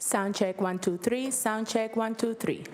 Sound check 1 2 3. Sound check 1 2 3.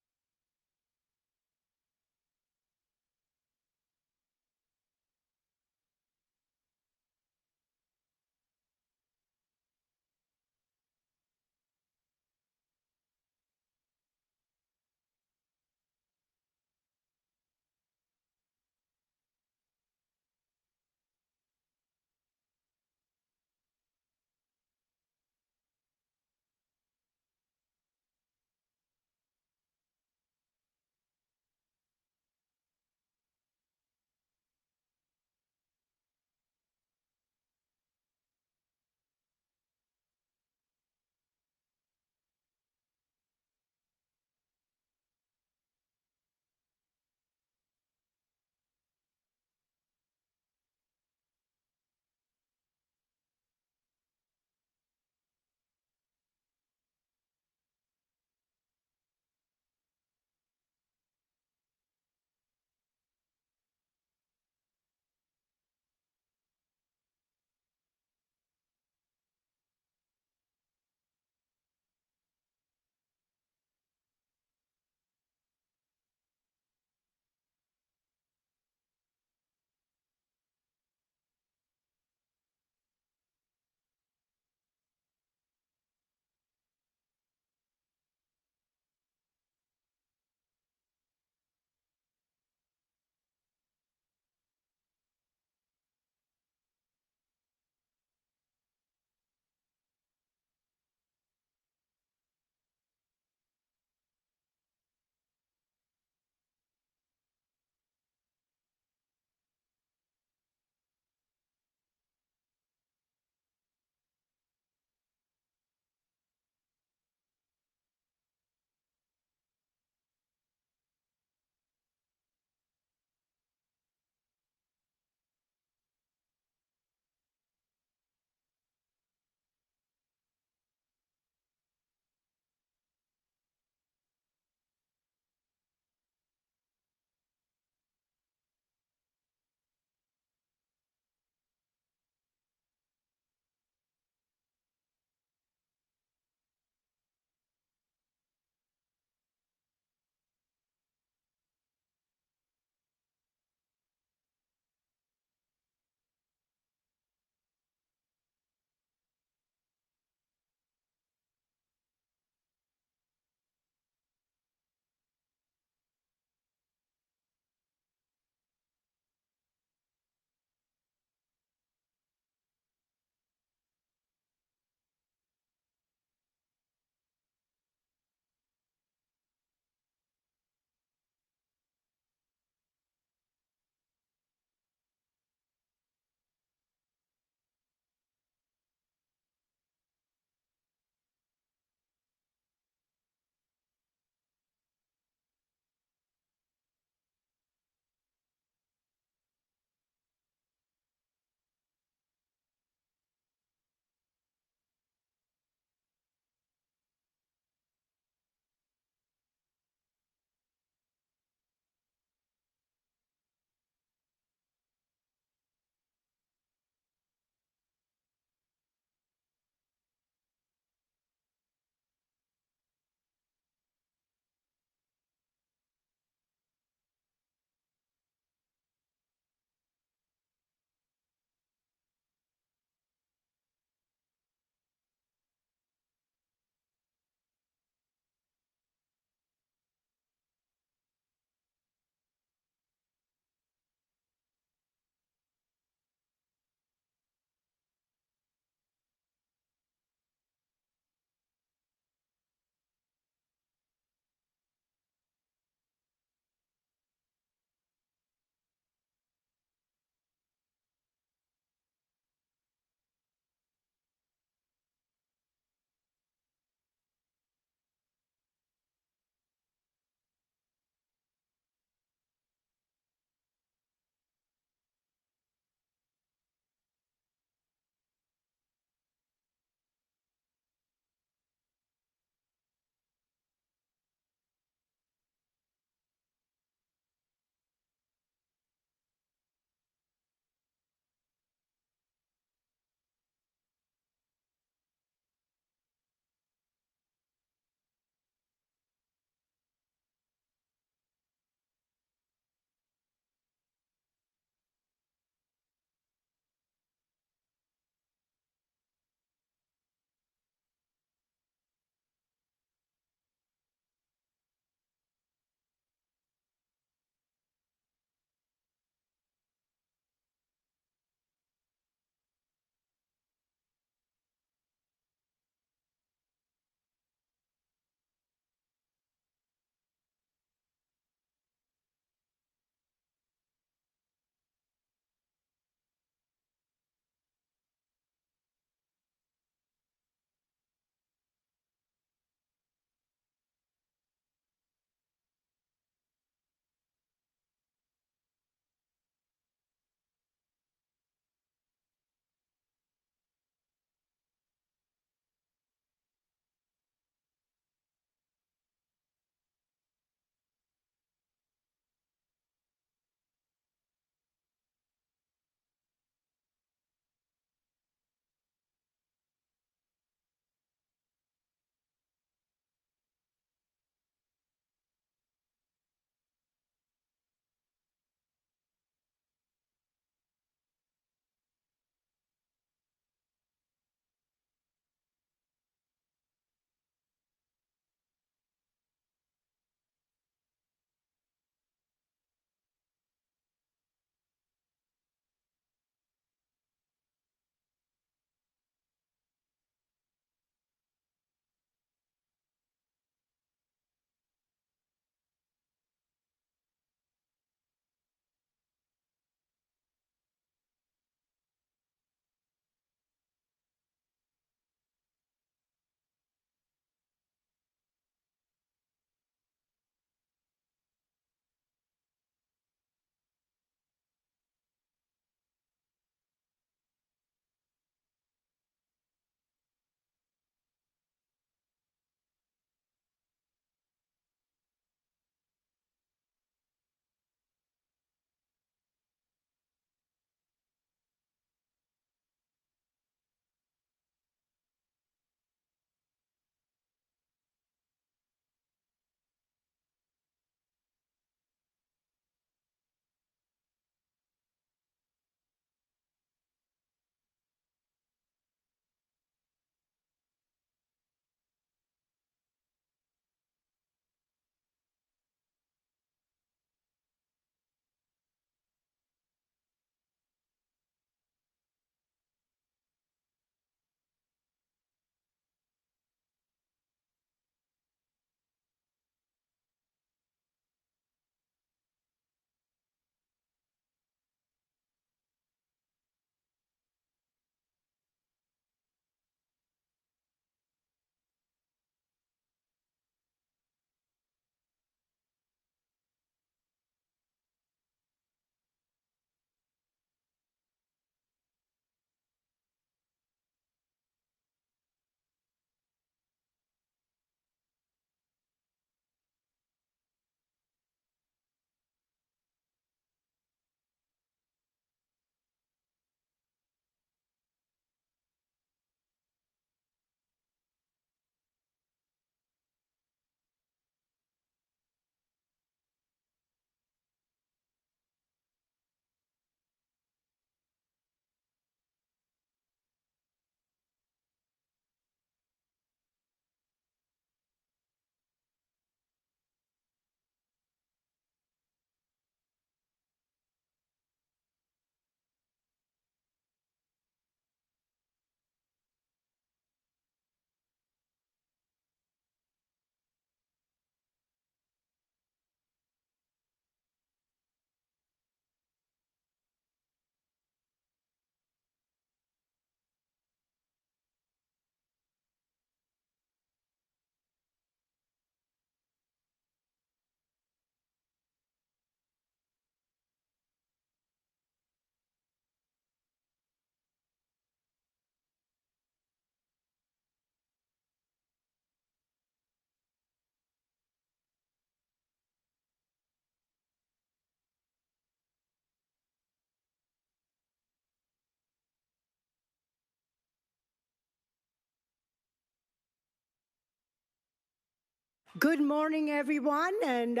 Good morning, everyone, and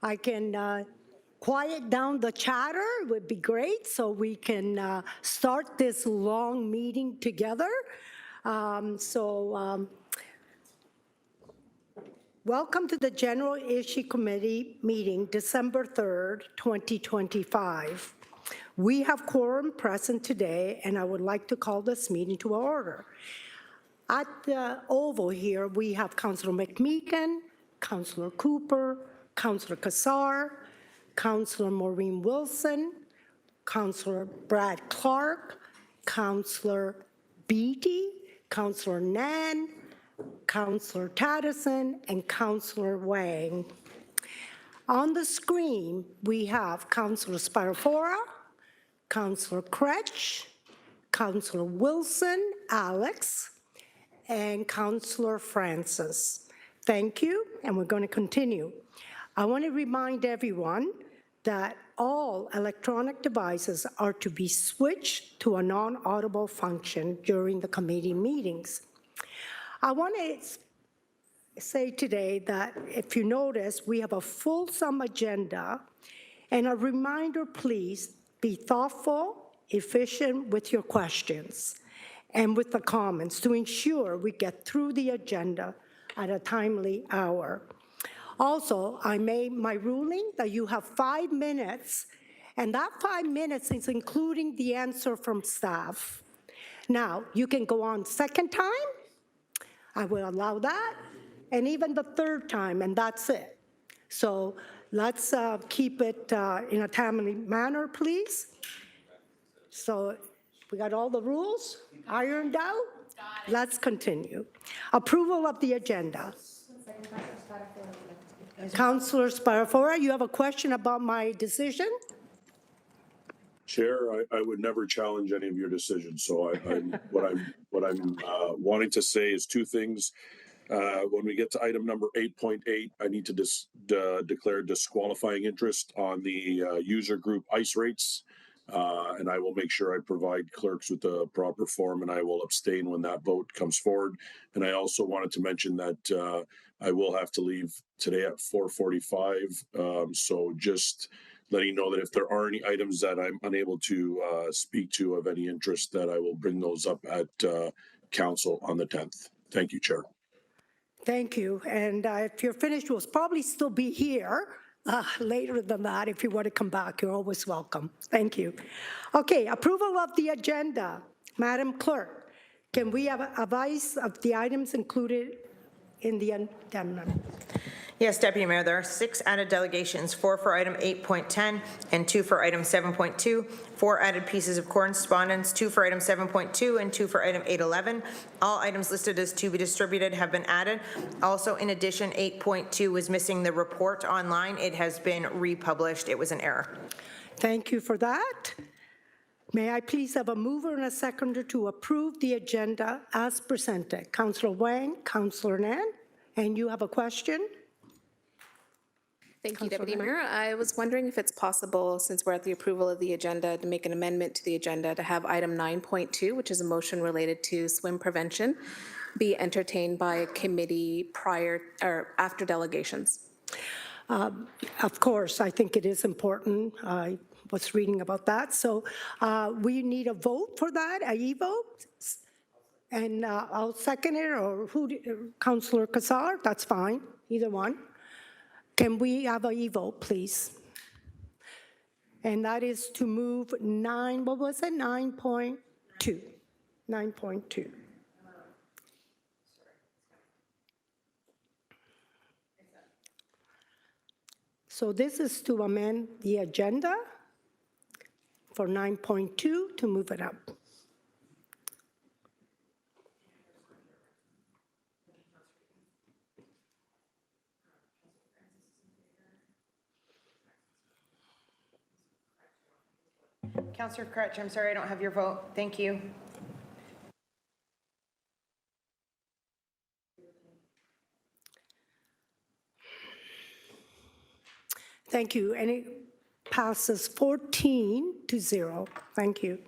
I can quiet down the chatter, would be great, so we can start this long meeting together. Welcome to the General Issue Committee meeting, December 3rd, 2025. We have quorum present today, and I would like to call this meeting to order. At the Oval here, we have Councilor McMeekin, Councilor Cooper, Councilor Kassar, Councilor Maureen Wilson, Councilor Brad Clark, Councilor Beatty, Councilor Nan, Councilor Taddison, and Councilor Wang. On the screen, we have Councilor Spatafora, Councilor Kretsch, Councilor Wilson, Alex, and Councilor Francis. Thank you, and we're going to continue. I want to remind everyone that all electronic devices are to be switched to a non-audible function during the committee meetings. I want to say today that if you notice, we have a fulsome agenda, and a reminder, please be thoughtful, efficient with your questions and with the comments to ensure we get through the agenda at a timely hour. Also, I made my ruling that you have 5 minutes, and that 5 minutes is including the answer from staff. Now, you can go on second time, I will allow that, and even the third time, and that's it. So let's keep it in a timely manner, please. So we got all the rules ironed out? Let's continue. Approval of the agenda. Councilor Spatafora, you have a question about my decision? Chair, I would never challenge any of your decisions. So what I'm wanting to say is two things. When we get to item number 8.8, I need to declare disqualifying interest on the user group ICE rates. And I will make sure I provide clerks with the proper form, and I will abstain when that vote comes forward. And I also wanted to mention that I will have to leave today at 4:45. So just letting you know that if there are any items that I'm unable to speak to of any interest, that I will bring those up at council on the 10th. Thank you, Chair. Thank you. And if you're finished, we'll probably still be here later than that. If you want to come back, you're always welcome. Thank you. Okay, approval of the agenda. Madam Clerk, can we have advice of the items included in the agenda? Yes, Deputy Mayor, there are 6 added delegations, 4 for item 8.10 and 2 for item 7.2, 4 added pieces of correspondence, 2 for item 7.2 and 2 for item 8.11. All items listed as to be distributed have been added. Also, in addition, 8.2 was missing the report online. It has been republished. It was an error. Thank you for that. May I please have a mover and a seconder to approve the agenda as presented? Councillor Wang, Councillor Nan, and you have a question? Thank you, Deputy Mayor. I was wondering if it's possible, since we're at the approval of the agenda, to make an amendment to the agenda to have item 9.2, which is a motion related to swim prevention, be entertained by a committee prior or after delegations. Of course, I think it is important. I was reading about that. So we need a vote for that, a e-vote? And I'll second it, or Councillor Kassar, that's fine, either one. Can we have a e-vote, please? And that is to move 9.2. 9.2. So this is to amend the agenda for 9.2 to move it up. Councillor Kretsch, I'm sorry I don't have your vote. Thank you. Thank you. And it passes 14-0. Thank you.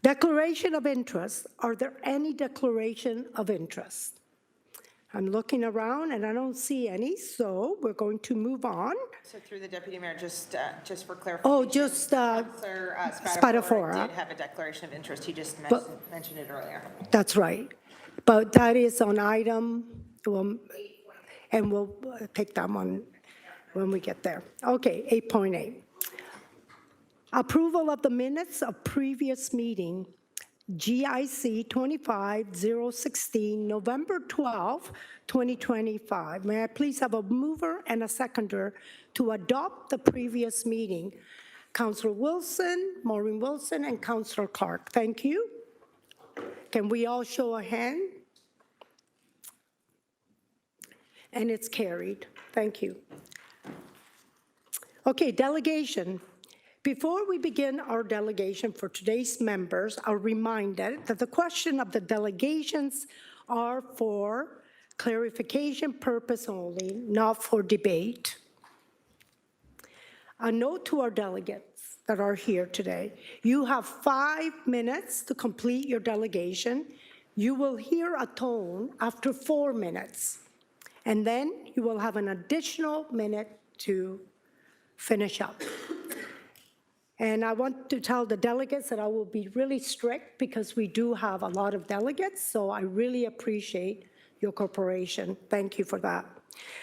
Declaration of interest. Are there any declaration of interest? I'm looking around and I don't see any, so we're going to move on. So through the Deputy Mayor, just for clarification. Oh, just Counselor Spadafora. did have a declaration of interest. He just mentioned it earlier. That's right. But that is on item, and we'll take that one when we get there. Okay, 8.8. Approval of the minutes of previous meeting, GIC 25016, November 12, 2025. May I please have a mover and a seconder to adopt the previous meeting? Councillor Wilson, Maureen Wilson, and Councillor Clark. Thank you. Can we all show a hand? And it's carried. Thank you. Okay, delegation. Before we begin our delegation for today's members, I'll remind that the question of the delegations are for clarification purpose only, not for debate. A note to our delegates that are here today. You have 5 minutes to complete your delegation. You will hear a tone after 4 minutes, and then you will have an additional minute to finish up. And I want to tell the delegates that I will be really strict because we do have a lot of delegates, so I really appreciate your cooperation. Thank you for that.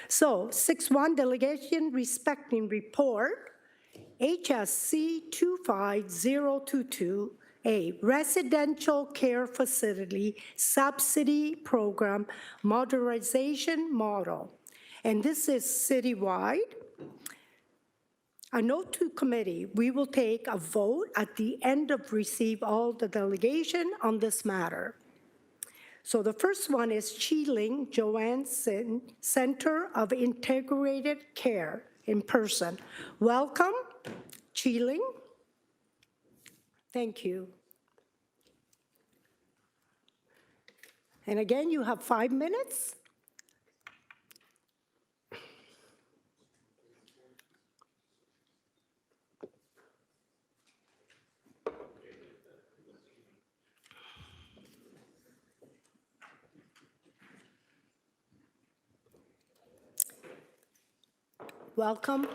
So 6.1, delegation respecting report, HSC 25022, residential care facility subsidy program modernization model. And this is citywide. A note to committee, we will take a vote at the end of receive all the delegation on this matter. So the first one is Chi-Ling Joanne Sin, Center of Integrated Care in person. Welcome, Chi-Ling. Thank you. And again, you have 5 minutes. Welcome.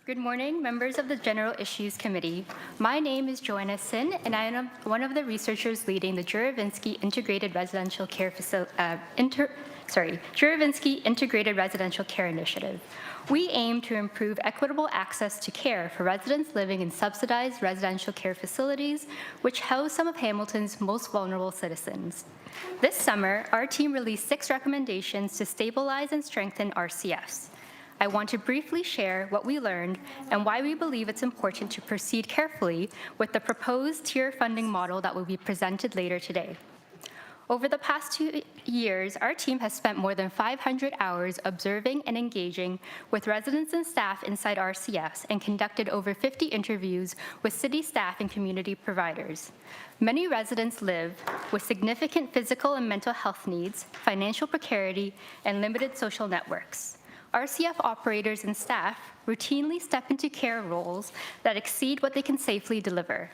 Good morning, members of the General Issues Committee. My name is Joanna Sin, and I am one of the researchers leading the Juravinski Integrated Residential Care Juravinski Integrated Residential Care Initiative. We aim to improve equitable access to care for residents living in subsidized residential care facilities, which house some of Hamilton's most vulnerable citizens. This summer, our team released 6 recommendations to stabilize and strengthen RCFs. I want to briefly share what we learned and why we believe it's important to proceed carefully with the proposed tier funding model that will be presented later today. Over the past 2 years, our team has spent more than 500 hours observing and engaging with residents and staff inside RCFs and conducted over 50 interviews with city staff and community providers. Many residents live with significant physical and mental health needs, financial precarity, and limited social networks. RCF operators and staff routinely step into care roles that exceed what they can safely deliver.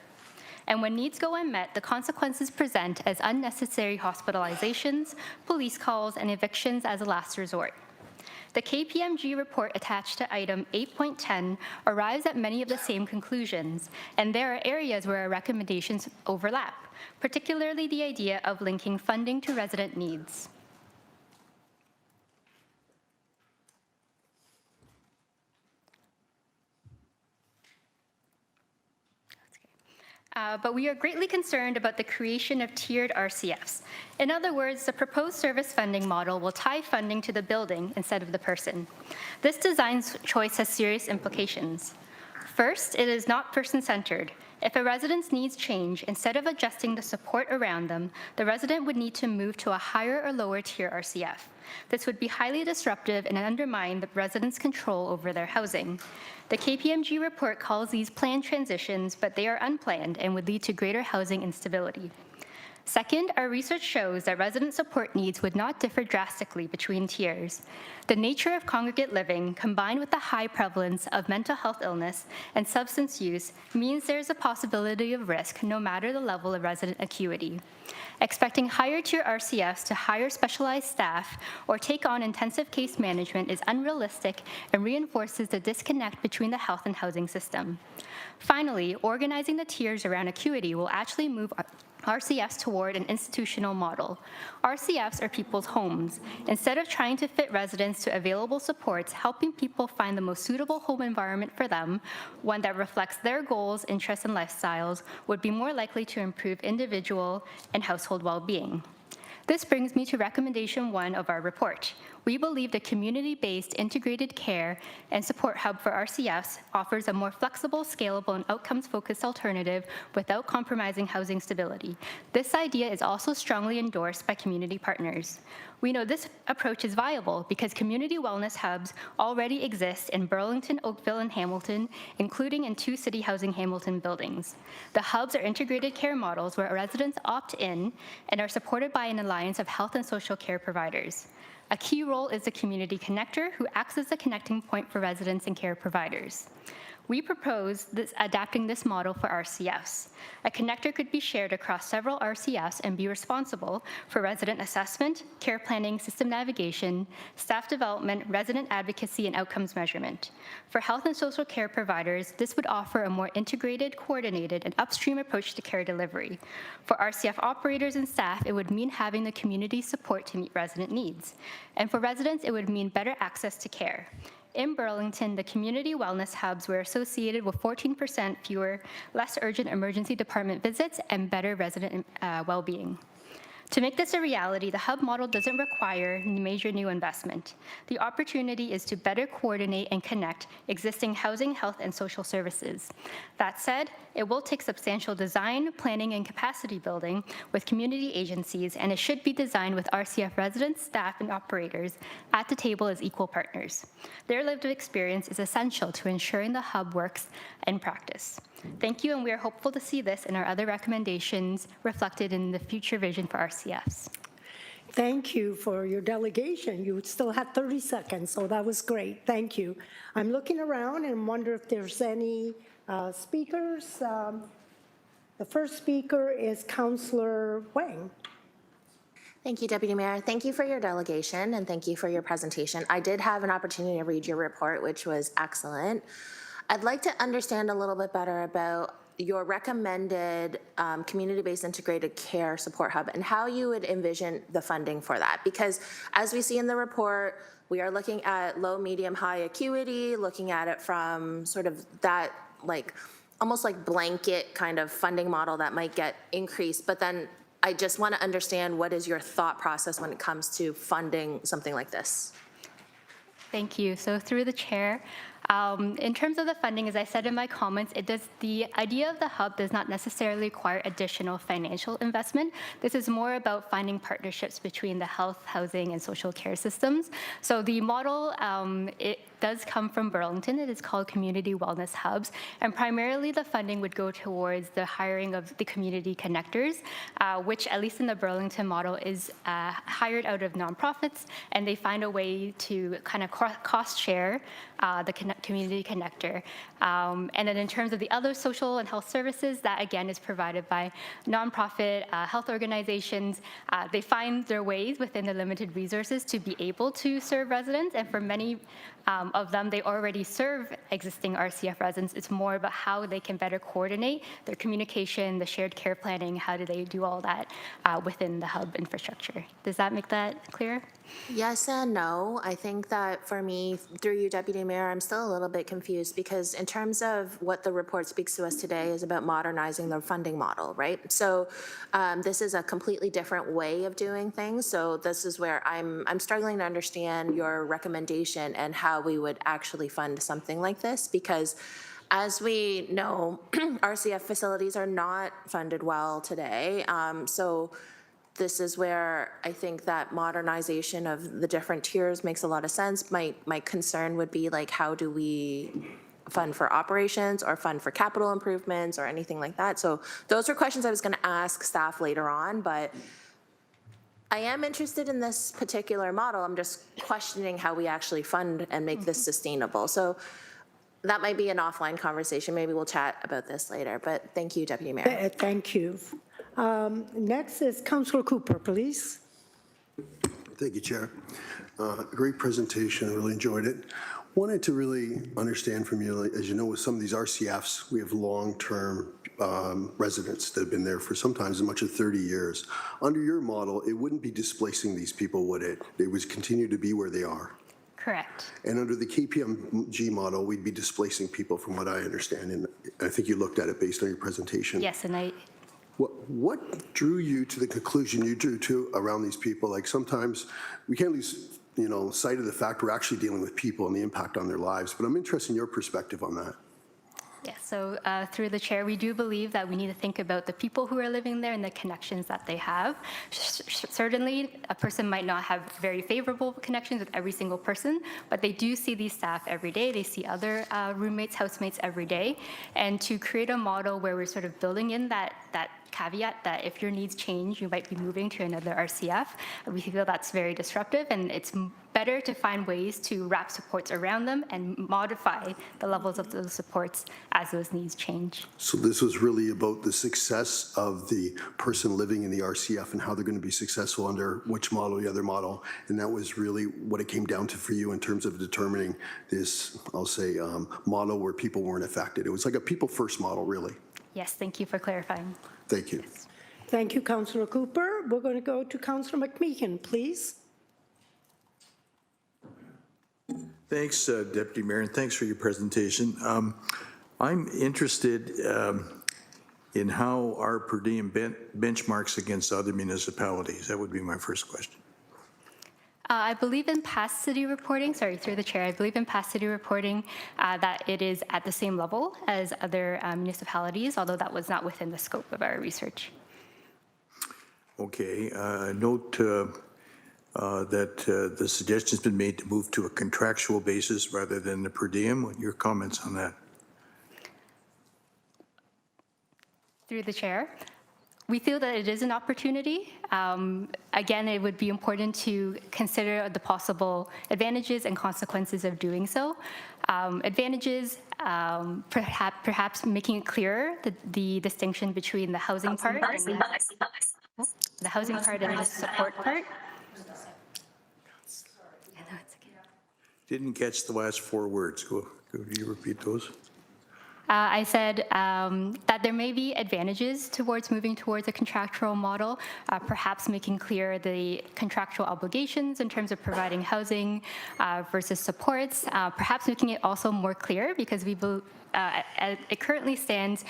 And when needs go unmet, the consequences present as unnecessary hospitalizations, police calls, and evictions as a last resort. The KPMG report attached to item 8.10 arrives at many of the same conclusions, and there are areas where our recommendations overlap, particularly the idea of linking funding to resident needs. But we are greatly concerned about the creation of tiered RCFs. In other words, the proposed service funding model will tie funding to the building instead of the person. This design choice has serious implications. First, it is not person-centered. If a resident's needs change, instead of adjusting the support around them, the resident would need to move to a higher or lower tier RCF. This would be highly disruptive and undermine the residents' control over their housing. The KPMG report calls these planned transitions, but they are unplanned and would lead to greater housing instability. Second, our research shows that resident support needs would not differ drastically between tiers. The nature of congregate living, combined with the high prevalence of mental health illness and substance use, means there is a possibility of risk no matter the level of resident acuity. Expecting higher tier RCFs to hire specialized staff or take on intensive case management is unrealistic and reinforces the disconnect between the health and housing system. Finally, organizing the tiers around acuity will actually move RCFs toward an institutional model. RCFs are people's homes. Instead of trying to fit residents to available supports, helping people find the most suitable home environment for them, one that reflects their goals, interests, and lifestyles, would be more likely to improve individual and household well-being. This brings me to recommendation 1 of our report. We believe the community-based integrated care and support hub for RCFs offers a more flexible, scalable, and outcomes-focused alternative without compromising housing stability. This idea is also strongly endorsed by community partners. We know this approach is viable because community wellness hubs already exist in Burlington, Oakville, and Hamilton, including in 2 City Housing Hamilton buildings. The hubs are integrated care models where residents opt in and are supported by an alliance of health and social care providers. A key role is the community connector, who acts as the connecting point for residents and care providers. We propose adapting this model for RCFs. A connector could be shared across several RCFs and be responsible for resident assessment, care planning, system navigation, staff development, resident advocacy, and outcomes measurement. For health and social care providers, this would offer a more integrated, coordinated, and upstream approach to care delivery. For RCF operators and staff, it would mean having the community support to meet resident needs. And for residents, it would mean better access to care. In Burlington, the community wellness hubs were associated with 14% fewer, less urgent emergency department visits and better resident well-being. To make this a reality, the hub model doesn't require major new investment. The opportunity is to better coordinate and connect existing housing, health, and social services. That said, it will take substantial design, planning, and capacity building with community agencies, and it should be designed with RCF residents, staff, and operators at the table as equal partners. Their lived experience is essential to ensuring the hub works in practice. Thank you, and we are hopeful to see this and our other recommendations reflected in the future vision for RCFs. Thank you for your delegation. You still had 30 seconds, so that was great. Thank you. I'm looking around and wonder if there's any speakers. The first speaker is Councillor Wang. Thank you, Deputy Mayor. Thank you for your delegation and thank you for your presentation. I did have an opportunity to read your report, which was excellent. I'd like to understand a little bit better about your recommended community-based integrated care support hub and how you would envision the funding for that. Because as we see in the report, we are looking at low, medium, high acuity, looking at it from sort of that like almost like blanket kind of funding model that might get increased. But then I just want to understand what is your thought process when it comes to funding something like this? Thank you. So through the chair, in terms of the funding, as I said in my comments, the idea of the hub does not necessarily require additional financial investment. This is more about finding partnerships between the health, housing, and social care systems. So the model, it does come from Burlington. It is called Community Wellness Hubs, and primarily the funding would go towards the hiring of the community connectors, which at least in the Burlington model is hired out of nonprofits, and they find a way to kind of cost share the community connector. And then in terms of the other social and health services, that again is provided by nonprofit health organizations. They find their ways within the limited resources to be able to serve residents, and for many of them, they already serve existing RCF residents. It's more about how they can better coordinate their communication, the shared care planning, how do they do all that within the hub infrastructure. Does that make that clear? Yes and no. I think that for me, through you, Deputy Mayor, I'm still a little bit confused because in terms of what the report speaks to us today is about modernizing the funding model, right? So this is a completely different way of doing things. So this is where I'm struggling to understand your recommendation and how we would actually fund something like this, because as we know, RCF facilities are not funded well today. So this is where I think that modernization of the different tiers makes a lot of sense. My concern would be like, how do we fund for operations or fund for capital improvements or anything like that. So those were questions I was going to ask staff later on, but I am interested in this particular model. I'm just questioning how we actually fund and make this sustainable. So that might be an offline conversation. Maybe we'll chat about this later, but thank you, Deputy Mayor. Thank you. Next is Councillor Cooper, please. Thank you, Chair. Great presentation. I really enjoyed it. Wanted to really understand from you, like, as you know, with some of these RCFs, we have long-term residents that have been there for sometimes as much as 30 years. Under your model, it wouldn't be displacing these people, would it? They would continue to be where they are. Correct. And under the KPMG model, we'd be displacing people from what I understand. And I think you looked at it based on your presentation. Yes, and What drew you to the conclusion you drew to around these people? Like sometimes we can't lose, sight of the fact we're actually dealing with people and the impact on their lives. But I'm interested in your perspective on that. Yes, so through the chair, we do believe that we need to think about the people who are living there and the connections that they have. Certainly, a person might not have very favorable connections with every single person, but they do see these staff every day. They see other roommates, housemates every day. And to create a model where we're sort of building in that caveat that if your needs change, you might be moving to another RCF. We feel that's very disruptive, and it's better to find ways to wrap supports around them and modify the levels of those supports as those needs change. So this was really about the success of the person living in the RCF and how they're going to be successful under which model, the other model. And that was really what it came down to for you in terms of determining this, I'll say, model where people weren't affected. It was like a people first model, really. Yes, thank you for clarifying. Thank you. Thank you, Councillor Cooper. We're going to go to Councillor McMeekin, please. Thanks, Deputy Mayor, and thanks for your presentation. I'm interested in how our per diem benchmarks against other municipalities. That would be my first question. I believe in past city reporting, sorry, through the chair, I believe in past city reporting that it is at the same level as other municipalities, although that was not within the scope of our research. Okay, note that the suggestion's been made to move to a contractual basis rather than the per diem. What are your comments on that? Through the chair, we feel that it is an opportunity. Again, it would be important to consider the possible advantages and consequences of doing so. Advantages, perhaps making it clearer the distinction between the housing part and the housing part and the support part. Didn't catch the last 4 words. Could you repeat those? I said that there may be advantages towards moving towards a contractual model, perhaps making clear the contractual obligations in terms of providing housing versus supports, perhaps making it also more clear because as it currently stands,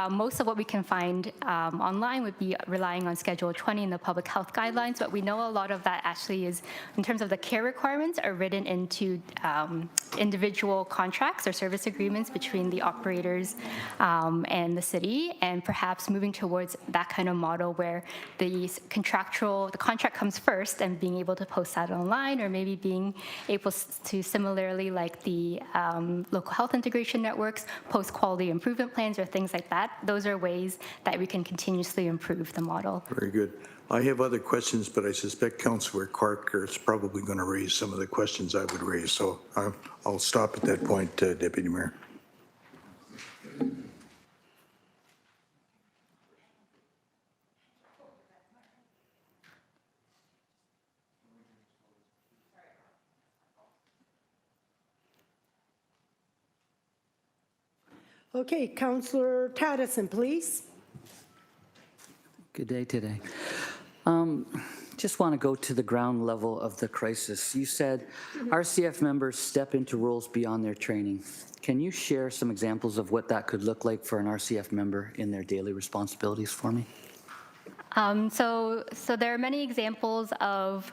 most of what we can find online would be relying on Schedule 20 in the public health guidelines, but we know a lot of that actually is, in terms of the care requirements, are written into individual contracts or service agreements between the operators and the city, and perhaps moving towards that kind of model where the contract comes first and being able to post that online, or maybe being able to similarly, like the local health integration networks, post quality improvement plans or things like that. Those are ways that we can continuously improve the model. Very good. I have other questions, but I suspect Councillor Clark is probably going to raise some of the questions I would raise. So I'll stop at that point, Deputy Mayor. Okay, Councillor Taddison, please. Good day today. Just want to go to the ground level of the crisis. You said RCF members step into roles beyond their training. Can you share some examples of what that could look like for an RCF member in their daily responsibilities for me? So there are many examples of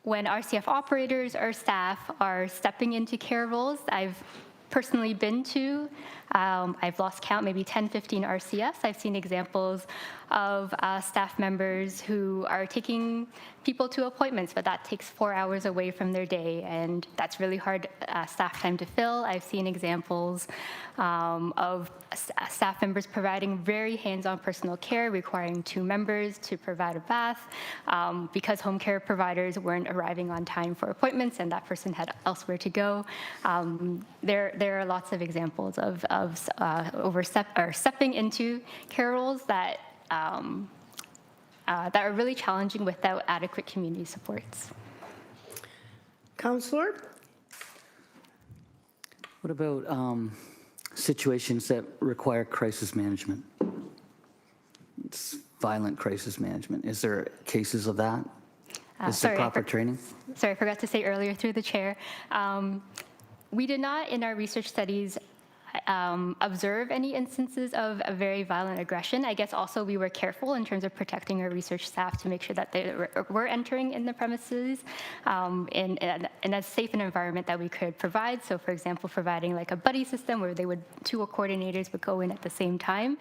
when RCF operators or staff are stepping into care roles. I've personally been to I've lost count, maybe 10, 15 RCFs. I've seen examples of staff members who are taking people to appointments, but that takes 4 hours away from their day, and that's really hard staff time to fill. I've seen examples of staff members providing very hands-on personal care, requiring 2 members to provide a bath because home care providers weren't arriving on time for appointments and that person had elsewhere to go. There are lots of examples of stepping into care roles that are really challenging without adequate community supports. Counselor? What about situations that require crisis management? It's violent crisis management. Is there cases of that? Is there proper training? Sorry, I forgot to say earlier through the chair. We did not, in our research studies, observe any instances of a very violent aggression. I guess also we were careful in terms of protecting our research staff to make sure that they were entering in the premises in as safe an environment that we could provide. So for example, providing like a buddy system where 2 coordinators would go in at the same time.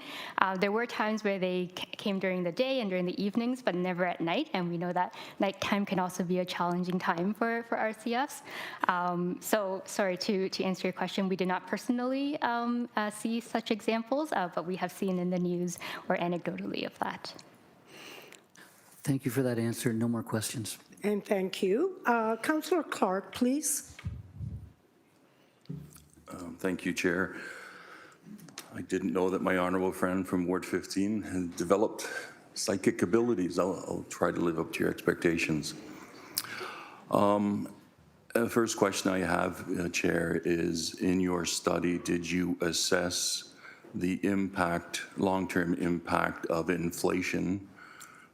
There were times where they came during the day and during the evenings, but never at night. And we know that nighttime can also be a challenging time for RCFs. So sorry, to answer your question, we did not personally see such examples, but we have seen in the news or anecdotally of that. Thank you for that answer. No more questions. And thank you. Counselor Clark, please. Thank you, Chair. I didn't know that my honorable friend from Ward 15 had developed psychic abilities. I'll try to live up to your expectations. The first question I have, Chair, is in your study, did you assess the impact, long-term impact of inflation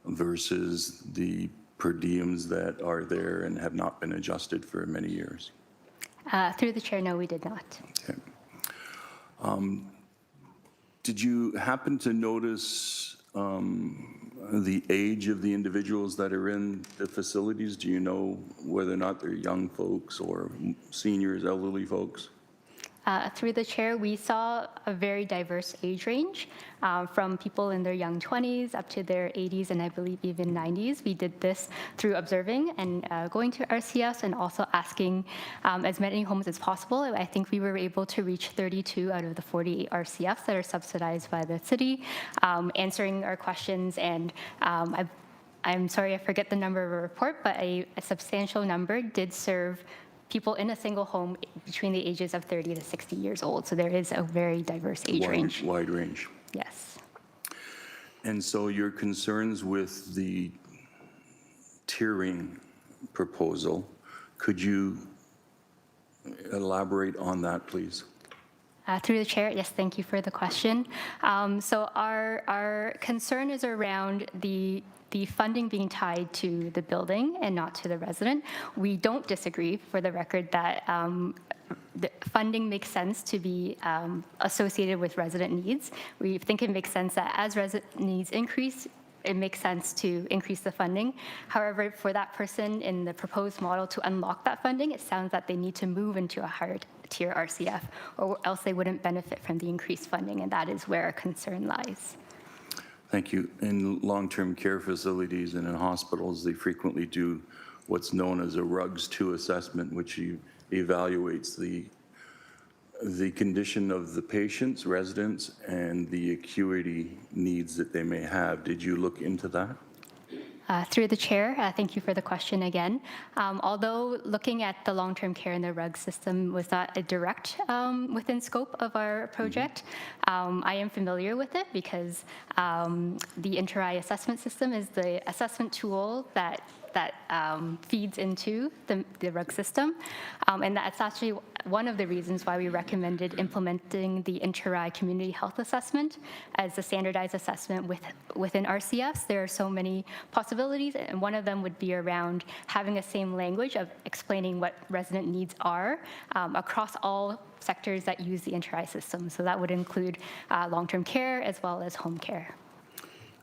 versus the per diems that are there and have not been adjusted for many years? Through the chair, no, we did not. Okay. Did you happen to notice the age of the individuals that are in the facilities? Do you know whether or not they're young folks or seniors, elderly folks? Through the chair, we saw a very diverse age range from people in their young 20s up to their 80s and I believe even 90s. We did this through observing and going to RCFs and also asking as many homes as possible. I think we were able to reach 32 out of the 48 RCFs that are subsidized by the city, answering our questions. And I'm sorry, I forget the number of a report, but a substantial number did serve people in a single home between the ages of 30 to 60 years old. So there is a very diverse age range. Wide range. Yes. And so your concerns with the tiering proposal, could you elaborate on that, please? Through the chair, yes, thank you for the question. So our concern is around the funding being tied to the building and not to the resident. We don't disagree, for the record, that the funding makes sense to be associated with resident needs. We think it makes sense that as resident needs increase, it makes sense to increase the funding. However, for that person in the proposed model to unlock that funding, it sounds that they need to move into a higher tier RCF, or else they wouldn't benefit from the increased funding, and that is where our concern lies. Thank you. In long-term care facilities and in hospitals, they frequently do what's known as a RUGS 2 assessment, which evaluates the condition of the patients, residents, and the acuity needs that they may have. Did you look into that? Through the chair, thank you for the question again. Although looking at the long-term care in the RUG system was not a direct within scope of our project, I am familiar with it because the Inter-I assessment system is the assessment tool that feeds into the RUG system. And that's actually one of the reasons why we recommended implementing the Inter-I community health assessment as a standardized assessment within RCFs. There are so many possibilities, and one of them would be around having a same language of explaining what resident needs are across all sectors that use the Inter-I system. So that would include long-term care as well as home care.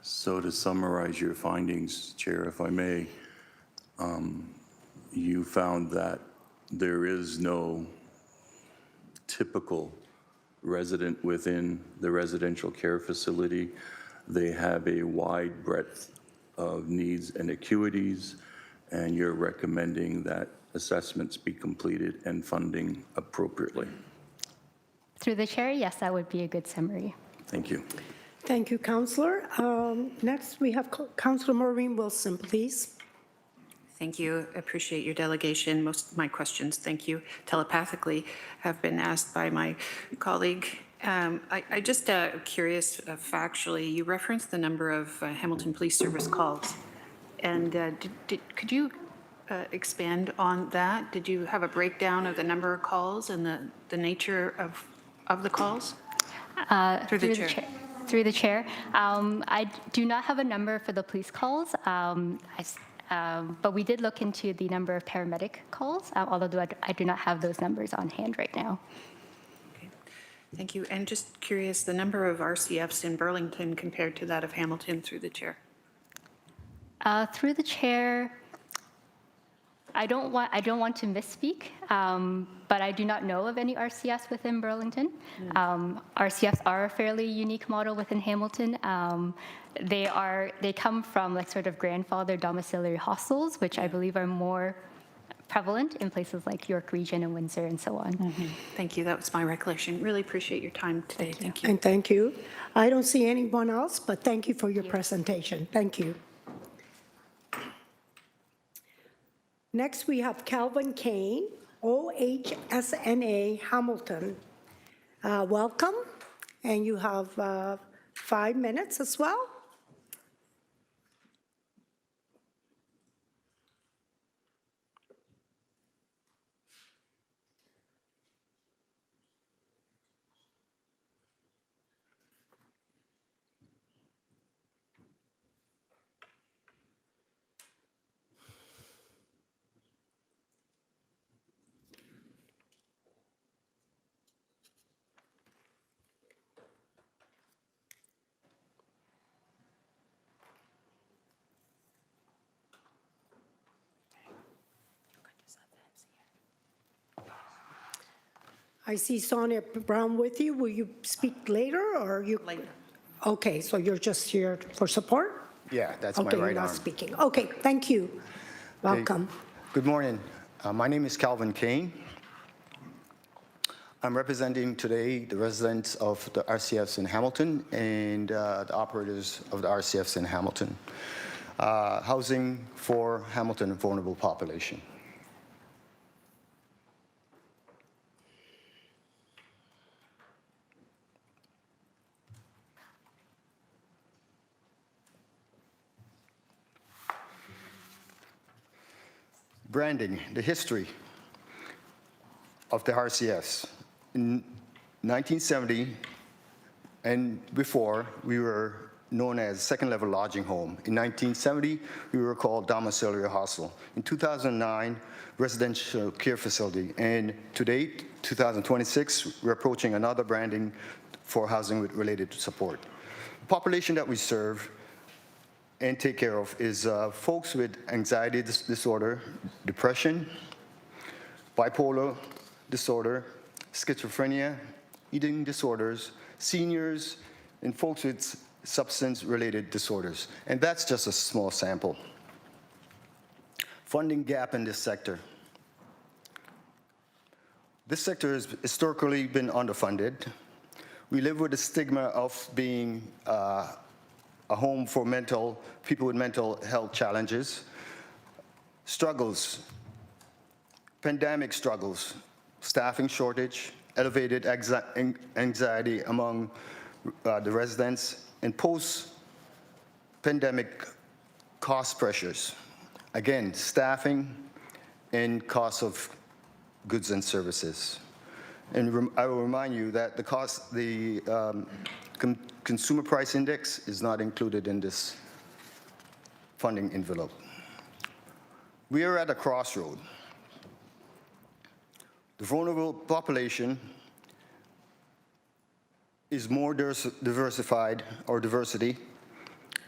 So to summarize your findings, Chair, if I may, you found that there is no typical resident within the residential care facility. They have a wide breadth of needs and acuities, and you're recommending that assessments be completed and funding appropriately. Through the chair, yes, that would be a good summary. Thank you. Thank you, Councillor. Next, we have Councillor Maureen Wilson, please. Thank you. Appreciate your delegation. Most of my questions, thank you, telepathically have been asked by my colleague. I just curious, factually, you referenced the number of Hamilton Police Service calls. And could you expand on that? Did you have a breakdown of the number of calls and the nature of the calls? Through the chair. Through the chair. I do not have a number for the police calls, but we did look into the number of paramedic calls, although I do not have those numbers on hand right now. Okay. Thank you. And just curious, the number of RCFs in Burlington compared to that of Hamilton, through the chair? Through the chair, I don't want to misspeak, but I do not know of any RCFs within Burlington. RCFs are a fairly unique model within Hamilton. They come from like sort of grandfather domiciliary hostels, which I believe are more prevalent in places like York Region and Windsor and so on. Thank you. That was my recollection. Really appreciate your time today. Thank you. And thank you. I don't see anyone else, but thank you for your presentation. Thank you. Next, we have Calvin Kane, OHSNA Hamilton. Welcome, and you have 5 minutes as well. I see Sonia Brown with you. Will you speak later, or you? Later. Okay, so you're just here for support? Yeah, that's my Okay, right you're not arm. speaking. Okay, thank you. Welcome. Good morning. My name is Calvin Kane. I'm representing today the residents of the RCFs in Hamilton and the operators of the RCFs in Hamilton. Housing for Hamilton vulnerable population. Branding, the history of the RCFs. In 1970 and before, we were known as second-level lodging home. In 1970, we were called domiciliary hostel. In 2009, residential care facility. And to date, 2026, we're approaching another branding for housing with related support. The population that we serve and take care of is folks with anxiety disorder, depression, bipolar disorder, schizophrenia, eating disorders, seniors, and folks with substance-related disorders. And that's just a small sample. Funding gap in this sector. This sector has historically been underfunded. We live with the stigma of being a home for people with mental health challenges, struggles, pandemic struggles, staffing shortage, elevated anxiety among the residents, and post-pandemic cost pressures. Again, staffing and cost of goods and services. And I will remind you that the Consumer Price Index is not included in this funding envelope. We are at a crossroad. The vulnerable population is more diversified or diversity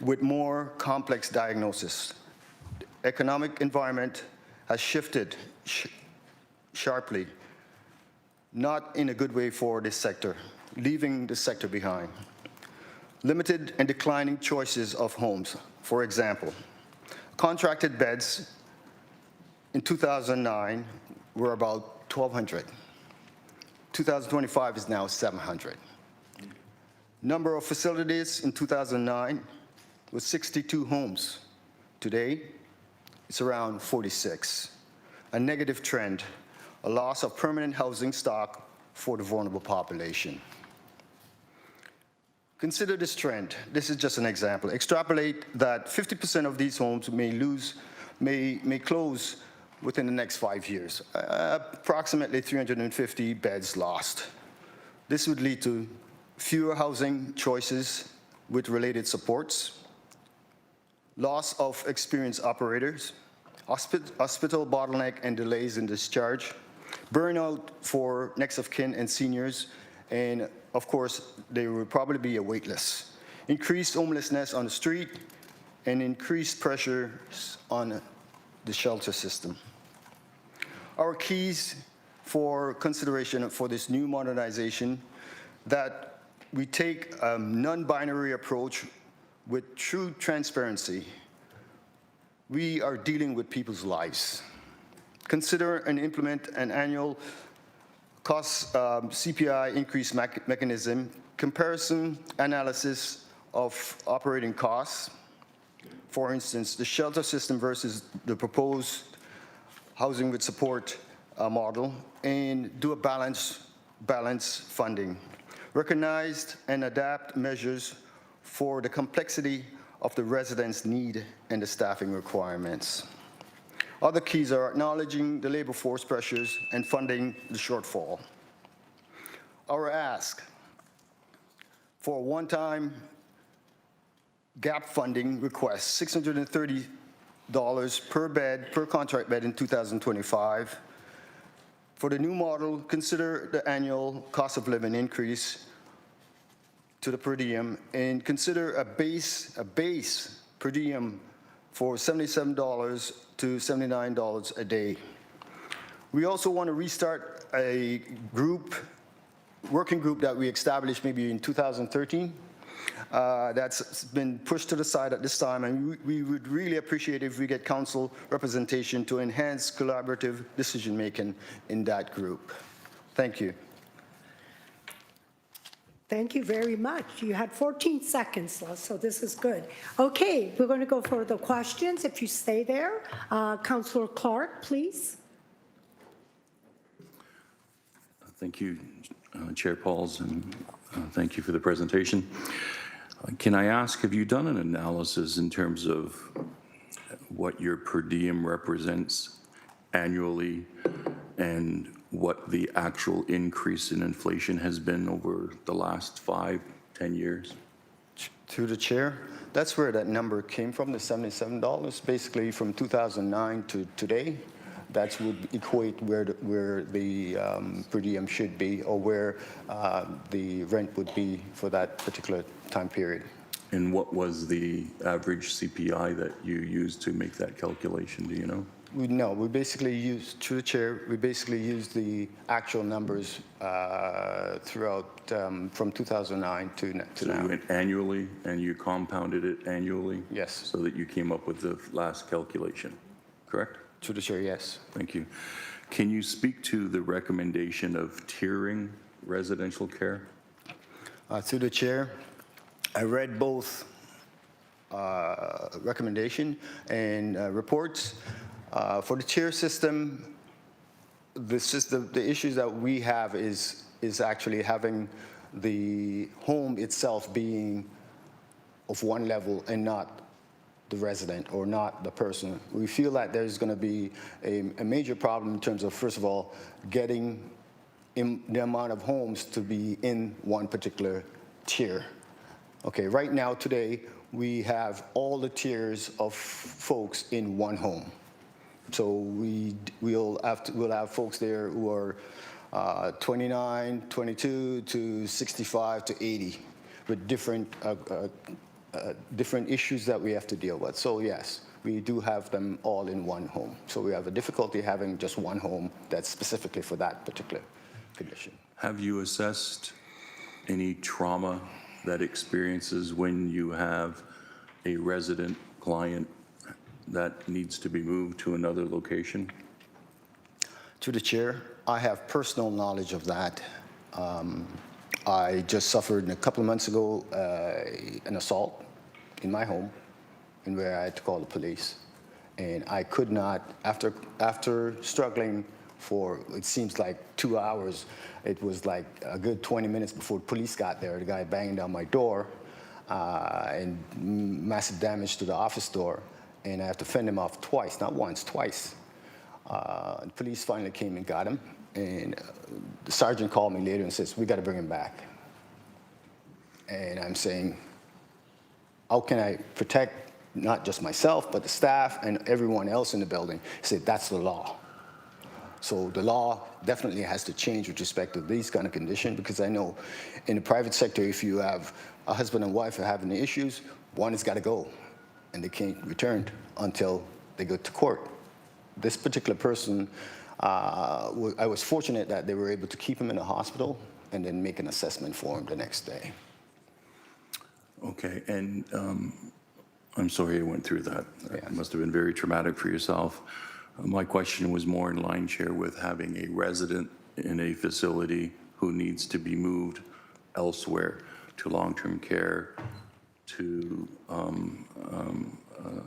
with more complex diagnosis. The economic environment has shifted sharply, not in a good way for this sector. leaving the sector behind. Limited and declining choices of homes. For example, contracted beds in 2009 were about 1,200. 2025 is now 700. Number of facilities in 2009 was 62 homes. Today, it's around 46. A negative trend, a loss of permanent housing stock for the vulnerable population. Consider this trend. This is just an example. Extrapolate that 50% of these homes may close within the next 5 years, approximately 350 beds lost. This would lead to fewer housing choices with related supports, loss of experienced operators, hospital bottleneck and delays in discharge, burnout for next of kin and seniors, and of course, there will probably be a wait list, increased homelessness on the street, and increased pressures on the shelter system. Our keys for consideration for this new modernization, that we take a non-binary approach with true transparency. We are dealing with people's lives. Consider and implement an annual cost CPI increase mechanism, comparison analysis of operating costs. For instance, the shelter system versus the proposed housing with support model, and do a balance funding. Recognize and adapt measures for the complexity of the residents' need and the staffing requirements. Other keys are acknowledging the labor force pressures and funding the shortfall. Our ask for a one-time gap funding request, $630 per bed, per contract bed in 2025. For the new model, consider the annual cost of living increase to the per diem, and consider a base per diem for $77 to $79 a day. We also want to restart a working group that we established maybe in 2013. That's been pushed to the side at this time, and we would really appreciate if we get council representation to enhance collaborative decision-making in that group. Thank you. Thank you very much. You had 14 seconds left, so this is good. Okay, we're going to go for the questions. If you stay there, Councillor Clark, please. Thank you, Chair Pauls, and thank you for the presentation. Can I ask, have you done an analysis in terms of what your per diem represents annually and what the actual increase in inflation has been over the last 5-10 years? Through the chair, that's where that number came from, the $77, basically from 2009 to today. That would equate where the per diem should be, or where the rent would be for that particular time period. And what was the average CPI that you used to make that calculation, do you know? No, we basically used, through the chair, we basically used the actual numbers throughout from 2009 to now. So you went annually and you compounded it annually? Yes. So that you came up with the last calculation, correct? Through the chair, yes. Thank you. Can you speak to the recommendation of tiering residential care? Through the chair, I read both recommendation and reports. For the tier system, the issues that we have is actually having the home itself being of one level and not the resident or not the person. We feel that there's going to be a major problem in terms of, first of all, getting the amount of homes to be in one particular tier. Okay, right now, today, we have all the tiers of folks in one home. So we'll have folks there who are 29, 22 to 65 to 80 with different issues that we have to deal with. So yes, we do have them all in one home. So we have a difficulty having just one home that's specifically for that particular condition. Have you assessed any trauma that experiences when you have a resident client that needs to be moved to another location? To the chair, I have personal knowledge of that. I just suffered a couple of months ago an assault in my home, and where I had to call the police. And I could not, after struggling for, it seems like 2 hours, it was like a good 20 minutes before the police got there. The guy banged on my door and massive damage to the office door. And I had to fend him off twice, not once, twice. The police finally came and got him. And the sergeant called me later and says, "We got to bring him back." And I'm saying, how can I protect not just myself, but the staff and everyone else in the building? He said, "That's the law." So the law definitely has to change with respect to these kind of conditions, because I know in the private sector, if you have a husband and wife are having the issues, one has got to go, and they can't return until they go to court. This particular person, I was fortunate that they were able to keep him in the hospital and then make an assessment for him the next day. Okay, and I'm sorry you went through that. It must have been very traumatic for yourself. My question was more in line, Chair, with having a resident in a facility who needs to be moved elsewhere to long-term care, to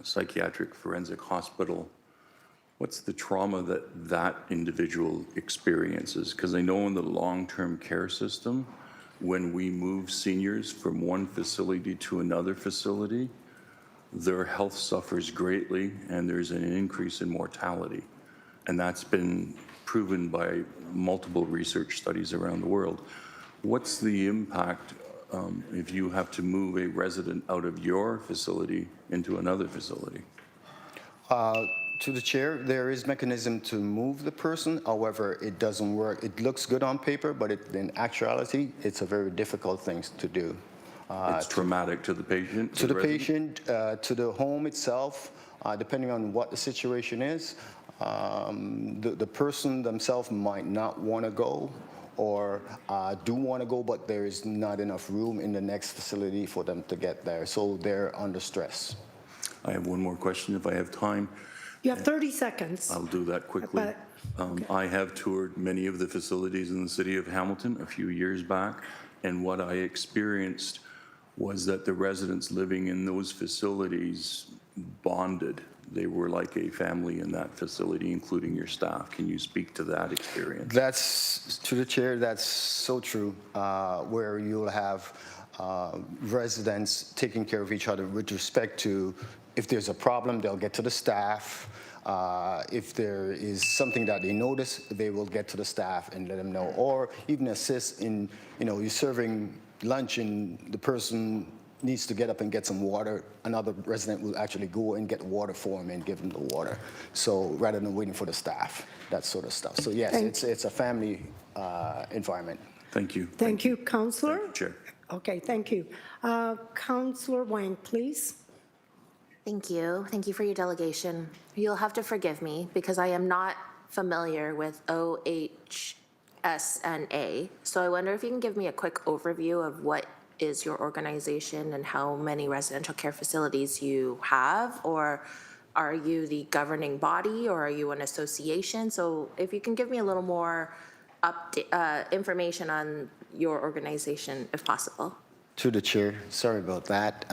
psychiatric forensic hospital. What's the trauma that that individual experiences? Because I know in the long-term care system, when we move seniors from one facility to another facility, their health suffers greatly and there's an increase in mortality. And that's been proven by multiple research studies around the world. What's the impact if you have to move a resident out of your facility into another facility? To the chair, there is mechanism to move the person. However, it doesn't work. It looks good on paper, but in actuality, it's a very difficult thing to do. It's traumatic to the patient? To the patient, to the home itself, depending on what the situation is. The person themselves might not want to go, or do want to go, but there is not enough room in the next facility for them to get there. So they're under stress. I have one more question if I have time. You have 30 seconds. I'll do that quickly. I have toured many of the facilities in the city of Hamilton a few years back, and what I experienced was that the residents living in those facilities bonded. They were like a family in that facility, including your staff. Can you speak to that experience? That's, to the chair, that's so true, where you'll have residents taking care of each other with respect to, if there's a problem, they'll get to the staff. If there is something that they notice, they will get to the staff and let them know, or even assist in, you're serving lunch and the person needs to get up and get some water, another resident will actually go and get water for him and give him the water. So rather than waiting for the staff, that sort of stuff. So yes, it's a family environment. Thank you. Thank you, Councillor. Thank you, Chair. Okay, thank you. Councillor Wang, please. Thank you. Thank you for your delegation. You'll have to forgive me because I am not familiar with OHSNA. So I wonder if you can give me a quick overview of what is your organization and how many residential care facilities you have, or are you the governing body, or are you an association? So if you can give me a little more information on your organization, if possible. To the chair, sorry about that.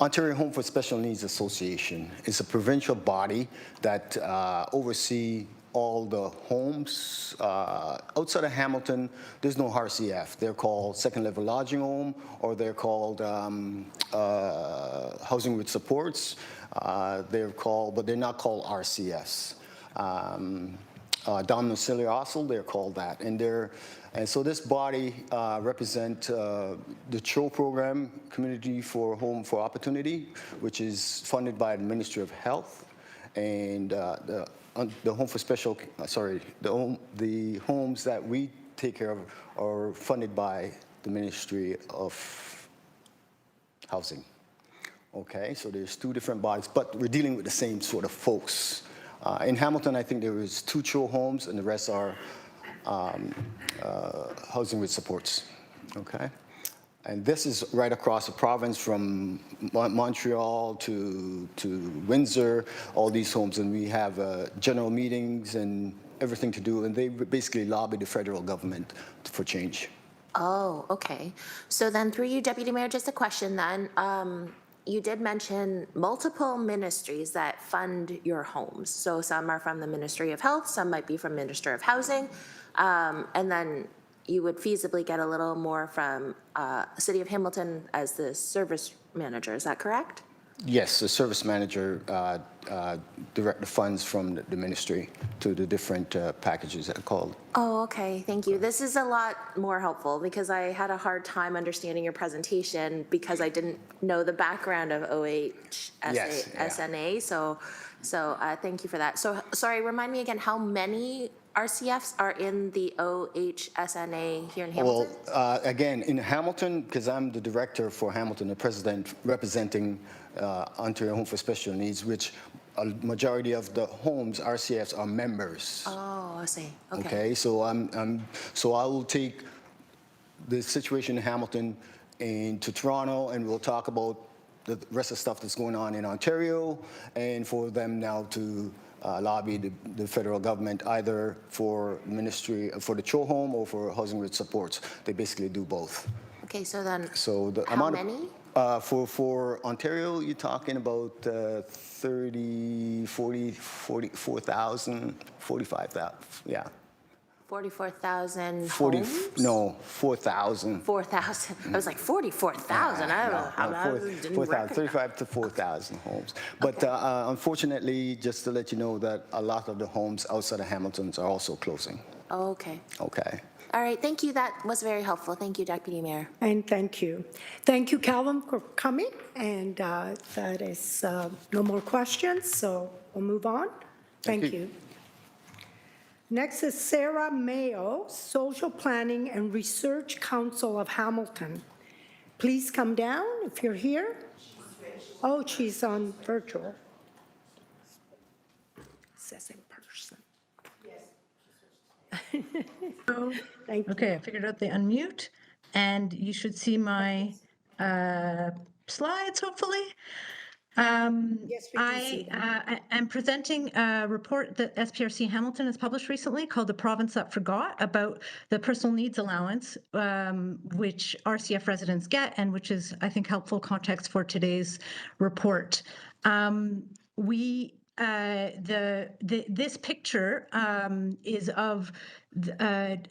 Ontario Home for Special Needs Association is a provincial body that oversees all the homes. Outside of Hamilton, there's no RCF. They're called second level lodging home, or they're called housing with supports. They're called, but they're not called RCFs. Domiciliary hostel, they're called that. And so this body represents the CHO program, Community for Home for Opportunity, which is funded by the Ministry of Health. And the Home for Special, the homes that we take care of are funded by the Ministry of Housing. Okay, so there's two different bodies, but we're dealing with the same sort of folks. In Hamilton, I think there is 2 CHO homes, and the rest are housing with supports. Okay. And this is right across the province from Montreal to Windsor, all these homes. And we have general meetings and everything to do. And they basically lobby the federal government for change. Oh, okay. So then through you, Deputy Mayor, just a question then. You did mention multiple ministries that fund your homes. So some are from the Ministry of Health, some might be from Minister of Housing. And then you would feasibly get a little more from City of Hamilton as the service manager, is that correct? Yes, the service manager direct the funds from the ministry to the different packages that are called. Oh, okay, thank you. This is a lot more helpful because I had a hard time understanding your presentation because I didn't know the background of OHSNA. Yes, yeah. SNA, so thank you for that. So, sorry, remind me again, how many RCFs are in the OHSNA here in Hamilton? Well, again, in Hamilton, because I'm the director for Hamilton, the president representing Ontario Home for Special Needs, which a majority of the homes, RCFs, are members. Oh, I see, okay. Okay, so so I will take the situation in Hamilton to Toronto, and we'll talk about the rest of the stuff that's going on in Ontario, and for them now to lobby the federal government either for ministry, for the Cho Home or for Housing with Supports. They basically do both. Okay, so then, So the how amount many? For Ontario, you're talking about 30, 40, 44,000, 45,000, yeah. 44,000 40, homes? no, 4,000. 4,000. I was like, 44,000? I don't know how that didn't 4,000, recognize. 35 to 4,000 homes. But unfortunately, just to let you know that a lot of the homes outside of Hamilton are also closing. Okay. Okay. All right, thank you. That was very helpful. Thank you, Deputy Mayor. And thank you. Thank you, Calvin, for coming. And that is no more questions, so we'll move on. Thank you. Next is Sarah Mayo, Social Planning and Research Council of Hamilton. Please come down if you're here. Oh, she's on virtual. Says in person. Thank you. Okay, I figured out the unmute, and you should see my slides, hopefully. Yes, we can see them. I am presenting a report that SPRC Hamilton has published recently called The Province That Forgot, about the personal needs allowance, which RCF residents get, and which is, I think, helpful context for today's report. This picture is of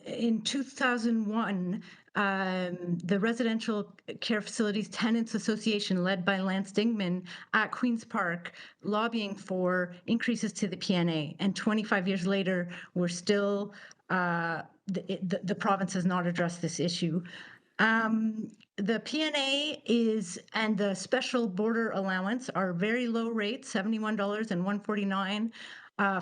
in 2001, the Residential Care Facilities Tenants Association, led by Lance Dingman at Queen's Park, lobbying for increases to the PNA. And 25 years later, we're still, the province has not addressed this issue. The PNA and the special border allowance are very low rates, $71 and $149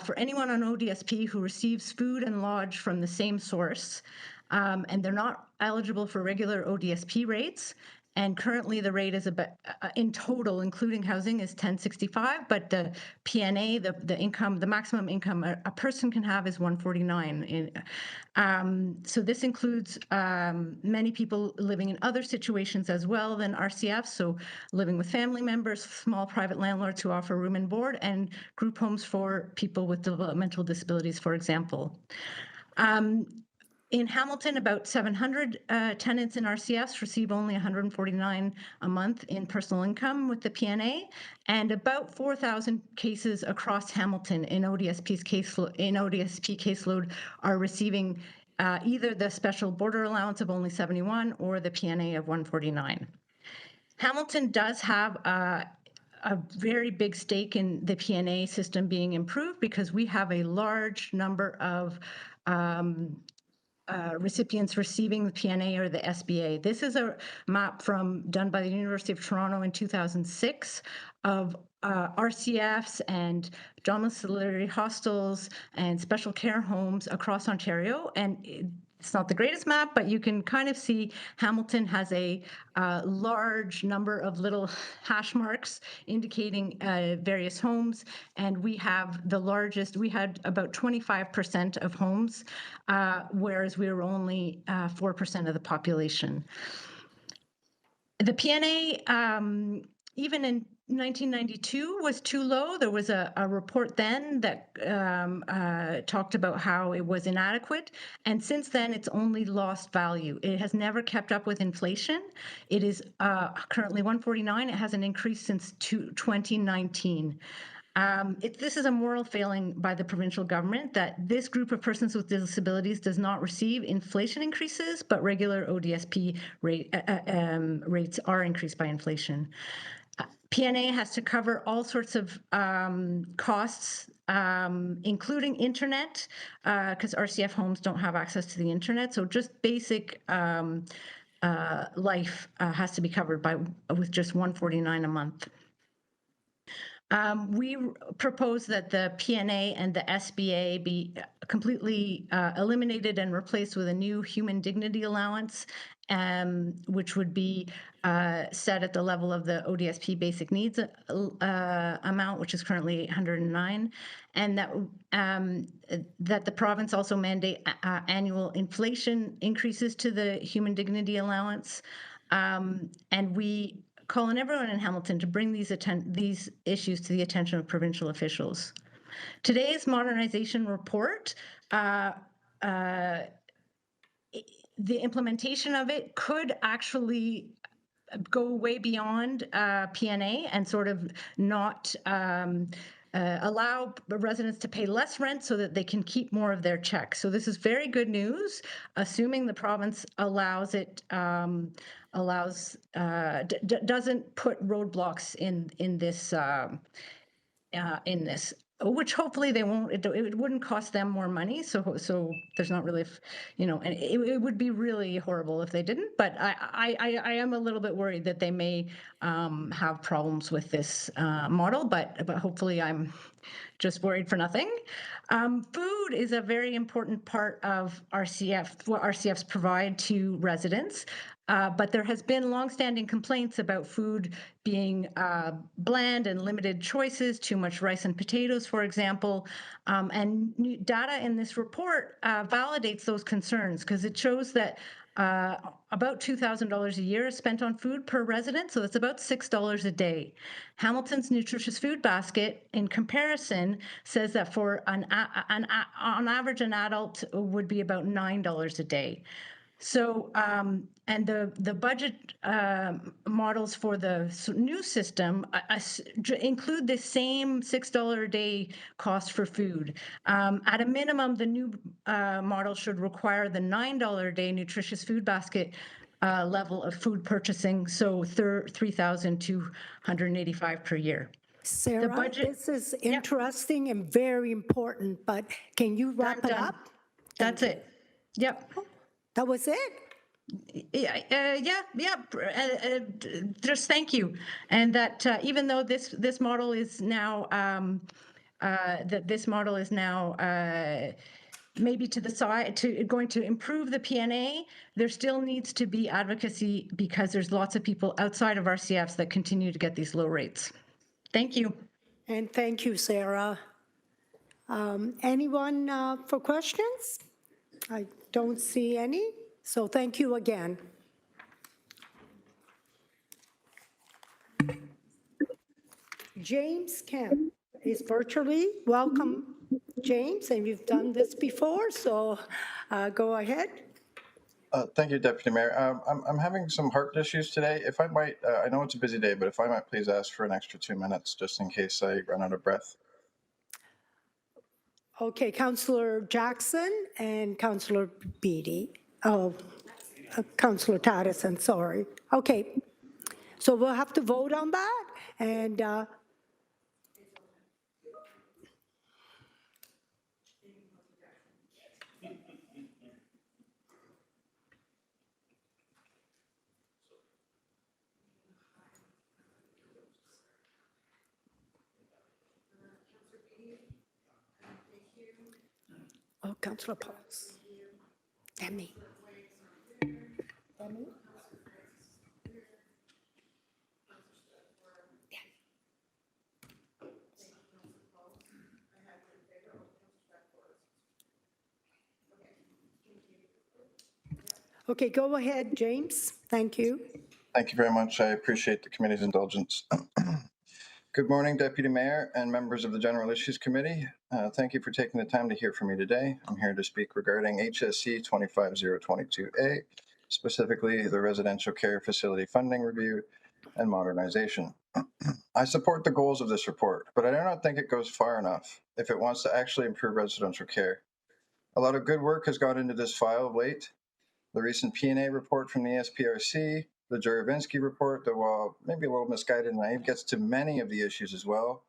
for anyone on ODSP who receives food and lodge from the same source. And they're not eligible for regular ODSP rates. And currently the rate is about, in total, including housing, is $1065, but the PNA, the income, the maximum income a person can have is $149. So this includes many people living in other situations as well than RCF, so living with family members, small private landlords who offer room and board, and group homes for people with developmental disabilities, for example. In Hamilton, about 700 tenants in RCFs receive only $149 a month in personal income with the PNA, and about 4,000 cases across Hamilton in ODSP caseload are receiving either the special border allowance of only $71 or the PNA of $149. Hamilton does have a very big stake in the PNA system being improved because we have a large number of recipients receiving the PNA or the SBA. This is a map done by the University of Toronto in 2006 of RCFs and domiciliary hostels and special care homes across Ontario. And it's not the greatest map, but you can kind of see Hamilton has a large number of little hash marks indicating various homes, and we have the largest. We had about 25% of homes, whereas we were only 4% of the population. The PNA, even in 1992, was too low. There was a report then that talked about how it was inadequate. And since then, it's only lost value. It has never kept up with inflation. It is currently 149. It hasn't increased since 2019. This is a moral failing by the provincial government that this group of persons with disabilities does not receive inflation increases, but regular ODSP rates are increased by inflation. PNA has to cover all sorts of costs, including internet, because RCF homes don't have access to the internet. So just basic life has to be covered with just $149 a month. We propose that the PNA and the SBA be completely eliminated and replaced with a new human dignity allowance, which would be set at the level of the ODSP basic needs amount, which is currently $109, and that the province also mandate annual inflation increases to the human dignity allowance, and we call on everyone in Hamilton to bring these issues to the attention of provincial officials. Today's modernization report, the implementation of it could actually go way beyond PNA and sort of not allow residents to pay less rent so that they can keep more of their checks. So this is very good news, assuming the province allows it, doesn't put roadblocks in this, which hopefully they won't. It wouldn't cost them more money, so there's not really, and it would be really horrible if they didn't. But I am a little bit worried that they may have problems with this model, but hopefully I'm just worried for nothing. Food is a very important part of RCF, what RCFs provide to residents. But there has been longstanding complaints about food being bland and limited choices, too much rice and potatoes, for example. And data in this report validates those concerns because it shows that about $2,000 a year is spent on food per resident, so that's about $6 a day. Hamilton's nutritious food basket, in comparison, says that for on average, an adult would be about $9 a day. So, and the budget models for the new system include the same $6 a day cost for food. At a minimum, the new model should require the $9 a day nutritious food basket level of food purchasing, so $3,285 per year. Sarah, this is interesting and very important, but can you wrap it up? That's it. Yep. That was it? Just thank you. And that even though this model is now, maybe to the side, going to improve the PNA, there still needs to be advocacy because there's lots of people outside of RCFs that continue to get these low rates. Thank you. And thank you, Sarah. Anyone for questions? I don't see any, so thank you again. James Kemp is virtually. Welcome, James, and you've done this before, so go ahead. Thank you, Deputy Mayor. I'm having some heart issues today. If I might, I know it's a busy day, but if I might please ask for an extra 2 minutes just in case I run out of breath. Okay, Councillor Jackson and Councillor Beatty. Oh, Councillor Taddison, sorry. Okay, so we'll have to vote on that, and oh, Councillor Pauls. Demi. Okay, go ahead, James. Thank you. Thank you very much. I appreciate the committee's indulgence. Good morning, Deputy Mayor and members of the General Issues Committee. Thank you for taking the time to hear from me today. I'm here to speak regarding HSC 25022A, specifically the Residential Care Facility Funding Review and Modernization. I support the goals of this report, but I do not think it goes far enough if it wants to actually improve residential care. A lot of good work has gone into this file of late. The recent P&A report from the SPRC, the Juravinsky report, that while maybe a little misguided and naive, gets to many of the issues as well.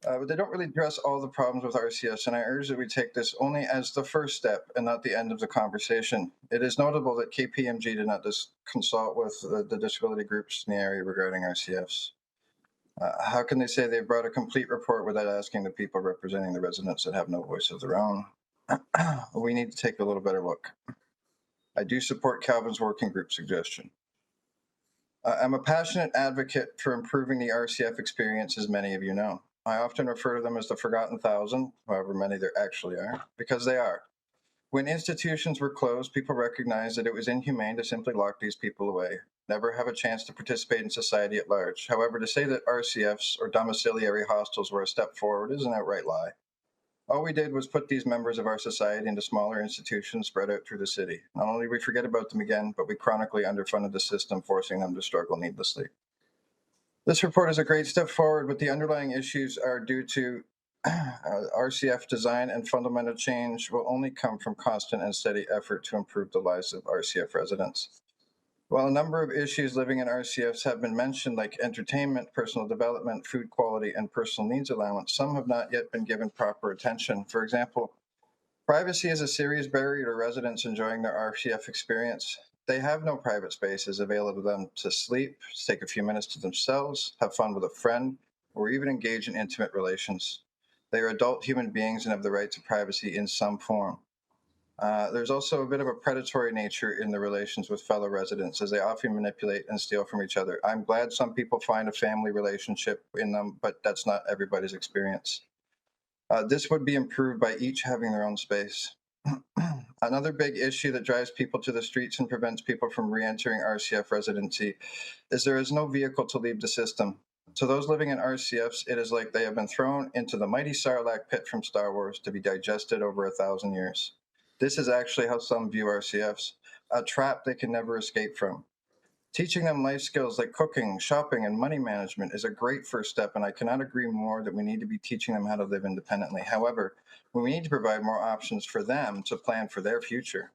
But they don't really address all the problems with RCS, and I urge that we take this only as the first step and not the end of the conversation. It is notable that KPMG did not consult with the disability groups in the area regarding RCFs. How can they say they brought a complete report without asking the people representing the residents that have no voice of their own? We need to take a little better look. I do support Calvin's working group suggestion. I'm a passionate advocate for improving the RCF experience, as many of you know. I often refer to them as the Forgotten Thousand, however many there actually are, because they are. When institutions were closed, people recognized that it was inhumane to simply lock these people away, never have a chance to participate in society at large. However, to say that RCFs or domiciliary hostels were a step forward is an outright lie. All we did was put these members of our society into smaller institutions spread out through the city. Not only did we forget about them again, but we chronically underfunded the system, forcing them to struggle needlessly. This report is a great step forward, but the underlying issues are due to RCF design, and fundamental change will only come from constant and steady effort to improve the lives of RCF residents. While a number of issues living in RCFs have been mentioned, like entertainment, personal development, food quality, and personal needs allowance, some have not yet been given proper attention. For example, privacy is a serious barrier to residents enjoying their RCF experience. They have no private spaces available to them to sleep, take a few minutes to themselves, have fun with a friend, or even engage in intimate relations. They are adult human beings and have the right to privacy in some form. There's also a bit of a predatory nature in the relations with fellow residents, as they often manipulate and steal from each other. I'm glad some people find a family relationship in them, but that's not everybody's experience. This would be improved by each having their own space. Another big issue that drives people to the streets and prevents people from re-entering RCF residency is there is no vehicle to leave the system. To those living in RCFs, it is like they have been thrown into the mighty Sarlacc pit from Star Wars to be digested over 1,000 years. This is actually how some view RCFs, a trap they can never escape from. Teaching them life skills like cooking, shopping, and money management is a great first step, and I cannot agree more that we need to be teaching them how to live independently. However, we need to provide more options for them to plan for their future.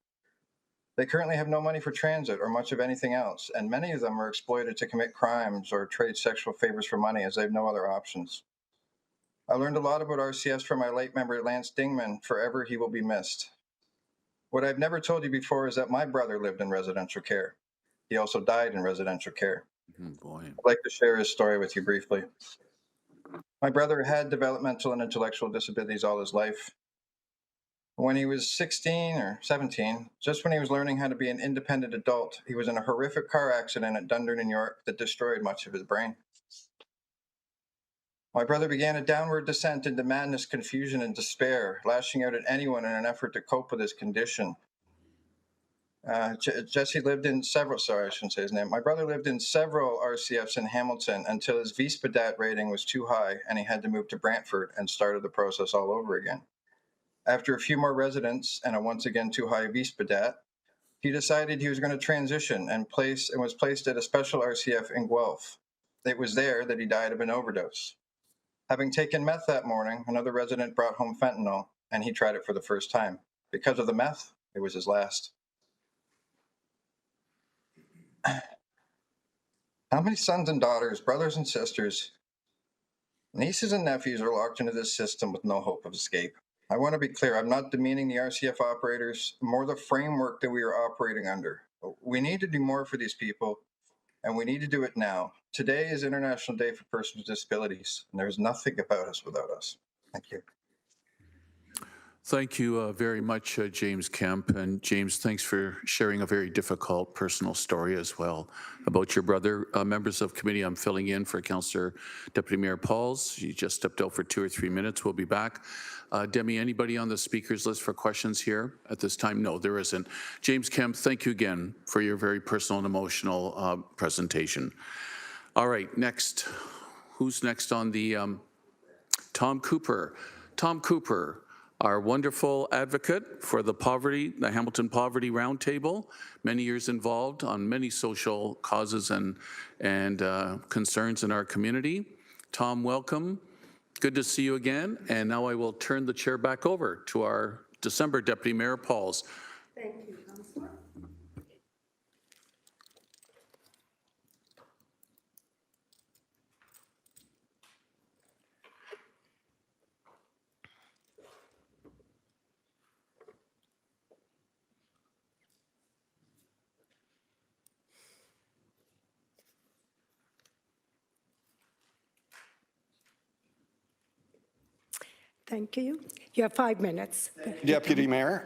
They currently have no money for transit or much of anything else, and many of them are exploited to commit crimes or trade sexual favors for money, as they have no other options. I learned a lot about RCS from my late member Lance Dingman. Forever he will be missed. What I've never told you before is that my brother lived in residential care. He also died in residential care. Boy. I'd like to share his story with you briefly. My brother had developmental and intellectual disabilities all his life. When he was 16 or 17, just when he was learning how to be an independent adult, he was in a horrific car accident at Dundee, New York, that destroyed much of his brain. My brother began a downward descent into madness, confusion, and despair, lashing out at anyone in an effort to cope with his condition. Jesse lived in several, sorry, I shouldn't say his name. My brother lived in several RCFs in Hamilton until his VSPADAT rating was too high and he had to move to Brantford and started the process all over again. After a few more residents and a once again too high VSPADAT, he decided he was going to transition and was placed at a special RCF in Guelph. It was there that he died of an overdose. Having taken meth that morning, another resident brought home fentanyl, and he tried it for the first time. Because of the meth, it was his last. How many sons and daughters, brothers and sisters, nieces and nephews are locked into this system with no hope of escape? I want to be clear, I'm not demeaning the RCF operators, more the framework that we are operating under. We need to do more for these people, and we need to do it now. Today is International Day for Persons with Disabilities, and there's nothing about us without us. Thank you. Thank you very much, James Kemp. And James, thanks for sharing a very difficult personal story as well about your brother. Members of committee, I'm filling in for Councillor Deputy Mayor Pauls. He just stepped out for 2 or 3 minutes. We'll be back. Demi, anybody on the speakers list for questions here at this time? No, there isn't. James Kemp, thank you again for your very personal and emotional presentation. All right, next. Who's next on the Tom Cooper. Tom Cooper, our wonderful advocate for the Hamilton Poverty Roundtable, many years involved on many social causes and concerns in our community. Tom, welcome. Good to see you again. And now I will turn the chair back over to our December Deputy Mayor Pauls. Thank you, Councillor. Thank you. You have 5 minutes. Deputy Mayor,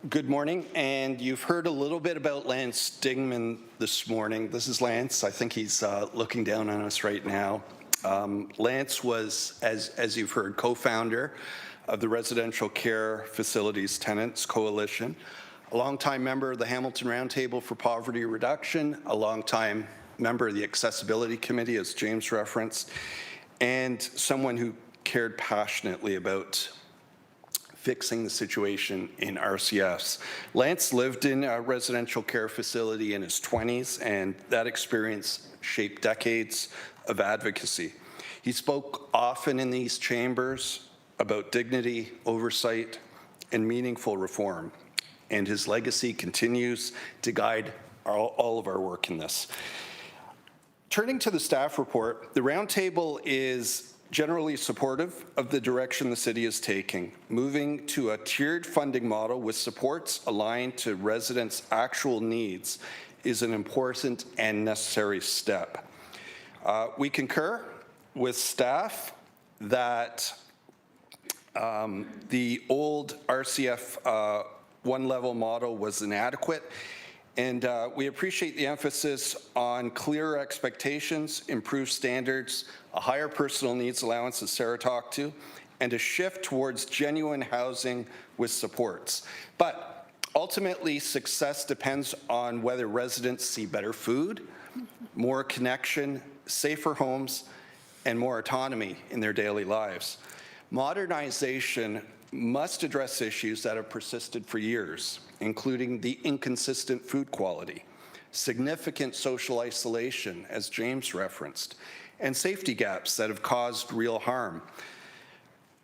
good morning. And you've heard a little bit about Lance Dingman this morning. This is Lance. I think he's looking down on us right now. Lance was, as you've heard, co-founder of the Residential Care Facilities Tenants Coalition, a longtime member of the Hamilton Roundtable for Poverty Reduction, a longtime member of the Accessibility Committee, as James referenced, and someone who cared passionately about fixing the situation in RCFs. Lance lived in a residential care facility in his 20s, and that experience shaped decades of advocacy. He spoke often in these chambers about dignity, oversight, and meaningful reform, and his legacy continues to guide all of our work in this. Turning to the staff report, the Roundtable is generally supportive of the direction the city is taking. Moving to a tiered funding model with supports aligned to residents' actual needs is an important and necessary step. We concur with staff that the old RCF one-level model was inadequate, and we appreciate the emphasis on clearer expectations, improved standards, a higher personal needs allowance, as Sarah talked to, and a shift towards genuine housing with supports. But ultimately, success depends on whether residents see better food, more connection, safer homes, and more autonomy in their daily lives. Modernization must address issues that have persisted for years, including the inconsistent food quality, significant social isolation, as James referenced, and safety gaps that have caused real harm.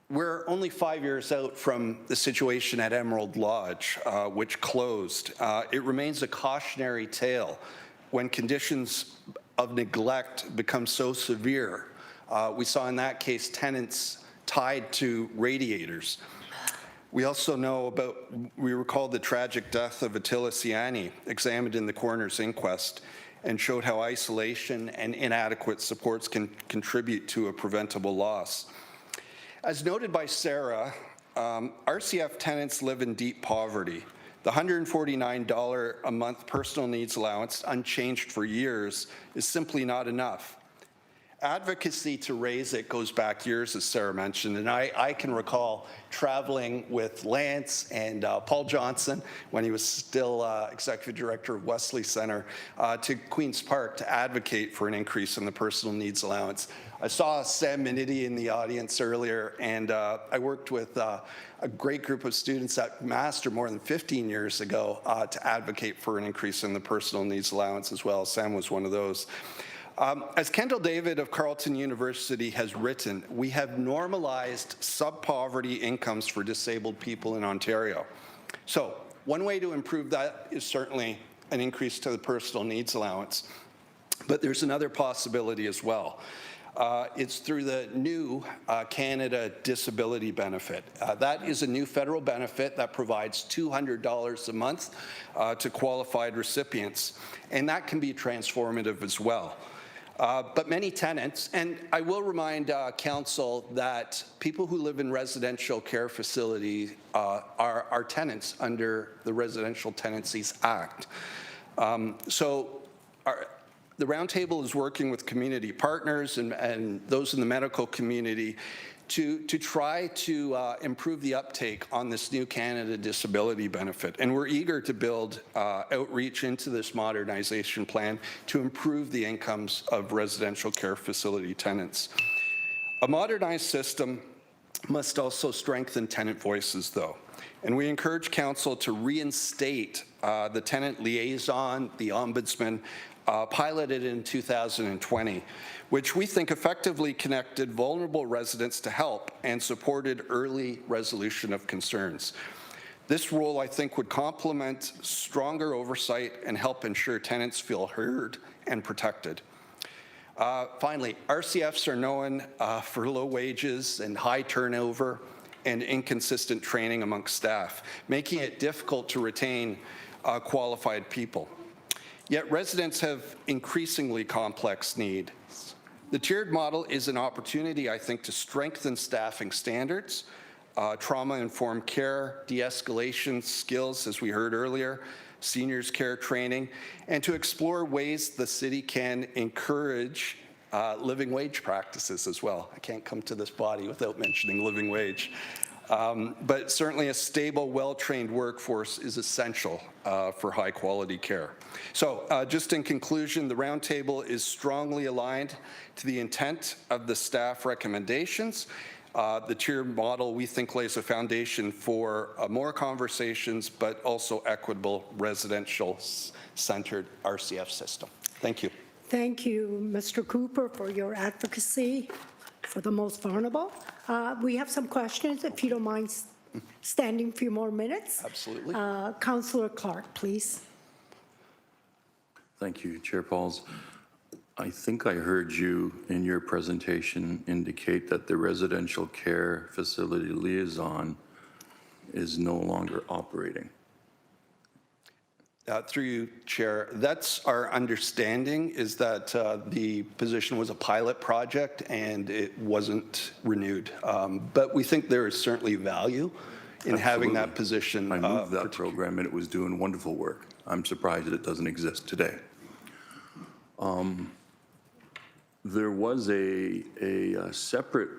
We're only 5 years out from the situation at Emerald Lodge, which closed. It remains a cautionary tale when conditions of neglect become so severe. We saw in that case tenants tied to radiators. We also know we recall the tragic death of Attila Siani, examined in the coroner's inquest, and showed how isolation and inadequate supports can contribute to a preventable loss. As noted by Sarah, RCF tenants live in deep poverty. The $149 a month personal needs allowance, unchanged for years, is simply not enough. Advocacy to raise it goes back years, as Sarah mentioned, and I can recall traveling with Lance and Paul Johnson when he was still executive director of Wesley Center to Queen's Park to advocate for an increase in the personal needs allowance. I saw Sam Minity in the audience earlier, and I worked with a great group of students at Master more than 15 years ago to advocate for an increase in the personal needs allowance as well. Sam was one of those. As Kendall David of Carleton University has written, we have normalized sub-poverty incomes for disabled people in Ontario. So one way to improve that is certainly an increase to the personal needs allowance, but there's another possibility as well. It's through the new Canada Disability Benefit. That is a new federal benefit that provides $200 a month to qualified recipients, and that can be transformative as well. but many tenants, and I will remind council that people who live in residential care facilities are tenants under the Residential Tenancies Act. The Roundtable is working with community partners and those in the medical community to try to improve the uptake on this new Canada Disability Benefit. And we're eager to build outreach into this modernization plan to improve the incomes of residential care facility tenants. A modernized system must also strengthen tenant voices, though. And we encourage council to reinstate the tenant liaison, the ombudsman, piloted in 2020, which we think effectively connected vulnerable residents to help and supported early resolution of concerns. This role, I think, would complement stronger oversight and help ensure tenants feel heard and protected. Finally, RCFs are known for low wages and high turnover and inconsistent training amongst staff, making it difficult to retain qualified people. Yet residents have increasingly complex needs. The tiered model is an opportunity, I think, to strengthen staffing standards, trauma-informed care, de-escalation skills, as we heard earlier, seniors care training, and to explore ways the city can encourage living wage practices as well. I can't come to this body without mentioning living wage. But certainly a stable, well-trained workforce is essential for high-quality care. So just in conclusion, the Roundtable is strongly aligned to the intent of the staff recommendations. The tiered model, we think, lays a foundation for more conversations, but also equitable, residential-centered RCF system. Thank you. Thank you, Mr. Cooper, for your advocacy for the most vulnerable. We have some questions, if you don't mind standing a few more minutes. Absolutely. Councillor Clark, please. Thank you, Chair Pauls. I think I heard you in your presentation indicate that the residential care facility liaison is no longer operating. Through you, Chair, that's our understanding, is that the position was a pilot project and it wasn't renewed. But we think there is certainly value in having that position. I moved that program and it was doing wonderful work. I'm surprised that it doesn't exist today. There was a separate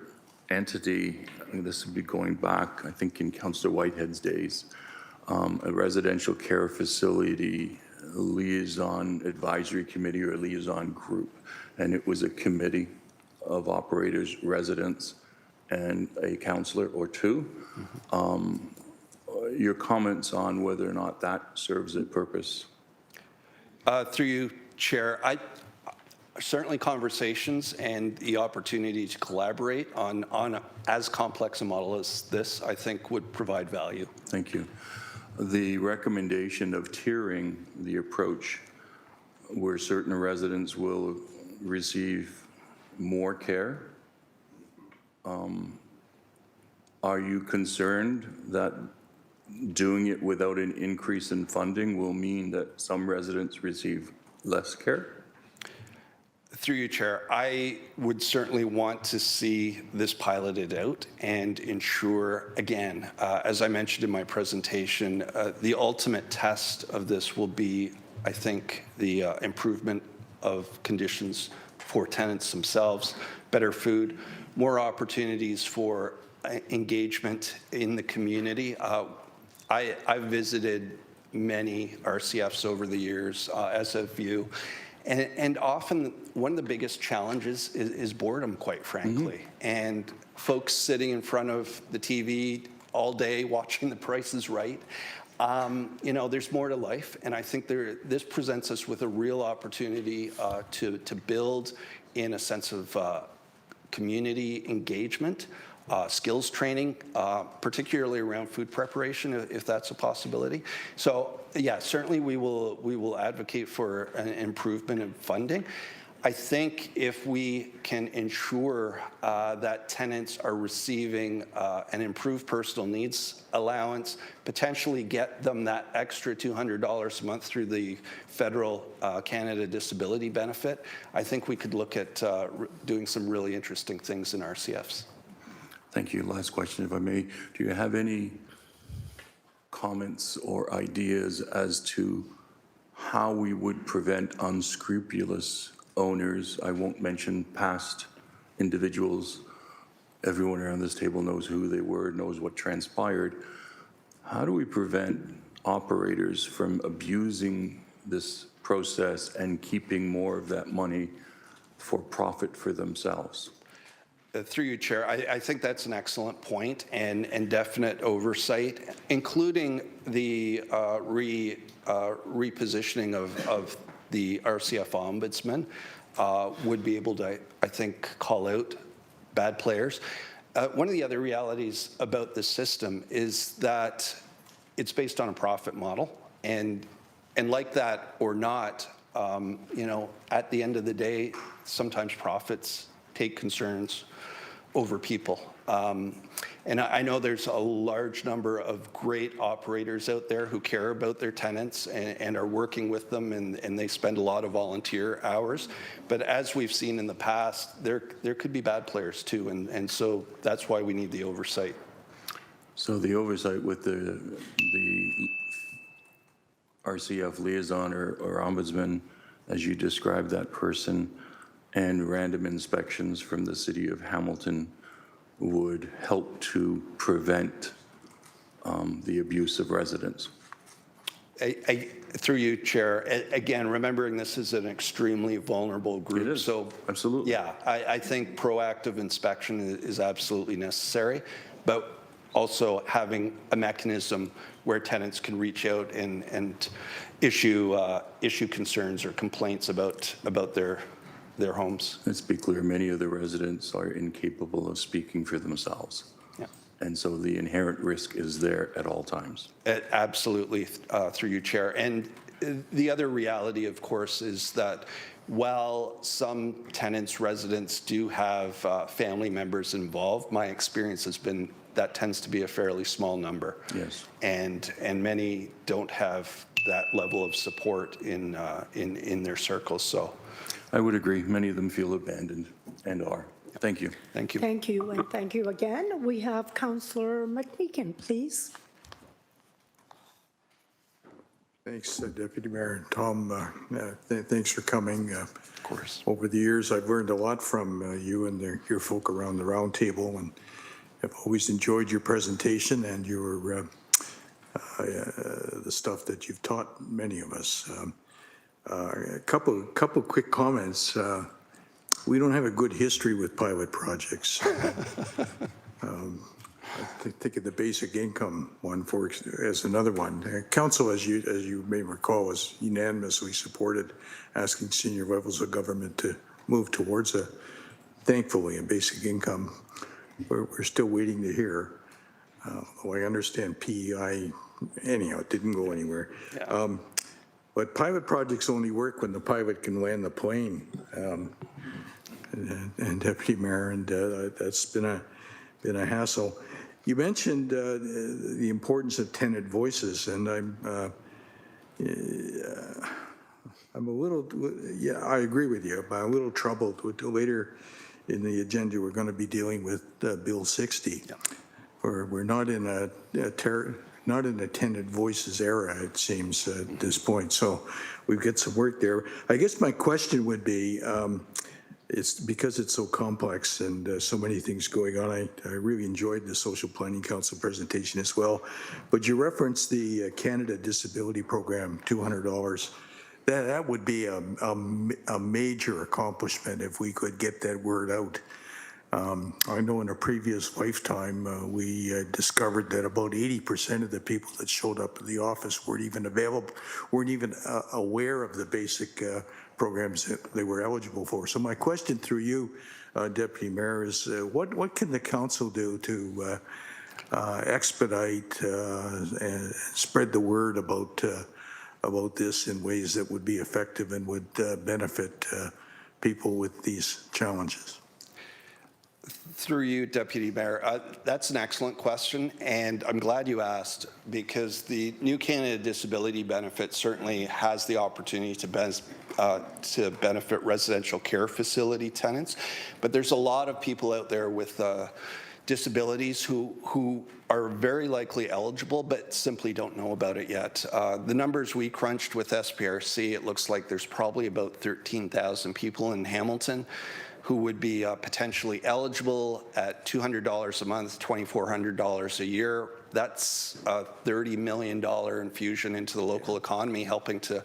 entity, and this would be going back, I think, in Councillor Whitehead's days, a residential care facility liaison advisory committee or liaison group. And it was a committee of operators, residents, and a councillor or two. Your comments on whether or not that serves a purpose? Through you, Chair, certainly conversations and the opportunity to collaborate on as complex a model as this, I think, would provide value. Thank you. The recommendation of tiering the approach where certain residents will receive more care, are you concerned that doing it without an increase in funding will mean that some residents receive less care? Through you, Chair, I would certainly want to see this piloted out and ensure, again, as I mentioned in my presentation, the ultimate test of this will be, I think, the improvement of conditions for tenants themselves, better food, more opportunities for engagement in the community. I've visited many RCFs over the years, as have you. And often one of the biggest challenges is boredom, quite frankly. And folks sitting in front of the TV all day watching The Price is Right, you know, there's more to life. And I think this presents us with a real opportunity to build in a sense of community engagement, skills training, particularly around food preparation, if that's a possibility. So yeah, certainly we will advocate for an improvement in funding. I think if we can ensure that tenants are receiving an improved personal needs allowance, potentially get them that extra $200 a month through the federal Canada Disability Benefit, I think we could look at doing some really interesting things in RCFs. Thank you. Last question, if I may. Do you have any comments or ideas as to how we would prevent unscrupulous owners? I won't mention past individuals. Everyone around this table knows who they were, knows what transpired. How do we prevent operators from abusing this process and keeping more of that money for profit for themselves? Through you, Chair, I think that's an excellent point, and definite oversight, including the repositioning of the RCF Ombudsman would be able to, I think, call out bad players. One of the other realities about the system is that it's based on a profit model, and like that or not, at the end of the day, sometimes profits take concerns over people. And I know there's a large number of great operators out there who care about their tenants and are working with them, and they spend a lot of volunteer hours. But as we've seen in the past, there could be bad players too, and so that's why we need the oversight. So the oversight with the RCF liaison or ombudsman, as you described that person, and random inspections from the city of Hamilton would help to prevent the abuse of residents. Through you, Chair, again, remembering this is an extremely vulnerable group. It is, so absolutely. Yeah, I think proactive inspection is absolutely necessary, but also having a mechanism where tenants can reach out and issue concerns or complaints about their homes. Let's be clear, many of the residents are incapable of speaking for themselves. Yeah. And so the inherent risk is there at all times. Absolutely, through you, Chair. And the other reality, of course, is that while some tenants, residents do have family members involved, my experience has been that tends to be a fairly small number. Yes. And many don't have that level of support in their circles. So I would agree. Many of them feel abandoned and are. Thank you. Thank you. Thank you, and thank you again. We have Councillor McMeekin, please. Thanks, Deputy Mayor and Tom. Thanks for coming. Of course. Over the years, I've learned a lot from you and your folk around the round table, and I've always enjoyed your presentation and your the stuff that you've taught many of us. A couple quick comments. We don't have a good history with pilot projects. I think of the basic income one as another one. Council, as you may recall, was unanimously supported asking senior levels of government to move towards thankfully, a basic income. We're still waiting to hear. Though I understand PEI, anyhow, it didn't go anywhere. Yeah. But pilot projects only work when the pilot can land the plane. And Deputy Mayor, and that's been a hassle. You mentioned the importance of tenant voices, and I'm a little, yeah, I agree with you, but I'm a little troubled with later in the agenda we're going to be dealing with Bill 60. Yeah. We're not in a tenant voices era, it seems, at this point. So we've got some work there. I guess my question would be, it's because it's so complex and so many things going on. I really enjoyed the Social Planning Council presentation as well. But you referenced the Canada Disability Program, $200. That would be a major accomplishment if we could get that word out. I know in a previous lifetime, we discovered that about 80% of the people that showed up at the office weren't even aware of the basic programs that they were eligible for. So my question through you, Deputy Mayor, is what can the council do to expedite and spread the word about this in ways that would be effective and would benefit people with these challenges? Through you, Deputy Mayor, that's an excellent question, and I'm glad you asked, because the New Canada Disability Benefit certainly has the opportunity to benefit residential care facility tenants, but there's a lot of people out there with disabilities who are very likely eligible but simply don't know about it yet. The numbers we crunched with SPRC, it looks like there's probably about 13,000 people in Hamilton who would be potentially eligible at $200 a month, $2,400 a year. That's a $30 million infusion into the local economy, helping to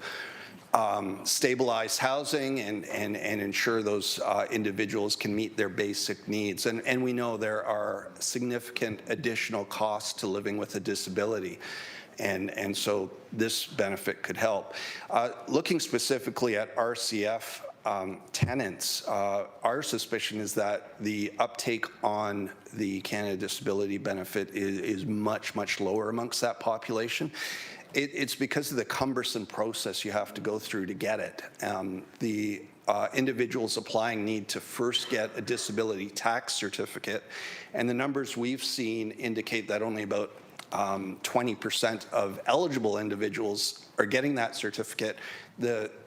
stabilize housing and ensure those individuals can meet their basic needs. And we know there are significant additional costs to living with a disability. And so this benefit could help. Looking specifically at RCF tenants, our suspicion is that the uptake on the Canada Disability Benefit is much, much lower amongst that population. It's because of the cumbersome process you have to go through to get it. The individuals applying need to first get a disability tax certificate, and the numbers we've seen indicate that only about 20% of eligible individuals are getting that certificate.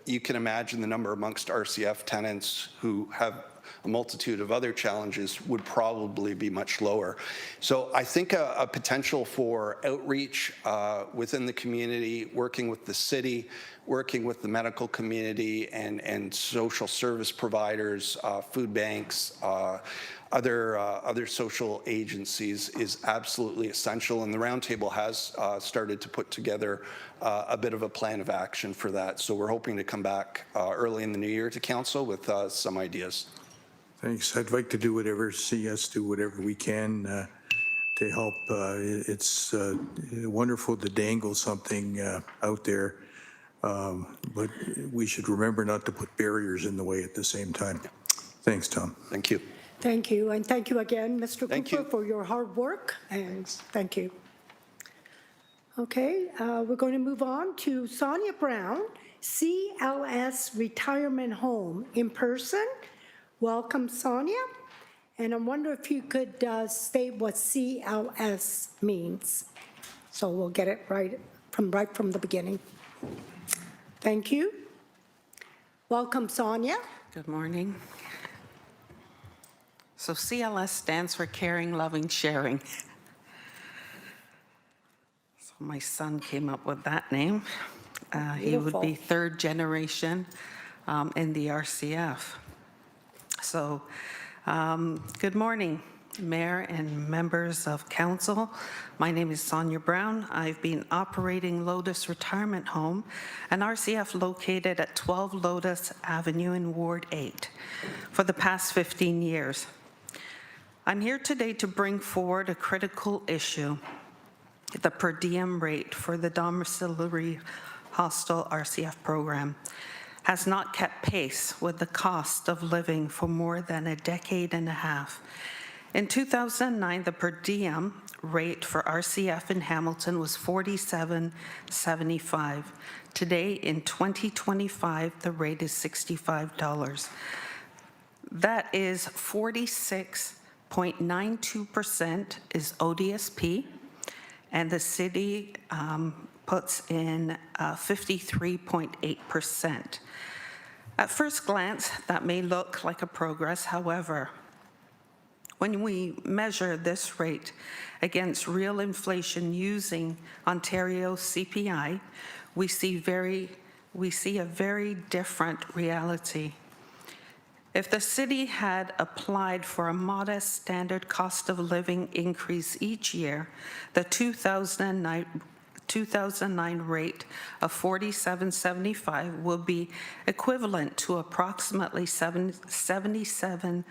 You can imagine the number amongst RCF tenants who have a multitude of other challenges would probably be much lower. So I think a potential for outreach within the community, working with the city, working with the medical community and social service providers, food banks, other social agencies is absolutely essential, and the Roundtable has started to put together a bit of a plan of action for that. So we're hoping to come back early in the new year to Council with some ideas. Thanks. I'd like to see us do whatever we can to help. It's wonderful to dangle something out there, but we should remember not to put barriers in the way at the same time. Thanks, Tom. Thank you. Thank you, and thank you again, Mr. Thank Cooper, you. for your hard work, and thank you. Okay, we're going to move on to Sonia Brown, CLS Retirement Home, in person. Welcome, Sonia. And I wonder if you could state what CLS means. So we'll get it right from the beginning. Thank you. Welcome, Sonia. Good morning. So CLS stands for Caring, Loving, Sharing. So my son came up with that name. He would be third generation in the RCF. So good morning, Mayor and members of Council. My name is Sonia Brown. I've been operating Lotus Retirement Home, an RCF located at 12 Lotus Avenue in Ward 8 for the past 15 years. I'm here today to bring forward a critical issue, the per diem rate for the domiciliary hostel RCF program has not kept pace with the cost of living for more than a decade and a half. In 2009, the per diem rate for RCF in Hamilton was $47.75. Today, in 2025, the rate is $65. That is 46.92% is ODSP, and the city puts in 53.8%. At first glance, that may look like a progress. However, when we measure this rate against real inflation using Ontario CPI, we see a very different reality. If the city had applied for a modest standard cost of living increase each year, the 2009 rate of $47.75 will be equivalent to approximately $77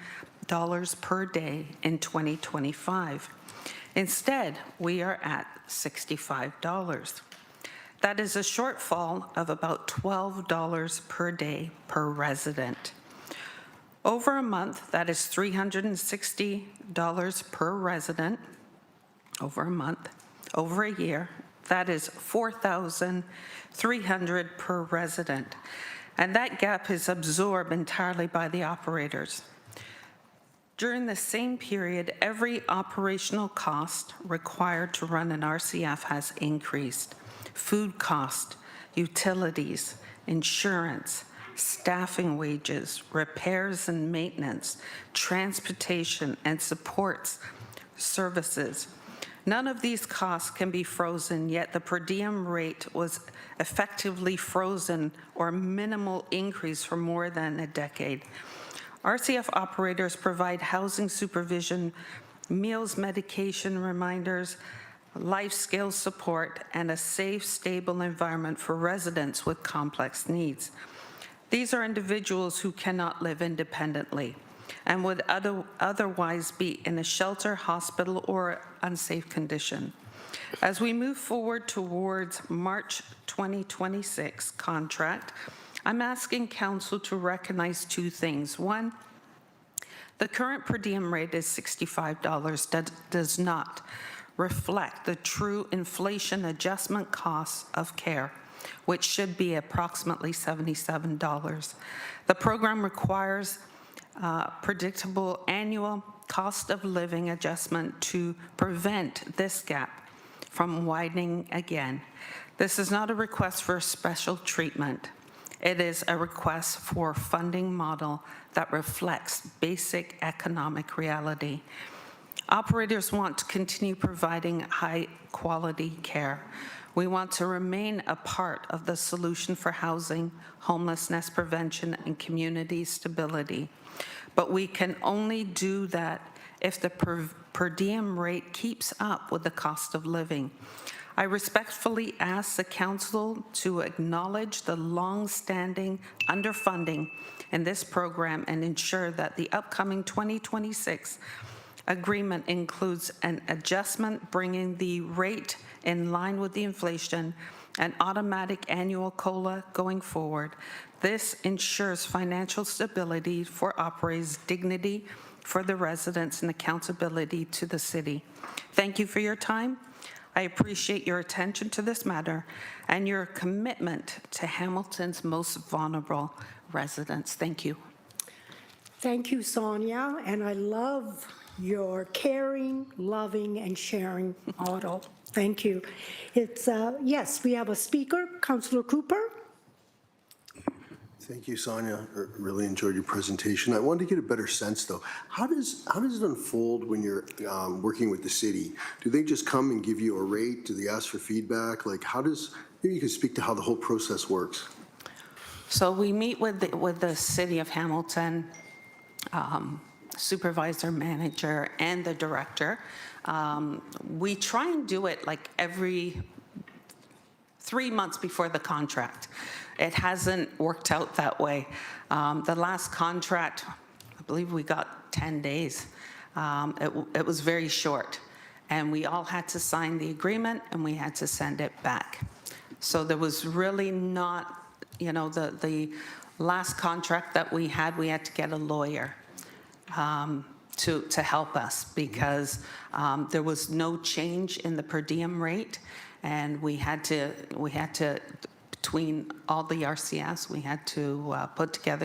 per day in 2025. Instead, we are at $65. That is a shortfall of about $12 per day per resident. Over a month, that is $360 per resident. Over a month. Over a year, that is $4,300 per resident. and that gap is absorbed entirely by the operators. During the same period, every operational cost required to run an RCF has increased. Food cost, utilities, insurance, staffing wages, repairs and maintenance, transportation and supports, services. None of these costs can be frozen, yet the per diem rate was effectively frozen or minimal increase for more than a decade. RCF operators provide housing supervision, meals, medication reminders, life skills support, and a safe, stable environment for residents with complex needs. These are individuals who cannot live independently and would otherwise be in a shelter, hospital, or unsafe condition. As we move forward towards March 2026 contract, I'm asking Council to recognize two things. One, the current per diem rate is $65. That does not reflect the true inflation adjustment costs of care, which should be approximately $77. The program requires predictable annual cost of living adjustment to prevent this gap from widening again. This is not a request for special treatment. It is a request for a funding model that reflects basic economic reality. Operators want to continue providing high-quality care. We want to remain a part of the solution for housing, homelessness prevention, and community stability. But we can only do that if the per diem rate keeps up with the cost of living. I respectfully ask the Council to acknowledge the long-standing underfunding in this program and ensure that the upcoming 2026 agreement includes an adjustment bringing the rate in line with the inflation and automatic annual COLA going forward. This ensures financial stability for operators, dignity for the residents, and accountability to the city. Thank you for your time. I appreciate your attention to this matter and your commitment to Hamilton's most vulnerable residents. Thank you. Thank you, Sonia, and I love your caring, loving, and sharing model. Thank you. It's, yes, we have a speaker, Councillor Cooper. Thank you, Sonia. I really enjoyed your presentation. I wanted to get a better sense, though. How does it unfold when you're working with the city? Do they just come and give you a rate? Do they ask for feedback? Like, maybe you could speak to how the whole process works. So we meet with the City of Hamilton, supervisor, manager, and the director. We try and do it like every 3 months before the contract. It hasn't worked out that way. The last contract, I believe we got 10 days. It was very short, and we all had to sign the agreement, and we had to send it back. So there was really not, the last contract that we had to get a lawyer to help us because there was no change in the per diem rate, and we had to between all the RCS, we had to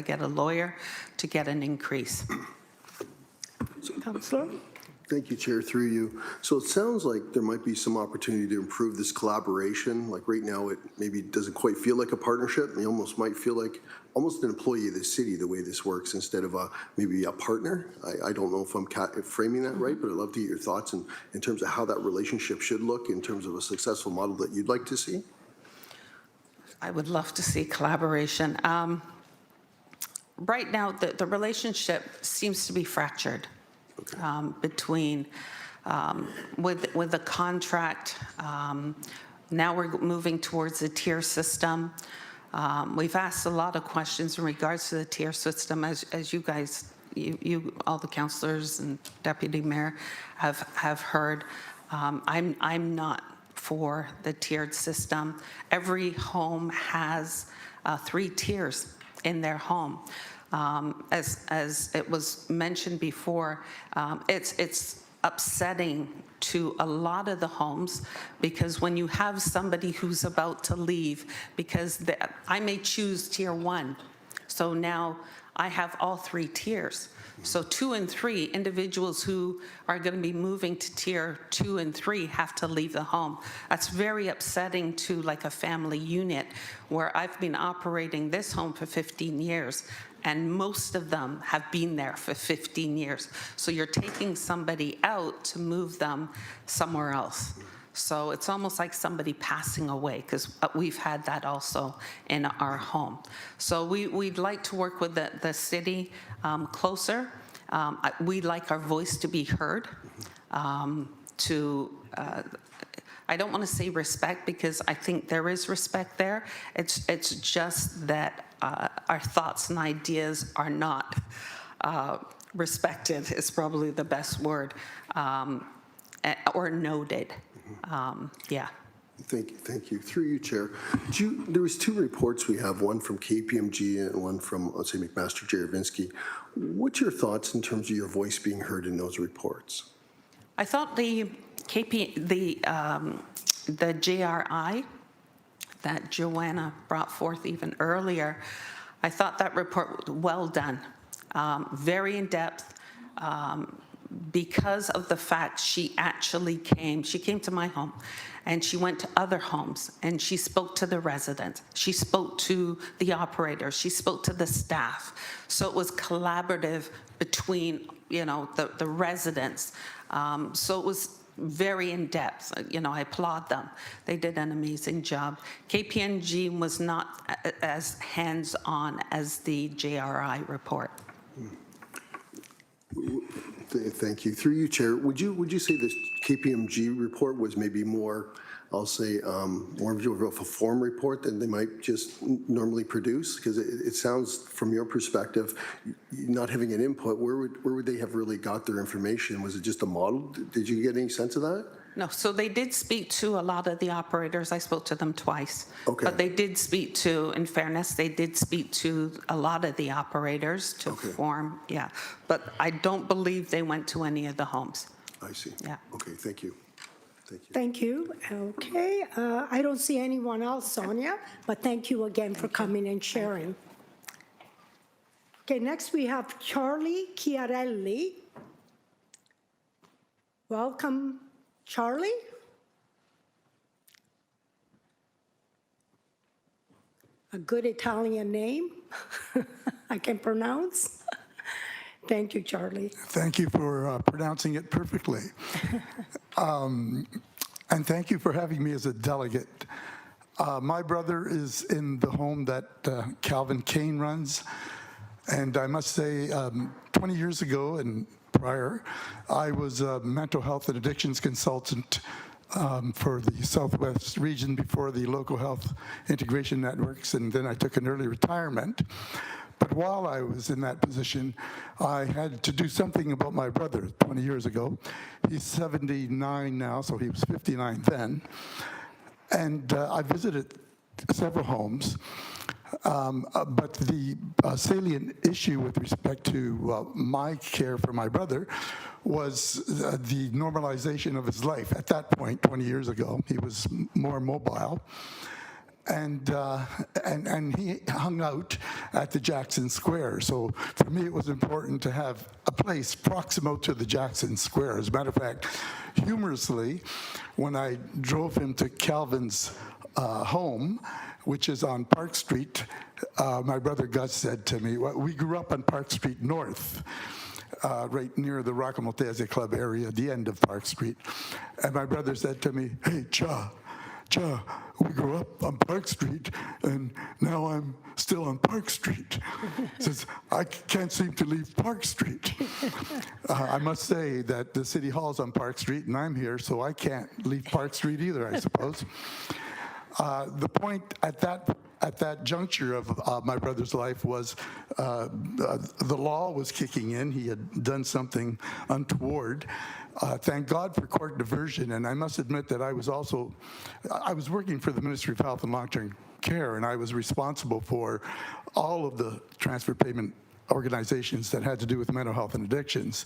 get a lawyer to get an increase. Councillor? Thank you, Chair, through you. So it sounds like there might be some opportunity to improve this collaboration. Like right now, it maybe doesn't quite feel like a partnership. You almost might feel like almost an employee of the city, the way this works, instead of maybe a partner. I don't know if I'm framing that right, but I'd love to get your thoughts in terms of how that relationship should look in terms of a successful model that you'd like to see. I would love to see collaboration. Right now, the relationship seems to be fractured between, with the contract. Now we're moving towards a tier system. We've asked a lot of questions in regards to the tier system, as you guys, all the councillors and deputy mayor have heard. I'm not for the tiered system. Every home has 3 tiers in their As it was mentioned before, it's upsetting to a lot of the homes, because when you have somebody who's about to leave, because I may choose tier 1, so now I have all 3 tiers. So 2 and 3, individuals who are going to be moving to tier 2 and 3 have to leave the home. That's very upsetting to like a family unit where I've been operating this home for 15 years and most of them have been there for 15 years. So you're taking somebody out to move them somewhere else. So it's almost like somebody passing away, because we've had that also in our home. So we'd like to work with the city closer. We'd like our voice to be heard, I don't want to say respect, because I think there is respect there. It's just that our thoughts and ideas are not respected, is probably the best word, or noted. Yeah. Thank you. Through you, Chair. There was 2 reports we have, one from KPMG and one from, let's say, McMaster Jaravinsky. What's your thoughts in terms of your voice being heard in those reports? I thought the JRI that Joanna brought forth even earlier, I thought that report was well done, very in depth. Because of the fact she came to my home and she went to other homes and she spoke to the residents, she spoke to the operators, she spoke to the staff. So it was collaborative between, the residents. So it was very in depth. I applaud them. They did an amazing job. KPMG was not as hands-on as the JRI report. Thank you. Through you, Chair, would you say this KPMG report was maybe more, I'll say, more of a form report than they might just normally produce? Because it sounds, from your perspective, not having an input, where would they have really got their information? Was it just a model? Did you get any sense of that? No, so they did speak to a lot of the operators. I spoke to them twice. Okay. But they did speak to, in fairness, they did speak to a lot of the operators to form, yeah. But I don't believe they went to any of the homes. I see. Yeah. Okay, thank you. Thank you. Thank you. Okay, I don't see anyone else, Sonia, but thank you again for coming and sharing. Okay, next we have Charlie Chiarelli. Welcome, Charlie. A good Italian name I can pronounce. Thank you, Charlie. Thank you for pronouncing it perfectly. And thank you for having me as a delegate. My brother is in the home that Calvin Kane runs. And I must say, 20 years ago and prior, I was a mental health and addictions consultant for the Southwest region before the local health integration networks, and then I took an early retirement. But while I was in that position, I had to do something about my brother 20 years ago. He's 79 now, so he was 59 then. And I visited several homes. But the salient issue with respect to my care for my brother was the normalization of his life. At that point, 20 years ago, he was more mobile. And he hung out at the Jackson Square. So for me, it was important to have a place proximal to the Jackson Square. As a matter of fact, humorously, when I drove him to Calvin's home, which is on Park Street, my brother Gus said to me, well, we grew up on Park Street North, right near the Rocca Maltese Club area, the end of Park Street. And my brother said to me, hey, Cha, we grew up on Park Street, and now I'm still on Park Street. Says, I can't seem to leave Park Street. I must say that the City Hall's on Park Street, and I'm here, so I can't leave Park Street either, I suppose. The point at that juncture of my brother's life was the law was kicking in. He had done something untoward. Thank God for court diversion. And I must admit that I was working for the Ministry of Health and Long-Term Care, and I was responsible for all of the transfer payment organizations that had to do with mental health and addictions.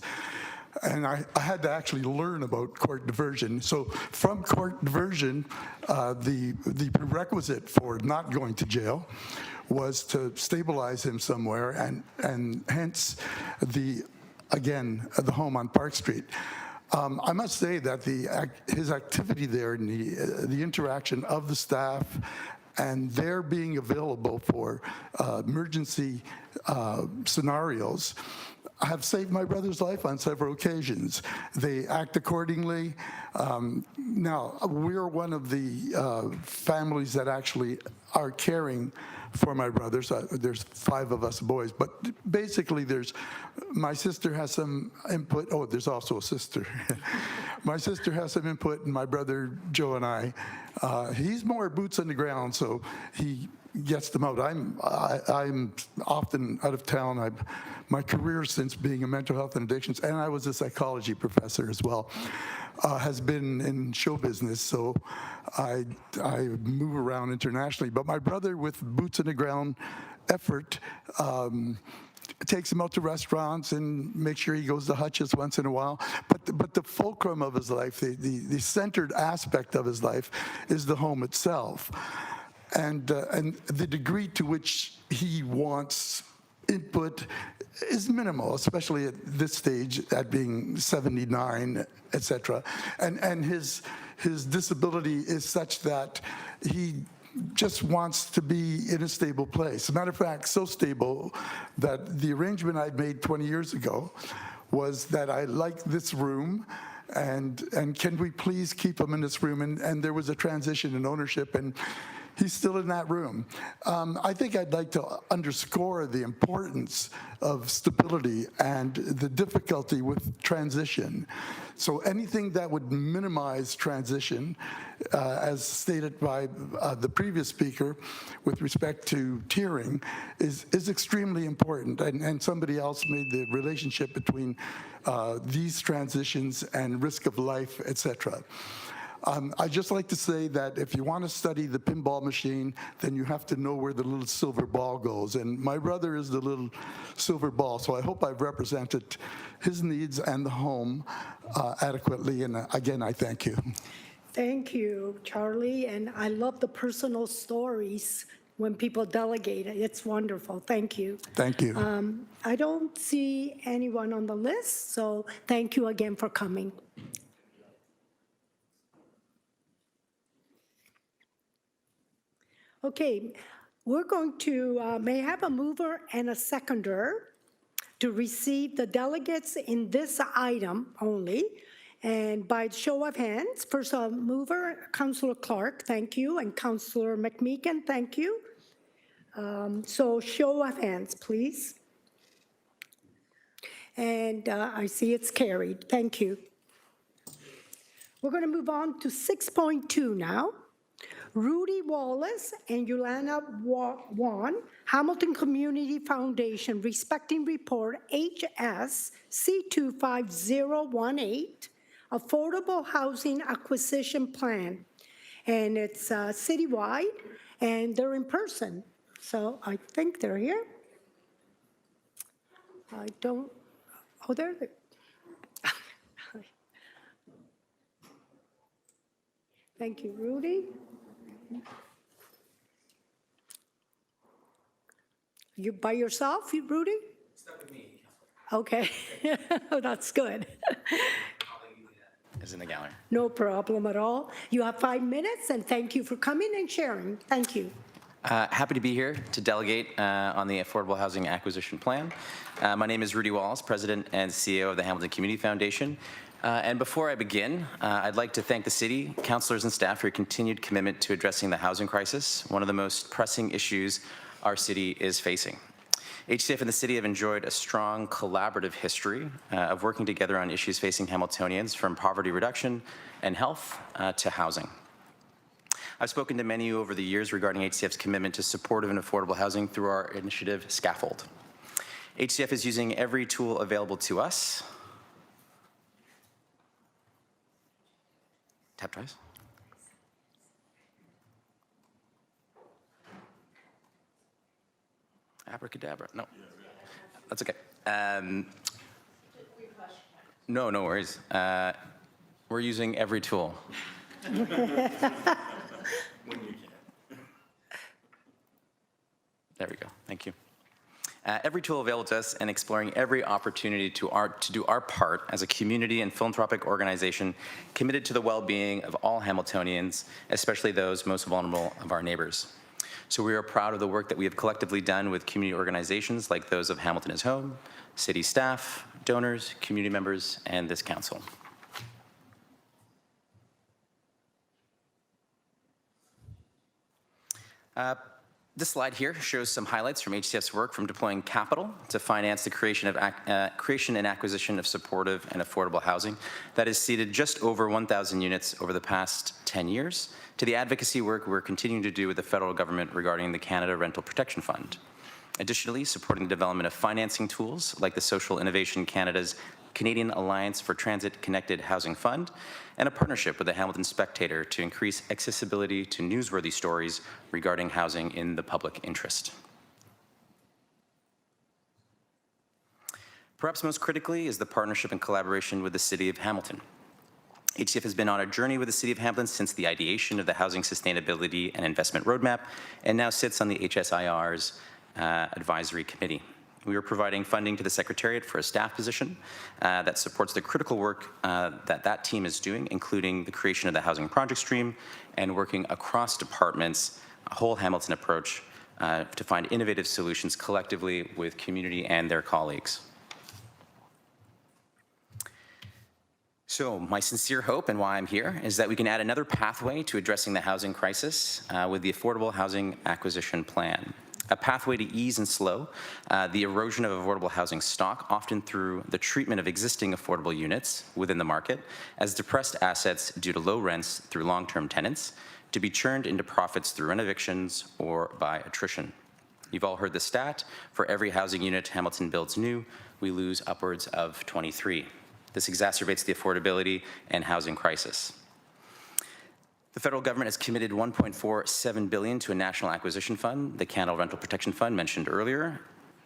And I had to actually learn about court diversion. So from court diversion, the prerequisite for not going to jail was to stabilize him somewhere, and hence the home on Park Street. I must say that his activity there and the interaction of the staff and their being available for emergency scenarios have saved my brother's life on several occasions. They act accordingly. Now, we're one of the families that actually are caring for my brothers. There's 5 of us boys, but basically my sister has some input. Oh, there's also a sister. My sister has some input, and my brother Joe and I, he's more boots on the ground, so he gets them out. I'm often out of town. My career since being a mental health and addictions, and I was a psychology professor as well, has been in show business, so I move around internationally. But my brother, with boots on the ground effort, takes him out to restaurants and makes sure he goes to Hutch's once in a while. But the fulcrum of his life, the centered aspect of his life, is the home itself. And the degree to which he wants input is minimal, especially at this stage, at being 79, etc. And his disability is such that he just wants to be in a stable place. As a matter of fact, so stable that the arrangement I'd made 20 years ago was that I like this room, and can we please keep him in this room? And there was a transition in ownership, and he's still in that room. I think I'd like to underscore the importance of stability and the difficulty with transition. So anything that would minimize transition, as stated by the previous speaker with respect to tiering, is extremely important. And somebody else made the relationship between these transitions and risk of life, etc. I'd just like to say that if you want to study the pinball machine, then you have to know where the little silver ball goes. And my brother is the little silver ball, so I hope I've represented his needs and the home adequately. And again, I thank you. Thank you, Charlie. And I love the personal stories when people delegate. It's wonderful. Thank you. Thank you. I don't see anyone on the list, so thank you again for coming. Okay, we're going to, may I have a mover and a seconder to receive the delegates in this item only. And by show of hands, first mover, Councillor Clark, thank you, and Councillor McMeekin, thank you. So show of hands, please. And I see it's carried, thank you. We're going to move on to 6.2 now. Rudy Wallace and Yolanda Wan, Hamilton Community Foundation, Respecting Report HS C25018, Affordable Housing Acquisition Plan. And it's citywide, and they're in person. So I think they're here. I don't, oh, there they are. Thank you, Rudy. You by yourself, Rudy? Stuck with me. Okay, that's good. Is in the gallery. No problem at all. You have 5 minutes, and thank you for coming and sharing. Thank you. Happy to be here to delegate on the Affordable Housing Acquisition Plan. My name is Rudy Wallace, President and CEO of the Hamilton Community Foundation. And before I begin, I'd like to thank the city, councillors and staff for your continued commitment to addressing the housing crisis, one of the most pressing issues our city is facing. HCF and the city have enjoyed a strong collaborative history of working together on issues facing Hamiltonians, from poverty reduction and health to housing. I've spoken to many of you over the years regarding HCF's commitment to supportive and affordable housing through our initiative, Scaffold. HCF is using every tool available to us. Tap twice. Abracadabra. No, that's okay. No, no worries. We're using every tool. There we go. Thank you. Every tool available to us and exploring every opportunity to do our part as a community and philanthropic organization committed to the well-being of all Hamiltonians, especially those most vulnerable of our neighbors. So we are proud of the work that we have collectively done with community organizations like those of Hamilton is Home, city staff, donors, community members, and this council. This slide here shows some highlights from HCF's work from deploying capital to finance the creation and acquisition of supportive and affordable housing that has seeded just over 1,000 units over the past 10 years, to the advocacy work we're continuing to do with the federal government regarding the Canada Rental Protection Fund. Additionally, supporting the development of financing tools like the Social Innovation Canada's Canadian Alliance for Transit-Connected Housing Fund, and a partnership with the Hamilton Spectator to increase accessibility to newsworthy stories regarding housing in the public interest. Perhaps most critically is the partnership and collaboration with the City of Hamilton. HCF has been on a journey with the City of Hamilton since the ideation of the Housing Sustainability and Investment Roadmap, and now sits on the HSIR's Advisory Committee. We are providing funding to the Secretariat for a staff position that supports the critical work that team is doing, including the creation of the housing project stream and working across departments, a whole Hamilton approach to find innovative solutions collectively with community and their colleagues. So my sincere hope and why I'm here is that we can add another pathway to addressing the housing crisis with the Affordable Housing Acquisition Plan. A pathway to ease and slow the erosion of affordable housing stock, often through the treatment of existing affordable units within the market as depressed assets due to low rents through long-term tenants, to be churned into profits through rent evictions or by attrition. You've all heard the stat: for every housing unit Hamilton builds new, we lose upwards of 23. This exacerbates the affordability and housing crisis. The federal government has committed $1.47 billion to a national acquisition fund, the Canada Rental Protection Fund mentioned earlier,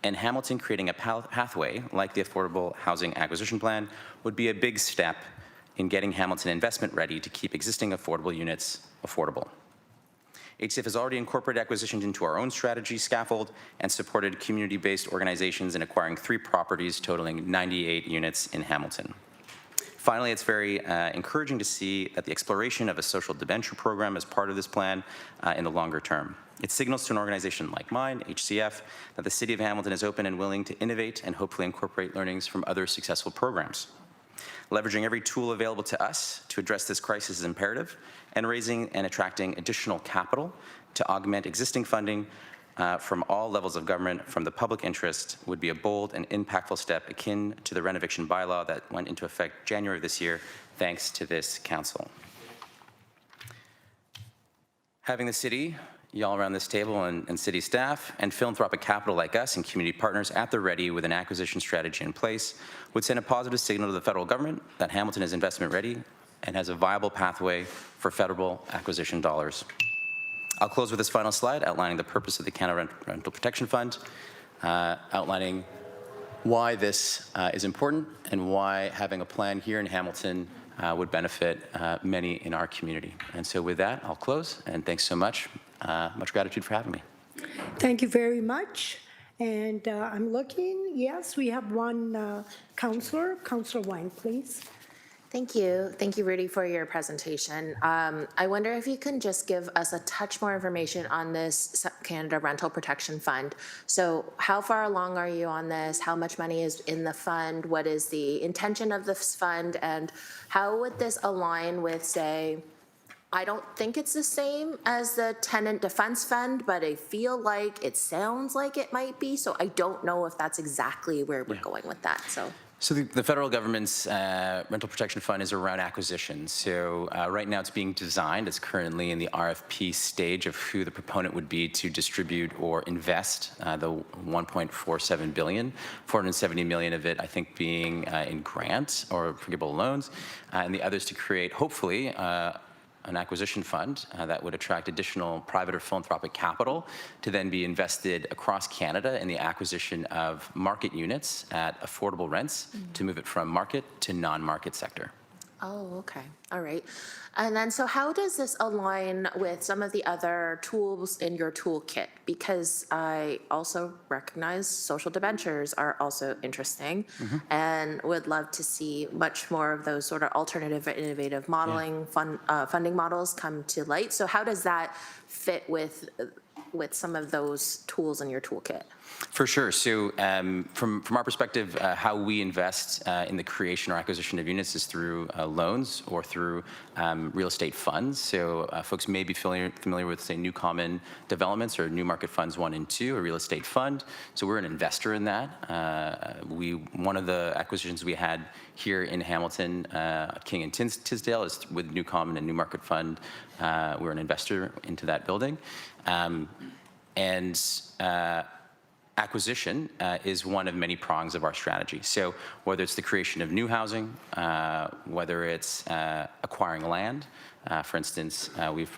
and Hamilton creating a pathway like the Affordable Housing Acquisition Plan would be a big step in getting Hamilton investment ready to keep existing affordable units affordable. HCF has already incorporated acquisitions into our own strategy scaffold and supported community-based organizations in acquiring 3 properties totaling 98 units in Hamilton. Finally, it's very encouraging to see that the exploration of a social debenture program as part of this plan in the longer term. It signals to an organization like mine, HCF, that the City of Hamilton is open and willing to innovate and hopefully incorporate learnings from other successful programs. Leveraging every tool available to us to address this crisis is imperative, and raising and attracting additional capital to augment existing funding from all levels of government from the public interest would be a bold and impactful step akin to the rent eviction bylaw that went into effect January of this year, thanks to this council. Having the city, y'all around this table, and city staff, and philanthropic capital like us and community partners at the ready with an acquisition strategy in place would send a positive signal to the federal government that Hamilton is investment ready and has a viable pathway for federal acquisition dollars. I'll close with this final slide outlining the purpose of the Canada Rental Protection Fund, outlining why this is important and why having a plan here in Hamilton would benefit many in our community. And so with that, I'll close, and thanks so much. Much gratitude for having me. Thank you very much. And I'm looking, yes, we have one counselor. Counselor Wang, please. Thank you. Thank you, Rudy, for your presentation. I wonder if you can just give us a touch more information on this Canada Rental Protection Fund. So how far along are you on this? How much money is in the fund? What is the intention of this fund? And how would this align with, say, I don't think it's the same as the Tenant Defense Fund, but I feel like it sounds like it might be. So I don't know if that's exactly where we're going with that. So the federal government's rental protection fund is around acquisitions. So right now it's being designed. It's currently in the RFP stage of who the proponent would be to distribute or invest the $1.47 billion, $470 million of it, I think, being in grants or forgivable loans, and the others to create, hopefully, an acquisition fund that would attract additional private or philanthropic capital to then be invested across Canada in the acquisition of market units at affordable rents to move it from market to non-market sector. Oh, okay. All right. And then, so how does this align with some of the other tools in your toolkit? Because I also recognize social debentures are also interesting and would love to see much more of those sort of alternative or innovative modeling, funding models come to light. So how does that fit with some of those tools in your toolkit? For sure. So from our perspective, how we invest in the creation or acquisition of units is through loans or through real estate funds. So folks may be familiar with, say, New Common Developments or New Market Funds 1 and 2, a real estate fund. So we're an investor in that. One of the acquisitions we had here in Hamilton, King and Tisdale, is with New Common and New Market Fund. We're an investor into that building. Acquisition is one of many prongs of our strategy. So whether it's the creation of new housing, whether it's acquiring land, for instance, we've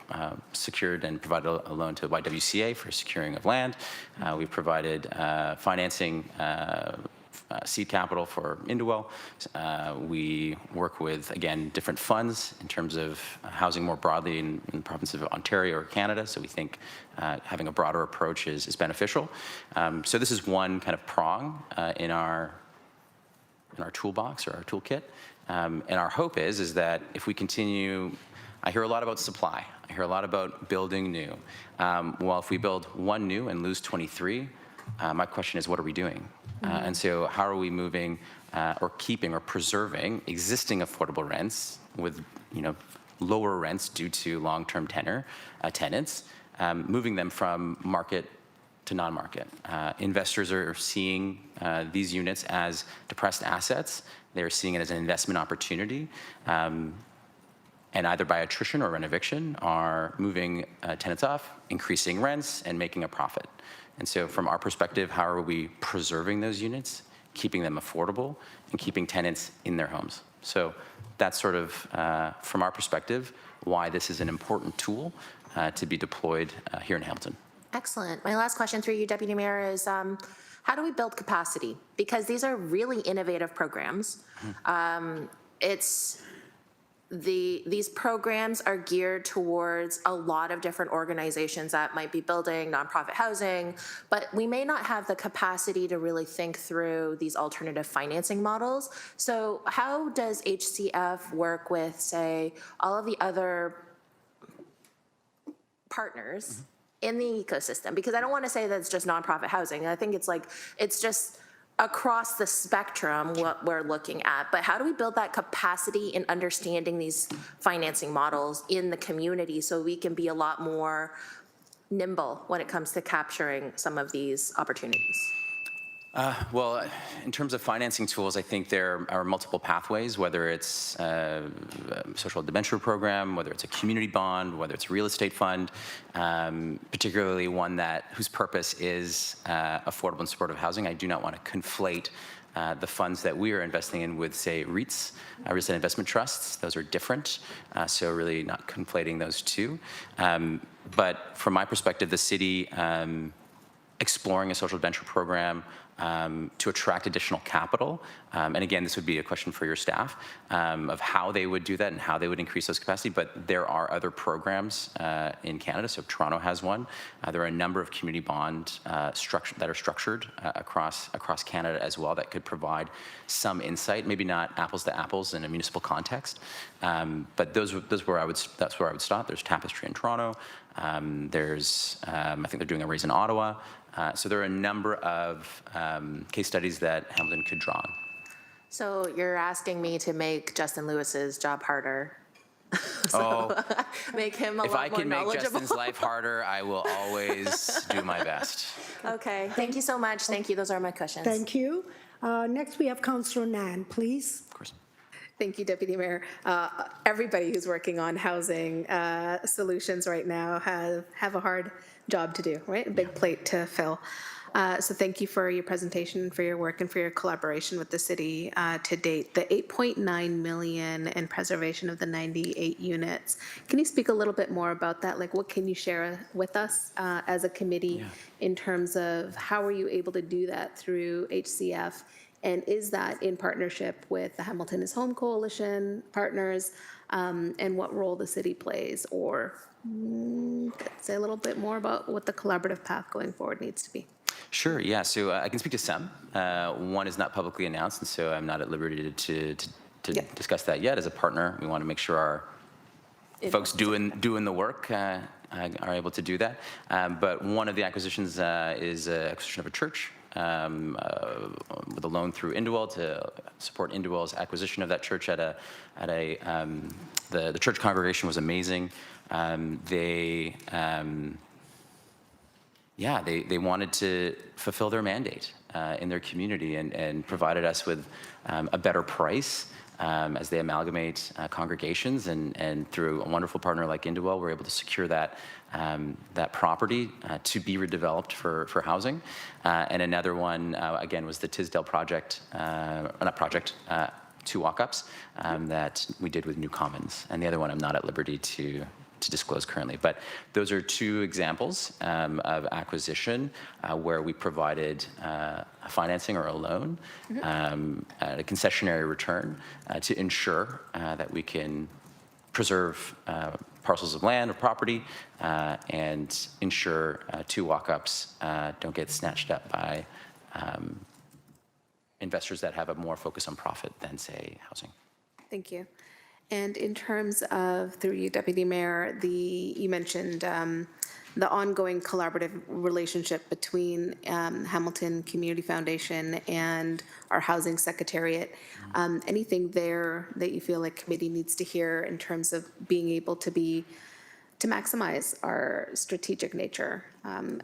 secured and provided a loan to YWCA for securing of land. We've provided financing seed capital for Indwell. We work with, again, different funds in terms of housing more broadly in the province of Ontario or Canada. So we think having a broader approach is beneficial. So this is one kind of prong in our toolbox or our toolkit. And our hope is that if we continue, I hear a lot about supply. I hear a lot about building new. Well, if we build one new and lose 23, my question is, what are we doing? And so how are we moving or keeping or preserving existing affordable rents with lower rents due to long-term tenure tenants, moving them from market to non-market? Investors are seeing these units as depressed assets. They're seeing it as an investment opportunity. And either by attrition or renoviction are moving tenants off, increasing rents, and making a profit. And so from our perspective, how are we preserving those units, keeping them affordable, and keeping tenants in their homes? So that's sort of, from our perspective, why this is an important tool to be deployed here in Hamilton. Excellent. My last question through you, Deputy Mayor, is how do we build capacity? Because these are really innovative programs. These programs are geared towards a lot of different organizations that might be building nonprofit housing, but we may not have the capacity to really think through these alternative financing models. So how does HCF work with, say, all of the other partners in the ecosystem? Because I don't want to say that it's just nonprofit housing. I think it's just across the spectrum what we're looking at. But how do we build that capacity in understanding these financing models in the community so we can be a lot more nimble when it comes to capturing some of these opportunities? Well, in terms of financing tools, I think there are multiple pathways, whether it's a social debenture program, whether it's a community bond, whether it's a real estate fund, particularly one whose purpose is affordable and supportive housing. I do not want to conflate the funds that we are investing in with, say, REITs, real estate investment trusts. Those are different, so really not conflating those two. But from my perspective, the city exploring a social venture program to attract additional capital. And again, this would be a question for your staff of how they would do that and how they would increase those capacity. But there are other programs in Canada. So Toronto has one. There are a number of community bond that are structured across Canada as well that could provide some insight, maybe not apples to apples in a municipal context. But that's where I would stop. There's Tapestry in Toronto. I think they're doing a raise in Ottawa. So there are a number of case studies that Hamilton could draw on. So you're asking me to make Justin Lewis's job harder. Make him a lot more knowledgeable. If I can make Justin's life harder, I will always do my best. Okay, thank you so much. Thank you. Those are my questions. Thank you. Next, we have Councillor Nan, please. Of course. Thank you, Deputy Mayor. Everybody who's working on housing solutions right now have a hard job to do, right? A big plate to fill. So thank you for your presentation, for your work, and for your collaboration with the city to date. The 8.9 million in preservation of the 98 units. Can you speak a little bit more about that? Like, what can you share with us as a committee in terms of how were you able to do that through HCF? And is that in partnership with the Hamilton is Home Coalition partners, and what role the city plays? Or say a little bit more about what the collaborative path going forward needs to be. Sure, yeah. So I can speak to some. One is not publicly announced, and so I'm not at liberty to discuss that yet. As a partner, we want to make sure our folks doing the work are able to do that. But one of the acquisitions is acquisition of a church with a loan through Indwell to support Indwell's acquisition of that church the church congregation was amazing. They wanted to fulfill their mandate in their community and provided us with a better price as they amalgamate congregations, and through a wonderful partner like Indwell, we're able to secure that property to be redeveloped for housing. And another one, again, was the Tisdale project, two walk-ups that we did with New Commons. And the other one I'm not at liberty to disclose currently. But those are two examples of acquisition where we provided financing or a loan at a concessionary return to ensure that we can preserve parcels of land or property and ensure two walk-ups don't get snatched up by investors that have a more focus on profit than, say, housing. Thank you. And in terms of, through you, Deputy Mayor, you mentioned the ongoing collaborative relationship between Hamilton Community Foundation and our Housing Secretariat. Anything there that you feel like committee needs to hear in terms of being able to maximize our strategic nature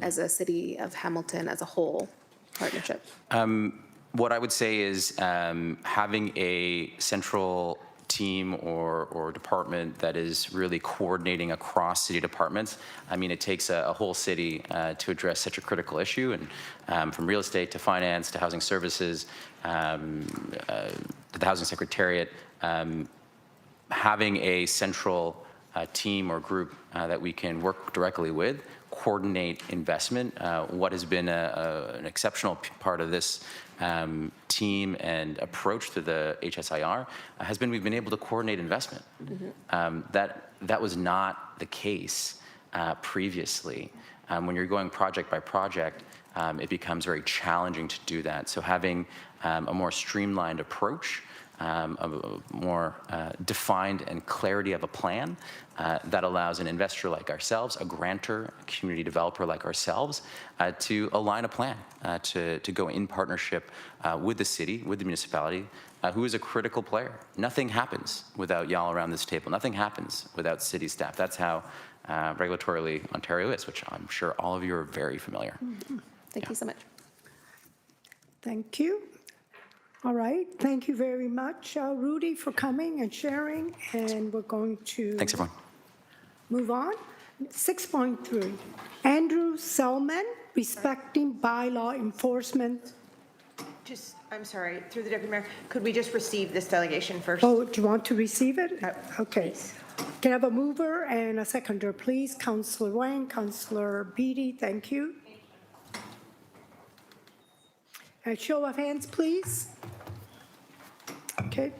as a city of Hamilton as a whole partnership? What I would say is having a central team or department that is really coordinating across city departments. I mean, it takes a whole city to address such a critical issue, and from real estate to finance to housing services to the Housing Secretariat, having a central team or group that we can work directly with, coordinate investment. What has been an exceptional part of this team and approach to the HSIR has been we've been able to coordinate investment. That was not the case previously. When you're going project by project, it becomes very challenging to do that. So having a more streamlined approach, a more defined and clarity of a plan that allows an investor like ourselves, a grantor, a community developer like ourselves, to align a plan, to go in partnership with the city, with the municipality, who is a critical player. Nothing happens without y'all around this table. Nothing happens without city staff. That's how regulatorily Ontario is, which I'm sure all of you are very familiar. Thank you so much. Thank you. All right, thank you very much, Rudy, for coming and sharing, and we're going to Thanks, everyone. move on. 6.3, Andrew Selman, respecting bylaw enforcement. I'm sorry, through the Deputy Mayor, could we just receive this delegation first? Oh, do you want to receive it? Okay. Can I have a mover and a seconder, please? Councillor Wang, Councillor Beatty, thank you. A show of hands, please. Okay.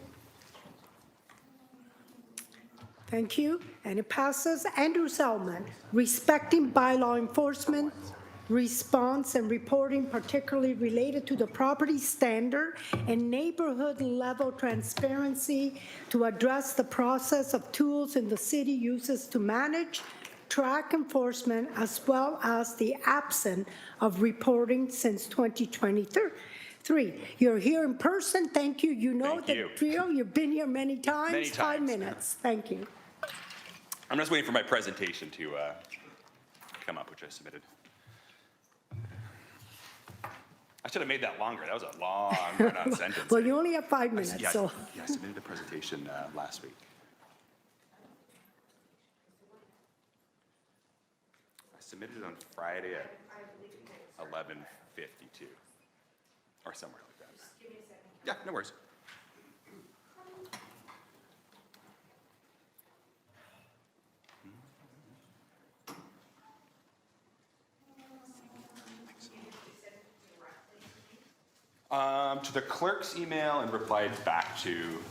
Thank you. And it passes. Andrew Selman, respecting bylaw enforcement, response and reporting particularly related to the property standard and neighborhood level transparency to address the process of tools in the city uses to manage, track enforcement, as well as the absence of reporting since 2023. You're here in person. Thank you. You know the drill. You've been here many times. Many times. 5 minutes. Thank you. I'm just waiting for my presentation to come up, which I submitted. I should have made that longer. That was a long run-on sentence. Well, you only have 5 minutes, Yeah, so. yeah, I submitted a presentation last week. I submitted it on Friday at 11:52, or somewhere like that. Just give me a second. Yeah, no worries. To the clerk's email and replied back to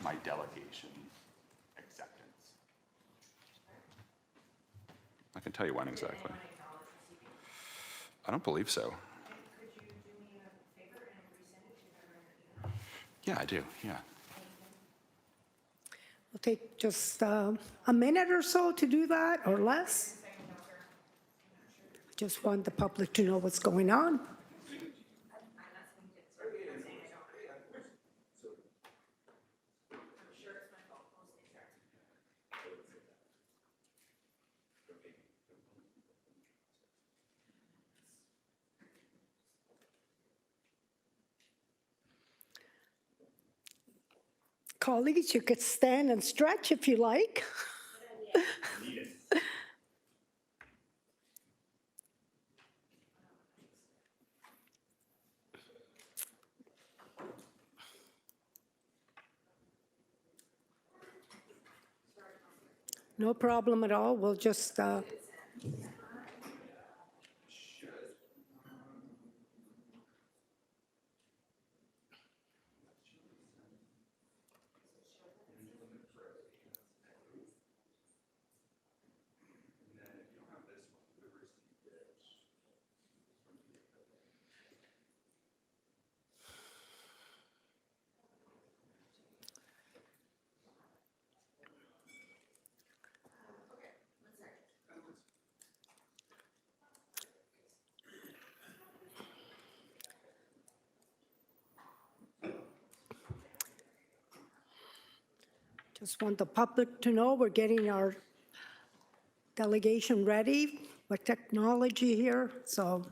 my delegation acceptance. I can tell you when exactly. I don't believe so. Yeah, I do, yeah. It'll take just a minute or so to do that, or less. Just want the public to know what's going on. Colleagues, you could stand and stretch if you like. No problem at all. We'll just want the public to know we're getting our delegation ready with technology here, so.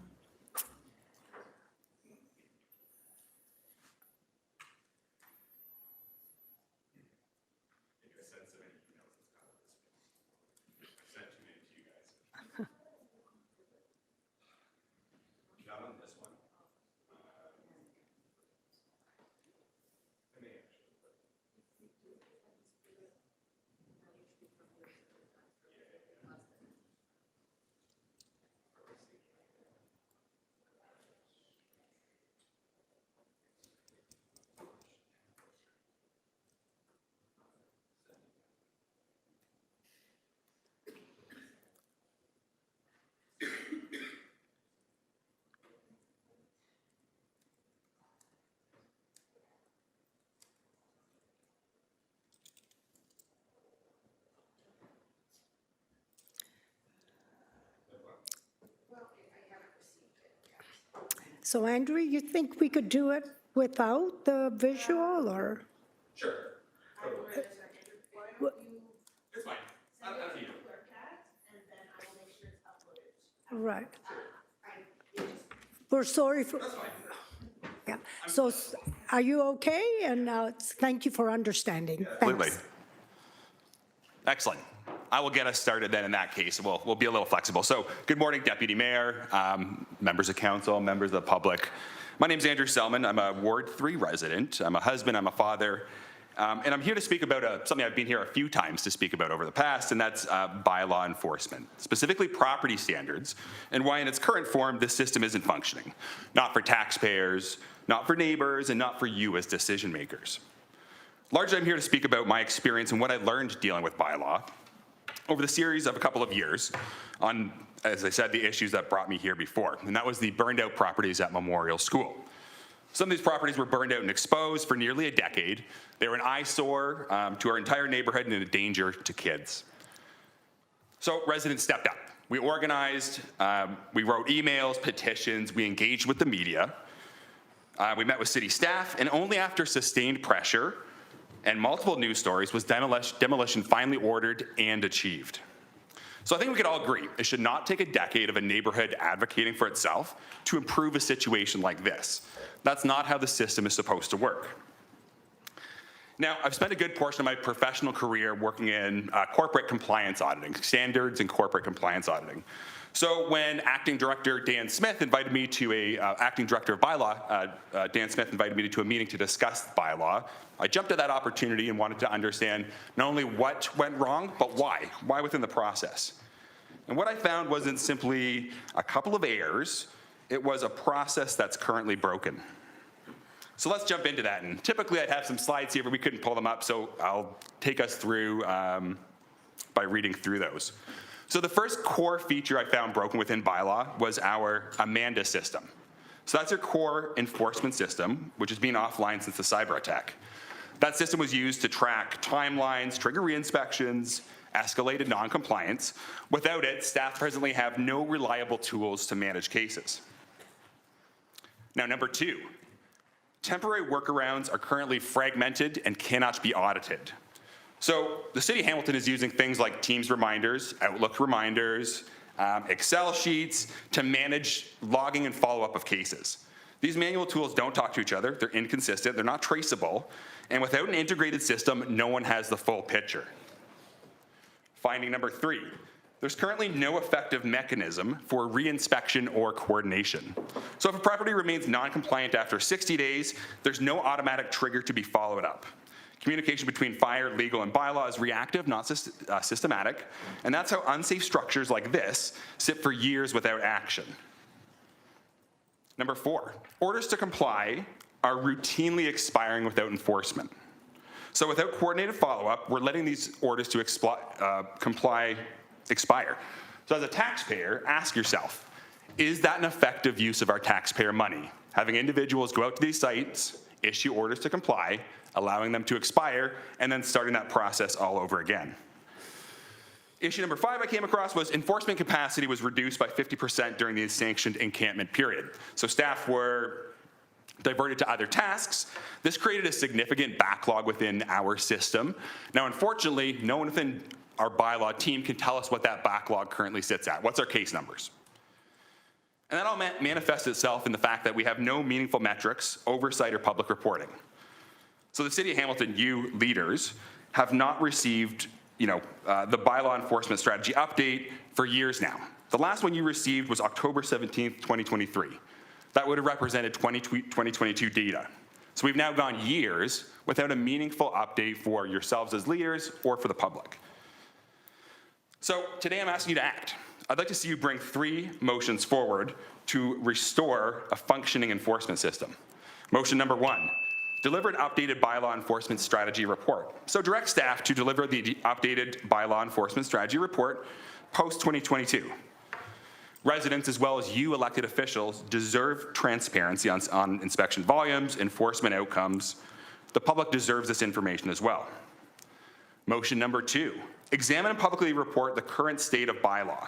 So Andrew, you think we could do it without the visual, or? Sure. It's fine. Up to you. Right. We're sorry for. That's fine. Yeah, so are you okay? And thank you for understanding. Absolutely. Thanks. Excellent. I will get us started then in that case. We'll be a little flexible. So good morning, Deputy Mayor, members of council, members of the public. My name is Andrew Selman. I'm a Ward 3 resident. I'm a husband, I'm a father, and I'm here to speak about something I've been here a few times to speak about over the past, and that's bylaw enforcement, specifically property standards, and why in its current form this system isn't functioning. Not for taxpayers, not for neighbors, and not for you as decision makers. Largely, I'm here to speak about my experience and what I learned dealing with bylaw over the series of a couple of years on, as I said, the issues that brought me here before, and that was the burned out properties at Memorial School. Some of these properties were burned out and exposed for nearly a decade. They were an eyesore to our entire neighborhood and a danger to kids. So residents stepped up. We organized, we wrote emails, petitions, we engaged with the media. We met with city staff, and only after sustained pressure and multiple news stories was demolition finally ordered and achieved. So I think we could all agree it should not take a decade of a neighborhood advocating for itself to improve a situation like this. That's not how the system is supposed to work. Now, I've spent a good portion of my professional career working in corporate compliance auditing, standards and corporate compliance auditing. So when acting director Dan Smith invited me to acting director of bylaw, Dan Smith invited me to a meeting to discuss bylaw, I jumped at that opportunity and wanted to understand not only what went wrong, but why within the process. And what I found wasn't simply a couple of errors, it was a process that's currently broken. So let's jump into that. And typically I'd have some slides here, but we couldn't pull them up, so I'll take us through by reading through those. So the first core feature I found broken within bylaw was our Amanda system. So that's our core enforcement system, which has been offline since the cyber attack. That system was used to track timelines, trigger re-inspections, escalated non-compliance. Without it, staff presently have no reliable tools to manage cases. Now, number two, temporary workarounds are currently fragmented and cannot be audited. So the City of Hamilton is using things like Teams reminders, Outlook reminders, Excel sheets to manage logging and follow-up of cases. These manual tools don't talk to each other, they're inconsistent, they're not traceable, and without an integrated system, no one has the full picture. Finding number three, there's currently no effective mechanism for re-inspection or coordination. So if a property remains non-compliant after 60 days, there's no automatic trigger to be followed up. Communication between fire, legal, and bylaw is reactive, not systematic, and that's how unsafe structures like this sit for years without action. Number four, orders to comply are routinely expiring without enforcement. So without coordinated follow-up, we're letting these orders to comply expire. So as a taxpayer, ask yourself, is that an effective use of our taxpayer money? Having individuals go out to these sites, issue orders to comply, allowing them to expire, and then starting that process all over again. Issue number 5 I came across was enforcement capacity was reduced by 50% during the sanctioned encampment period. So staff were diverted to other tasks. This created a significant backlog within our system. Now, unfortunately, no one within our bylaw team can tell us what that backlog currently sits at. What's our case numbers? And that all manifests itself in the fact that we have no meaningful metrics, oversight, or public reporting. So the City of Hamilton, you leaders, have not received the bylaw enforcement strategy update for years now. The last one you received was October 17th, 2023. That would have represented 2022 data. So we've now gone years without a meaningful update for yourselves as leaders or for the public. So today I'm asking you to act. I'd like to see you bring 3 motions forward to restore a functioning enforcement system. Motion number 1, deliver an updated bylaw enforcement strategy report. So direct staff to deliver the updated bylaw enforcement strategy report post-2022. Residents, as well as you elected officials, deserve transparency on inspection volumes, enforcement outcomes. The public deserves this information as well. Motion number 2, examine and publicly report the current state of bylaw.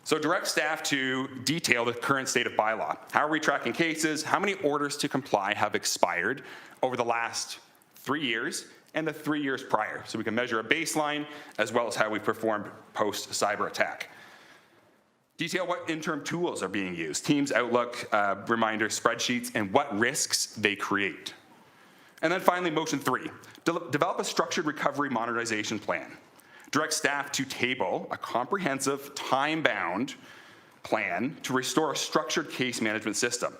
So direct staff to detail the current state of bylaw. How are we tracking cases? How many orders to comply have expired over the last 3 years and the 3 years prior? So we can measure a baseline as well as how we performed post-cyber attack. Detail what interim tools are being used, Teams, Outlook, reminders, spreadsheets, and what risks they create. And then finally, motion 3, develop a structured recovery modernization plan. Direct staff to table a comprehensive, time-bound plan to restore a structured case management system.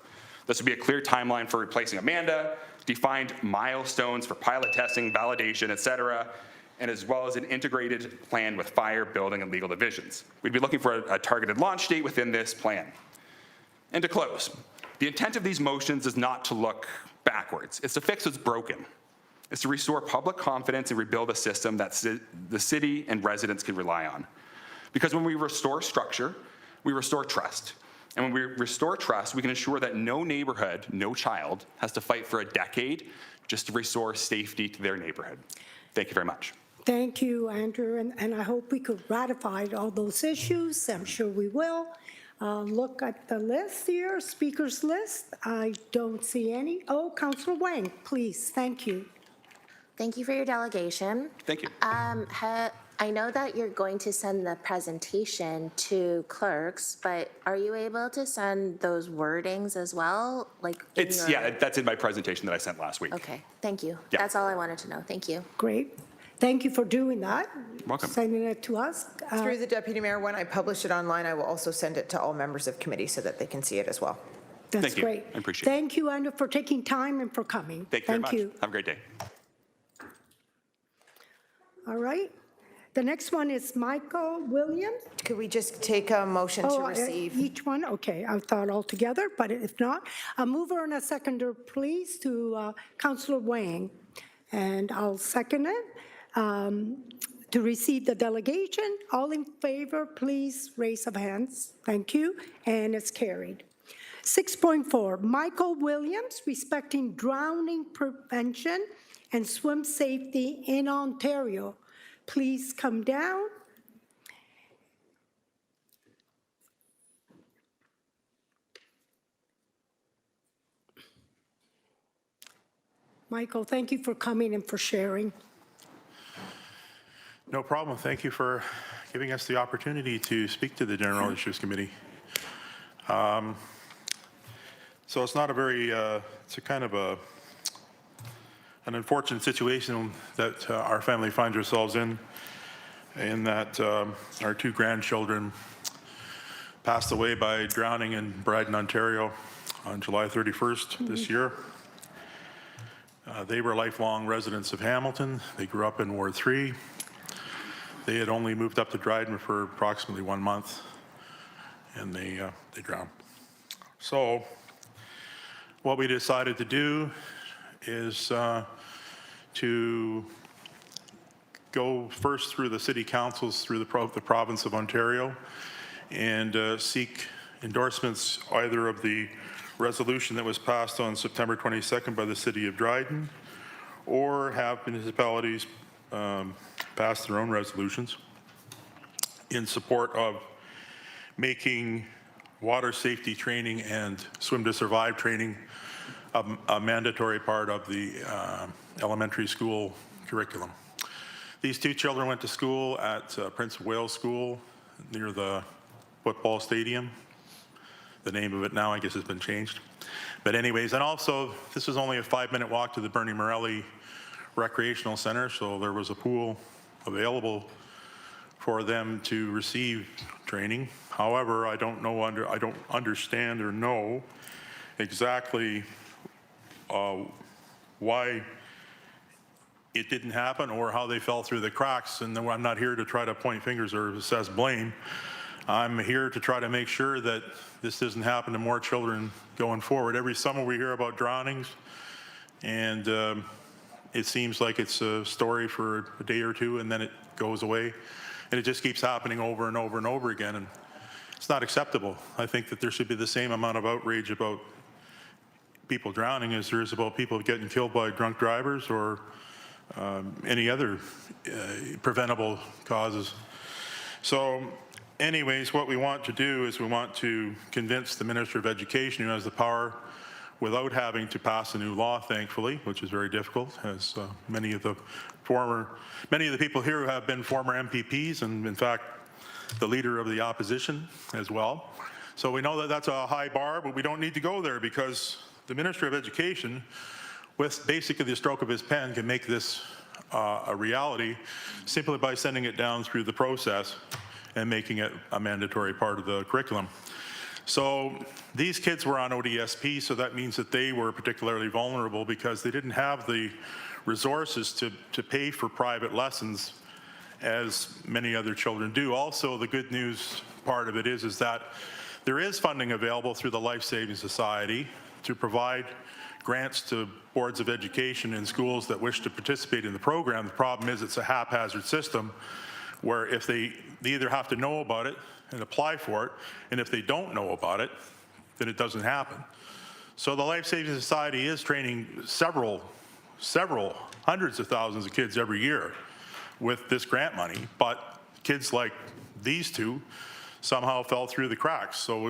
This would be a clear timeline for replacing Amanda, defined milestones for pilot testing, validation, et cetera, and as well as an integrated plan with fire, building, and legal divisions. We'd be looking for a targeted launch date within this plan. And to close, the intent of these motions is not to look backwards. It's to fix what's broken. It's to restore public confidence and rebuild a system that the city and residents can rely on. Because when we restore structure, we restore trust. And when we restore trust, we can ensure that no neighborhood, no child, has to fight for a decade just to restore safety to their neighborhood. Thank you very much. Thank you, Andrew, and I hope we could ratify all those issues. I'm sure we will. Look at the list here, speakers list. I don't see any. Oh, Councillor Wang, please, thank you. Thank you for your delegation. Thank you. I know that you're going to send the presentation to clerks, but are you able to send those wordings as well? Like in It's, your- yeah, that's in my presentation that I sent last week. Okay, thank you. Yeah. That's all I wanted to know. Thank you. Great. Thank you for doing that. Welcome. Sending it to us. Through the Deputy Mayor, when I publish it online, I will also send it to all members of committee so that they can see it as well. That's Thank you. great. I appreciate it. Thank you, Andrew, for taking time and for coming. Thank you very much. Have a great day. All right. The next one is Michael Williams. Could we just take a motion to Oh, receive? each one? Okay, I thought all together, but if not, a mover and a seconder, please, to Councillor Wang. And I'll second it. To receive the delegation, all in favor, please raise of hands. Thank you, and it's carried. 6.4, Michael Williams, respecting drowning prevention and swim safety in Ontario. Please come down. Michael, thank you for coming and for sharing. No problem. Thank you for giving us the opportunity to speak to the General Issues Committee. So it's not a very, it's a kind of an unfortunate situation that our family finds ourselves in that our two grandchildren passed away by drowning in Bryden, Ontario on July 31st this year. They were lifelong residents of Hamilton. They grew up in Ward 3. They had only moved up to Dryden for approximately 1 month, and they drowned. So what we decided to do is to go first through the city councils, through the province of Ontario, and seek endorsements either of the resolution that was passed on September 22nd by the city of Dryden, or have municipalities pass their own resolutions in support of making water safety training and swim to survive training a mandatory part of the elementary school curriculum. These two children went to school at Prince of Wales School near the football stadium. The name of it now, I guess, has been changed. But anyways, and also, this is only a 5-minute walk to the Bernie Morelli Recreational Center, so there was a pool available for them to receive training. However, I don't understand or know exactly why it didn't happen or how they fell through the cracks. And I'm not here to try to point fingers or assess blame. I'm here to try to make sure that this doesn't happen to more children going forward. Every summer we hear about drownings, and it seems like it's a story for a day or two and then it goes away. And it just keeps happening over and over and over again. And it's not acceptable. I think that there should be the same amount of outrage about people drowning as there is about people getting killed by drunk drivers or any other preventable causes. So anyways, what we want to do is we want to convince the Minister of Education, who has the power without having to pass a new law, thankfully, which is very difficult, as many of the people here who have been former MPPs, and in fact, the leader of the opposition as well. So we know that that's a high bar, but we don't need to go there because the Minister of Education, with basically the stroke of his pen, can make this a reality simply by sending it down through the process and making it a mandatory part of the curriculum. So these kids were on ODSP, so that means that they were particularly vulnerable because they didn't have the resources to pay for private lessons as many other children do. Also, the good news part of it is that there is funding available through the Life Saving Society to provide grants to boards of education in schools that wish to participate in the program. The problem is it's a haphazard system where if they either have to know about it and apply for it, and if they don't know about it, then it doesn't happen. So the Life Saving Society is training several hundreds of thousands of kids every year with this grant money, but kids like these two somehow fell through the cracks. So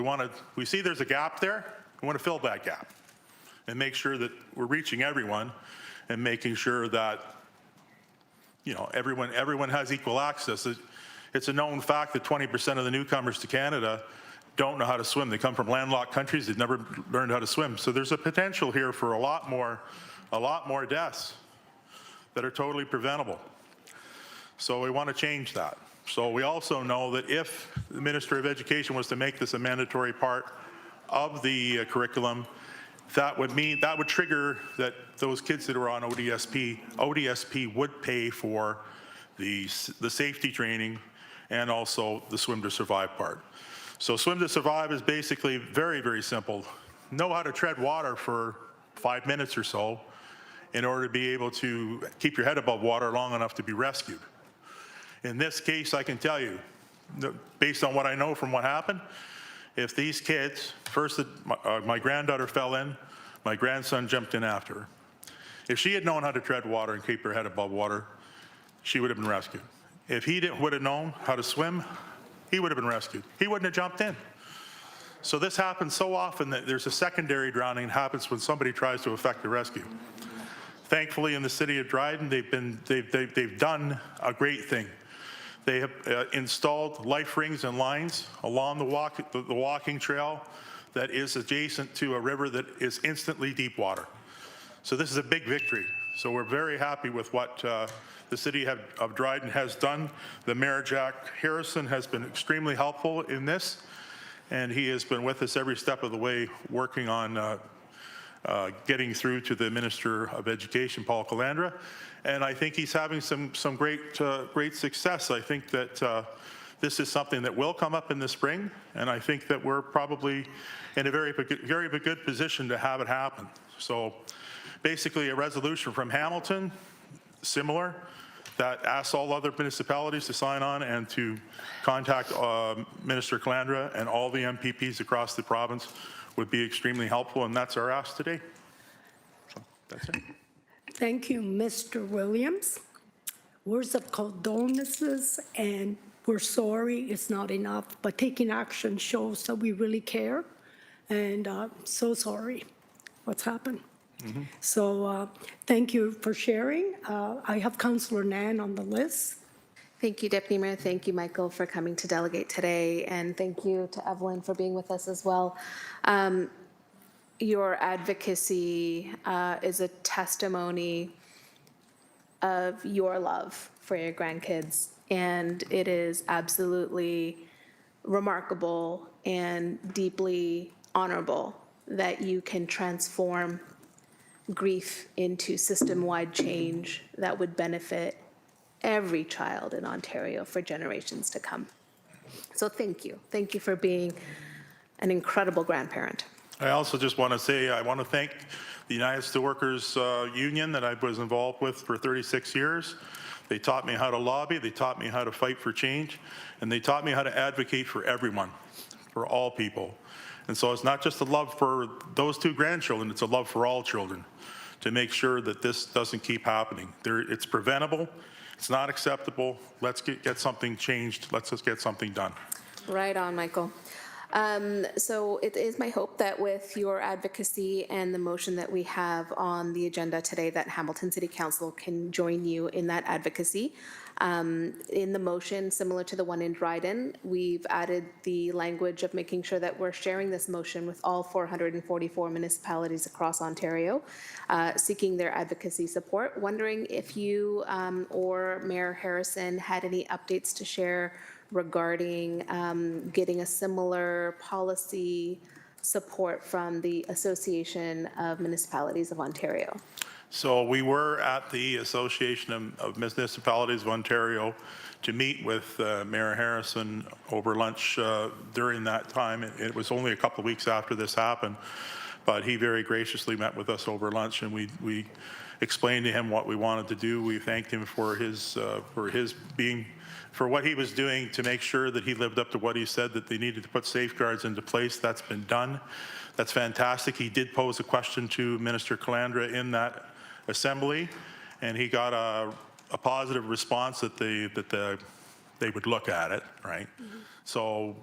we see there's a gap there. We want to fill that gap and make sure that we're reaching everyone and making sure that you know, everyone has equal access. It's a known fact that 20% of the newcomers to Canada don't know how to swim. They come from landlocked countries. They've never learned how to swim. So there's a potential here for a lot more deaths that are totally preventable. So we want to change that. So we also know that if the Minister of Education was to make this a mandatory part of the curriculum, that would trigger that those kids that are on ODSP would pay for the safety training and also the Swim to Survive part. So Swim to Survive is basically very, very simple. Know how to tread water for 5 minutes or so in order to be able to keep your head above water long enough to be rescued. In this case, I can tell you, based on what I know from what happened, if these kids, first my granddaughter fell in, my grandson jumped in after her. If she had known how to tread water and keep her head above water, she would have been rescued. If he would have known how to swim, he would have been rescued. He wouldn't have jumped in. So this happens so often that there's a secondary drowning that happens when somebody tries to effect a rescue. Thankfully, in the city of Dryden, they've done a great thing. They have installed life rings and lines along the walking trail that is adjacent to a river that is instantly deep water. So this is a big victory. So we're very happy with what the city of Dryden has done. The Mayor, Jack Harrison, has been extremely helpful in this, and he has been with us every step of the way, working on getting through to the Minister of Education, Paul Calandra. And I think he's having some great success. I think that this is something that will come up in the spring, and I think that we're probably in a very good position to have it happen. So basically a resolution from Hamilton, similar, that asks all other municipalities to sign on and to contact Minister Calandra and all the MPPs across the province would be extremely helpful, and that's our ask today. So that's it. Thank you, Mr. Williams. Words of condolences, and we're sorry it's not enough, but taking action shows that we really care, and so sorry what's happened. Mm-hmm. So thank you for sharing. I have Councillor Nan on the list. Thank you, Deputy Mayor. Thank you, Michael, for coming to delegate today, and thank you to Evelyn for being with us as well. Your advocacy is a testimony of your love for your grandkids, and it is absolutely remarkable and deeply honorable that you can transform grief into system-wide change that would benefit every child in Ontario for generations to come. So thank you. Thank you for being an incredible grandparent. I also just want to say, I want to thank the United Steelworkers Union that I was involved with for 36 years. They taught me how to lobby, they taught me how to fight for change, and they taught me how to advocate for everyone, for all people. And so it's not just a love for those two grandchildren, it's a love for all children to make sure that this doesn't keep happening. It's preventable, it's not acceptable. Let's get something changed, let's just get something done. Right on, Michael. So it is my hope that with your advocacy and the motion that we have on the agenda today, that Hamilton City Council can join you in that advocacy. In the motion, similar to the one in Dryden, we've added the language of making sure that we're sharing this motion with all 444 municipalities across Ontario, seeking their advocacy support. Wondering if you or Mayor Harrison had any updates to share regarding getting a similar policy support from the Association of Municipalities of Ontario. So we were at the Association of Municipalities of Ontario to meet with Mayor Harrison over lunch during that time. It was only a couple of weeks after this happened, but he very graciously met with us over lunch, and we explained to him what we wanted to do. We thanked him for what he was doing to make sure that he lived up to what he said, that they needed to put safeguards into place. That's been done. That's fantastic. He did pose a question to Minister Calandra in that assembly, and he got a positive response that they would look at it, right? Mm-hmm. So,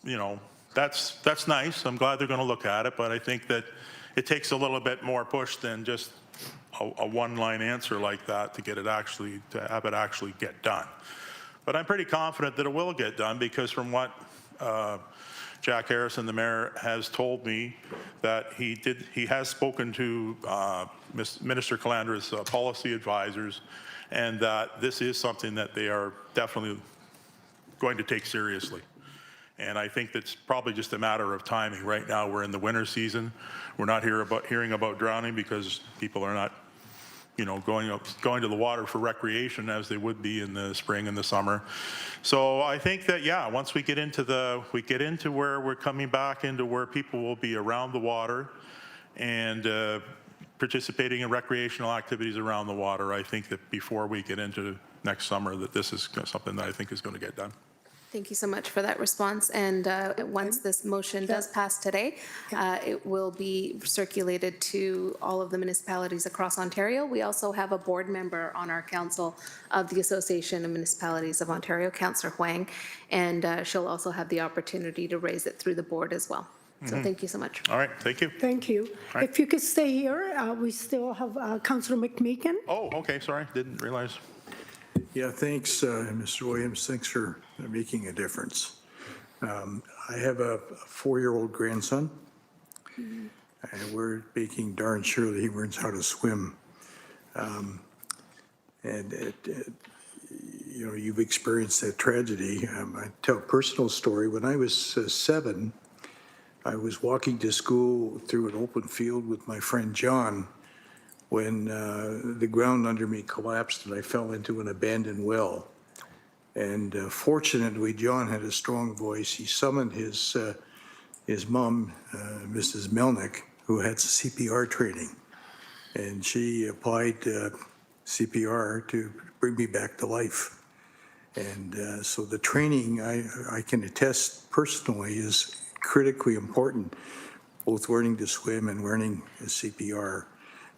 you know, that's nice. I'm glad they're going to look at it, but I think that it takes a little bit more push than just a one-line answer like that to have it actually get done. But I'm pretty confident that it will get done, because from what Jack Harrison, the mayor, has told me, that he has spoken to Minister Calandra's policy advisors, and that this is something that they are definitely going to take seriously. And I think that's probably just a matter of timing. Right now, we're in the winter season. We're not hearing about drowning because people are not, going to the water for recreation as they would be in the spring and the summer. So I think that, yeah, once we get into where we're coming back into where people will be around the water and participating in recreational activities around the water, I think that before we get into next summer, that this is something that I think is going to get done. Thank you so much for that response. And once this motion does pass today, it will be circulated to all of the municipalities across Ontario. We also have a board member on our council of the Association of Municipalities of Ontario, Councillor Huang, and she'll also have the opportunity to raise it through the board as well. So thank you so much. All right, thank you. Thank you. Right. If you could stay here, we still have Councillor McMeekin. Oh, okay, sorry, didn't realize. Yeah, thanks, Mr. Williams. Thanks for making a difference. I have a 4-year-old grandson, and we're making darn sure that he learns how to swim. You've experienced that tragedy. I tell a personal story. When I was 7, I was walking to school through an open field with my friend John when the ground under me collapsed and I fell into an abandoned well. And fortunately, John had a strong voice. He summoned his mom, Mrs. Melnick, who had CPR training. And she applied CPR to bring me back to life. And so the training, I can attest personally, is critically important, both learning to swim and learning CPR.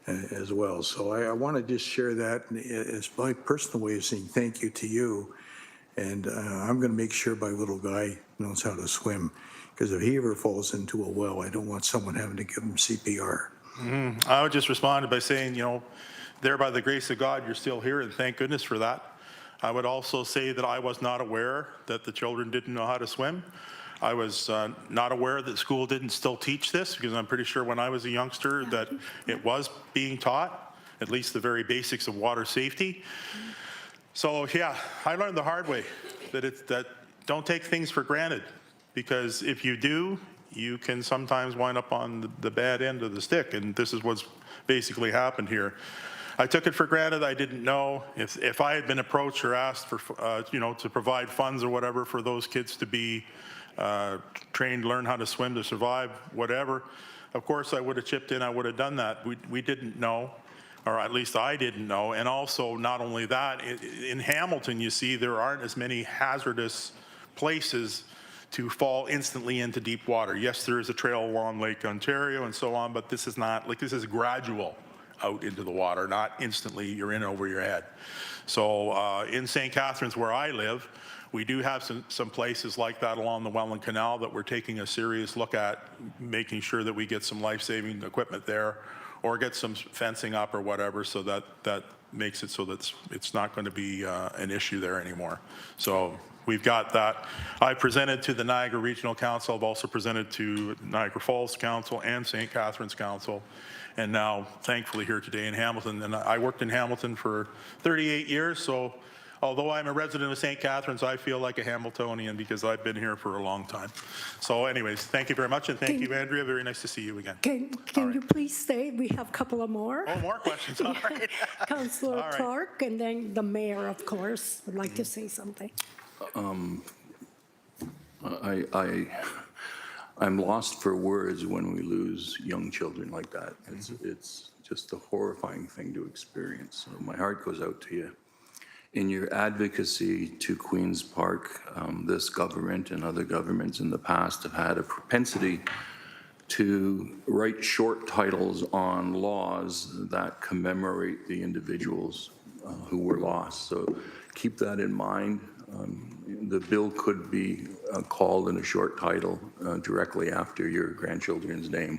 As well. So I want to just share that as my personal way of saying thank you to you. And I'm going to make sure my little guy knows how to swim, because if he ever falls into a well, I don't want someone having to give him CPR. I would just respond by saying, there by the grace of God, you're still here, and thank goodness for that. I would also say that I was not aware that the children didn't know how to swim. I was not aware that school didn't still teach this, because I'm pretty sure when I was a youngster that it was being taught, at least the very basics of water safety. So yeah, I learned the hard way that don't take things for granted, because if you do, you can sometimes wind up on the bad end of the stick, and this is what's basically happened here. I took it for granted. I didn't know if I had been approached or asked for, to provide funds or whatever for those kids to be trained, learn how to swim, to survive, whatever. Of course, I would have chipped in. I would have done that. We didn't know, or at least I didn't know. And also, not only that, in Hamilton, you see, there aren't as many hazardous places to fall instantly into deep water. Yes, there is a trail along Lake Ontario and so on, but this is not, this is gradual out into the water, not instantly you're in over your head. So in St. Catharines, where I live, we do have some places like that along the Welland Canal that we're taking a serious look at, making sure that we get some life-saving equipment there, or get some fencing up or whatever, so that makes it so that it's not going to be an issue there anymore. So we've got that. I presented to the Niagara Regional Council. I've also presented to Niagara Falls Council and St. Catharines Council, and now thankfully here today in Hamilton. And I worked in Hamilton for 38 years, so although I'm a resident of St. Catharines, I feel like a Hamiltonian because I've been here for a long time. So anyways, thank you very much, and thank you, Andrea. Very nice to see you again. Can you please stay? We have a couple of more. Oh, more questions. All right. Councillor All right. Clark, and then the mayor, of course, would like to say something. I'm lost for words when we lose young children like that. It's just a horrifying thing to experience. So my heart goes out to you. In your advocacy to Queen's Park, this government and other governments in the past have had a propensity to write short titles on laws that commemorate the individuals who were lost. So keep that in mind. The bill could be called in a short title directly after your grandchildren's name,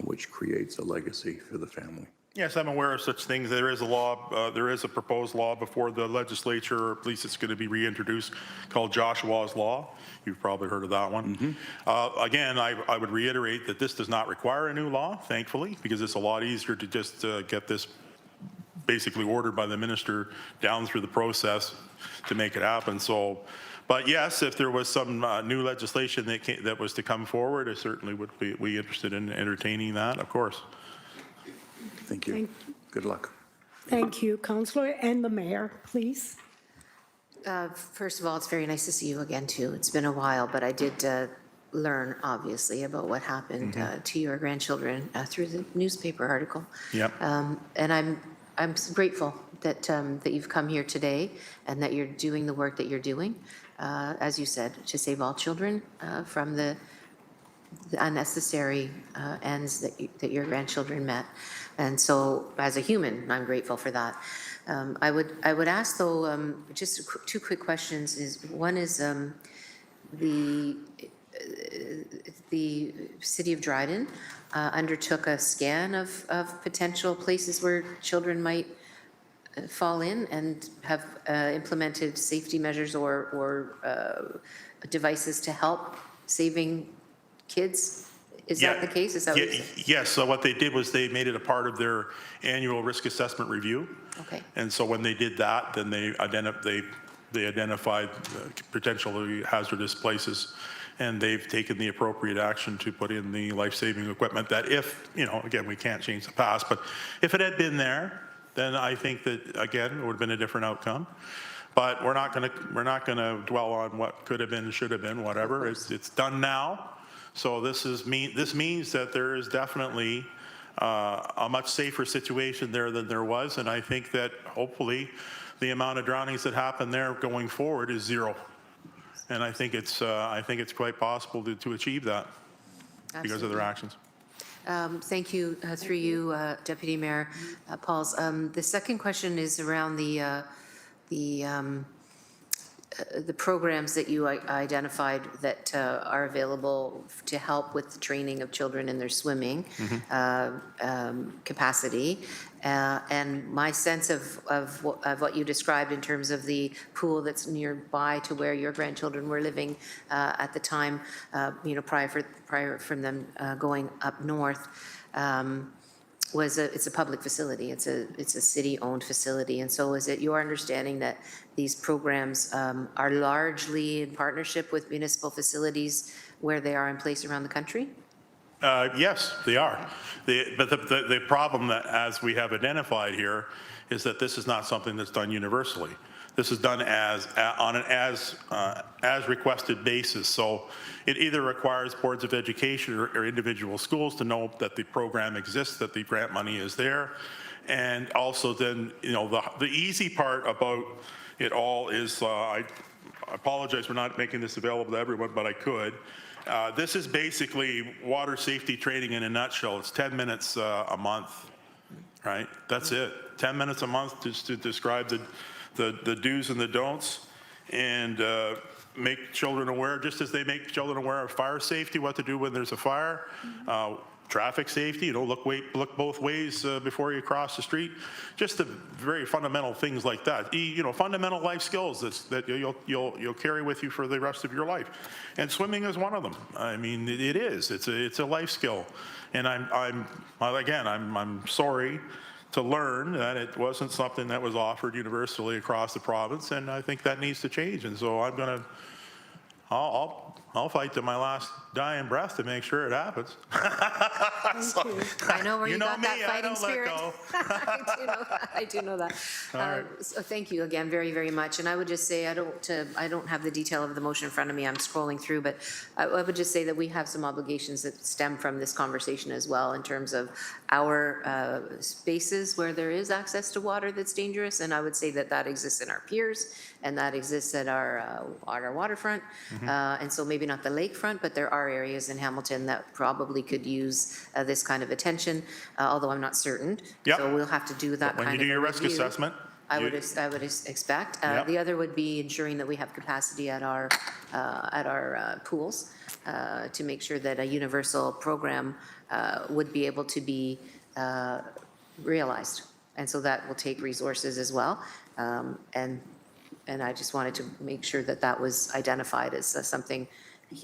which creates a legacy for the family. Yes, I'm aware of such things. There is a law, there is a proposed law before the legislature, or at least it's going to be reintroduced, called Joshua's Law. You've probably heard of that one. Again, I would reiterate that this does not require a new law, thankfully, because it's a lot easier to just get this basically ordered by the minister down through the process to make it happen. So, but yes, if there was some new legislation that was to come forward, I certainly would be interested in entertaining that, of course. Thank you. Good luck. Thank you, Councillor. And the mayor, please. First of all, it's very nice to see you again, too. It's been a while, but I did learn, obviously, about what happened to your grandchildren through the newspaper article. Yep. And I'm grateful that that you've come here today and that you're doing the work that you're doing, as you said, to save all children from the unnecessary ends that your grandchildren met. And so, as a human, I'm grateful for that. I would ask, though, just two quick questions. One is the City of Dryden undertook a scan of potential places where children might fall in and have implemented safety measures or devices to help saving kids. Is that the case? Is that what yes. So what they did was they made it a part of their annual risk assessment review. Okay. And so when they did that, then they identified potentially hazardous places, and they've taken the appropriate action to put in the life-saving equipment that if, again, we can't change the past, but if it had been there, then I think that, again, it would have been a different outcome. But we're not gonna dwell on what could have been, should have been, whatever. It's done now. So this means that there is definitely a much safer situation there than there was, and I think that hopefully the amount of drownings that happen there going forward is zero. And I think it's quite possible to achieve that because of their actions. Thank you, through you, Deputy Mayor Pauls. The second question is around the programs that you identified that are available to help with the training of children in their swimming capacity. And my sense of what you described in terms of the pool that's nearby to where your grandchildren were living at the time, prior from them going up north, it's a public facility. It's a city-owned facility. And so is it your understanding that these programs are largely in partnership with municipal facilities where they are in place around the country? Yes, they are. But the problem that, as we have identified here, is that this is not something that's done universally. This is done on an as requested basis. So it either requires boards of education or individual schools to know that the program exists, that the grant money is there. And also then, the easy part about it all is, I apologize for not making this available to everyone, but I could. This is basically water safety training in a nutshell. It's 10 minutes a month, right? That's it. 10 minutes a month just to describe the do's and the don'ts, and make children aware, just as they make children aware of fire safety, what to do when there's a fire, traffic safety, look both ways before you cross the street, just the very fundamental things like that. Fundamental life skills that you'll carry with you for the rest of your life, and swimming is one of them. I mean, it is. It's a life skill, and I'm sorry to learn that it wasn't something that was offered universally across the province, and I think that needs to change. And so I'll fight to my last dying breath to make sure it happens. I know where you got me, that fighting spirit. I do know that. All right. So thank you again very, very much. And I would just say, I don't have the detail of the motion in front of me. I'm scrolling through, but I would just say that we have some obligations that stem from this conversation as well in terms of our spaces where there is access to water that's dangerous. And I would say that exists in our piers and that exists at our waterfront. And so maybe not the lakefront, but there are areas in Hamilton that probably could use this kind of attention, although I'm not certain. Yep. So we'll have to do that kind of When you do your risk review. assessment. I would expect. Yep. The other would be ensuring that we have capacity at our pools to make sure that a universal program would be able to be realized. And so that will take resources as well. And I just wanted to make sure that that was identified as something,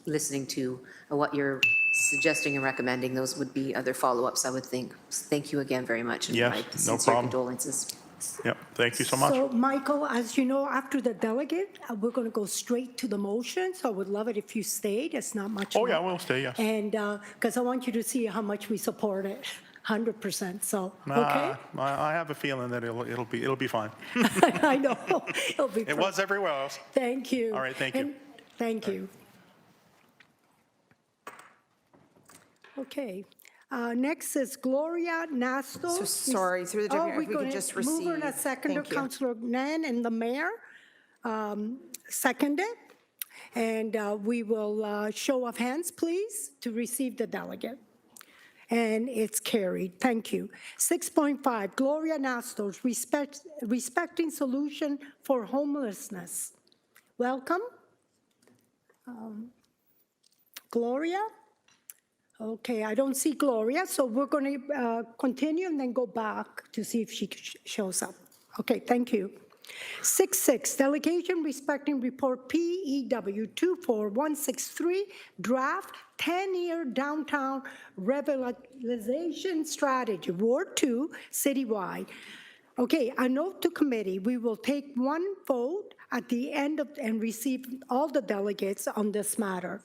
listening to what you're suggesting and recommending, those would be other follow-ups, I would think. Thank you again very much. And Yes, my no sincere problem. condolences. Yep, thank you so much. So, Michael, as you know, after the delegate, we're going to go straight to the motion, so I would love it if you stayed. It's not much. Oh, yeah, more. we'll stay, yes. And, because I want you to see how much we support it, 100%, so, okay? I have a feeling that it'll be fine. I know, it'll be. It was everywhere else. Thank you. All right, thank you. And thank you. Okay, next is Gloria Nastos. So sorry, through the deputy mayor, if we could we're just gonna move her and a receive. seconder, Thank you. Councillor Nan and the mayor seconded. And we will show of hands, please, to receive the delegate. And it's carried. Thank you. 6.5, Gloria Nastos, respecting solution for homelessness. Welcome. Gloria? Okay, I don't see Gloria, so we're going to continue and then go back to see if she shows up. Okay, thank you. 6.6, delegation respecting report PEW 24163, draft 10-year downtown revitalization strategy, Ward 2, citywide. Okay, a note to committee, we will take one vote at the end of and receive all the delegates on this matter.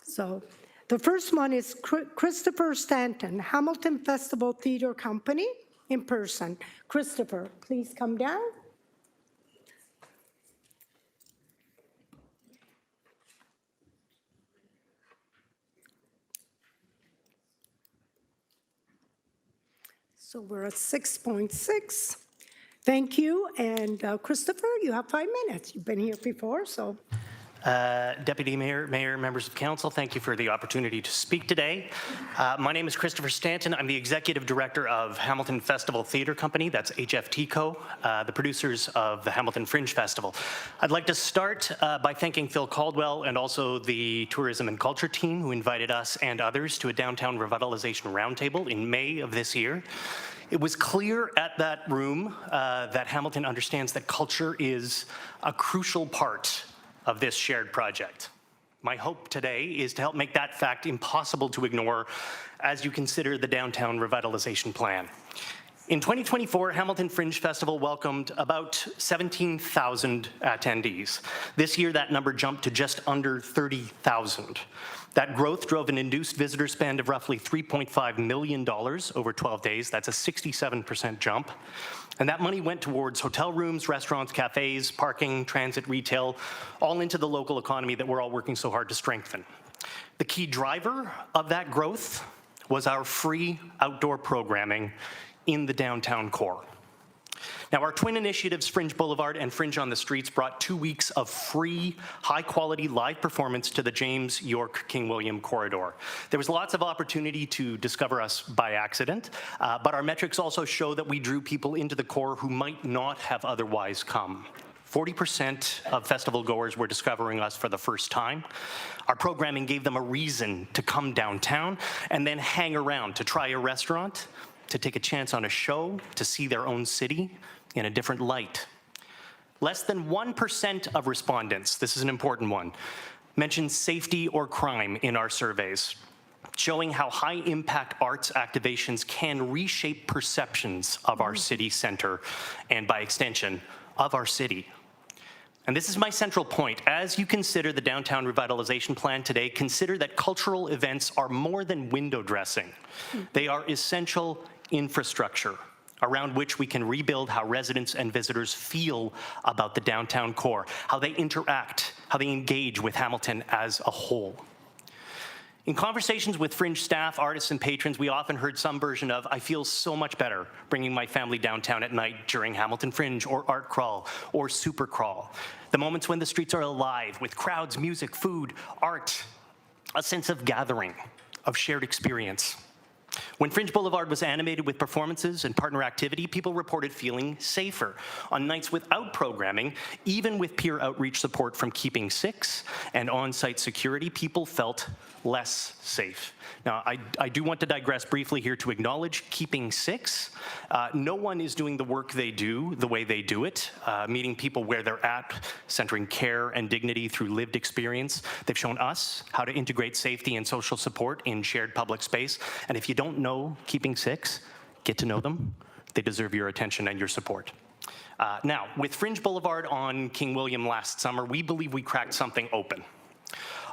So the first one is Christopher Stanton, Hamilton Festival Theater Company, in person. Christopher, please come down. So we're at 6.6. Thank you. And Christopher, you have 5 minutes. You've been here before, so. Deputy Mayor, Mayor, members of council, thank you for the opportunity to speak today. My name is Christopher Stanton. I'm the executive director of Hamilton Festival Theater Company, that's HFTCO, the producers of the Hamilton Fringe Festival. I'd like to start by thanking Phil Caldwell and also the tourism and culture team who invited us and others to a downtown revitalization roundtable in May of this year. It was clear at that room that Hamilton understands that culture is a crucial part of this shared project. My hope today is to help make that fact impossible to ignore as you consider the downtown revitalization plan. In 2024, Hamilton Fringe Festival welcomed about 17,000 attendees. This year, that number jumped to just under 30,000. That growth drove an induced visitor spend of roughly $3.5 million over 12 days. That's a 67% jump. And that money went towards hotel rooms, restaurants, cafes, parking, transit, retail, all into the local economy that we're all working so hard to strengthen. The key driver of that growth was our free outdoor programming in the downtown core. Now, our twin initiatives, Fringe Boulevard and Fringe on the Streets, brought 2 weeks of free, high-quality live performance to the James York King William corridor. There was lots of opportunity to discover us by accident, but our metrics also show that we drew people into the core who might not have otherwise come. 40% of festival goers were discovering us for the first time. Our programming gave them a reason to come downtown and then hang around to try a restaurant, to take a chance on a show, to see their own city in a different light. Less than 1% of respondents, this is an important one, mentioned safety or crime in our surveys, showing how high-impact arts activations can reshape perceptions of our city center and, by extension, of our city. And this is my central point. As you consider the downtown revitalization plan today, consider that cultural events are more than window dressing. They are essential infrastructure around which we can rebuild how residents and visitors feel about the downtown core, how they interact, how they engage with Hamilton as a whole. In conversations with Fringe staff, artists, and patrons, we often heard some version of, "I feel so much better bringing my family downtown at night during Hamilton Fringe or Art Crawl or Super Crawl." The moments when the streets are alive with crowds, music, food, art, a sense of gathering, of shared experience. When Fringe Boulevard was animated with performances and partner activity, people reported feeling safer. On nights without programming, even with peer outreach support from Keeping Six and on-site security, people felt less safe. Now, I do want to digress briefly here to acknowledge Keeping Six. No one is doing the work they do the way they do it, meeting people where they're at, centering care and dignity through lived experience. They've shown us how to integrate safety and social support in shared public space. And if you don't know Keeping Six, get to know them. They deserve your attention and your support. Now, with Fringe Boulevard on King William last summer, we believe we cracked something open.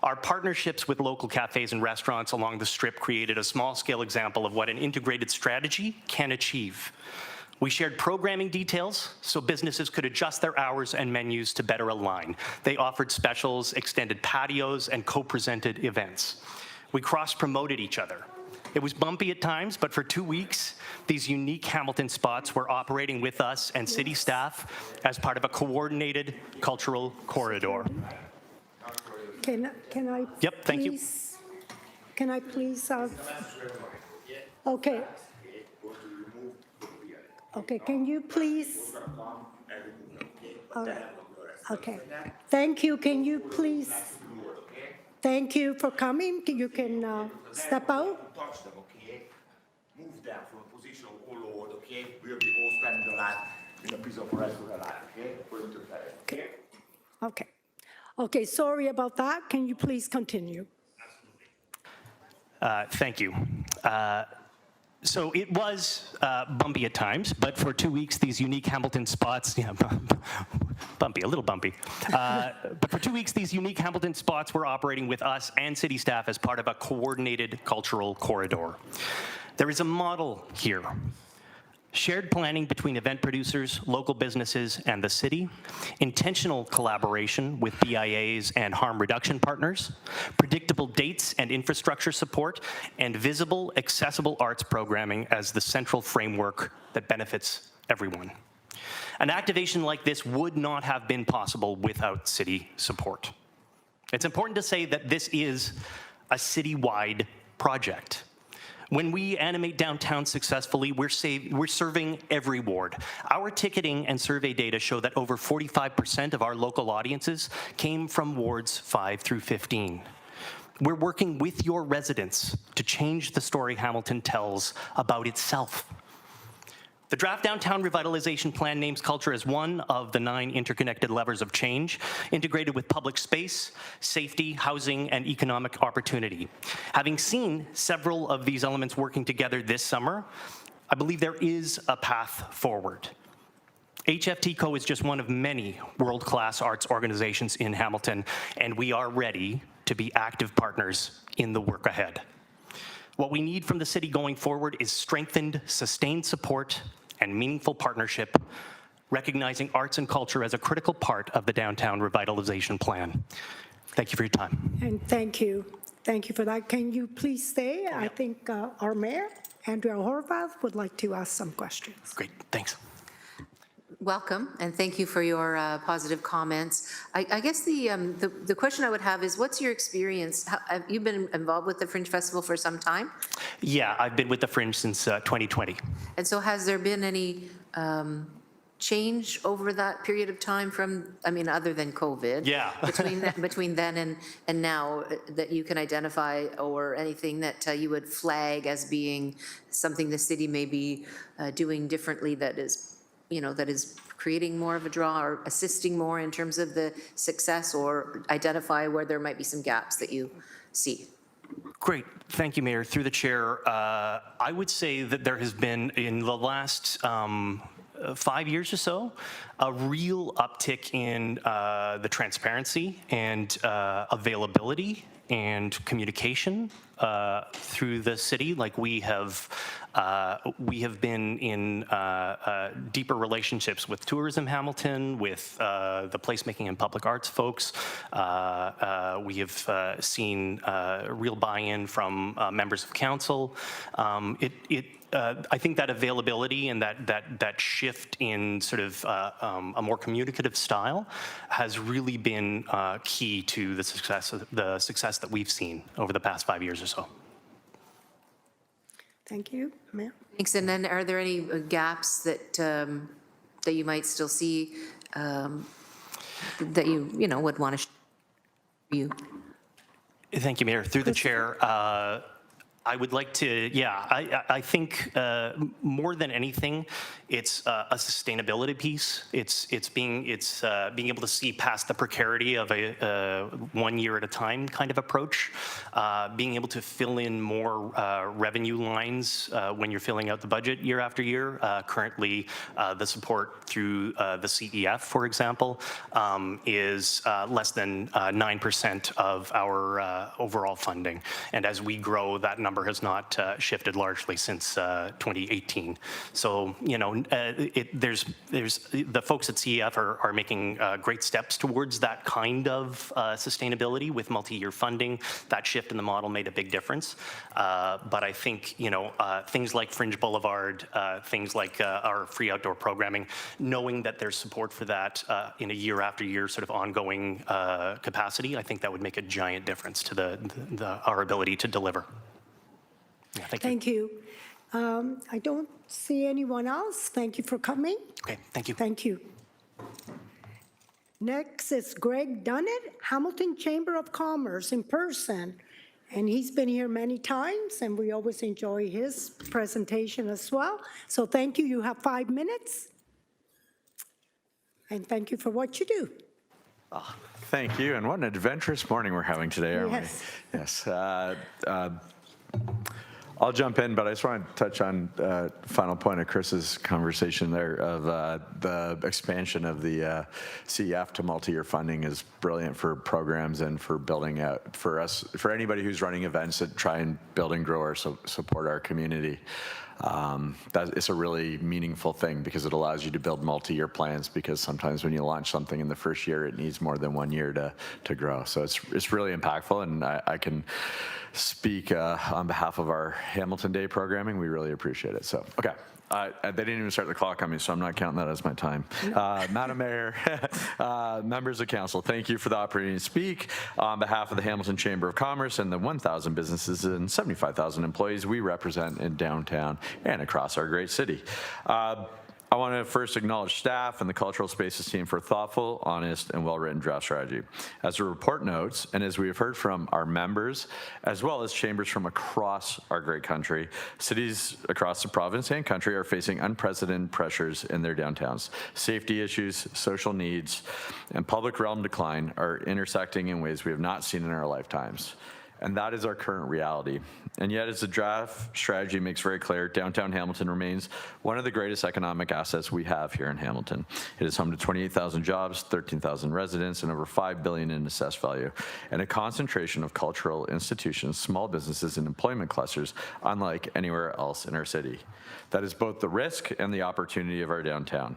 Our partnerships with local cafes and restaurants along the Strip created a small-scale example of what an integrated strategy can achieve. We shared programming details so businesses could adjust their hours and menus to better align. They offered specials, extended patios, and co-presented events. We cross-promoted each other. It was bumpy at times, but for 2 weeks, these unique Hamilton spots were operating with us and city staff as part of a coordinated cultural corridor. Can I? Yep, thank you. Can I please? Okay. Okay, can you please? Okay. Thank you. Can you please? Thank you for coming. You can step out. Touch them, okay? Move them from a position of all Lord, okay? We'll be all spending the life in a piece of rest of their life, okay? Put them together, okay? Okay. Okay, sorry about that. Can you please continue? Thank you. So it was bumpy at times, but for 2 weeks, these unique Hamilton spots, yeah, bumpy, a little bumpy. But for 2 weeks, these unique Hamilton spots were operating with us and city staff as part of a coordinated cultural corridor. There is a model here. Shared planning between event producers, local businesses, and the city, intentional collaboration with BIAs and harm reduction partners, predictable dates and infrastructure support, and visible, accessible arts programming as the central framework that benefits everyone. An activation like this would not have been possible without city support. It's important to say that this is a citywide project. When we animate downtown successfully, we're serving every ward. Our ticketing and survey data show that over 45% of our local audiences came from wards 5 through 15. We're working with your residents to change the story Hamilton tells about itself. The draft Downtown Revitalization Plan names culture as one of the 9 interconnected levers of change, integrated with public space, safety, housing, and economic opportunity. Having seen several of these elements working together this summer, I believe there is a path forward. HFTCO is just one of many world-class arts organizations in Hamilton, and we are ready to be active partners in the work ahead. What we need from the city going forward is strengthened, sustained support and meaningful partnership, recognizing arts and culture as a critical part of the Downtown Revitalization Plan. Thank you for your time. And thank you. Thank you for that. Can you please stay? I think our mayor, Andrea Horvath, would like to ask some questions. Great, thanks. Welcome, and thank you for your positive comments. I guess the question I would have is, what's your experience? Have you been involved with the Fringe Festival for some time? Yeah, I've been with the Fringe since 2020. And so has there been any change over that period of time from, I mean, other than COVID? Yeah. between then and now that you can identify, or anything that you would flag as being something the city may be doing differently that is, you know, that is creating more of a draw or assisting more in terms of the success, or identify where there might be some gaps that you see? Great. Thank you, Mayor. Through the chair, I would say that there has been, in the last 5 years or so, a real uptick in the transparency and availability and communication through the city. Like we have been in deeper relationships with Tourism Hamilton, with the placemaking and public arts folks. We have seen real buy-in from members of council. I think that availability and that shift in sort of a more communicative style has really been key to the success that we've seen over the past 5 years or so. Thank you, Mayor. Thanks, and then are there any gaps that, that you might still see, that you know, would want to you? Thank you, Mayor. Through the chair, I would like to, I think more than anything, it's a sustainability piece. It's being able to see past the precarity of a 1 year at a time kind of approach, being able to fill in more revenue lines when you're filling out the budget year after year. Currently, the support through the CEF, for example, is less than 9% of our overall funding. And as we grow, that number has not shifted largely since 2018. So, you know, there's the folks at CEF are making great steps towards that kind of sustainability with multi-year funding. That shift in the model made a big difference. But I think, you know, things like Fringe Boulevard, things like our free outdoor programming, knowing that there's support for that in a year after year sort of ongoing capacity, I think that would make a giant difference to our ability to deliver. Yeah, Thank you. I don't see anyone else. Thank you for coming. Okay, thank you. Thank you. Next is Greg Dunnett, Hamilton Chamber of Commerce in person. And he's been here many times, and we always enjoy his presentation as well. So thank you. You have 5 minutes. And thank you for what you do. Oh, thank you. And what an adventurous morning we're having today, aren't we? Yes. I'll jump in, but I just want to touch on final point of Chris's conversation there of the expansion of the CEF to multi-year funding is brilliant for programs and for building out for us, for anybody who's running events that try and build and grow or support our community. It's a really meaningful thing because it allows you to build multi-year plans, because sometimes when you launch something in the first year, it needs more than 1 year to grow. So it's really impactful, and I can speak on behalf of our Hamilton Day programming. We really appreciate it. So, okay. They didn't even start the clock on me, so I'm not counting that as my time. Madam Mayor, members of council, thank you for the opportunity to speak on behalf of the Hamilton Chamber of Commerce and the 1,000 businesses and 75,000 employees we represent in downtown and across our great city. I want to first acknowledge staff and the Cultural Spaces team for a thoughtful, honest, and well-written draft strategy. As the report notes, and as we have heard from our members, as well as chambers from across our great country, cities across the province and country are facing unprecedented pressures in their downtowns. Safety issues, social needs, and public realm decline are intersecting in ways we have not seen in our lifetimes. And that is our current reality. And yet, as the draft strategy makes very clear, downtown Hamilton remains one of the greatest economic assets we have here in Hamilton. It is home to 28,000 jobs, 13,000 residents, and over $5 billion in assessed value, and a concentration of cultural institutions, small businesses, and employment clusters unlike anywhere else in our city. That is both the risk and the opportunity of our downtown.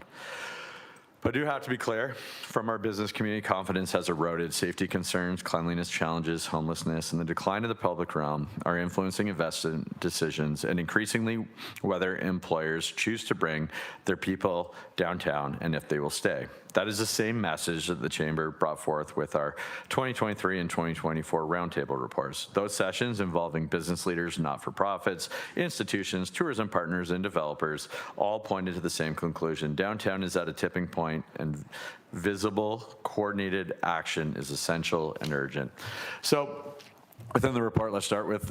But I do have to be clear, from our business community, confidence has eroded. Safety concerns, cleanliness challenges, homelessness, and the decline of the public realm are influencing investment decisions and increasingly whether employers choose to bring their people downtown and if they will stay. That is the same message that the Chamber brought forth with our 2023 and 2024 roundtable reports. Those sessions involving business leaders, not-for-profits, institutions, tourism partners, and developers all pointed to the same conclusion. Downtown is at a tipping point, and visible, coordinated action is essential and urgent. So within the report, let's start with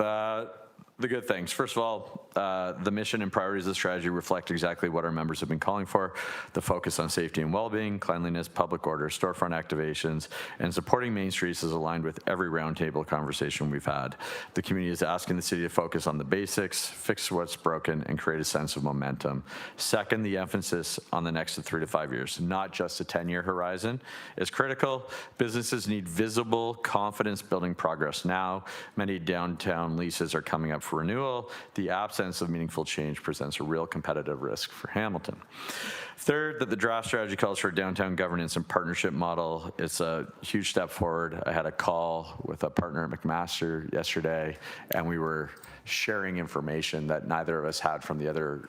the good things. First of all, the mission and priorities of the strategy reflect exactly what our members have been calling for: the focus on safety and well-being, cleanliness, public order, storefront activations, and supporting Main Streets is aligned with every roundtable conversation we've had. The community is asking the city to focus on the basics, fix what's broken, and create a sense of momentum. Second, the emphasis on the next 3 to 5 years, not just a 10-year horizon, is critical. Businesses need visible, confidence-building progress now. Many downtown leases are coming up for renewal. The absence of meaningful change presents a real competitive risk for Hamilton. Third, that the draft strategy calls for a downtown governance and partnership model. It's a huge step forward. I had a call with a partner at McMaster yesterday, and we were sharing information that neither of us had from the other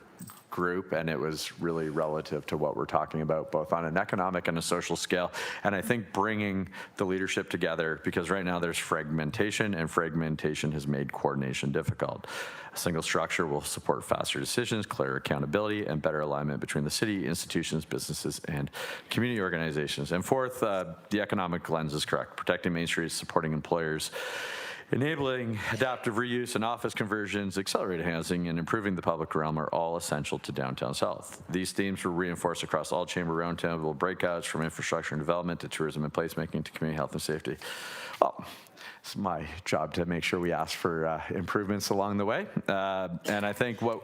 group, and it was really relative to what we're talking about, both on an economic and a social scale. And I think bringing the leadership together, because right now there's fragmentation, and fragmentation has made coordination difficult. A single structure will support faster decisions, clearer accountability, and better alignment between the city, institutions, businesses, and community organizations. And fourth, the economic lens is correct. Protecting Main Street, supporting employers, enabling adaptive reuse and office conversions, accelerated housing, and improving the public realm are all essential to downtown South. These themes were reinforced across all chamber roundtable breakouts, from infrastructure and development to tourism and placemaking to community health and safety. Well, it's my job to make sure we ask for improvements along the way. And I think what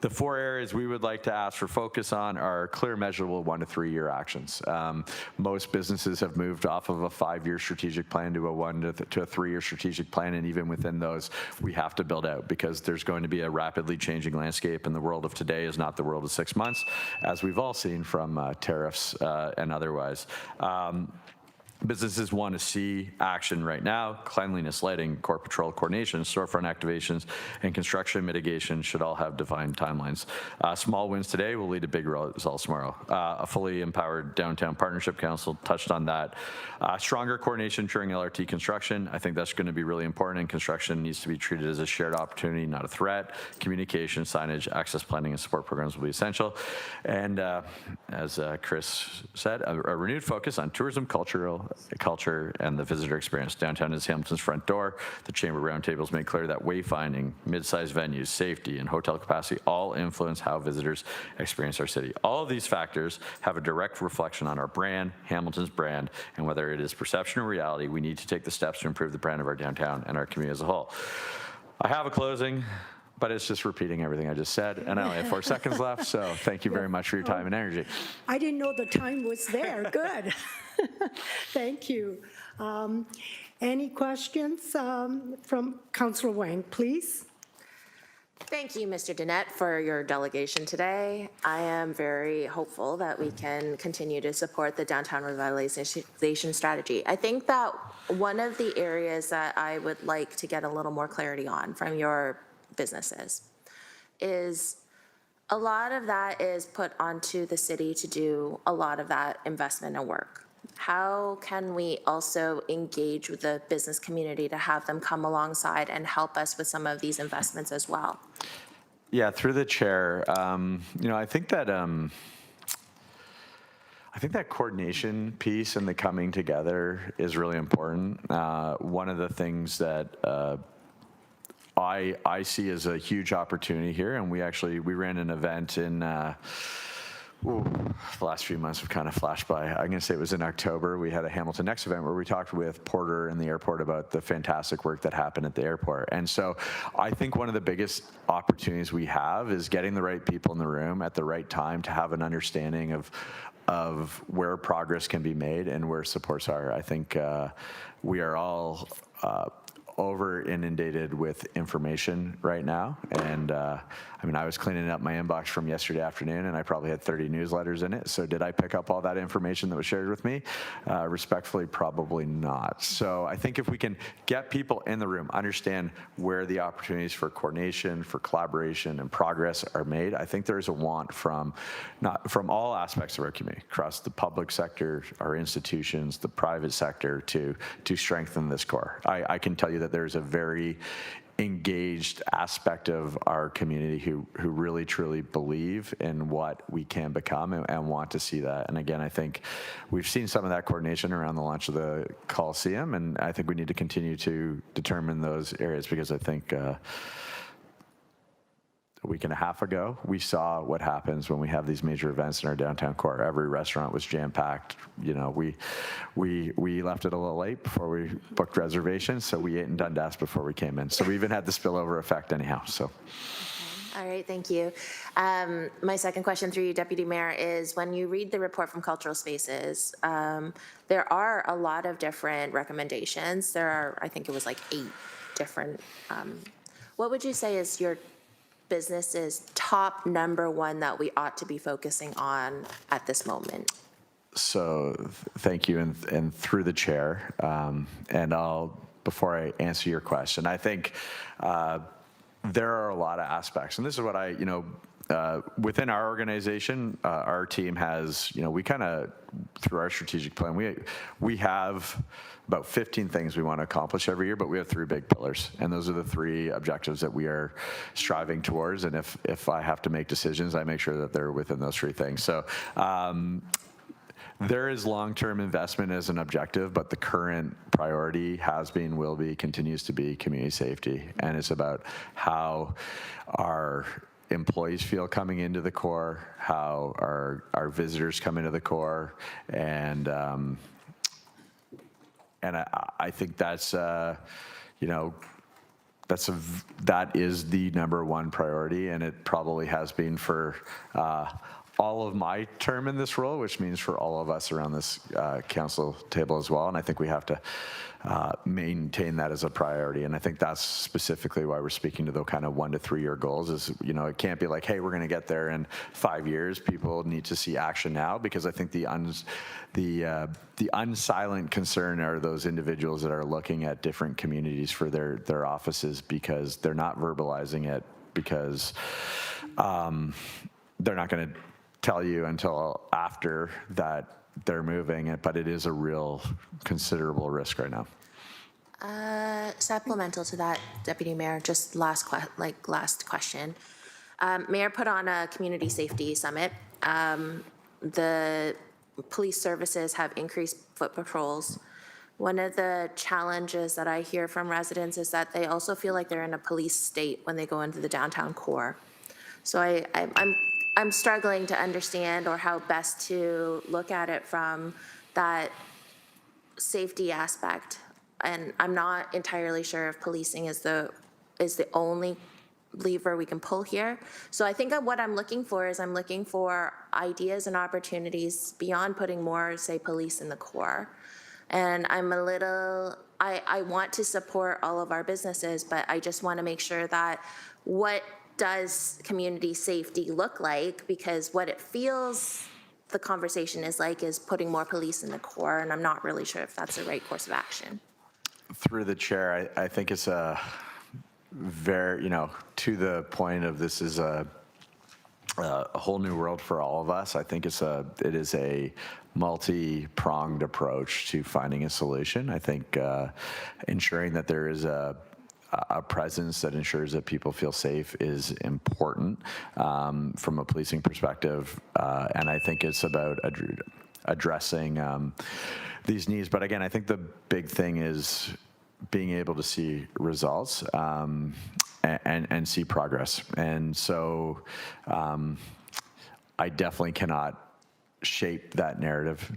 the 4 areas we would like to ask for focus on are clear, measurable 1 to 3 year actions. Most businesses have moved off of a 5-year strategic plan to a 1 to a 3 year strategic plan, and even within those, we have to build out, because there's going to be a rapidly changing landscape, and the world of today is not the world of 6 months, as we've all seen from tariffs and otherwise. Businesses want to see action right now. Cleanliness, lighting, core patrol coordination, storefront activations, and construction mitigation should all have defined timelines. Small wins today will lead to big results tomorrow. A fully empowered downtown partnership council touched on that. Stronger coordination during LRT construction. I think that's going to be really important, and construction needs to be treated as a shared opportunity, not a threat. Communication, signage, access planning, and support programs will be essential. And as Chris said, a renewed focus on tourism, culture, and the visitor experience. Downtown is Hamilton's front door. The Chamber roundtables make clear that wayfinding, mid-sized venues, safety, and hotel capacity all influence how visitors experience our city. All of these factors have a direct reflection on our brand, Hamilton's brand, and whether it is perception or reality, we need to take the steps to improve the brand of our downtown and our community as a whole. I have a closing, but it's just repeating everything I just said, and I only have 4 seconds left, so thank you very much for your time and energy. I didn't know the time was there. Good. Thank you. Any questions from Councillor Wang, please? Thank you, Mr. Dinette, for your delegation today. I am very hopeful that we can continue to support the downtown revitalization strategy. I think that one of the areas that I would like to get a little more clarity on from your businesses is a lot of that is put onto the city to do a lot of that investment and work. How can we also engage with the business community to have them come alongside and help us with some of these investments as well? Yeah, through the chair, I think that coordination piece and the coming together is really important. One of the things that I see as a huge opportunity here, and we ran an event in the last few months have kind of flashed by. I'm going to say it was in October. We had a Hamilton Next event where we talked with Porter in the airport about the fantastic work that happened at the airport. And so I think one of the biggest opportunities we have is getting the right people in the room at the right time to have an understanding of where progress can be made and where supports are. I think we are all over inundated with information right now. And I was cleaning up my inbox from yesterday afternoon, and I probably had 30 newsletters in it. So did I pick up all that information that was shared with me? Respectfully, probably not. So I think if we can get people in the room, understand where the opportunities for coordination, for collaboration, and progress are made, I think there's a want from all aspects of our community, across the public sector, our institutions, the private sector, to strengthen this core. I can tell you that there's a very engaged aspect of our community who really truly believe in what we can become and want to see that. And again, I think we've seen some of that coordination around the launch of the Coliseum, and I think we need to continue to determine those areas, because I think a week and a half ago, we saw what happens when we have these major events in our downtown core. Every restaurant was jam-packed. We left it a little late before we booked reservations, so we ate in Dundas before we came in. So we even had the spillover effect anyhow. So. All right, thank you. My second question through you, Deputy Mayor, is when you read the report from Cultural Spaces, there are a lot of different recommendations. There are, I think it was like 8 different. What would you say is your business's top number 1 that we ought to be focusing on at this moment? So thank you, and through the chair, and before I answer your question, I think there are a lot of aspects, and this is what within our organization, our team has, we kind of, through our strategic plan, we have about 15 things we want to accomplish every year, but we have 3 big pillars. And those are the 3 objectives that we are striving towards. And if I have to make decisions, I make sure that they're within those 3 things. So there is long-term investment as an objective, but the current priority has been, will be, continues to be community safety. And it's about how our employees feel coming into the Corps, how our visitors come into the Corps, and I think that's that is the number 1 priority, and it probably has been for all of my term in this role, which means for all of us around this council table as well. And I think we have to maintain that as a priority. And I think that's specifically why we're speaking to the kind of 1 to 3 year goals is, it can't be like, hey, we're going to get there in 5 years. People need to see action now, because I think the unsilent concern are those individuals that are looking at different communities for their offices, because they're not verbalizing it, because they're not going to tell you until after that they're moving, but it is a real considerable risk right now. Supplemental to that, Deputy Mayor, just last question. Mayor put on a community safety summit. The police services have increased foot patrols. One of the challenges that I hear from residents is that they also feel like they're in a police state when they go into the downtown core. So I'm struggling to understand, or how best to look at it from that safety aspect. And I'm not entirely sure if policing is the only lever we can pull here. So I think what I'm looking for is ideas and opportunities beyond putting more, say, police in the Corps. And I want to support all of our businesses, but I just want to make sure that what does community safety look like? Because what it feels the conversation is like is putting more police in the Corps, and I'm not really sure if that's the right course of action. Through the chair, I think it's a very, to the point of this is a whole new world for all of us. I think it is a multi-pronged approach to finding a solution. I think ensuring that there is a presence that ensures that people feel safe is important from a policing perspective, and I think it's about addressing these needs. But again, I think the big thing is being able to see results and see progress. And so I definitely cannot shape that narrative,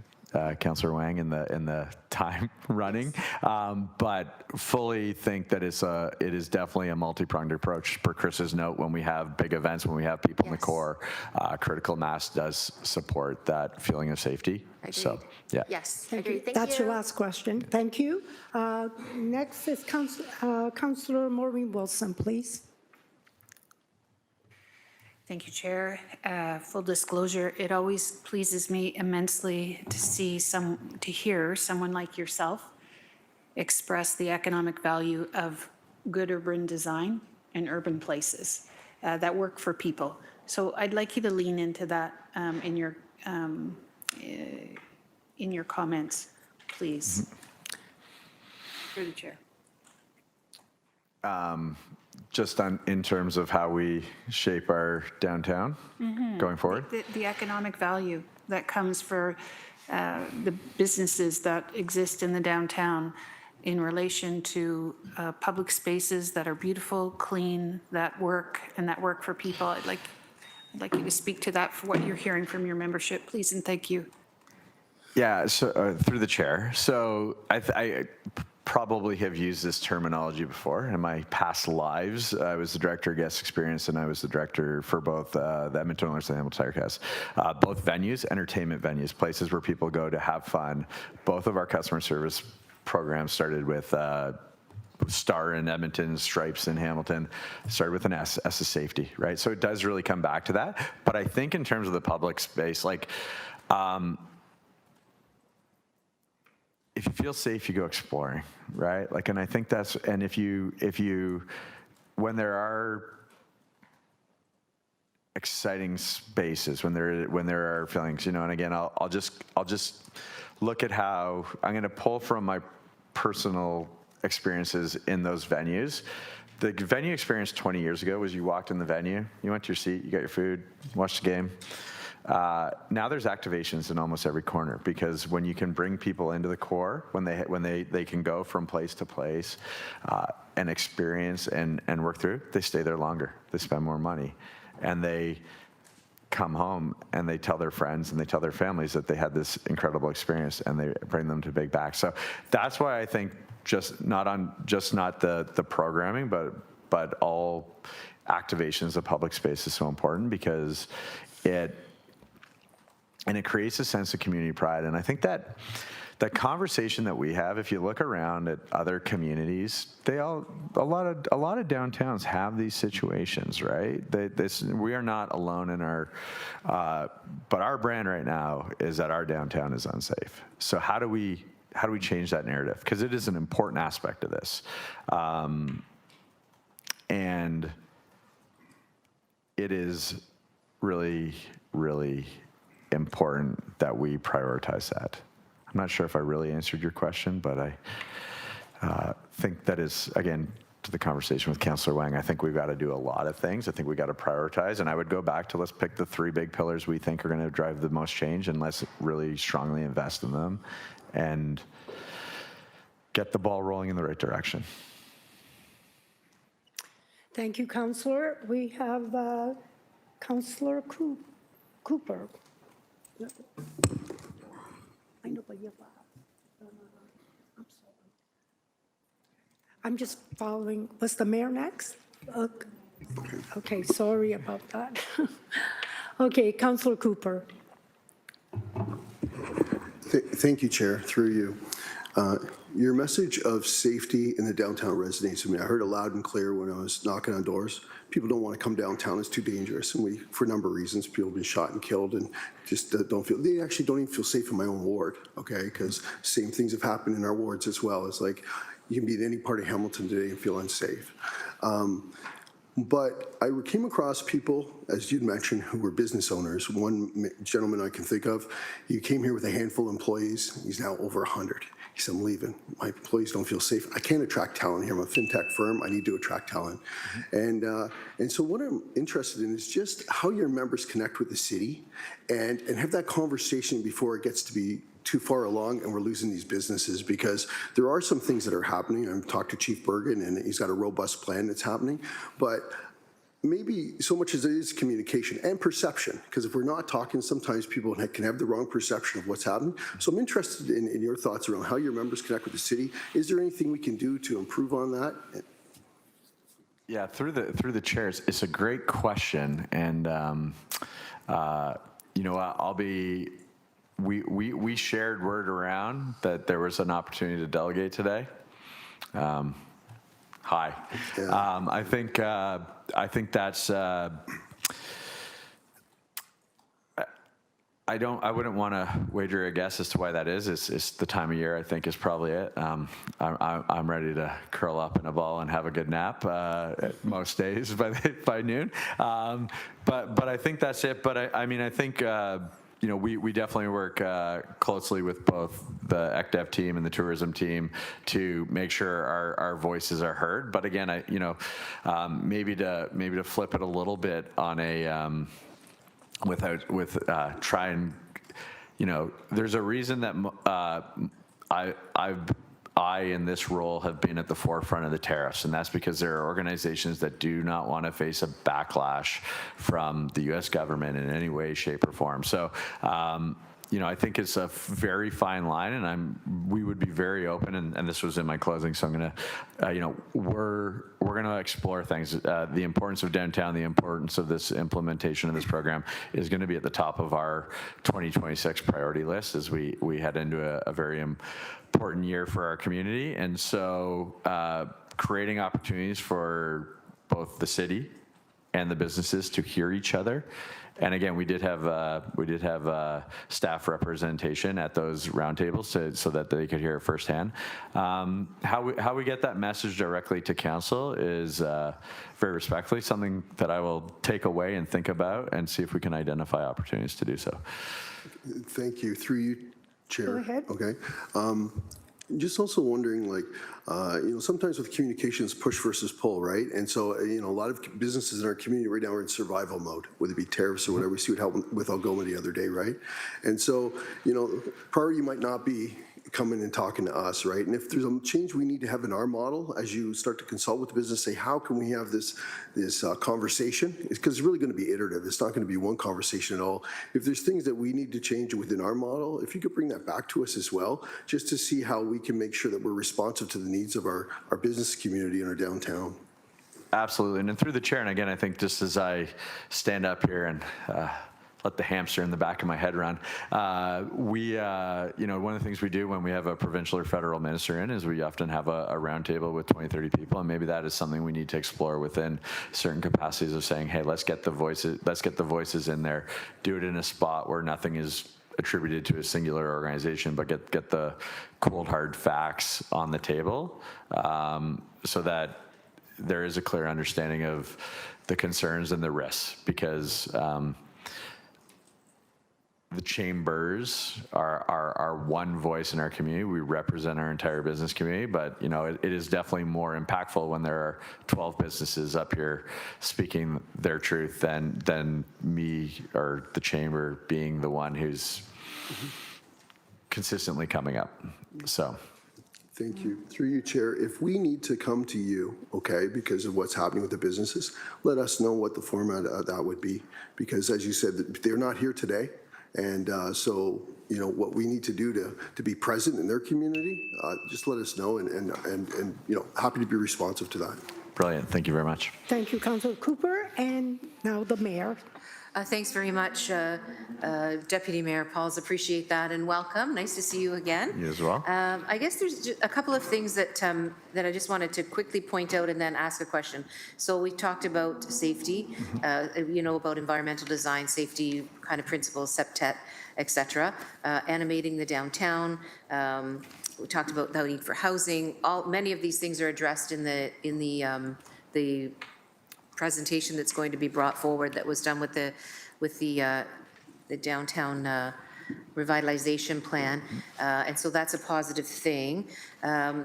Councillor Wang, in the time running, but fully think that it is definitely a multi-pronged approach. Per Chris's note, when we have big events, when we have people in the Corps, critical mass does support that feeling of safety. Agreed. So, yeah. Yes, agreed. Thank That's you. your last question. Thank you. Next is Councillor Maureen Wilson, please. Thank you, Chair. Full disclosure, it always pleases me immensely to hear someone like yourself express the economic value of good urban design and urban places that work for people. So I'd like you to lean into that in your comments, please. Through the chair. Just in terms of how we shape our downtown going forward? The economic value that comes for the businesses that exist in the downtown in relation to public spaces that are beautiful, clean, that work for people. I'd like you to speak to that for what you're hearing from your membership, please, and thank you. Yeah, so through the chair. So I probably have used this terminology before. In my past lives, I was the director of guest experience, and I was the director for both the Edmonton Oilers and the Hamilton Tigercats. Both venues, entertainment venues, places where people go to have fun. Both of our customer service programs started with Star in Edmonton, Stripes in Hamilton, started with an S of safety, right? So it does really come back to that. But I think in terms of the public space, if you feel safe, you go exploring, right? And I think that's, and if you, when there are exciting spaces, when there are feelings, and again, I'll just look at how I'm going to pull from my personal experiences in those venues. The venue experience 20 years ago was you walked in the venue, you went to your seat, you got your food, watched the game. Now there's activations in almost every corner, because when you can bring people into the core, when they can go from place to place and experience and work through, they stay there longer, they spend more money, and they come home and they tell their friends and they tell their families that they had this incredible experience, and they bring them to Big Back. So that's why I think not the programming, but all activations of public space is so important, because it creates a sense of community pride. And I think that conversation that we have, if you look around at other communities, a lot of downtowns have these situations, right? We are not alone in our, but our brand right now is that our downtown is unsafe. So how do we change that narrative? Because it is an important aspect of this. And it is really, really important that we prioritize that. I'm not sure if I really answered your question, but I think that is, again, to the conversation with Councillor Wang, I think we've got to do a lot of things. I think we've got to prioritize, and I would go back to, let's pick the 3 big pillars we think are going to drive the most change, and let's really strongly invest in them and get the ball rolling in the right direction. Thank you, Councillor. We have Councillor Cooper. I know, but I'm just following. Was the mayor next? Okay, sorry about that. Okay, Councillor Cooper. Thank you, Chair, through you. Your message of safety in the downtown resonates with me. I heard it loud and clear when I was knocking on doors. People don't want to come downtown, it's too dangerous. And for a number of reasons, people have been shot and killed and just they actually don't even feel safe in my own ward, okay? Because same things have happened in our wards as well. It's like, you can be in any part of Hamilton today and feel unsafe. But I came across people, as you'd mentioned, who were business owners. One gentleman I can think of, he came here with a handful of employees. He's now over 100. He said, I'm leaving. My employees don't feel safe. I can't attract talent here. I'm a fintech firm. I need to attract talent. And so what I'm interested in is just how your members connect with the city and have that conversation before it gets to be too far along and we're losing these businesses, because there are some things that are happening. I've talked to Chief Bergen and he's got a robust plan that's happening, but maybe so much as it is communication and perception, because if we're not talking, sometimes people can have the wrong perception of what's happening. So I'm interested in your thoughts around how your members connect with the city. Is there anything we can do to improve on that? Yeah, through the chairs, it's a great question, and we shared word around that there was an opportunity to delegate today. Hi. Yeah. I think that's. I wouldn't want to wager a guess as to why that is. It's the time of year, I think, is probably it. I'm ready to curl up in a ball and have a good nap most days by noon. But I think that's it. But I think. We definitely work closely with both the ECDEV team and the tourism team to make sure our voices are heard. But again, maybe to flip it a little bit on a there's a reason that I, in this role, have been at the forefront of the tariffs, and that's because there are organizations that do not want to face a backlash from the U.S. government in any way, shape, or form. So, I think it's a very fine line, and we would be very open, and this was in my closing, so I'm going to, we're going to explore things. The importance of downtown, the importance of this implementation of this program is going to be at the top of our 2026 priority list as we head into a very important year for our community. And so creating opportunities for both the city and the businesses to hear each other. And again, we did have staff representation at those roundtables so that they could hear it firsthand. How we get that message directly to council is very respectfully something that I will take away and think about and see if we can identify opportunities to do so. Thank you. Through you, Chair. Go ahead. Okay. Just also wondering, like, sometimes with communications, push versus pull, right? And so, a lot of businesses in our community right now are in survival mode, whether it be tariffs or whatever. We see what happened with Algoma the other day, right? And so, priority might not be coming and talking to us, right? And if there's a change we need to have in our model, as you start to consult with the business, say, how can we have this conversation? Because it's really going to be iterative. It's not going to be one conversation at all. If there's things that we need to change within our model, if you could bring that back to us as well, just to see how we can make sure that we're responsive to the needs of our business community in our downtown. Absolutely. And then through the chair, and again, I think just as I stand up here and let the hamster in the back of my head run. One of the things we do when we have a provincial or federal minister in is we often have a roundtable with 20, 30 people, and maybe that is something we need to explore within certain capacities of saying, hey, let's get the voices in there, do it in a spot where nothing is attributed to a singular organization, but get the cold hard facts on the table so that there is a clear understanding of the concerns and the risks, because the chambers are one voice in our community. We represent our entire business community, but it is definitely more impactful when there are 12 businesses up here speaking their truth than me or the chamber being the one who's consistently coming up. So. Thank you. Through you, Chair, if we need to come to you, okay, because of what's happening with the businesses, let us know what the format of that would be. Because as you said, they're not here today. And so, what we need to do to be present in their community, just let us know and happy to be responsive to that. Brilliant. Thank you very much. Thank you, Councilor Cooper. And now the mayor. Thanks very much, Deputy Mayor Pauls. Appreciate that and welcome. Nice to see you again. You as well. I guess there's just a couple of things that I just wanted to quickly point out and then ask a question. So we talked about safety, about environmental design, safety kind of principles, SEPTET, et cetera, animating the downtown. We talked about the need for housing. Many of these things are addressed in the presentation that's going to be brought forward that was done with the downtown revitalization plan. And so that's a positive thing.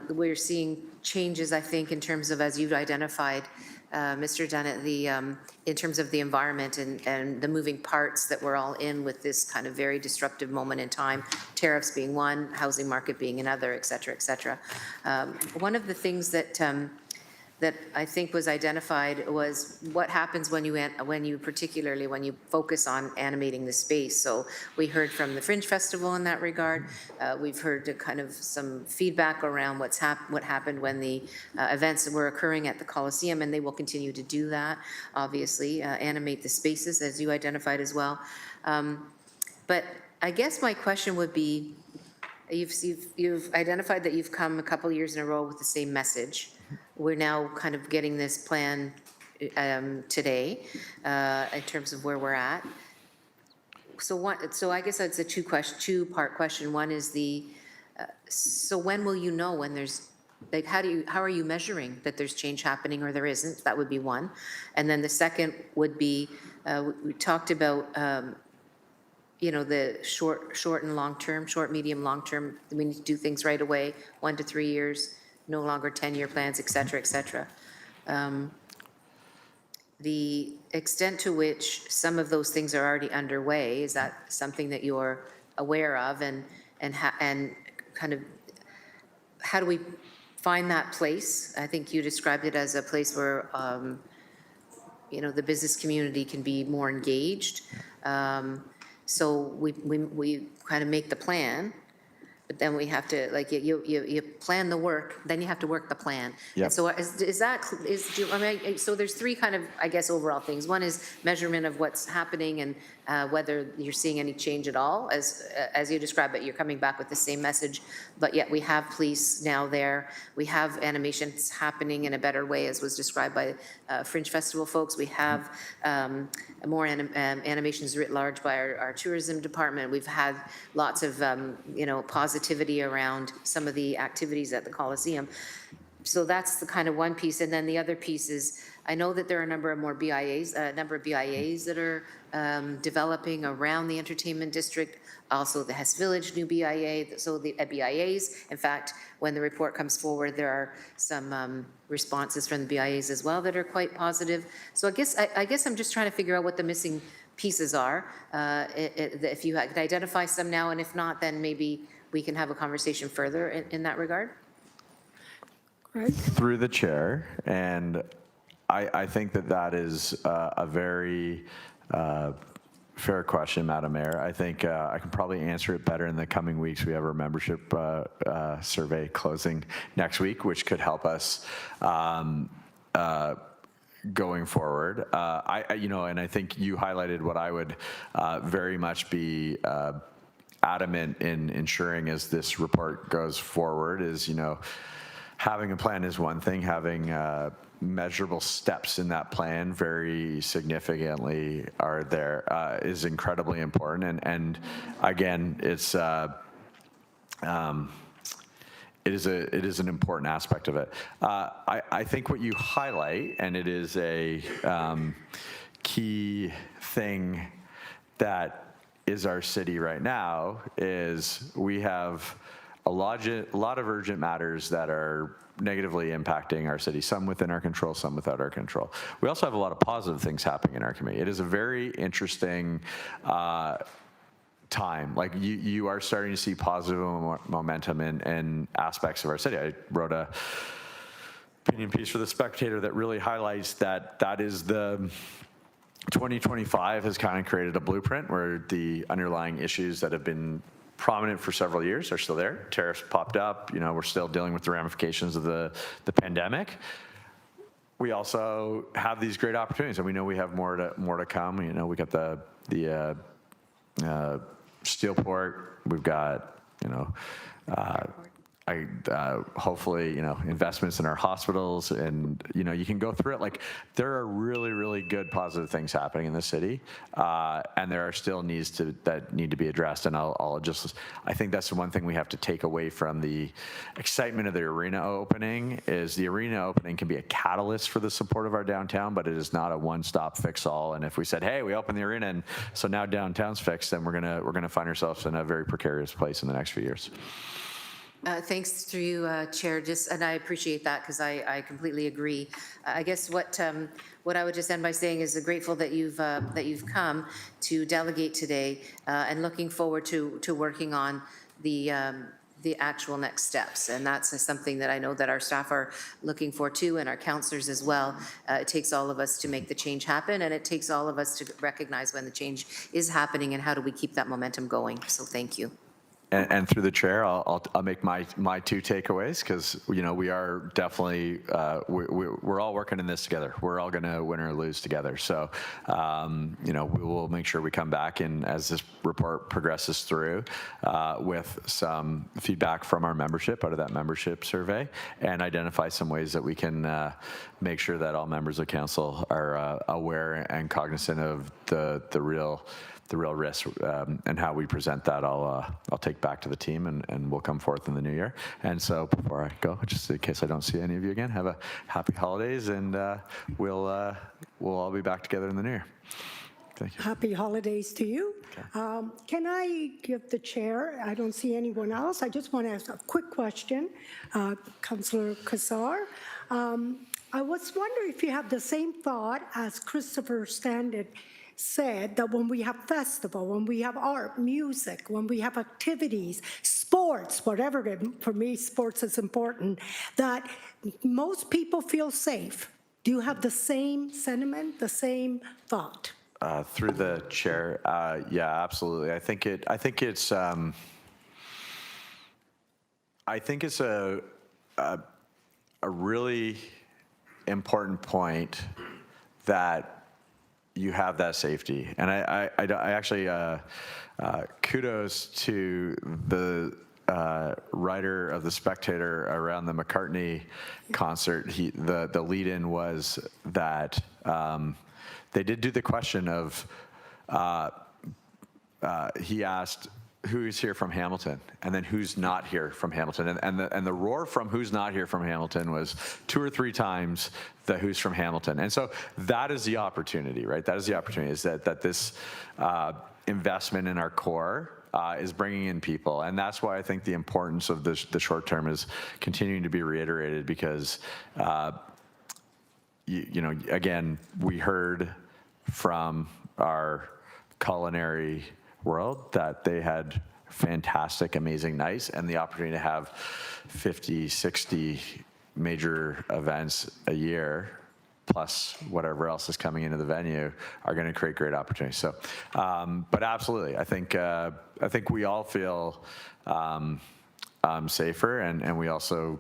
We're seeing changes, I think, in terms of, as you've identified, Mr. Dunnett, in terms of the environment and the moving parts that we're all in with this kind of very disruptive moment in time, tariffs being one, housing market being another, et cetera, et cetera. One of the things that I think was identified was what happens when you focus on animating the space. So we heard from the Fringe Festival in that regard. We've heard kind of some feedback around what happened when the events were occurring at the Coliseum, and they will continue to do that, obviously, animate the spaces as you identified as well. But I guess my question would be, you've identified that you've come a couple years in a row with the same message. We're now kind of getting this plan today in terms of where we're at. So I guess it's a two-part question. One is so when will you know when there's, like, how are you measuring that there's change happening or there isn't? That would be one. And then the second would be, we talked about the short and long term, short, medium, long term. We need to do things right away, 1 to 3 years. No longer 10-year plans, et cetera, et cetera. The extent to which some of those things are already underway, is that something that you're aware of, and kind of how do we find that place? I think you described it as a place where the business community can be more engaged. So we kind of make the plan. but then we have to, like, you plan the work, then you have to work the plan. Yep. And so is that, I mean, so there's three kind of, I guess, overall things. One is measurement of what's happening and whether you're seeing any change at all. As you described it, you're coming back with the same message, but yet we have police now there. We have animations happening in a better way, as was described by Fringe Festival folks. We have more animations writ large by our tourism department. We've had lots of, positivity around some of the activities at the Coliseum. So that's the kind of one piece. And then the other piece is, I know that there are a number of BIAs that are developing around the entertainment district. Also the Hess Village new BIA. So the BIAs, in fact, when the report comes forward, there are some responses from the BIAs as well that are quite positive. So I guess I'm just trying to figure out what the missing pieces are. If you could identify some now, and if not, then maybe we can have a conversation further in that regard. Through the chair, and I think that is a very fair question, Madam Mayor. I think I can probably answer it better in the coming weeks. We have our membership survey closing next week, which could help us going forward. And I think you highlighted what I would very much be adamant in ensuring as this report goes forward is, having a plan is one thing, having measurable steps in that plan very significantly is incredibly important. And again, it is an important aspect of it. I think what you highlight, and it is a key thing that is our city right now, is we have a lot of urgent matters that are negatively impacting our city, some within our control, some without our control. We also have a lot of positive things happening in our community. It is a very interesting time. Like you are starting to see positive momentum in aspects of our city. I wrote a opinion piece for The Spectator that really highlights that is the 2025 has kind of created a blueprint where the underlying issues that have been prominent for several years are still there. Tariffs popped up. We're still dealing with the ramifications of the pandemic. We also have these great opportunities, and we know we have more to come. We got the Steelport. We've got hopefully investments in our hospitals, and you can go through it. Like, there are really, really good positive things happening in the city, and there are still needs that need to be addressed. And I think that's the one thing we have to take away from the excitement of the arena opening is the arena opening can be a catalyst for the support of our downtown, but it is not a one-stop fix-all. And if we said, hey, we opened the arena and so now downtown's fixed, then we're gonna find ourselves in a very precarious place in the next few years. Thanks through you, Chair. And I appreciate that because I completely agree. I guess what I would just end by saying is grateful that you've come to delegate today, and looking forward to working on the actual next steps. And that's something that I know that our staff are looking for too, and our councillors as well. It takes all of us to make the change happen, and it takes all of us to recognize when the change is happening and how do we keep that momentum going. So thank you. And through the chair, I'll make my two takeaways, because we are definitely we're all working in this together. We're all going to win or lose together. So we will make sure we come back and as this report progresses through with some feedback from our membership out of that membership survey, and identify some ways that we can make sure that all members of council are aware and cognizant of the real risk, and how we present that. I'll take back to the team, and we'll come forth in the new year. And so before I go, just in case I don't see any of you again, have a happy holidays, and we'll all be back together in the new year. Thank you. Happy holidays to you. Okay. Can I give the chair, I don't see anyone else. I just want to ask a quick question. Councillor Kassar, I was wondering if you have the same thought as Christopher Stanton said, that when we have festival, when we have art, music, when we have activities, sports, whatever, for me, sports is important, that most people feel safe. Do you have the same sentiment, the same thought? Through the chair, yeah, absolutely. I think it's I think it's a really important point that you have that safety. And I actually, kudos to the writer of The Spectator around the McCartney concert. The lead-in was that they did do the question of, he asked, who's here from Hamilton, and then who's not here from Hamilton, and the roar from who's not here from Hamilton was 2 or 3 times the who's from Hamilton. And so that is the opportunity, right? That is the opportunity, is that this investment in our core is bringing in people, and that's why I think the importance of the short term is continuing to be reiterated, because you know, again, we heard from our culinary world that they had fantastic, amazing nights, and the opportunity to have 50, 60 major events a year, plus whatever else is coming into the venue, are going to create great opportunities. So, but absolutely, I think we all feel safer, and we also,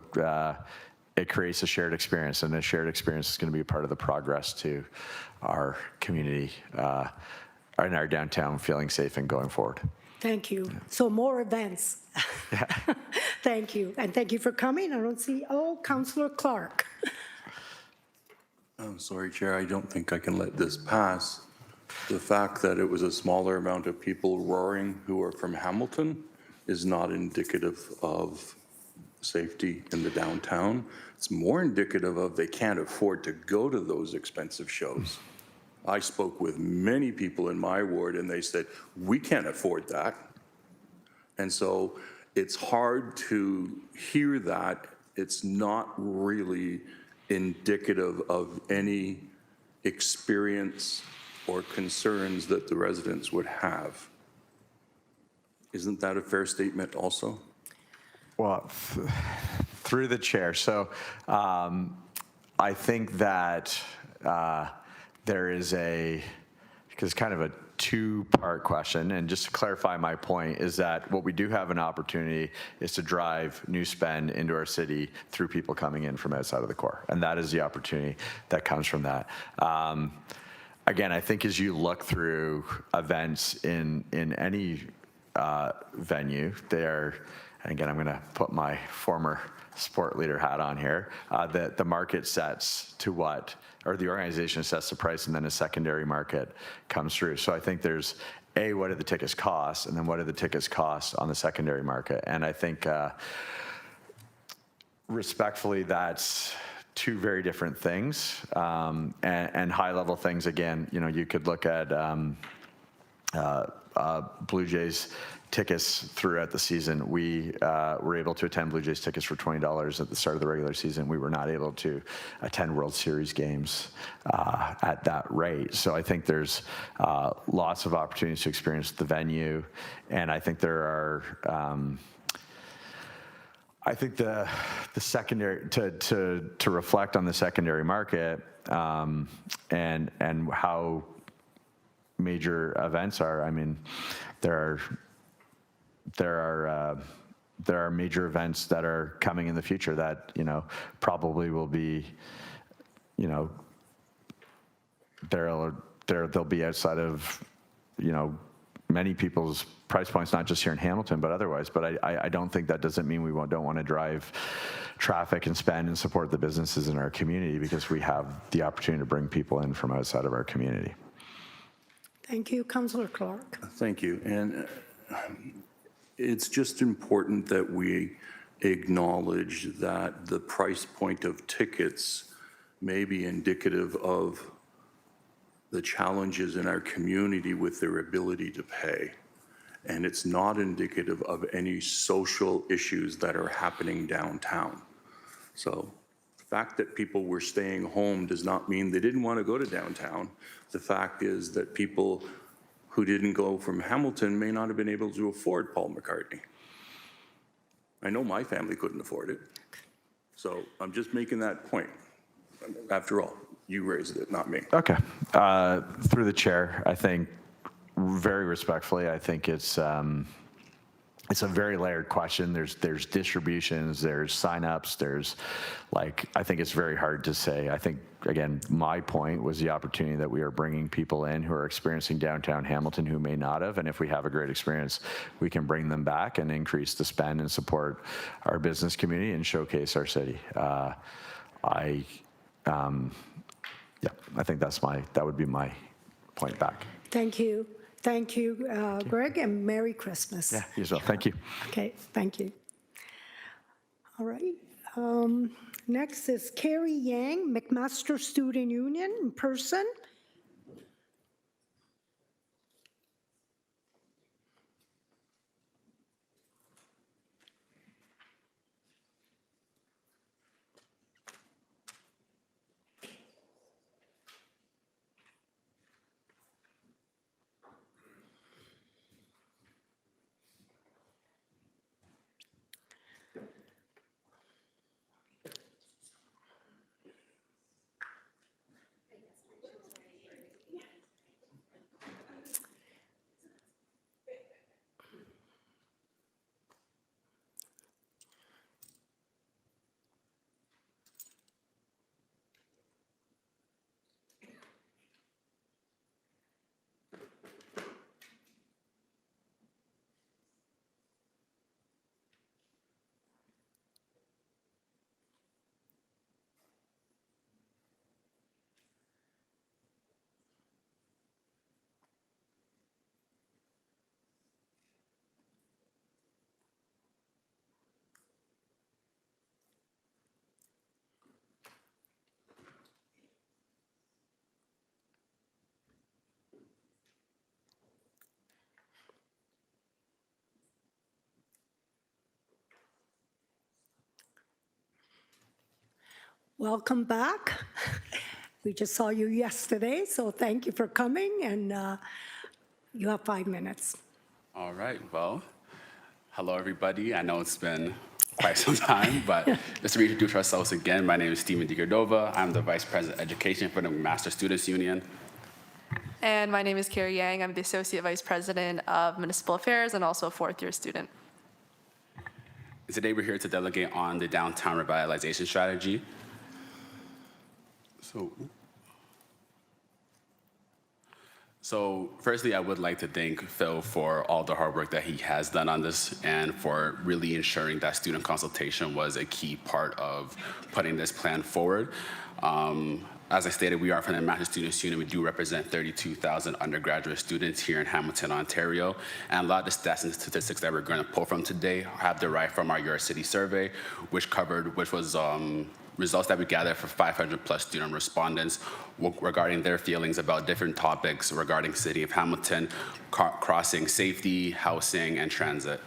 it creates a shared experience, and a shared experience is going to be a part of the progress to our community in our downtown feeling safe and going forward. Thank you. So more events. Thank you. And thank you for coming. I don't see, Councillor Clark. I'm sorry, Chair, I don't think I can let this pass. The fact that it was a smaller amount of people roaring who are from Hamilton is not indicative of safety in the downtown. It's more indicative of they can't afford to go to those expensive shows. I spoke with many people in my ward, and they said, we can't afford that. And so it's hard to hear that. It's not really indicative of any experience or concerns that the residents would have. Isn't that a fair statement also? Well, through the chair. So I think that there is because kind of a 2-part question, and just to clarify my point is that what we do have an opportunity is to drive new spend into our city through people coming in from outside of the core, and that is the opportunity that comes from that. Again, I think as you look through events in any venue, and again, I'm going to put my former sport leader hat on here, that the market sets to what, or the organization sets the price, and then a secondary market comes through. So I think there's what do the tickets cost, and then what do the tickets cost on the secondary market? And I think respectfully, that's 2 very different things, and high-level things. Again, you know, you could look at Blue Jays tickets throughout the season. We were able to attend Blue Jays tickets for $20 at the start of the regular season. We were not able to attend World Series games at that rate. So I think there's lots of opportunities to experience the venue, and I think there are. I think the secondary to reflect on the secondary market and how major events are. I mean, there are major events that are coming in the future that, you know, probably will be, you know, they'll be outside of, you know, many people's price points, not just here in Hamilton, but otherwise. But I don't think that doesn't mean we don't want to drive traffic and spend and support the businesses in our community, because we have the opportunity to bring people in from outside of our community. Thank you, Councillor Clark. Thank you. And it's just important that we acknowledge that the price point of tickets may be indicative of the challenges in our community with their ability to pay. And it's not indicative of any social issues that are happening downtown. So the fact that people were staying home does not mean they didn't want to go to downtown. The fact is that people who didn't go from Hamilton may not have been able to afford Paul McCartney. I know my family couldn't afford it. So I'm just making that point. After all, you raised it, not me. Okay. Through the chair, I think, very respectfully, I think it's it's a very layered question. There's distributions, there's signups, there's like, I think it's very hard to say. I think, again, my point was the opportunity that we are bringing people in who are experiencing downtown Hamilton who may not have, and if we have a great experience, we can bring them back and increase the spend and support our business community and showcase our city. I think that would be my point back. Thank you. Thank you, Greg, and Merry Christmas. Yeah, you as well. Thank you. Okay, thank you. All right. Next is Carrie Yang, McMaster Student Union, in person. Welcome back. We just saw you yesterday, so thank you for coming, and you have 5 minutes. All right, well, hello, everybody. I know it's been quite some time, but just to reintroduce ourselves again, my name is Steven DiCordova. I'm the Vice President of Education for the Master Students Union. And my name is Carrie Yang. I'm the Associate Vice President of Municipal Affairs and also a fourth-year student. And today we're here to delegate on the downtown revitalization strategy. So firstly, I would like to thank Phil for all the hard work that he has done on this and for really ensuring that student consultation was a key part of putting this plan forward. As I stated, we are from the Master Students Union. We do represent 32,000 undergraduate students here in Hamilton, Ontario. And a lot of the stats and statistics that we're going to pull from today have derived from our Your City survey, which was results that we gathered for 500 plus student respondents regarding their feelings about different topics regarding City of Hamilton, crossing safety, housing, and transit.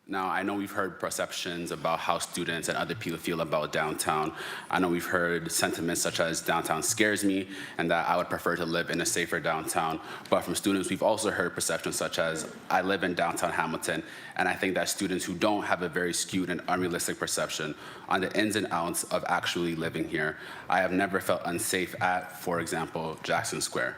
Now, I know we've heard perceptions about how students and other people feel about downtown. I know we've heard sentiments such as downtown scares me and that I would prefer to live in a safer downtown. But from students, we've also heard perceptions such as I live in downtown Hamilton, and I think that students who don't have a very skewed and unrealistic perception on the ins and outs of actually living here. I have never felt unsafe at, for example, Jackson Square.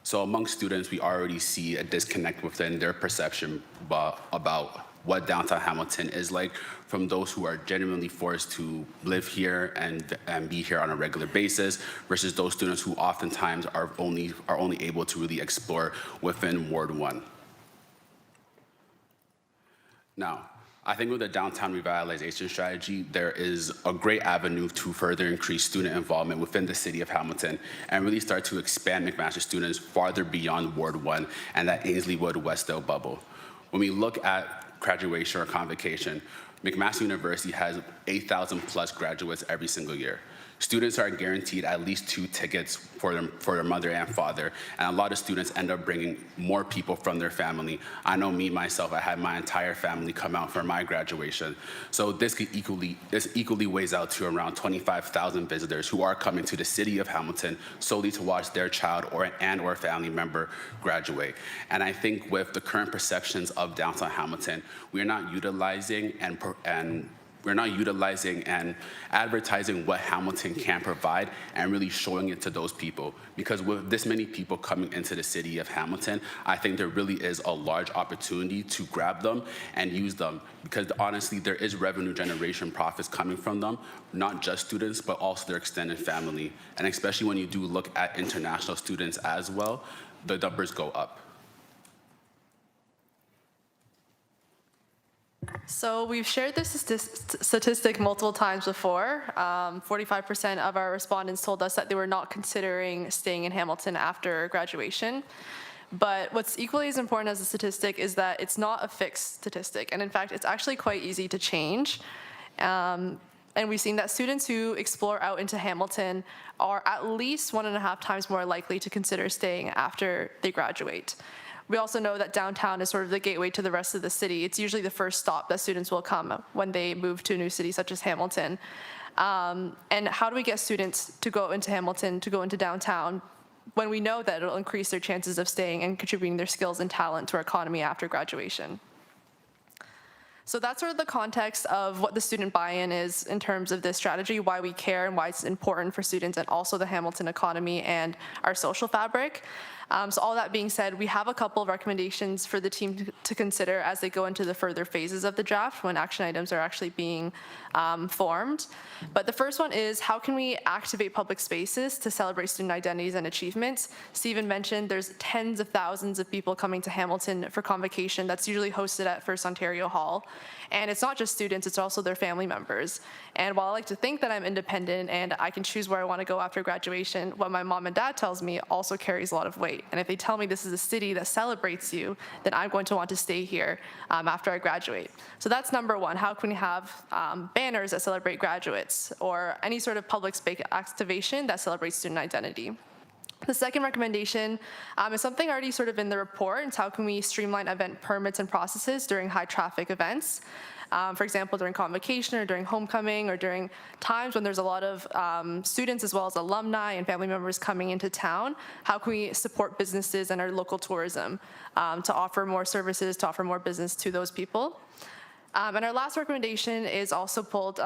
So among students, we already see a disconnect within their perception about what downtown Hamilton is like from those who are genuinely forced to live here and be here on a regular basis versus those students who oftentimes are only able to really explore within Ward 1. Now, I think with the downtown revitalization strategy, there is a great avenue to further increase student involvement within the City of Hamilton and really start to expand McMaster students farther beyond Ward 1 and that Ainsleywood-Westdale bubble. When we look at graduation or convocation, McMaster University has 8,000 plus graduates every single year. Students are guaranteed at least 2 tickets for their mother and father, and a lot of students end up bringing more people from their family. I know me, myself, I had my entire family come out for my graduation. So this equally weighs out to around 25,000 visitors who are coming to the City of Hamilton solely to watch their child or family member graduate. And I think with the current perceptions of downtown Hamilton, we are not utilizing and utilizing and advertising what Hamilton can provide and really showing it to those people. Because with this many people coming into the city of Hamilton, I think there really is a large opportunity to grab them and use them, because honestly, there is revenue generation profits coming from them, not just students, but also their extended family. And especially when you do look at international students as well, the numbers go up. So we've shared this statistic multiple times before. 45% of our respondents told us that they were not considering staying in Hamilton after graduation. But what's equally as important as the statistic is that it's not a fixed statistic. And in fact, it's actually quite easy to change. And we've seen that students who explore out into Hamilton are at least 1.5 times more likely to consider staying after they graduate. We also know that downtown is sort of the gateway to the rest of the city. It's usually the first stop that students will come when they move to a new city such as Hamilton. And how do we get students to go into Hamilton, to go into downtown, when we know that it'll increase their chances of staying and contributing their skills and talent to our economy after graduation? So that's sort of the context of what the student buy-in is in terms of this strategy, why we care and why it's important for students and also the Hamilton economy and our social fabric. So all that being said, we have a couple of recommendations for the team to consider as they go into the further phases of the draft when action items are actually being formed. But the first one is, how can we activate public spaces to celebrate student identities and achievements? Stephen mentioned there's tens of thousands of people coming to Hamilton for convocation that's usually hosted at First Ontario Hall. And it's not just students, it's also their family members. And while I like to think that I'm independent and I can choose where I want to go after graduation, what my mom and dad tells me also carries a lot of weight. And if they tell me this is a city that celebrates you, then I'm going to want to stay here after I graduate. So that's number one. How can we have banners that celebrate graduates or any sort of public space activation that celebrates student identity? The second recommendation is something already sort of in the report. It's how can we streamline event permits and processes during high traffic events? For example, during convocation or during homecoming or during times when there's a lot of students as well as alumni and family members coming into town, how can we support businesses and our local tourism to offer more services, to offer more business to those people? And our last recommendation is also pulled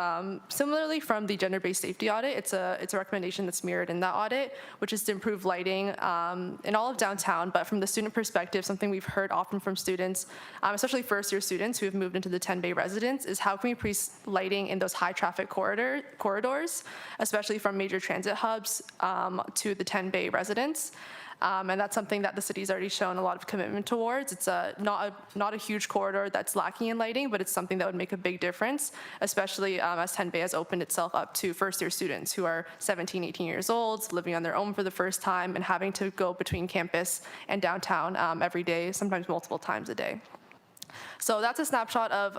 similarly from the gender-based safety audit. It's a recommendation that's mirrored in that audit, which is to improve lighting in all of downtown. But from the student perspective, something we've heard often from students, especially first-year students who have moved into the 10 Bay residence, is how can we increase lighting in those high-traffic corridors, especially from major transit hubs to the 10 Bay residence. And that's something that the city's already shown a lot of commitment towards. It's not a huge corridor that's lacking in lighting, but it's something that would make a big difference, especially as 10 Bay has opened itself up to first-year students who are 17, 18 years old, living on their own for the first time, and having to go between campus and downtown every day, sometimes multiple times a day. So that's a snapshot of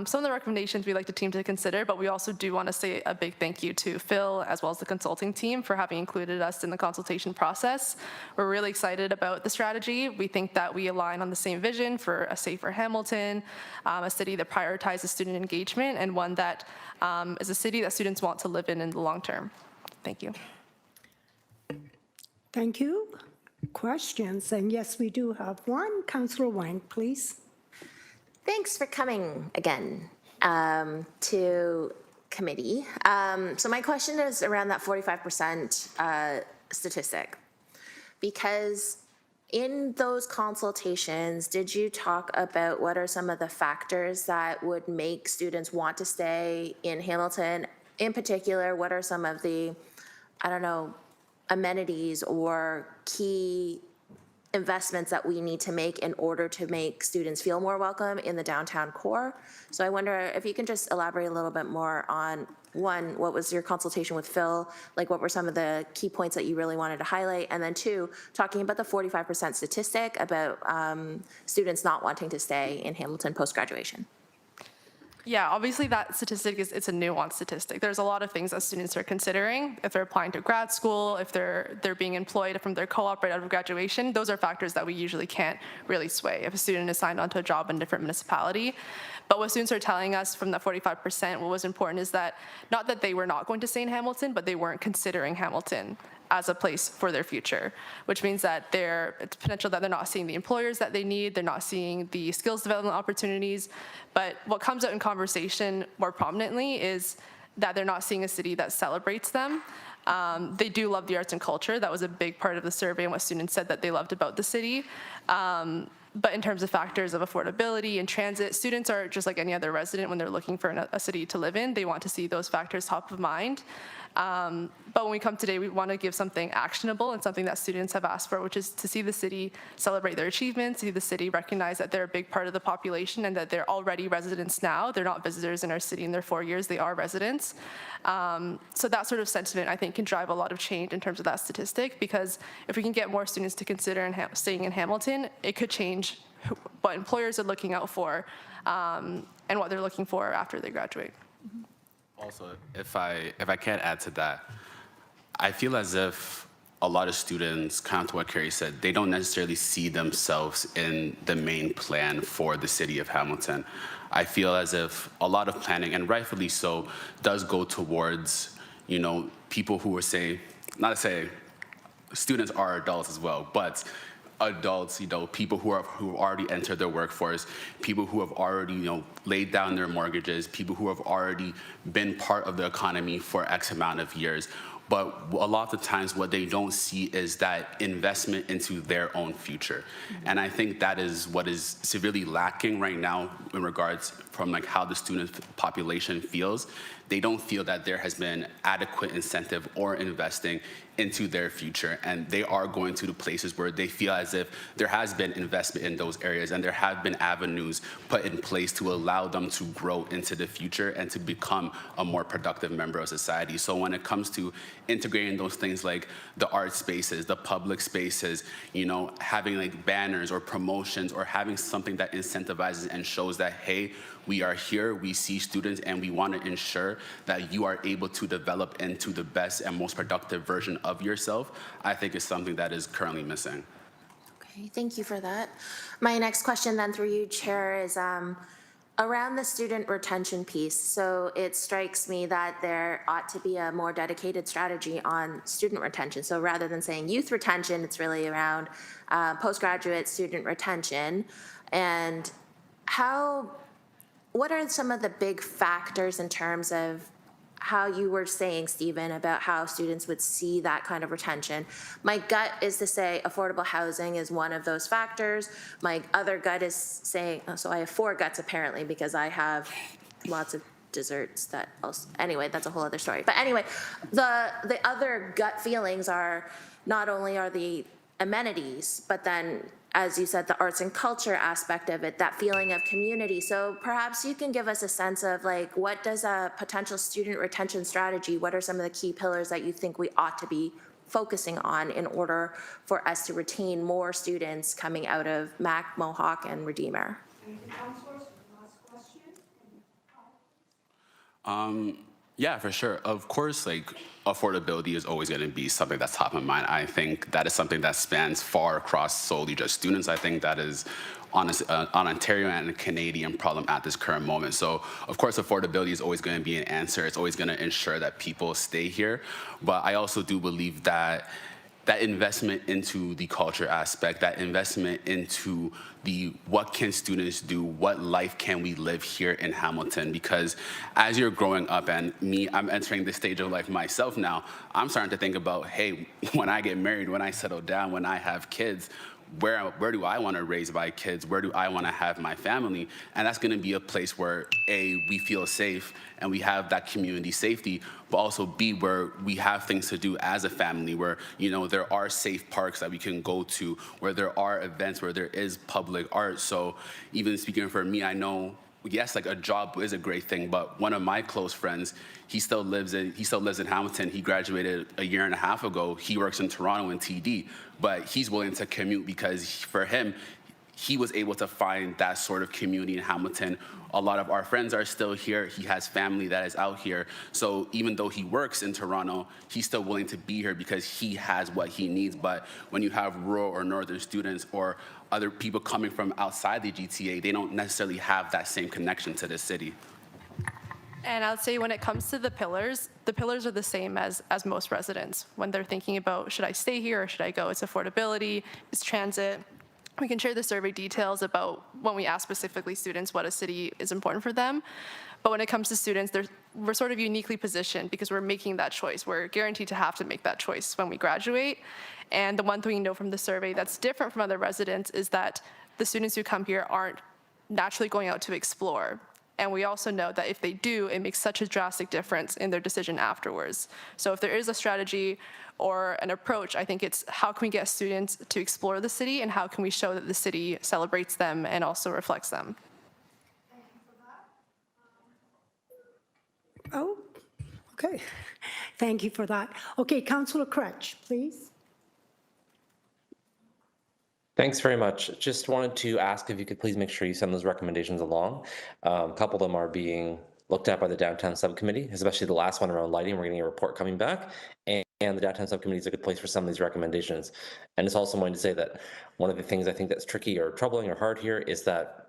some of the recommendations we'd like the team to consider, but we also do want to say a big thank you to Phil as well as the consulting team for having included us in the consultation process. We're really excited about the strategy. We think that we align on the same vision for a safer Hamilton, a city that prioritizes student engagement, and one that is a city that students want to live in the long term. Thank you. Thank you. Questions? And yes, we do have one. Councillor Wang, please. Thanks for coming again to committee. So my question is around that 45% statistic, because in those consultations, did you talk about what are some of the factors that would make students want to stay in Hamilton? In particular, what are some of the, amenities or key investments that we need to make in order to make students feel more welcome in the downtown core? So I wonder if you can just elaborate a little bit more on, one, what was your consultation with Phil? Like, what were some of the key points that you really wanted to highlight? And then two, talking about the 45% statistic about students not wanting to stay in Hamilton post-graduation. Yeah, obviously that statistic it's a nuanced statistic. There's a lot of things that students are considering. If they're applying to grad school, if they're being employed from their co-op right out of graduation, those are factors that we usually can't really sway if a student is signed onto a job in a different municipality. But what students are telling us from that 45%, what was important is that not that they were not going to stay in Hamilton, but they weren't considering Hamilton. as a place for their future, which means that it's potential that they're not seeing the employers that they need, they're not seeing the skills development opportunities. But what comes out in conversation more prominently is that they're not seeing a city that celebrates them. They do love the arts and culture. That was a big part of the survey and what students said that they loved about the city. But in terms of factors of affordability and transit, students are just like any other resident when they're looking for a city to live in. They want to see those factors top of mind. But when we come today, we want to give something actionable and something that students have asked for, which is to see the city celebrate their achievements, see the city recognize that they're a big part of the population and that they're already residents now. They're not visitors in our city in their 4 years, they are residents. So that sort of sentiment, I think, can drive a lot of change in terms of that statistic, because if we can get more students to consider staying in Hamilton, it could change what employers are looking out for and what they're looking for after they graduate. Also, if I can add to that, I feel as if a lot of students, kind of to what Carrie said, they don't necessarily see themselves in the main plan for the city of Hamilton. I feel as if a lot of planning, and rightfully so, does go towards, people who are not to say students are adults as well, but adults, people who have already entered their workforce, people who have already, laid down their mortgages, people who have already been part of the economy for X amount of years. But a lot of the times what they don't see is that investment into their own future. And I think that is what is severely lacking right now in regards from how the student population feels. They don't feel that there has been adequate incentive or investing into their future. And they are going to the places where they feel as if there has been investment in those areas and there have been avenues put in place to allow them to grow into the future and to become a more productive member of society. So when it comes to integrating those things like the art spaces, the public spaces, having banners or promotions or having something that incentivizes and shows that, hey, we are here, we see students, and we want to ensure that you are able to develop into the best and most productive version of yourself, I think is something that is currently missing. Okay, thank you for that. My next question then through you, Chair, is around the student retention piece. So it strikes me that there ought to be a more dedicated strategy on student retention. So rather than saying youth retention, it's really around postgraduate student retention. And what are some of the big factors in terms of how you were saying, Stephen, about how students would see that kind of retention? My gut is to say affordable housing is one of those factors. My other gut is saying, so I have 4 guts apparently because I have lots of desserts that also, anyway, that's a whole other story. But anyway, the other gut feelings are not only are the amenities, but then, as you said, the arts and culture aspect of it, that feeling of community. So perhaps you can give us a sense of what does a potential student retention strategy, what are some of the key pillars that you think we ought to be focusing on in order for us to retain more students coming out of Mac, Mohawk, and Redeemer? Yeah, for sure. Of course, affordability is always going to be something that's top of mind. I think that is something that spans far across solely just students. I think that is an Ontario and a Canadian problem at this current moment. So, of course, affordability is always going to be an answer. It's always going to ensure that people stay here. But I also do believe that that investment into the culture aspect, that investment into what can students do, what life can we live here in Hamilton? Because as you're growing up, and I'm entering this stage of life myself now, I'm starting to think about, hey, when I get married, when I settle down, when I have kids, where do I want to raise my kids? Where do I want to have my family? And that's going to be a place where, A, we feel safe and we have that community safety, but also B, where we have things to do as a family, where, there are safe parks that we can go to, where there are events, where there is public art. So even speaking for me, I know, yes, a job is a great thing, but one of my close friends, he still lives in Hamilton. He graduated a year and a half ago. He works in Toronto in TD, but he's willing to commute because for him, he was able to find that sort of community in Hamilton. A lot of our friends are still here. He has family that is out here. So even though he works in Toronto, he's still willing to be here because he has what he needs. But when you have rural or northern students or other people coming from outside the GTA, they don't necessarily have that same connection to the city. And I would say when it comes to the pillars are the same as most residents. When they're thinking about, should I stay here or should I go? It's affordability, it's transit. We can share the survey details about when we ask specifically students what a city is important for them. But when it comes to students, we're sort of uniquely positioned because we're making that choice. We're guaranteed to have to make that choice when we graduate. And the one thing we know from the survey that's different from other residents is that the students who come here aren't naturally going out to explore. And we also know that if they do, it makes such a drastic difference in their decision afterwards. So if there is a strategy or an approach, I think it's how can we get students to explore the city and how can we show that the city celebrates them and also reflects them. Oh, okay. Thank you for that. Okay, Councillor Cretch, please. Thanks very much. Just wanted to ask if you could please make sure you send those recommendations along. A couple of them are being looked at by the downtown subcommittee, especially the last one around lighting. We're getting a report coming back, and the downtown subcommittee is a good place for some of these recommendations. And it's also going to say that one of the things I think that's tricky or troubling or hard here is that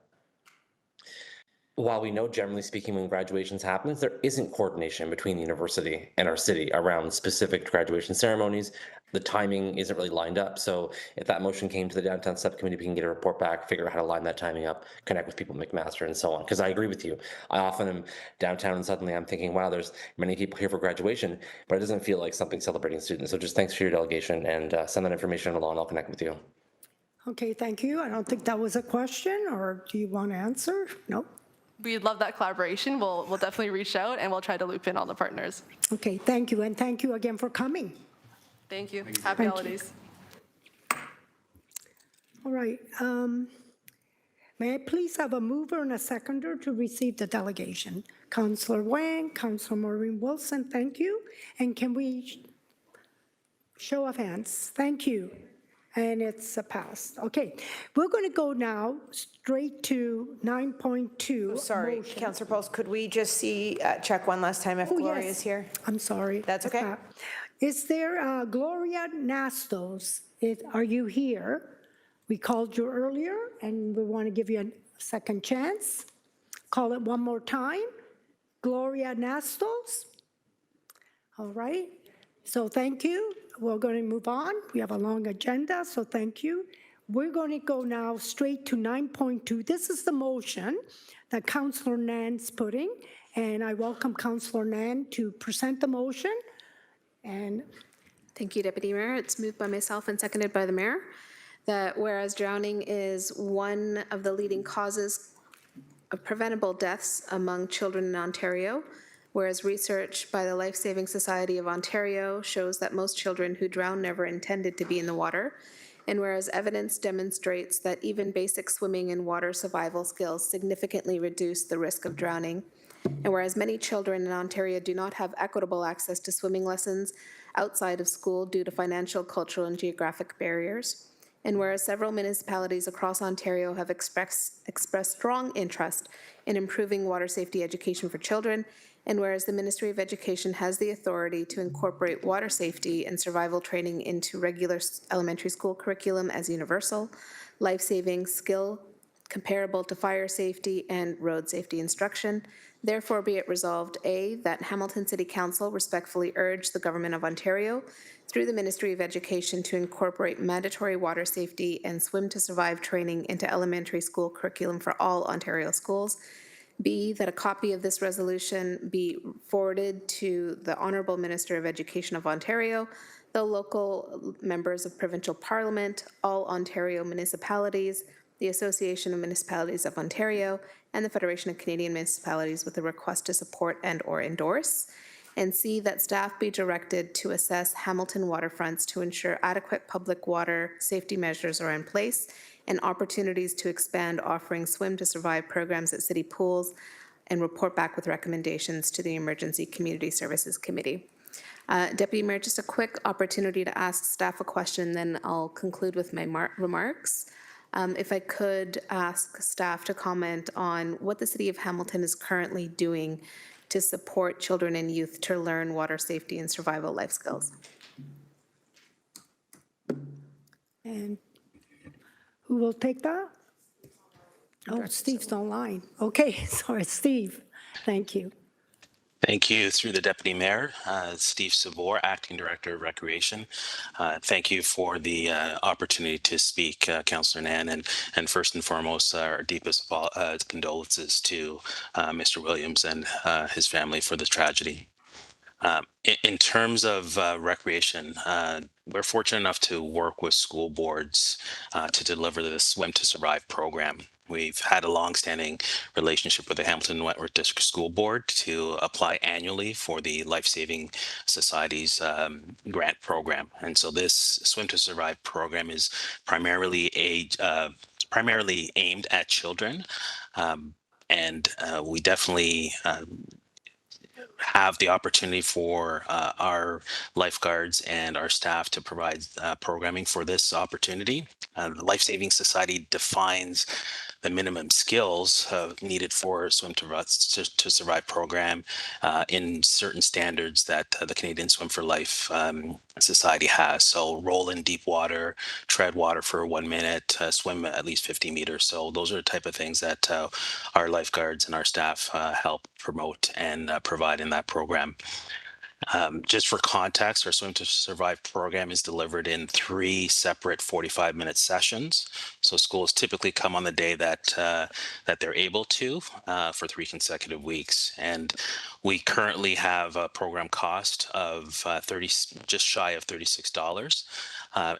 while we know, generally speaking, when graduations happens, there isn't coordination between the university and our city around specific graduation ceremonies. The timing isn't really lined up. So if that motion came to the downtown subcommittee, we can get a report back, figure out how to line that timing up, connect with people, McMaster, and so on. Because I agree with you. I often am downtown and suddenly I'm thinking, wow, there's many people here for graduation, but it doesn't feel like something celebrating students. So just thanks for your delegation and send that information along. I'll connect with you. Okay, thank you. I don't think that was a question, or do you want to answer? No. We'd love that collaboration. We'll definitely reach out and we'll try to loop in all the partners. Okay, thank you. And thank you again for coming. Thank you. Happy holidays. All right. May I please have a mover and a seconder to receive the delegation? Councillor Wang, Councillor Maureen Wilson, thank you. And can we show of hands? Thank you. And it's passed. Okay, we're going to go now straight to 9.2. Sorry, motion. Councillor Pauls, could we just check one last time if Gloria is here? I'm sorry. That's okay. Is there Gloria Nastos? Are you here? We called you earlier and we want to give you a second chance. Call it one more time. Gloria Nastos. All right. So thank you. We're going to move on. We have a long agenda, so thank you. We're going to go now straight to 9.2. This is the motion that Councillor Nan's putting, and I welcome Councillor Nan to present the motion. And thank you, Deputy Mayor. It's moved by myself and seconded by the Mayor that whereas drowning is one of the leading causes of preventable deaths among children in Ontario, whereas research by the Life Saving Society of Ontario shows that most children who drown never intended to be in the water, and whereas evidence demonstrates that even basic swimming and water survival skills significantly reduce the risk of drowning, and whereas many children in Ontario do not have equitable access to swimming lessons outside of school due to financial, cultural, and geographic barriers, and whereas several municipalities across Ontario have expressed strong interest in improving water safety education for children, and whereas the Ministry of Education has the authority to incorporate water safety and survival training into regular elementary school curriculum as universal, life-saving skill comparable to fire safety and road safety instruction, therefore be it resolved, A, that Hamilton City Council respectfully urge the Government of Ontario through the Ministry of Education to incorporate mandatory water safety and swim to survive training into elementary school curriculum for all Ontario schools. B, that a copy of this resolution be forwarded to the Honourable Minister of Education of Ontario, the local members of Provincial Parliament, all Ontario municipalities, the Association of Municipalities of Ontario, and the Federation of Canadian Municipalities with a request to support and/or endorse. And C, that staff be directed to assess Hamilton waterfronts to ensure adequate public water safety measures are in place and opportunities to expand offering Swim to Survive programs at city pools and report back with recommendations to the Emergency Community Services Committee. Deputy Mayor, just a quick opportunity to ask staff a question, then I'll conclude with my remarks. If I could ask staff to comment on what the City of Hamilton is currently doing to support children and youth to learn water safety and survival life skills. And who will take that? Oh, Steve's online. Okay, sorry, Steve. Thank you. Thank you. Through the Deputy Mayor, Steve Savor, Acting Director of Recreation. Thank you for the opportunity to speak, Councillor Nan, and first and foremost, our deepest condolences to Mr. Williams and his family for this tragedy. In terms of recreation, we're fortunate enough to work with school boards to deliver the Swim to Survive program. We've had a longstanding relationship with the Hamilton Wentworth District School Board to apply annually for the Life Saving Society's grant program. And so this Swim to Survive program is primarily aimed at children. And we definitely have the opportunity for our lifeguards and our staff to provide programming for this opportunity. The Life Saving Society defines the minimum skills needed for Swim to Survive program in certain standards that the Canadian Swim for Life Society has. So roll in deep water, tread water for 1 minute, swim at least 50 meters. So those are the type of things that our lifeguards and our staff help promote and provide in that program. Just for context, our Swim to Survive program is delivered in 3 separate 45-minute sessions. So schools typically come on the day that they're able to for 3 consecutive weeks. And we currently have a program cost of just shy of $36.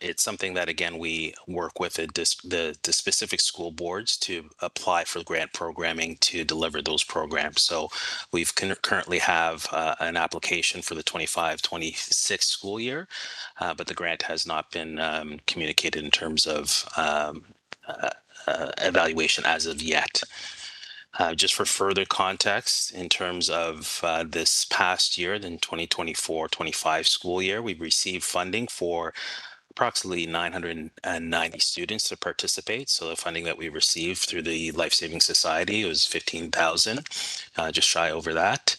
It's something that, again, we work with the specific school boards to apply for grant programming to deliver those programs. So we've currently have an application for the 25-26 school year, but the grant has not been communicated in terms of evaluation as of yet. Just for further context, in terms of this past year, the 2024-25 school year, we've received funding for approximately 990 students to participate. So the funding that we received through the Life Saving Society was $15,000, just shy over that.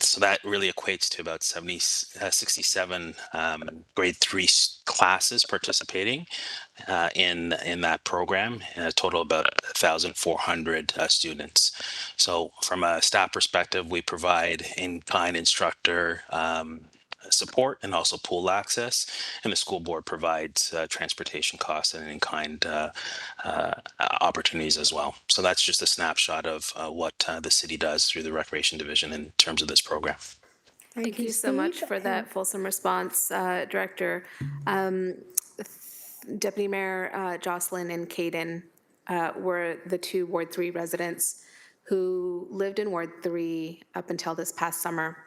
So that really equates to about 67 grade 3 classes participating in that program, and a total of about 1,400 students. So from a staff perspective, we provide in-kind instructor support and also pool access, and the school board provides transportation costs and in-kind opportunities as well. So that's just a snapshot of what the city does through the Recreation Division in terms of this program. Thank you so much for that fulsome response, Director. Deputy Mayor Jocelyn and Caden were the 2 Ward 3 residents who lived in Ward 3 up until this past summer.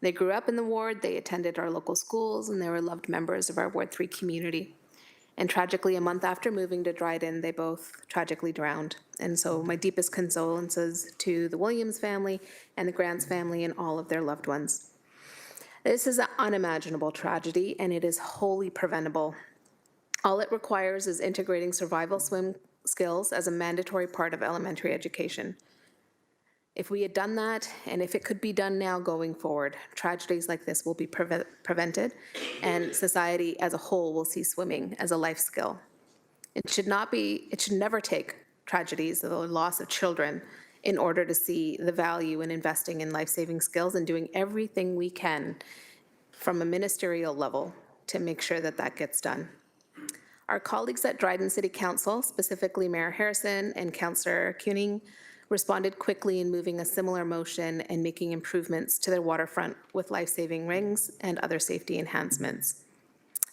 They grew up in the ward, they attended our local schools, and they were loved members of our Ward 3 community. And tragically, a month after moving to Dryden, they both tragically drowned. And so my deepest condolences to the Williams family and the Grants family and all of their loved ones. This is an unimaginable tragedy, and it is wholly preventable. All it requires is integrating survival swim skills as a mandatory part of elementary education. If we had done that, and if it could be done now going forward, tragedies like this will be prevented, and society as a whole will see swimming as a life skill. It should never take tragedies, the loss of children, in order to see the value in investing in life-saving skills and doing everything we can from a ministerial level to make sure that that gets done. Our colleagues at Dryden City Council, specifically Mayor Harrison and Councillor Kuning, responded quickly in moving a similar motion and making improvements to their waterfront with life-saving rings and other safety enhancements.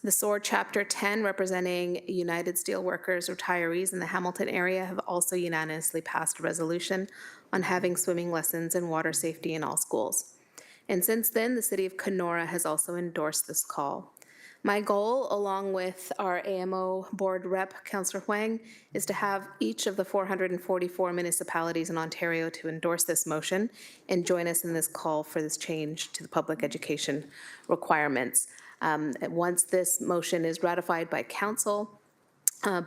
The SOAR Chapter 10, representing United Steelworkers retirees in the Hamilton area, have also unanimously passed a resolution on having swimming lessons and water safety in all schools. And since then, the City of Kenora has also endorsed this call. My goal, along with our AMO board rep, Councillor Huang, is to have each of the 444 municipalities in Ontario to endorse this motion and join us in this call for this change to the public education requirements. Once this motion is ratified by council,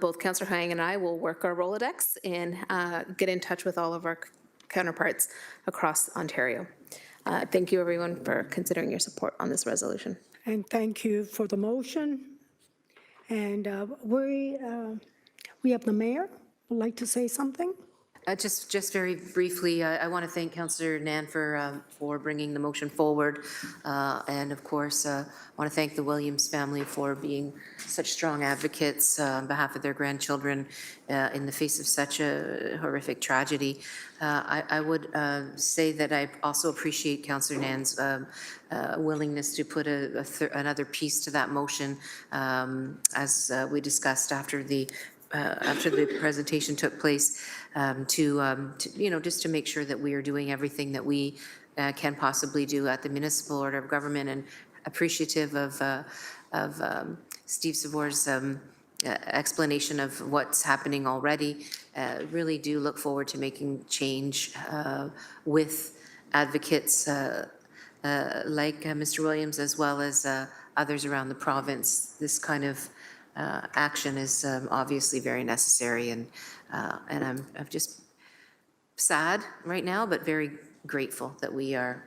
both Councillor Huang and I will work our Rolodex and get in touch with all of our counterparts across Ontario. Thank you, everyone, for considering your support on this resolution. And thank you for the motion. And we have the mayor would like to say something. Just very briefly, I want to thank Councillor Nan for bringing the motion forward. And of course, I want to thank the Williams family for being such strong advocates on behalf of their grandchildren in the face of such a horrific tragedy. I would say that I also appreciate Councillor Nan's willingness to put another piece to that motion, as we discussed after the presentation took place, just to make sure that we are doing everything that we can possibly do at the municipal order of government, and appreciative of Steve Savor's explanation of what's happening already. Really do look forward to making change with advocates like Mr. Williams, as well as others around the province. This kind of action is obviously very necessary, and I'm just sad right now, but very grateful that we are,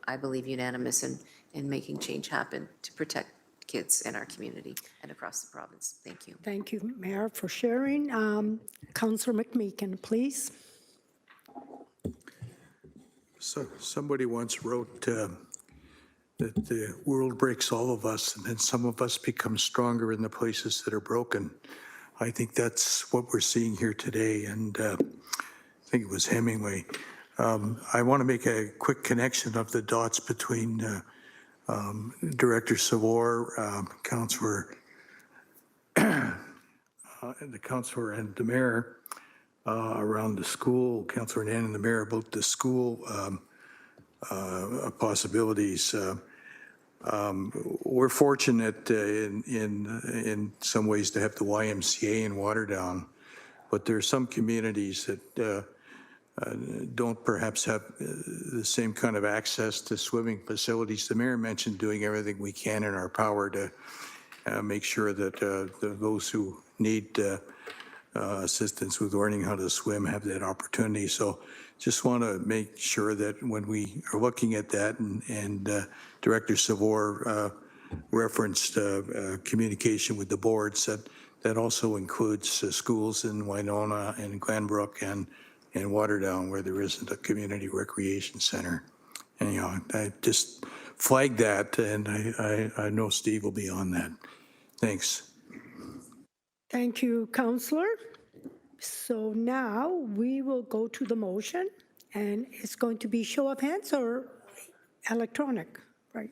I believe, unanimous in making change happen to protect kids in our community and across the province. Thank you. Thank you, Mayor, for sharing. Councillor McMeekin, please. So somebody once wrote that the world breaks all of us, and then some of us become stronger in the places that are broken. I think that's what we're seeing here today, and I think it was Hemingway. I want to make a quick connection of the dots between Director Savor, Councillor, the Councillor and the Mayor around the school, Councillor Nan and the Mayor about the school possibilities. We're fortunate in some ways to have the YMCA in Waterdown, but there are some communities that don't perhaps have the same kind of access to swimming facilities. The Mayor mentioned doing everything we can in our power to make sure that those who need assistance with learning how to swim have that opportunity. So just want to make sure that when we are looking at that, and Director Savor referenced communication with the boards, that also includes schools in Winona and Glenbrook and Waterdown where there isn't a community recreation center. And, I just flagged that, and I know Steve will be on that. Thanks. Thank you, Councillor. So now we will go to the motion, and it's going to be show of hands or electronic, right?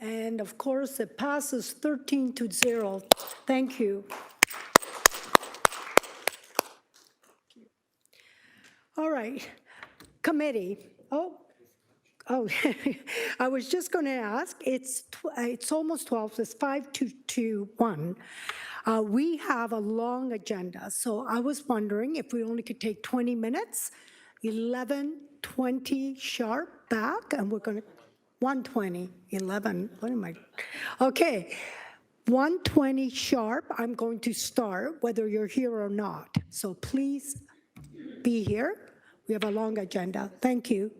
And of course, it passes 13-0. Thank you. All right, committee. Oh, I was just going to ask. It's almost 12. It's 5 to 1. We have a long agenda, so I was wondering if we only could take 20 minutes, 11:20 sharp back, and we're going to 1:20, 11. What am I? Okay. 1:20 sharp, I'm going to start, whether you're here or not. So please be here. We have a long agenda. Thank you.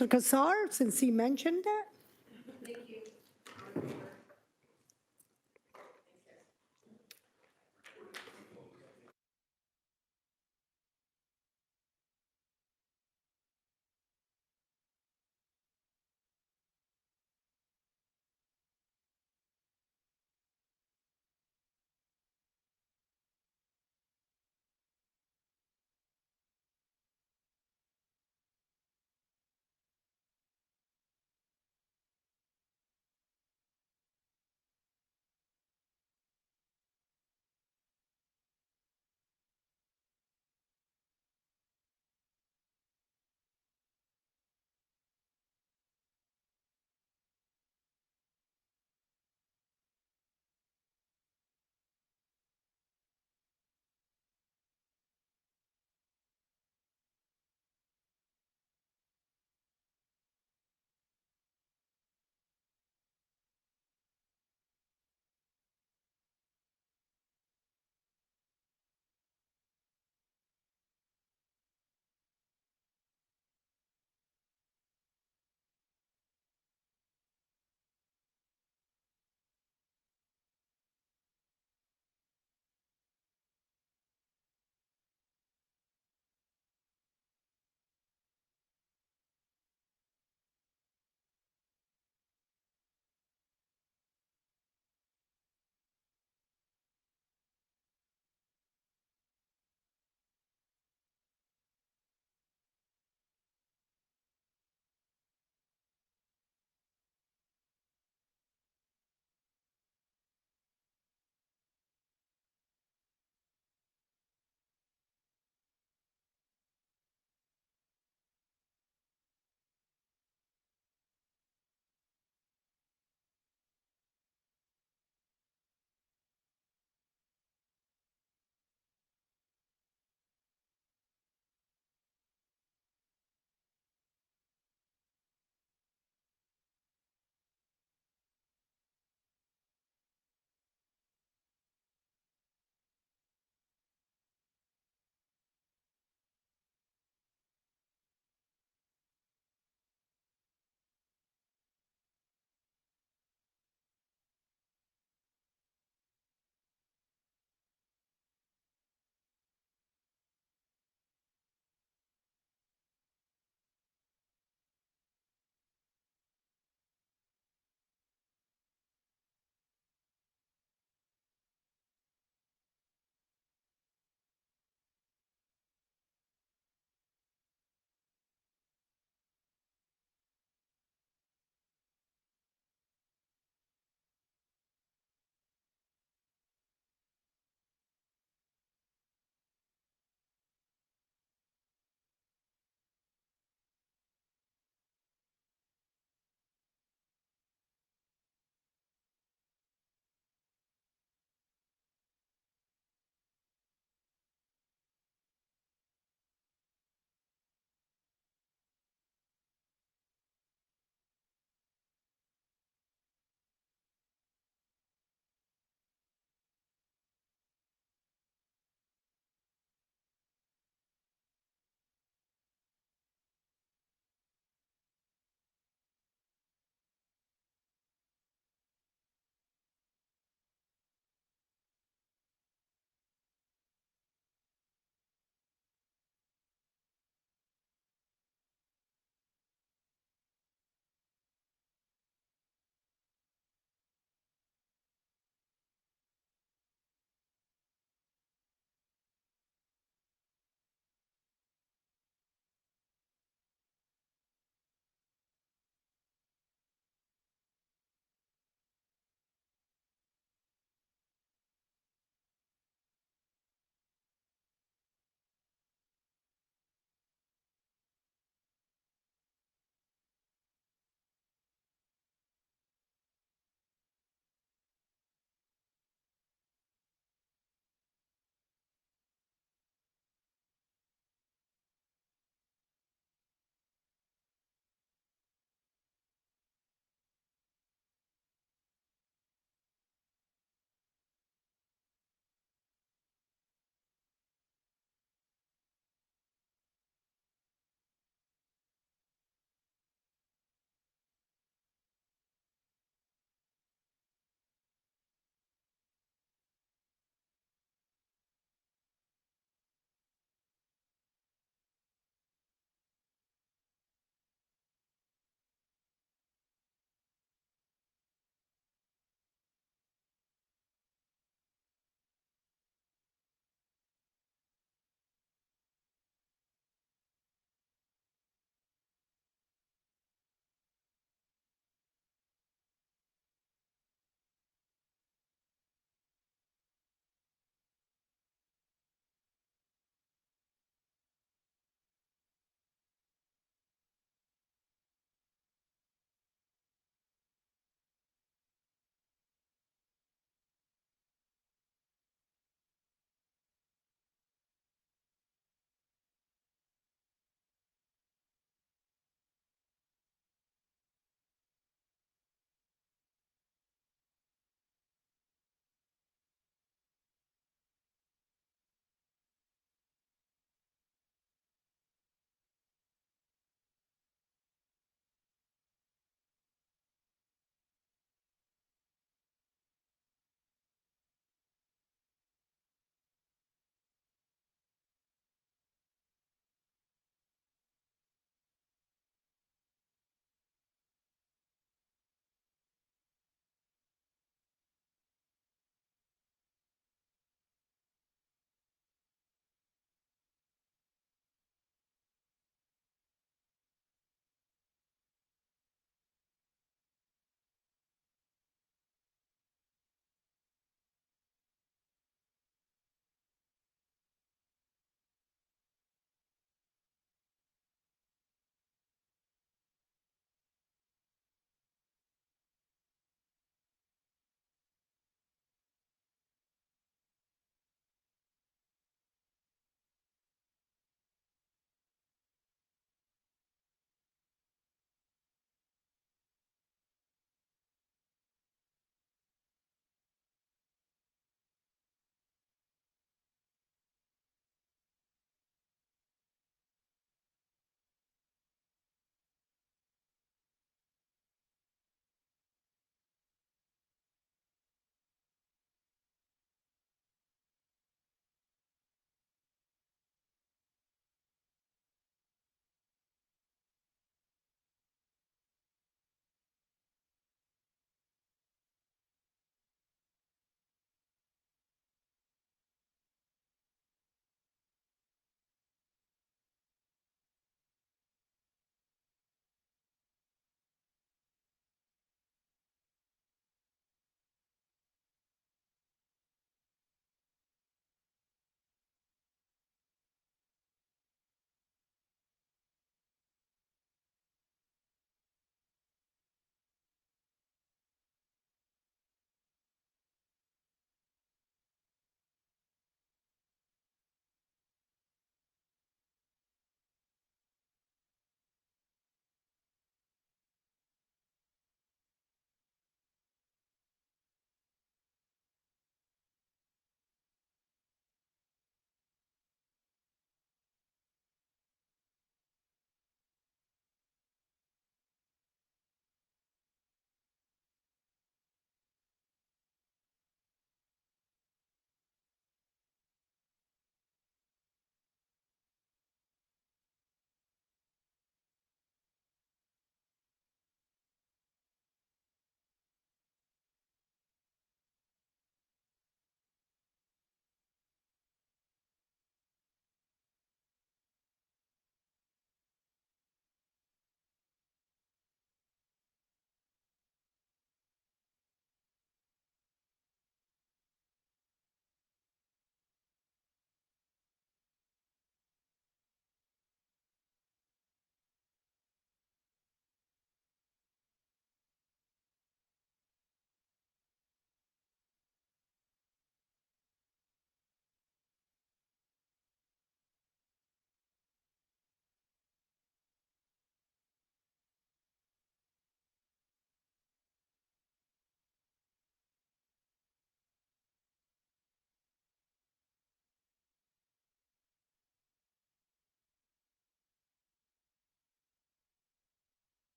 Mr. Kassar, since he mentioned it.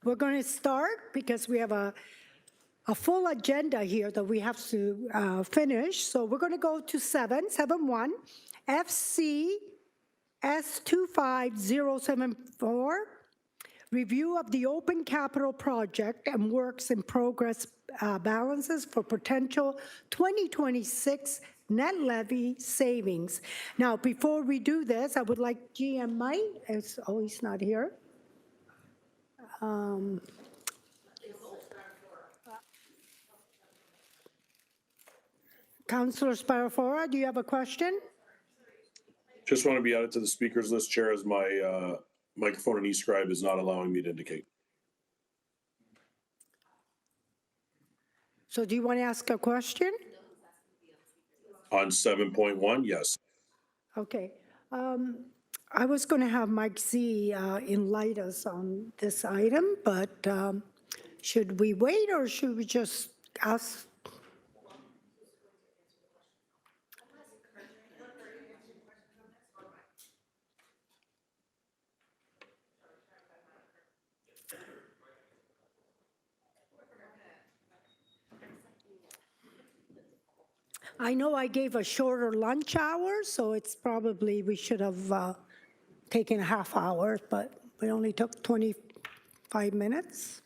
We're going to start because we have a full agenda here that we have to finish. So we're going to go to 7.1, FC S25074, review of the open capital project and works in progress balances for potential 2026 net levy savings. Now, before we do this, I would like GM Mike, he's not here. Councilor Sparafora, do you have a question? Just want to be added to the speakers list, Chair, as my microphone and e-scribe is not allowing me to indicate. So do you want to ask a question? On 7.1, yes. Okay. I was going to have Mike Z enlighten us on this item, but should we wait or should we just ask? I know I gave a shorter lunch hour, so it's probably, we should have taken a half hour, but we only took 25 minutes.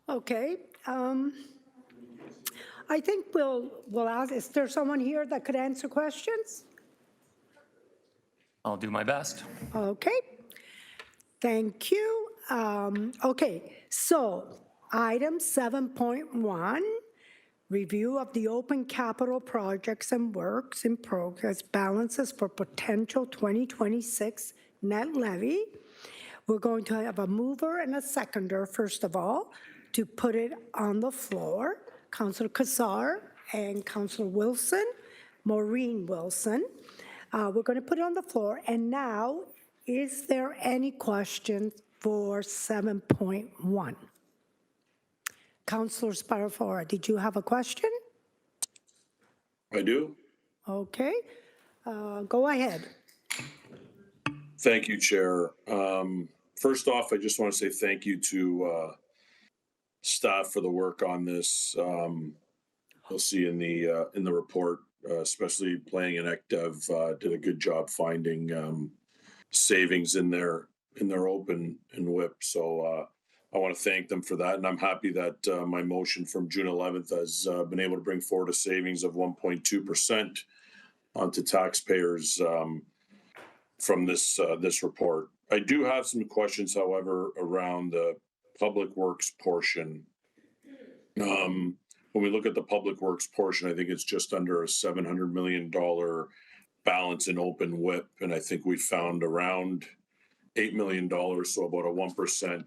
Okay. I think we'll ask, is there someone here that could answer questions? I'll do my best. Okay. Thank you. Okay, so item 7.1, review of the open capital projects and works in progress balances for potential 2026 net levy. We're going to have a mover and a seconder, first of all, to put it on the floor. Councilor Kassar and Councilor Wilson, Maureen Wilson. We're going to put it on the floor. And now, is there any questions for 7.1? Councilor Sparafora, did you have a question? I do. Okay. Go ahead. Thank you, Chair. First off, I just want to say thank you to staff for the work on this. You'll see in the report, especially planning and ECDev did a good job finding savings in their open and WIP. So I want to thank them for that, and I'm happy that my motion from June 11th has been able to bring forward a savings of 1.2% onto taxpayers from this report. I do have some questions, however, around the Public Works portion. When we look at the Public Works portion, I think it's just under a $700 million balance in open WIP, and I think we found around $8 million, so about a 1%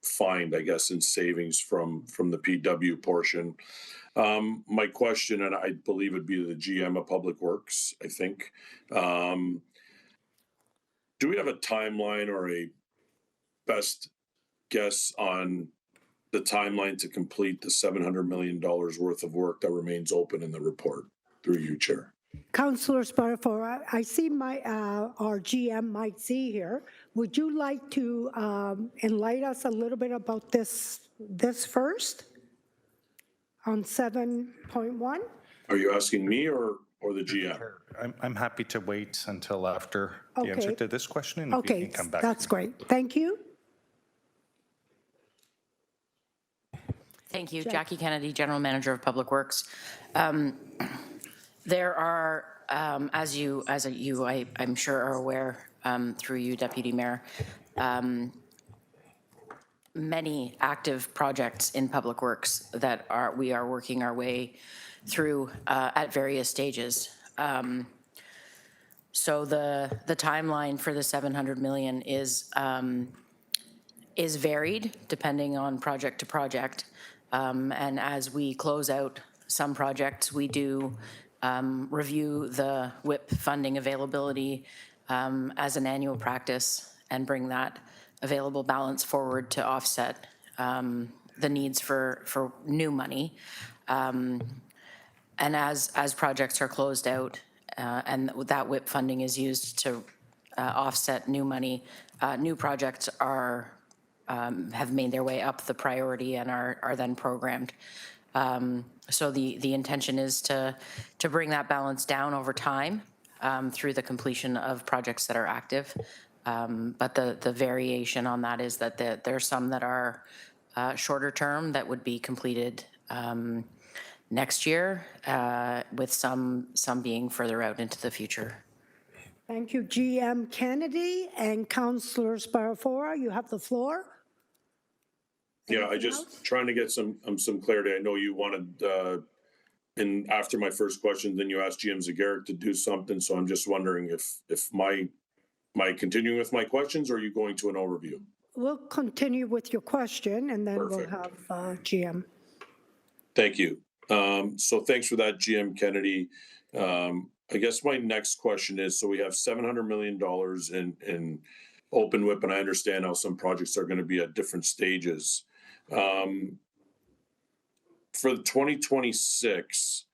find, I guess, in savings from the PW portion. My question, and I believe it'd be the GM of Public Works, I think. Do we have a timeline or a best guess on the timeline to complete the $700 million worth of work that remains open in the report? Through you, Chair. Councilor Sparafora, I see our GM Mike Z here. Would you like to enlighten us a little bit about this first on 7.1? Are you asking me or the GM? I'm happy to wait until after the answer to this question, and if you can come back. That's great. Thank you. Thank you. Jackie Kennedy, General Manager of Public Works. There are, as you, I'm sure are aware, through you, Deputy Mayor, many active projects in Public Works that we are working our way through at various stages. So the timeline for the $700 million is varied depending on project to project. And as we close out some projects, we do review the WIP funding availability as an annual practice and bring that available balance forward to offset the needs for new money. And as projects are closed out and that WIP funding is used to offset new money, new projects are have made their way up the priority and are then programmed. So the intention is to bring that balance down over time through the completion of projects that are active. But the variation on that is that there's some that are shorter term that would be completed next year, with some being further out into the future. Thank you, GM Kennedy and Councillor Sparafora. You have the floor. Yeah, I just trying to get some clarity. I know you wanted, and after my first question, then you asked GM Zegeric to do something. So I'm just wondering if my continuing with my questions, or are you going to an overview? We'll continue with your question and then Perfect. we'll have GM. Thank you. So thanks for that, GM Kennedy. I guess my next question is, so we have $700 million in open WIP, and I understand how some projects are going to be at different stages. For 2026,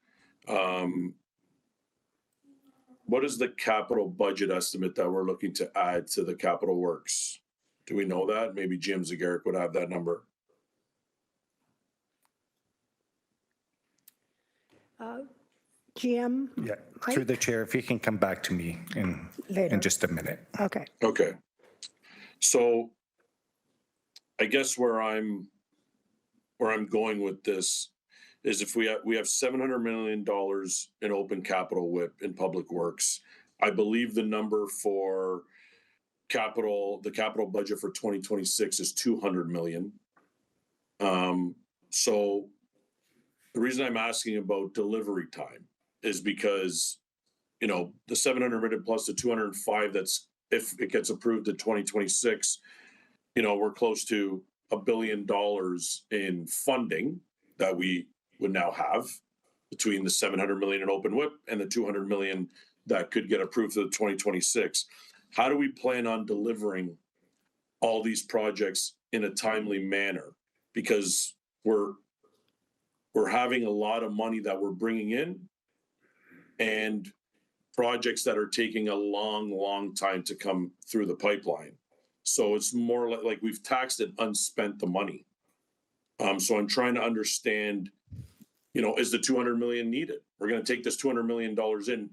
what is the capital budget estimate that we're looking to add to the capital works? Do we know that? Maybe Jim Zegeric would have that number. GM? Yeah, through the chair, if you can come back to me in just a minute. Okay. Okay. So I guess where I'm going with this is if we have $700 million in open capital WIP in Public Works. I believe the number for the capital budget for 2026 is $200 million. So the reason I'm asking about delivery time is because, you know, the 700 million plus the 205, that's, if it gets approved in 2026, you know, we're close to $1 billion in funding that we would now have between the 700 million in open WIP and the 200 million that could get approved for the 2026. How do we plan on delivering all these projects in a timely manner? Because we're having a lot of money that we're bringing in and projects that are taking a long time to come through the pipeline. So it's more like we've taxed and unspent the money. So I'm trying to understand, you know, is the 200 million needed? We're going to take this $200 million in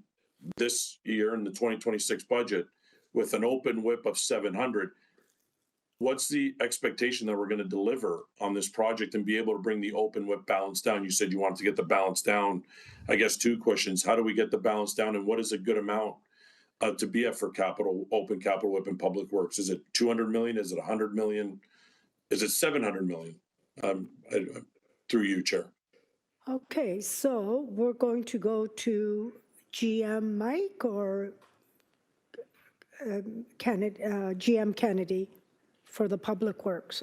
this year in the 2026 budget with an open WIP of 700. What's the expectation that we're going to deliver on this project and be able to bring the open WIP balance down? You said you wanted to get the balance down. I guess two questions. How do we get the balance down, and what is a good amount to be at for open capital WIP in Public Works? Is it 200 million? Is it 100 million? Is it 700 million? Through you, Chair. Okay, so we're going to go to GM Mike or GM Kennedy for the Public Works.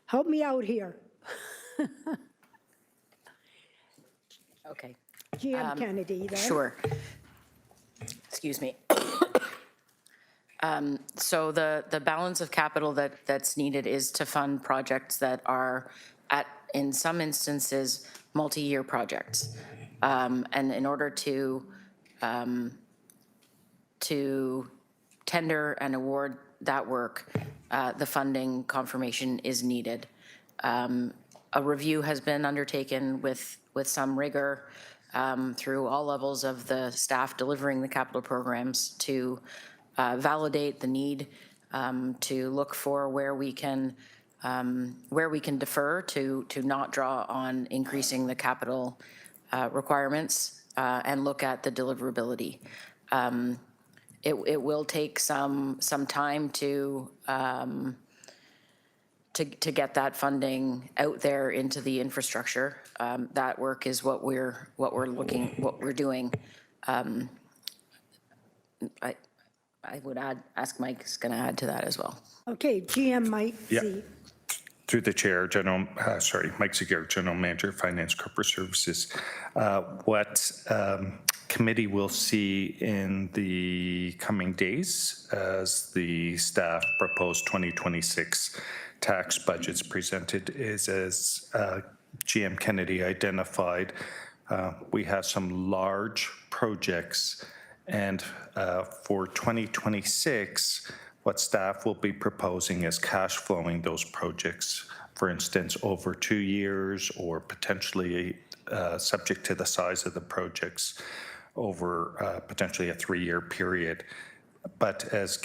Help me out here. Okay. GM Kennedy there. Sure. Excuse me. So the balance of capital that's needed is to fund projects that are in some instances, multi-year projects. And in order to tender and award that work, the funding confirmation is needed. A review has been undertaken with some rigor through all levels of the staff delivering the capital programs to validate the need, to look for where we can defer to not draw on increasing the capital requirements, and look at the deliverability. It will take some time to get that funding out there into the infrastructure. That work is what we're doing. I would ask Mike's going to add to that as well. Okay, GM Mike Z. Through the chair, Mike Zager, General Manager, Finance Corporate Services. What committee will see in the coming days as the staff proposed 2026 tax budgets presented is, as GM Kennedy identified, we have some large projects, and for 2026, what staff will be proposing is cash flowing those projects, for instance, over 2 years or potentially subject to the size of the projects over potentially a 3-year period. But as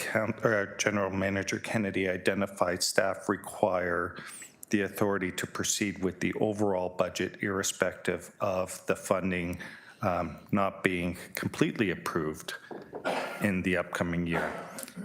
General Manager Kennedy identified, staff require the authority to proceed with the overall budget irrespective of the funding not being completely approved in the upcoming year.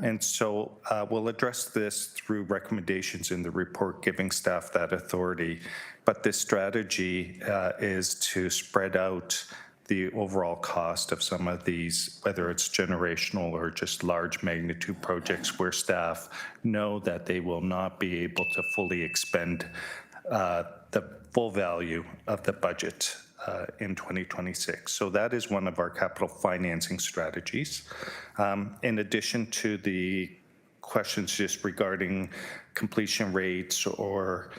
And so we'll address this through recommendations in the report giving staff that authority. But this strategy is to spread out the overall cost of some of these, whether it's generational or just large magnitude projects where staff know that they will not be able to fully expend the full value of the budget in 2026. So that is one of our capital financing strategies. In addition to the questions just regarding completion rates or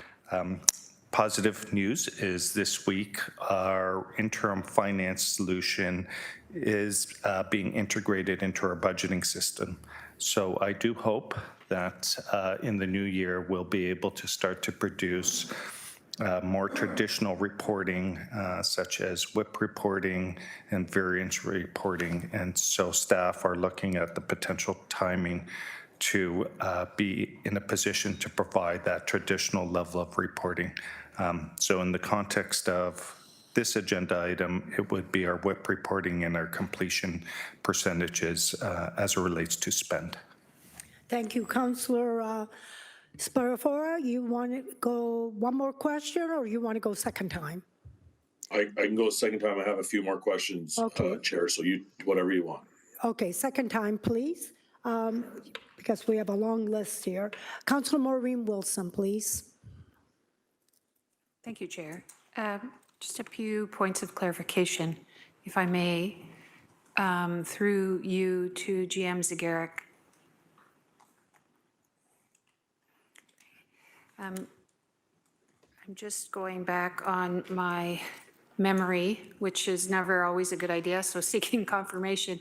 positive news is this week, our interim finance solution is being integrated into our budgeting system. So I do hope that in the new year, we'll be able to start to produce more traditional reporting, such as WIP reporting and variance reporting. And so staff are looking at the potential timing to be in a position to provide that traditional level of reporting. So in the context of this agenda item, it would be our WIP reporting and our completion percentages as it relates to spend. Thank you, Councillor Spatafora. You want to go one more question, or you want to go second time? I can go a second time. I have a few more questions, Okay. Chair, so you, whatever you want. Okay, second time, please, because we have a long list here. Councillor Maureen Wilson, please. Thank you, Chair. Just a few points of clarification, if I may, through you to GM Zagarek. I'm just going back on my memory, which is never always a good idea, so seeking confirmation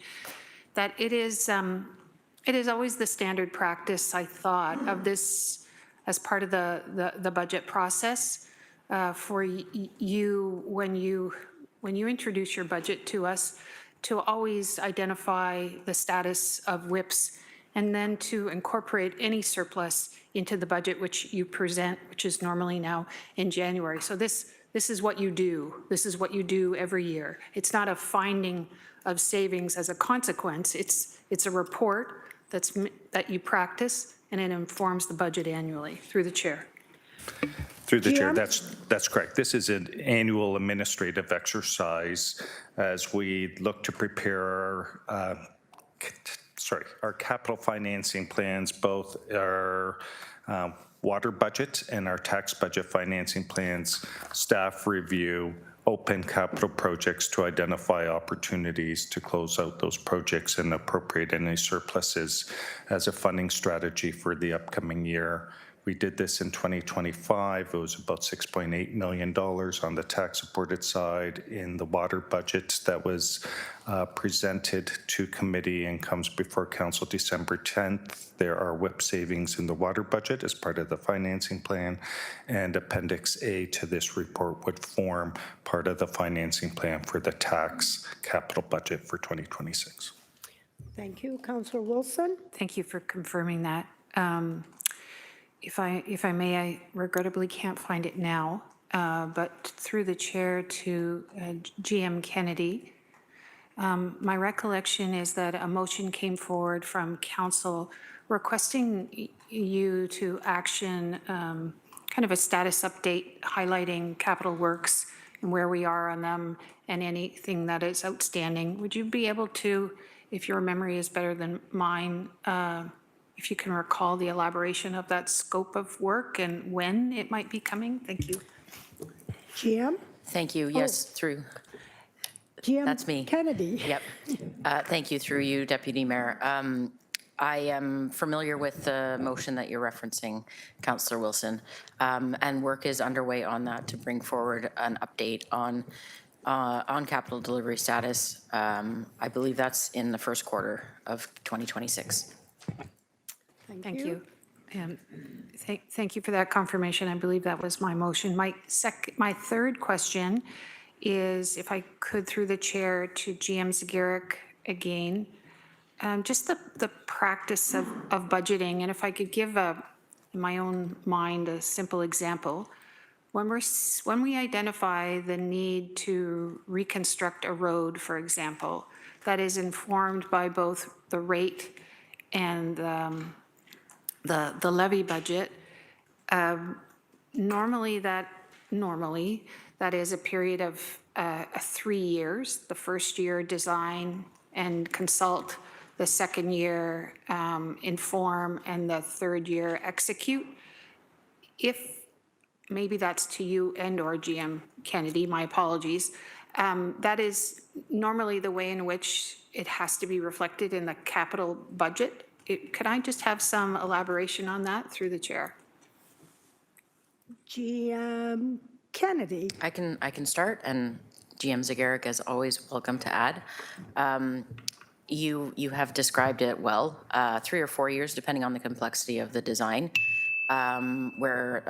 that it is always the standard practice, I thought, of this as part of the budget process for you when you introduce your budget to us, to always identify the status of WIPs and then to incorporate any surplus into the budget which you present, which is normally now in January. So this is what you do. This is what you do every year. It's not a finding of savings as a consequence. It's a report that you practice, and it informs the budget annually through the chair. Through the chair, that's correct. This is an annual administrative exercise as we look to prepare our capital financing plans, both our water budget and our tax budget financing plans. Staff review open capital projects to identify opportunities to close out those projects and appropriate any surpluses as a funding strategy for the upcoming year. We did this in 2025. It was about $6.8 million on the tax-supported side in the water budget that was presented to committee and comes before council December 10th. There are WIP savings in the water budget as part of the financing plan, and Appendix A to this report would form part of the financing plan for the tax capital budget for 2026. Thank you. Councillor Wilson? Thank you for confirming that. If I may, I regrettably can't find it now, but through the chair to GM Kennedy, my recollection is that a motion came forward from council requesting you to action kind of a status update highlighting capital works and where we are on them and anything that is outstanding. Would you be able to, if your memory is better than mine, if you can recall the elaboration of that scope of work and when it might be coming? Thank you. GM? Thank you. Yes, through. GM That's me. Kennedy. Yep. Thank you, through you, Deputy Mayor. I am familiar with the motion that you're referencing, Councillor Wilson, and work is underway on that to bring forward an update on capital delivery status. I believe that's in the first quarter of 2026. Thank you. Thank you for that confirmation. I believe that was my motion. My third question is, if I could, through the chair, to GM Zagarek again, just the practice of budgeting, and if I could give in my own mind a simple example. When we identify the need to reconstruct a road, for example, that is informed by both the rate and the levy budget, normally that is a period of 3 years. The first year design and consult, the second year inform, and the third year execute. If maybe that's to you and or GM Kennedy, my apologies. That is normally the way in which it has to be reflected in the capital budget. Could I just have some elaboration on that through the chair? GM Kennedy. I can start, and GM Zagarek is always welcome to add. You have described it well, 3 or 4 years, depending on the complexity of the design, where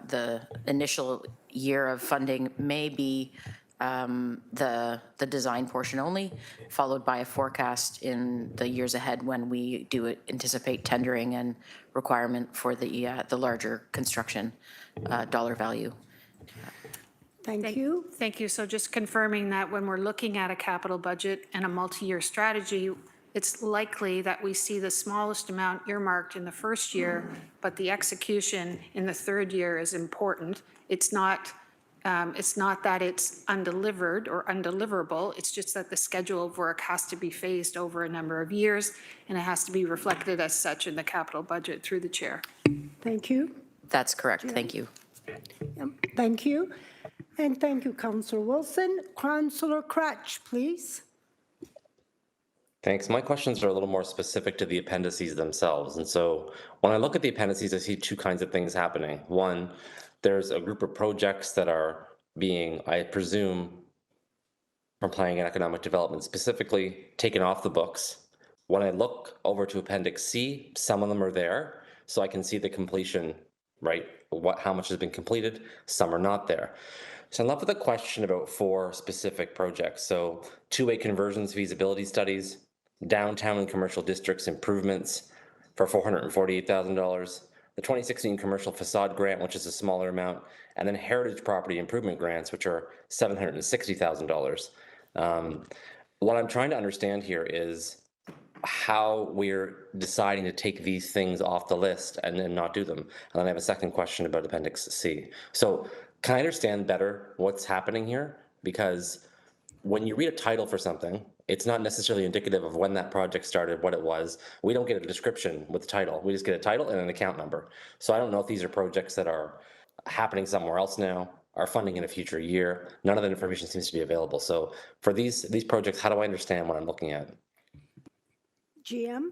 the initial year of funding may be the design portion only, followed by a forecast in the years ahead when we do anticipate tendering and requirement for the larger construction dollar value. Thank you. Thank you. So just confirming that when we're looking at a capital budget and a multi-year strategy, it's likely that we see the smallest amount earmarked in the first year, but the execution in the third year is important. It's not that it's undelivered or undeliverable. It's just that the schedule of work has to be phased over a number of years, and it has to be reflected as such in the capital budget, through the chair. Thank you. That's correct. Thank you. Thank you. And thank you, Councillor Wilson. Councillor Crutch, please. Thanks. My questions are a little more specific to the appendices themselves. And so when I look at the appendices, I see two kinds of things happening. One, there's a group of projects that are being, I presume, from planning and economic development specifically, taken off the books. When I look over to Appendix C, some of them are there, so I can see the completion, right? How much has been completed, some are not there. So I'm left with a question about 4 specific projects. So two-way conversions feasibility studies, downtown and commercial districts improvements for $448,000, the 2016 commercial facade grant, which is a smaller amount, and then heritage property improvement grants, which are $760,000. What I'm trying to understand here is how we're deciding to take these things off the list and then not do them. And then I have a second question about Appendix C. So can I understand better what's happening here? Because when you read a title for something, it's not necessarily indicative of when that project started, what it was. We don't get a description with the title. We just get a title and an account number. So I don't know if these are projects that are happening somewhere else now, are funding in a future year. None of that information seems to be available. So for these projects, how do I understand what I'm looking at? GM?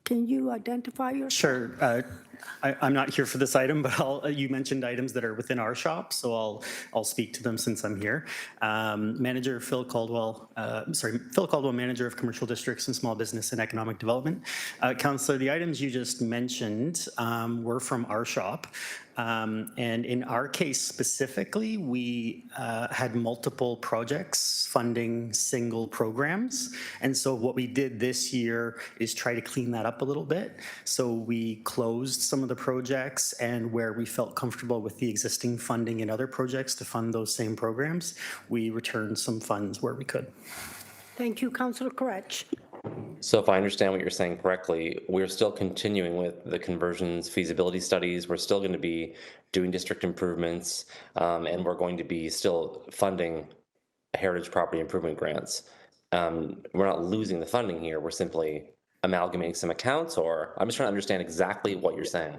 Can you identify yourself? Sure. I'm not here for this item, but you mentioned items that are within our shop, so I'll speak to them since I'm here. Manager Phil Caldwell, Manager of Commercial Districts and Small Business and Economic Development. Councillor, the items you just mentioned were from our shop. And in our case specifically, we had multiple projects funding single programs. And so what we did this year is try to clean that up a little bit. So we closed some of the projects, and where we felt comfortable with the existing funding in other projects to fund those same programs, we returned some funds where we could. Thank you, Councillor Crutch. So if I understand what you're saying correctly, we're still continuing with the conversions feasibility studies. We're still going to be doing district improvements, and we're going to be still funding heritage property improvement grants. we're not losing the funding here, we're simply amalgamating some accounts, or I'm just trying to understand exactly what you're saying.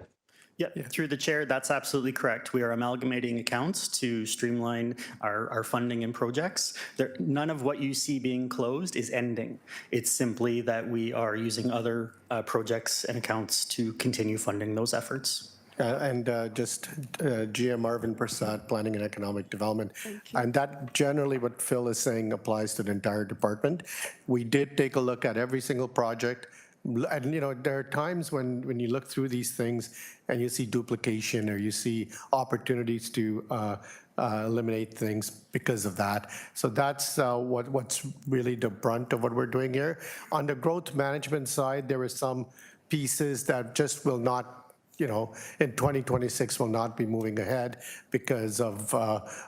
Yeah, through the chair, that's absolutely correct. We are amalgamating accounts to streamline our funding and projects. None of what you see being closed is ending. It's simply that we are using other projects and accounts to continue funding those efforts. GM Marvin Prasad, Planning and Economic Development. And that generally what Phil is saying applies to the entire department. We did take a look at every single project. And, there are times when you look through these things and you see duplication or you see opportunities to eliminate things because of that. So that's what's really the brunt of what we're doing here. On the growth management side, there are some pieces that just will not, in 2026 will not be moving ahead because of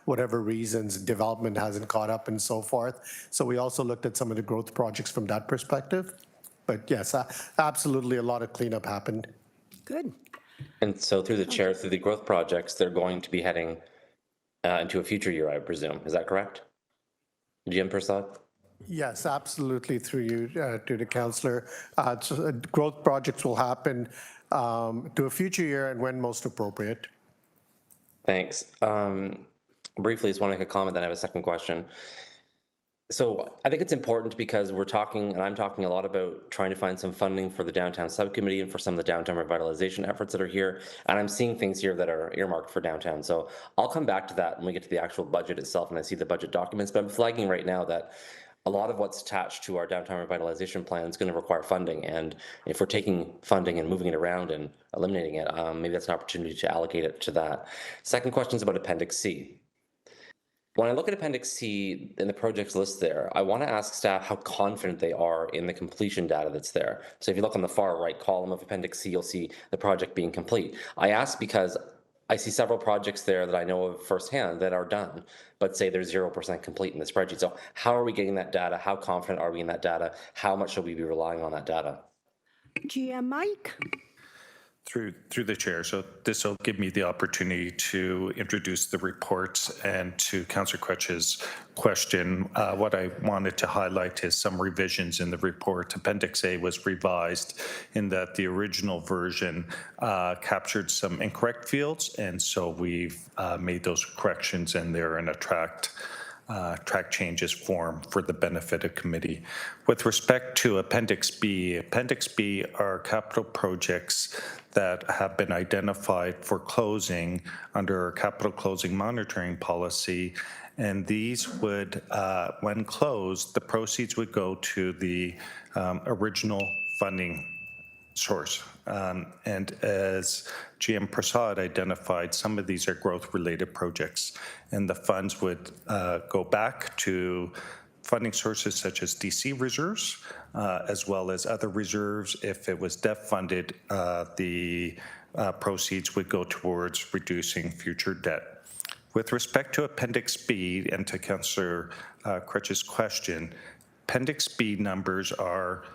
whatever reasons, development hasn't caught up and so forth. So we also looked at some of the growth projects from that perspective. But yes, absolutely a lot of cleanup happened. Good. And so through the chair, through the growth projects, they're going to be heading into a future year, I presume. Is that correct? GM Prasad? Yes, absolutely, through you to the councillor. Growth projects will happen to a future year and when most appropriate. Thanks. Briefly, just want to make a comment, then I have a second question. So I think it's important because we're talking, and I'm talking a lot about trying to find some funding for the downtown subcommittee and for some of the downtown revitalization efforts that are here. And I'm seeing things here that are earmarked for downtown. So I'll come back to that when we get to the actual budget itself and I see the budget documents. But I'm flagging right now that a lot of what's attached to our downtown revitalization plan is going to require funding. And if we're taking funding and moving it around and eliminating it, maybe that's an opportunity to allocate it to that. Second question is about Appendix C. When I look at Appendix C in the projects list there, I want to ask staff how confident they are in the completion data that's there. So if you look on the far right column of Appendix C, you'll see the project being complete. I ask because I see several projects there that I know of firsthand that are done, but say they're 0% complete in the spreadsheet. So how are we getting that data? How confident are we in that data? How much should we be relying on that data? GM Mike? Through the chair. So this will give me the opportunity to introduce the report, and to Councillor Crutch's question, what I wanted to highlight is some revisions in the report. Appendix A was revised in that the original version captured some incorrect fields, and so we've made those corrections, and they're in a track changes form for the benefit of committee. With respect to Appendix B are capital projects that have been identified for closing under our capital closing monitoring policy, and these would, when closed, the proceeds would go to the original funding source. And as GM Prasad identified, some of these are growth-related projects, and the funds would go back to funding sources such as DC reserves, as well as other reserves. If it was debt funded, the proceeds would go towards reducing future debt. With respect to Appendix B, and to Councillor Crutch's question, Appendix B numbers are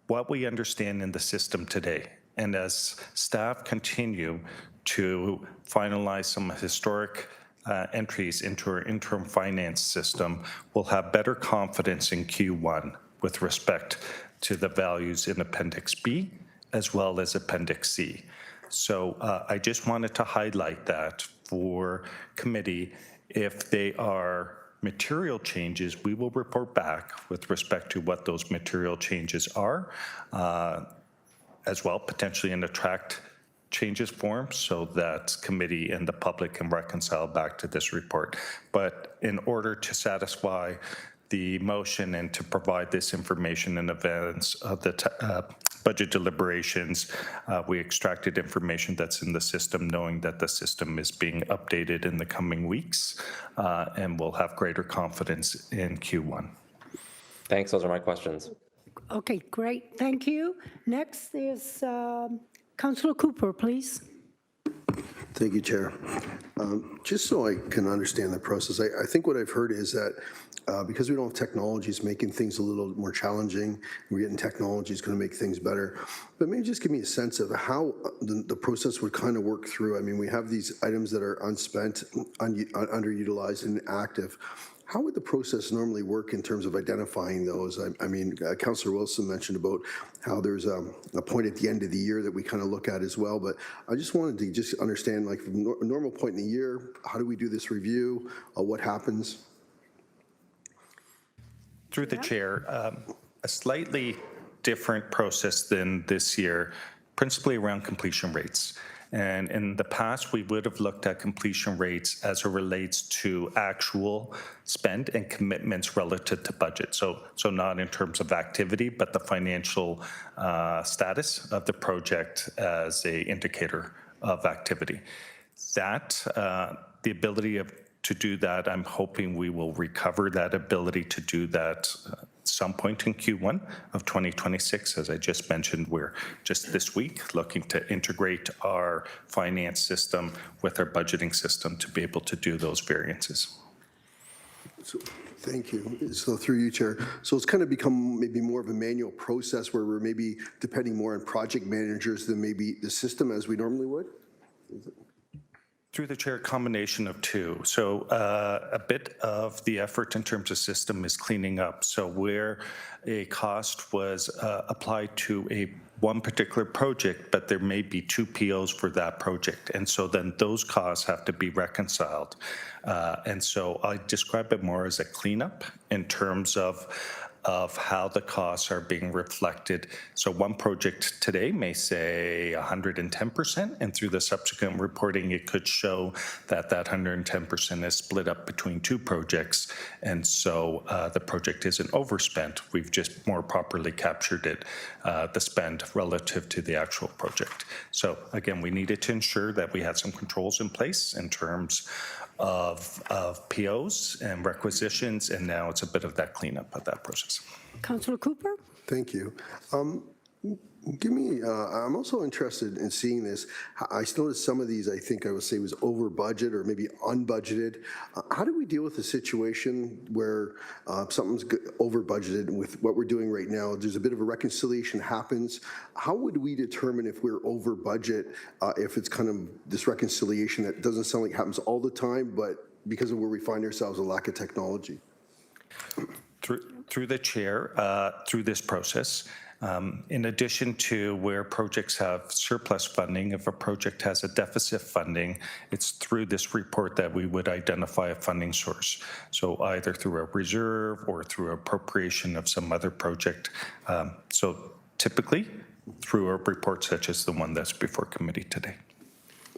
what we understand in the system today. And as staff continue to finalize some historic entries into our interim finance system, we'll have better confidence in Q1 with respect to the values in Appendix B as well as Appendix C. So I just wanted to highlight that for committee. If they are material changes, we will report back with respect to what those material changes are, as well, potentially in the tracked changes form, so that committee and the public can reconcile back to this report. But in order to satisfy the motion and to provide this information in advance of the budget deliberations, we extracted information that's in the system, knowing that the system is being updated in the coming weeks, and we'll have greater confidence in Q1. Thanks. Those are my questions. Okay, great. Thank you. Next is Councillor Cooper, please. Thank you, Chair. Just so I can understand the process, I think what I've heard is that because we don't have technologies making things a little more challenging, we're getting technology is going to make things better. But maybe just give me a sense of how the process would kind of work through. I mean, we have these items that are unspent, underutilized, and active. how would the process normally work in terms of identifying those? I mean, Councillor Wilson mentioned about how there's a point at the end of the year that we kind of look at as well, but I just wanted to just understand, like, from a normal point in the year, how do we do this review? What happens? Through the chair, a slightly different process than this year, principally around completion rates. And in the past, we would have looked at completion rates as it relates to actual spend and commitments relative to budget. So not in terms of activity, but the financial status of the project as a indicator of activity. That, the ability to do that, I'm hoping we will recover that ability to do that some point in Q1 of 2026. As I just mentioned, we're just this week looking to integrate our finance system with our budgeting system to be able to do those variances. So, thank you. So through you, Chair. So it's kind of become maybe more of a manual process where we're maybe depending more on project managers than maybe the system as we normally would? Through the chair, combination of two. So a bit of the effort in terms of system is cleaning up. So where a cost was applied to one particular project, but there may be two POs for that project. And so then those costs have to be reconciled. And so I describe it more as a cleanup in terms of how the costs are being reflected. So one project today may say 110%, and through the subsequent reporting, it could show that that 110% is split up between two projects, and so the project isn't overspent. We've just more properly captured it, the spend relative to the actual project. So again, we needed to ensure that we had some controls in place in terms of POs and requisitions, and now it's a bit of that cleanup of that process. Councillor Cooper? Thank you. I'm also interested in seeing this. I noticed some of these, I think I would say was over budget or maybe unbudgeted. How do we deal with a situation where something's over budgeted with what we're doing right now? There's a bit of a reconciliation happens. How would we determine if we're over budget, if it's kind of this reconciliation that doesn't sound like it happens all the time, but because of where we find ourselves, a lack of technology? Through the chair, through this process, in addition to where projects have surplus funding, if a project has a deficit funding, it's through this report that we would identify a funding source. So either through a reserve or through appropriation of some other project. So typically through a report such as the one that's before committee today.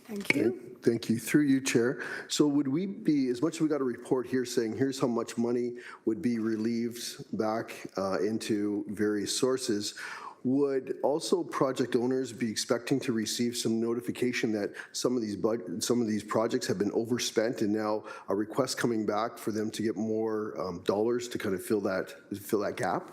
Thank you. Thank you. Through you, Chair. So would we be, as much as we got a report here saying here's how much money would be relieved back into various sources, would also project owners be expecting to receive some notification that some of these projects have been overspent and now a request coming back for them to get more dollars to kind of fill that gap?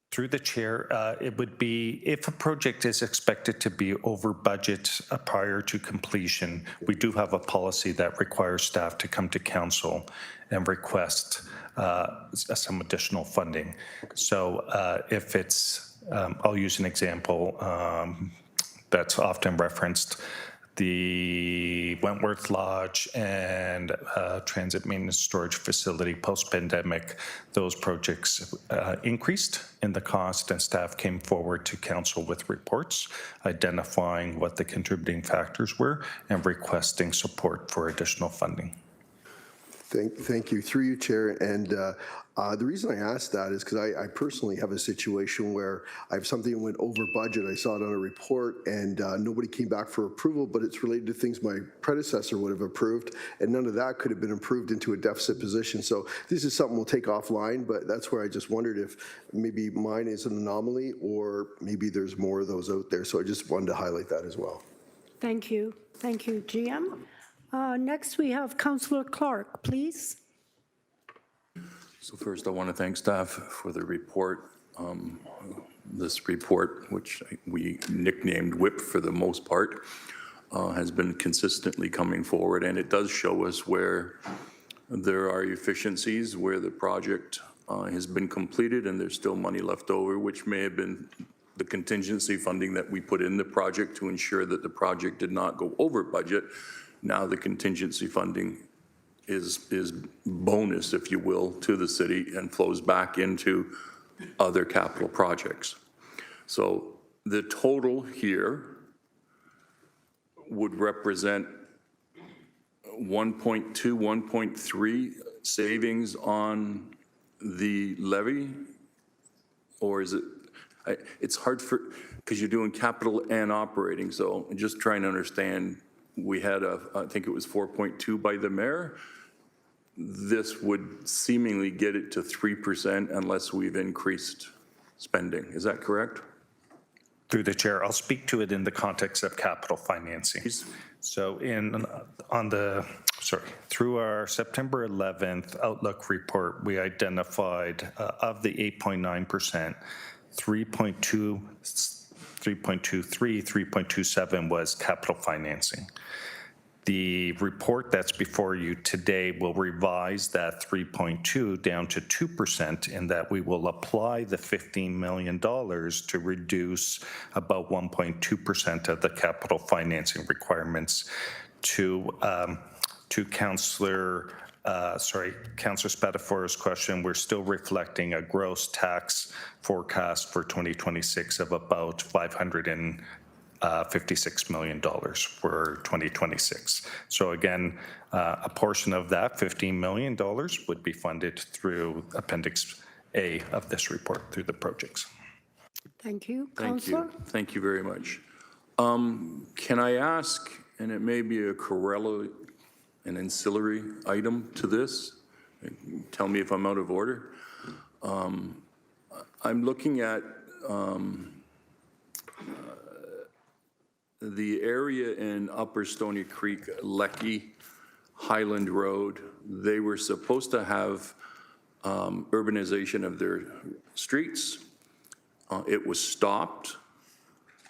Through the chair, it would be if a project is expected to be over budget prior to completion, we do have a policy that requires staff to come to council and request some additional funding. So if it's, I'll use an example that's often referenced, the Wentworth Lodge and Transit Maintenance Storage Facility post-pandemic, those projects increased in the cost, and staff came forward to council with reports identifying what the contributing factors were and requesting support for additional funding. Thank you. Through you, Chair. And the reason I asked that is because I personally have a situation where I have something that went over budget. I saw it on a report and nobody came back for approval, but it's related to things my predecessor would have approved, and none of that could have been approved into a deficit position. So this is something we'll take offline, but that's where I just wondered if maybe mine is an anomaly or maybe there's more of those out there. So I just wanted to highlight that as well. Thank you. Thank you, GM. Next, we have Councillor Clark, please. So first, I want to thank staff for the report. This report, which we nicknamed WHIP for the most part, has been consistently coming forward, and it does show us where there are efficiencies, where the project has been completed and there's still money left over, which may have been the contingency funding that we put in the project to ensure that the project did not go over budget. Now the contingency funding is bonus, if you will, to the city and flows back into other capital projects. So the total here would represent 1.2, 1.3 savings on the levy? Or is it, it's hard because you're doing capital and operating, so I'm just trying to understand. We had I think it was 4.2 by the mayor. This would seemingly get it to 3% unless we've increased spending. Is that correct? Through the chair, I'll speak to it in the context of capital financing. So through our September 11th Outlook report, we identified of the 8.9%, 3.23, 3.27 was capital financing. The report that's before you today will revise that 3.2 down to 2% in that we will apply the $15 million to reduce about 1.2% of the capital financing requirements to Councillor Spatafora's question. We're still reflecting a gross tax forecast for 2026 of about $556 million for 2026. So again, a portion of that $15 million would be funded through Appendix A of this report through the projects. Thank you. Thank Councillor? you. Thank you very much. Can I ask, and it may be a corollary, an ancillary item to this, tell me if I'm out of order. I'm looking at the area in Upper Stony Creek, Lecky, Highland Road. They were supposed to have urbanization of their streets. It was stopped,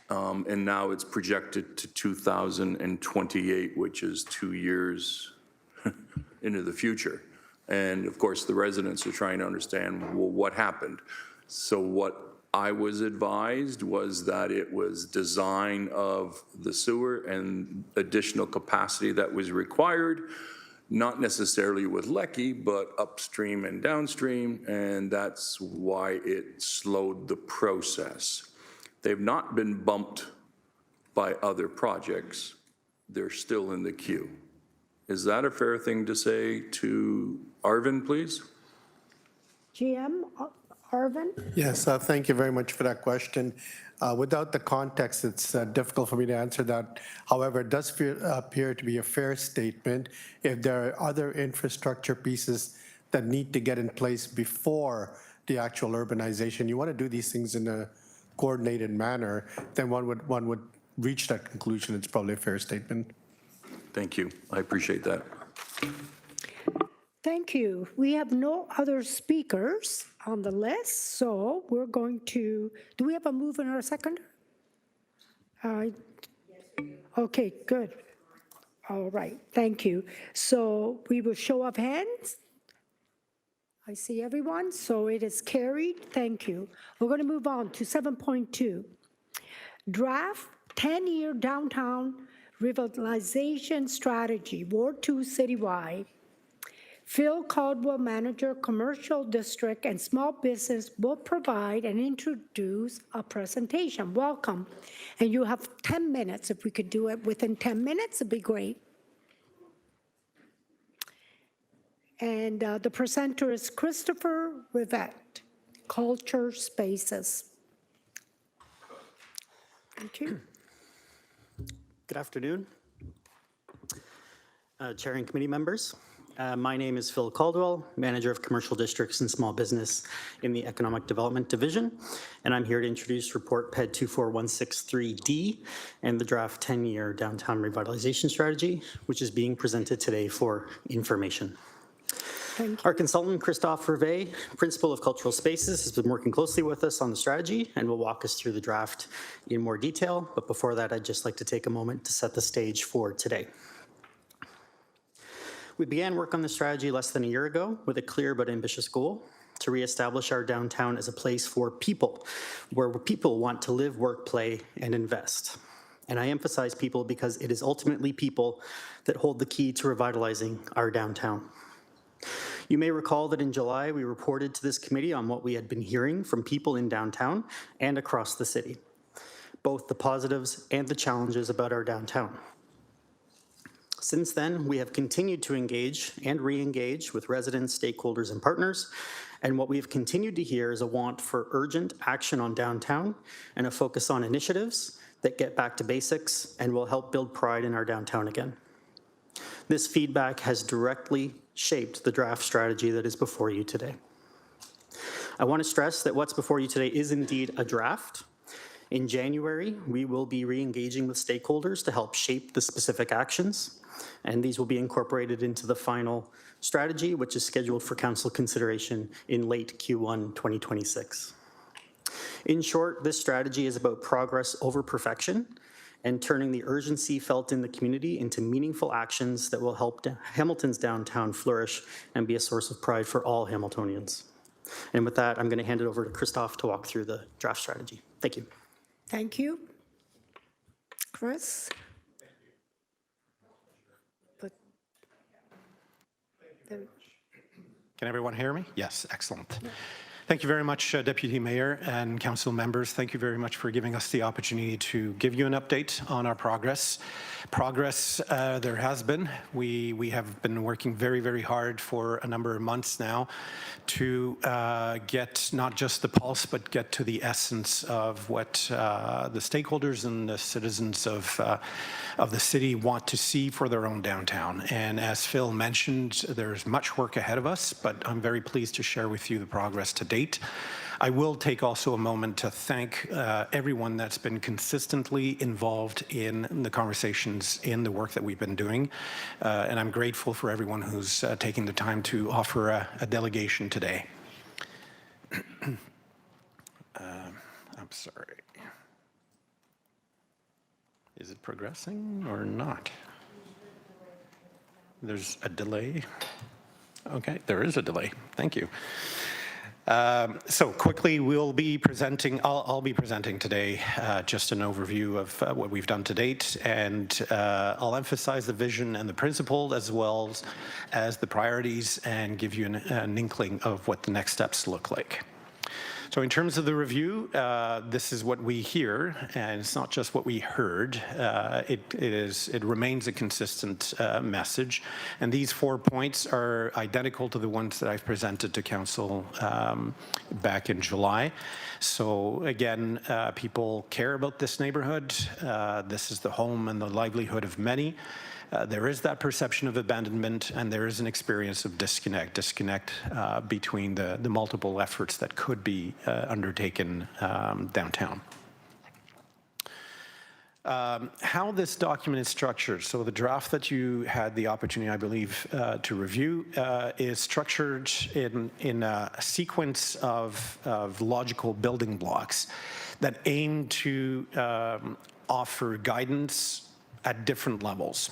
and now it's projected to 2028, which is 2 years into the future. And of course, the residents are trying to understand, well, what happened? So what I was advised was that it was design of the sewer and additional capacity that was required, not necessarily with Lecky, but upstream and downstream, and that's why it slowed the process. They've not been bumped by other projects. They're still in the queue. Is that a fair thing to say to Arvin, please? GM, Arvin? Yes, thank you very much for that question. Without the context, it's difficult for me to answer that. However, it does appear to be a fair statement. If there are other infrastructure pieces that need to get in place before the actual urbanization, you want to do these things in a coordinated manner, then one would reach that conclusion. It's probably a fair statement. Thank you. I appreciate that. Thank you. We have no other speakers on the list, so we're going to, do we have a move and a second? Okay, good. All right, thank you. So we will show of hands. I see everyone, so it is carried. Thank you. We're going to move on to 7.2. Draft 10-year downtown revitalization strategy, Ward 2 citywide. Phil Caldwell, Manager, Commercial District and Small Business, will provide and introduce a presentation. Welcome. And you have 10 minutes. If we could do it within 10 minutes, it'd be great. And the presenter is Christopher Rivette, Culture Spaces. Thank you. Good afternoon, Chair and committee members. My name is Phil Caldwell, Manager of Commercial Districts and Small Business in the Economic Development Division, and I'm here to introduce Report PED 24163D and the draft 10-year downtown revitalization strategy, which is being presented today for information. Our consultant, Christophe Rivet, Principal of Cultural Spaces, has been working closely with us on the strategy and will walk us through the draft in more detail. But before that, I'd just like to take a moment to set the stage for today. We began work on the strategy less than a year ago with a clear but ambitious goal to reestablish our downtown as a place for people, where people want to live, work, play, and invest. And I emphasize people because it is ultimately people that hold the key to revitalizing our downtown. You may recall that in July, we reported to this committee on what we had been hearing from people in downtown and across the city, both the positives and the challenges about our downtown. Since then, we have continued to engage and re-engage with residents, stakeholders, and partners, and what we have continued to hear is a want for urgent action on downtown and a focus on initiatives that get back to basics and will help build pride in our downtown again. This feedback has directly shaped the draft strategy that is before you today. I want to stress that what's before you today is indeed a draft. In January, we will be re-engaging with stakeholders to help shape the specific actions, and these will be incorporated into the final strategy, which is scheduled for council consideration in late Q1 2026. In short, this strategy is about progress over perfection and turning the urgency felt in the community into meaningful actions that will help Hamilton's downtown flourish and be a source of pride for all Hamiltonians. And with that, I'm going to hand it over to Christophe to walk through the draft strategy. Thank you. Thank you. Chris? Can everyone hear me? Yes, excellent. Thank you very much, Deputy Mayor and council members. Thank you very much for giving us the opportunity to give you an update on our progress. There has been. We have been working very, very hard for a number of months now to get not just the pulse, but get to the essence of what the stakeholders and the citizens of the city want to see for their own downtown. And as Phil mentioned, there's much work ahead of us, but I'm very pleased to share with you the progress to date. I will take also a moment to thank everyone that's been consistently involved in the conversations, in the work that we've been doing. And I'm grateful for everyone who's taking the time to offer a delegation today. I'm sorry. Is it progressing or not? There's a delay. Okay, there is a delay. Thank you. So quickly, we'll be presenting, I'll be presenting today just an overview of what we've done to date, and I'll emphasize the vision and the principle as well as the priorities and give you an inkling of what the next steps look like. So in terms of the review, this is what we hear, and it's not just what we heard. It remains a consistent message, and these 4 points are identical to the ones that I've presented to council back in July. So again, people care about this neighborhood. This is the home and the livelihood of many. There is that perception of abandonment, and there is an experience of disconnect between the multiple efforts that could be undertaken downtown. How this document is structured, so the draft that you had the opportunity, I believe, to review is structured in a sequence of logical building blocks that aim to offer guidance at different levels.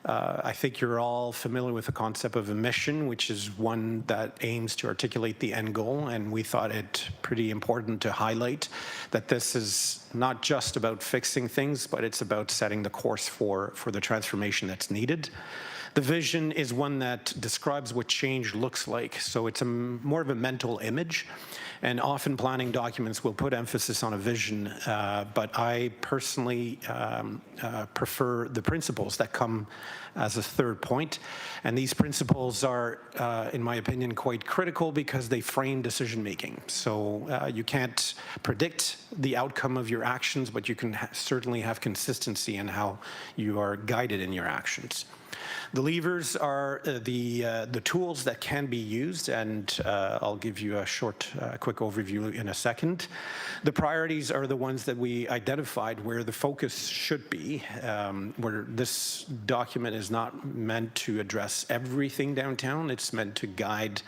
I think you're all familiar with the concept of a mission, which is one that aims to articulate the end goal, and we thought it pretty important to highlight that this is not just about fixing things, but it's about setting the course for the transformation that's needed. The vision is one that describes what change looks like, so it's more of a mental image, and often planning documents will put emphasis on a vision, but I personally prefer the principles that come as a third point, and these principles are, in my opinion, quite critical because they frame decision making. So you can't predict the outcome of your actions, but you can certainly have consistency in how you are guided in your actions. The levers are the tools that can be used, and I'll give you a quick overview in a second. The priorities are the ones that we identified where the focus should be, where this document is not meant to address everything downtown. It's meant to guide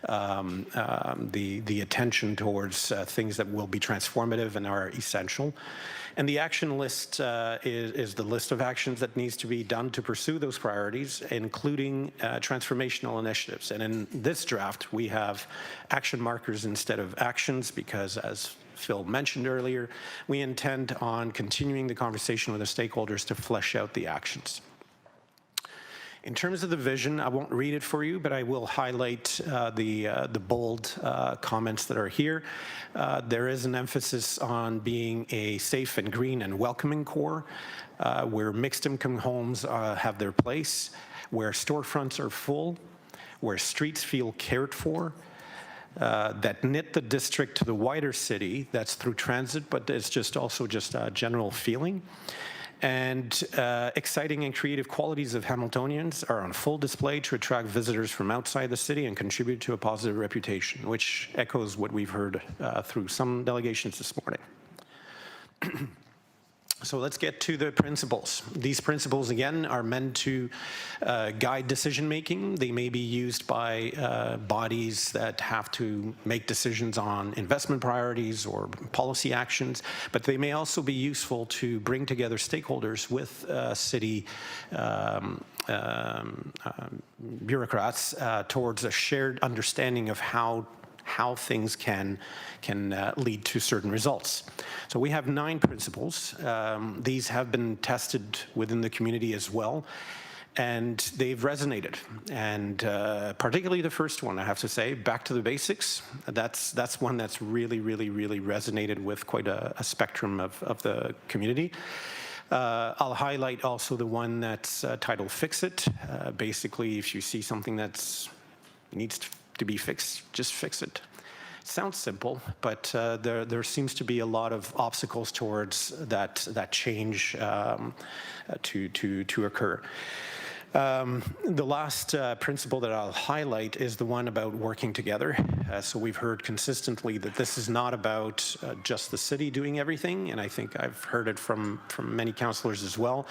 the attention towards things that will be transformative and are essential. And the action list is the list of actions that needs to be done to pursue those priorities, including transformational initiatives. And in this draft, we have action markers instead of actions because, as Phil mentioned earlier, we intend on continuing the conversation with the stakeholders to flesh out the actions. In terms of the vision, I won't read it for you, but I will highlight the bold comments that are here. There is an emphasis on being a safe and green and welcoming core, where mixed income homes have their place, where storefronts are full, where streets feel cared for, that knit the district to the wider city. That's through transit, but it's just also just a general feeling. And exciting and creative qualities of Hamiltonians are on full display to attract visitors from outside the city and contribute to a positive reputation, which echoes what we've heard through some delegations this morning. So let's get to the principles. These principles, again, are meant to guide decision-making. They may be used by bodies that have to make decisions on investment priorities or policy actions, but they may also be useful to bring together stakeholders with city bureaucrats towards a shared understanding of how things can lead to certain results. So we have 9 principles. These have been tested within the community as well, and they've resonated. And particularly the first one, I have to say, back to the basics. That's one that's really resonated with quite a spectrum of the community. I'll highlight also the one that's titled Fix It. Basically, if you see something that needs to be fixed, just fix it. Sounds simple, but there seems to be a lot of obstacles towards that change to occur. The last principle that I'll highlight is the one about working together. So we've heard consistently that this is not about just the city doing everything, and I think I've heard it from many councillors as well.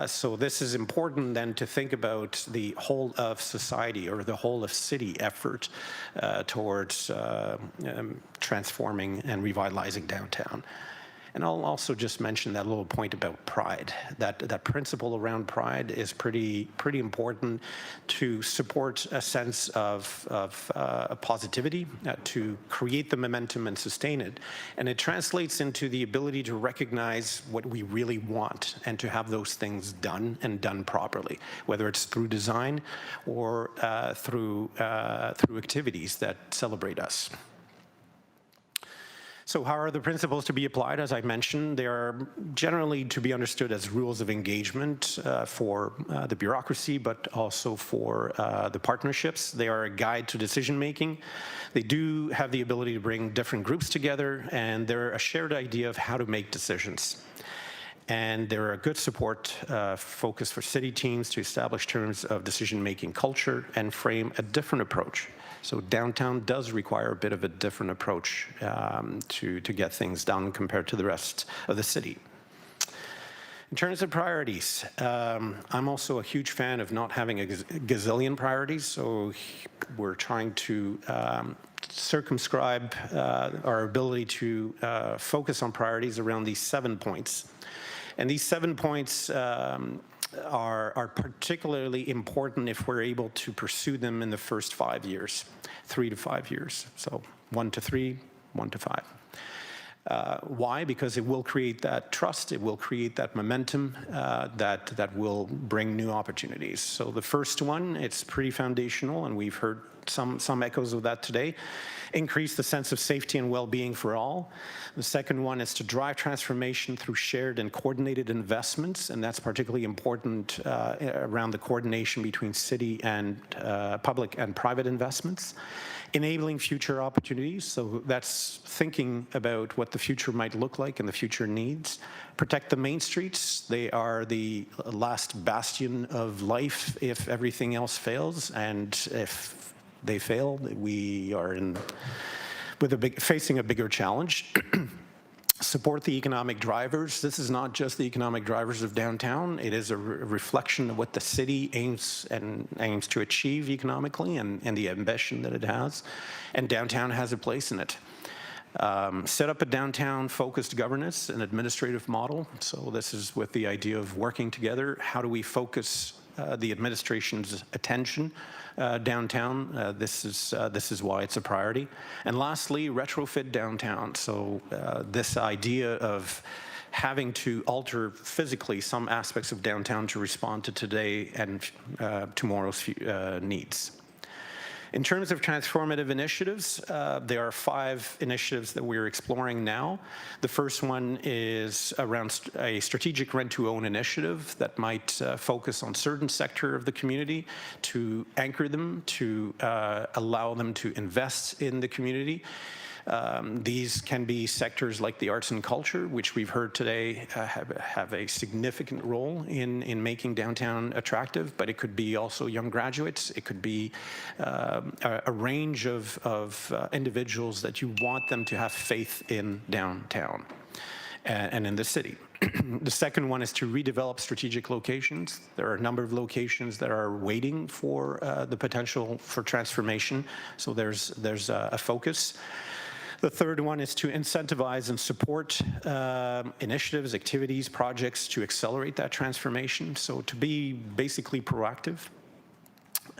So this is important then to think about the whole of society or the whole of city effort towards transforming and revitalizing downtown. And I'll also just mention that little point about pride. That principle around pride is pretty important to support a sense of positivity, to create the momentum and sustain it. And it translates into the ability to recognize what we really want and to have those things done and done properly, whether it's through design or through activities that celebrate us. So how are the principles to be applied? As I mentioned, they are generally to be understood as rules of engagement for the bureaucracy, but also for the partnerships. They are a guide to decision-making. They do have the ability to bring different groups together, and they're a shared idea of how to make decisions. And they're a good support focus for city teams to establish terms of decision-making culture and frame a different approach. So downtown does require a bit of a different approach to get things done compared to the rest of the city. In terms of priorities, I'm also a huge fan of not having a gazillion priorities, so we're trying to circumscribe our ability to focus on priorities around these 7 points. And these 7 points are particularly important if we're able to pursue them in the first 5 years, 3 to 5 years. So 1 to 3, 1 to 5. Why? Because it will create that trust, it will create that momentum that will bring new opportunities. So the first one, it's pretty foundational, and we've heard some echoes of that today. Increase the sense of safety and well-being for all. The second one is to drive transformation through shared and coordinated investments, and that's particularly important around the coordination between city and public and private investments. Enabling future opportunities, so that's thinking about what the future might look like and the future needs. Protect the main streets. They are the last bastion of life if everything else fails, and if they fail, we are facing a bigger challenge. Support the economic drivers. This is not just the economic drivers of downtown. It is a reflection of what the city aims to achieve economically and the ambition that it has. And downtown has a place in it. Set up a downtown-focused governance and administrative model. So this is with the idea of working together. How do we focus the administration's attention downtown. This is why it's a priority. And lastly, retrofit downtown. So this idea of having to alter physically some aspects of downtown to respond to today and tomorrow's needs. In terms of transformative initiatives, there are 5 initiatives that we're exploring now. The first one is around a strategic rent-to-own initiative that might focus on certain sector of the community to anchor them, to allow them to invest in the community. These can be sectors like the arts and culture, which we've heard today have a significant role in making downtown attractive, but it could be also young graduates. It could be a range of individuals that you want them to have faith in downtown and in the city. The second one is to redevelop strategic locations. There are a number of locations that are waiting for the potential for transformation, so there's a focus. The third one is to incentivize and support initiatives, activities, projects to accelerate that transformation, so to be basically proactive.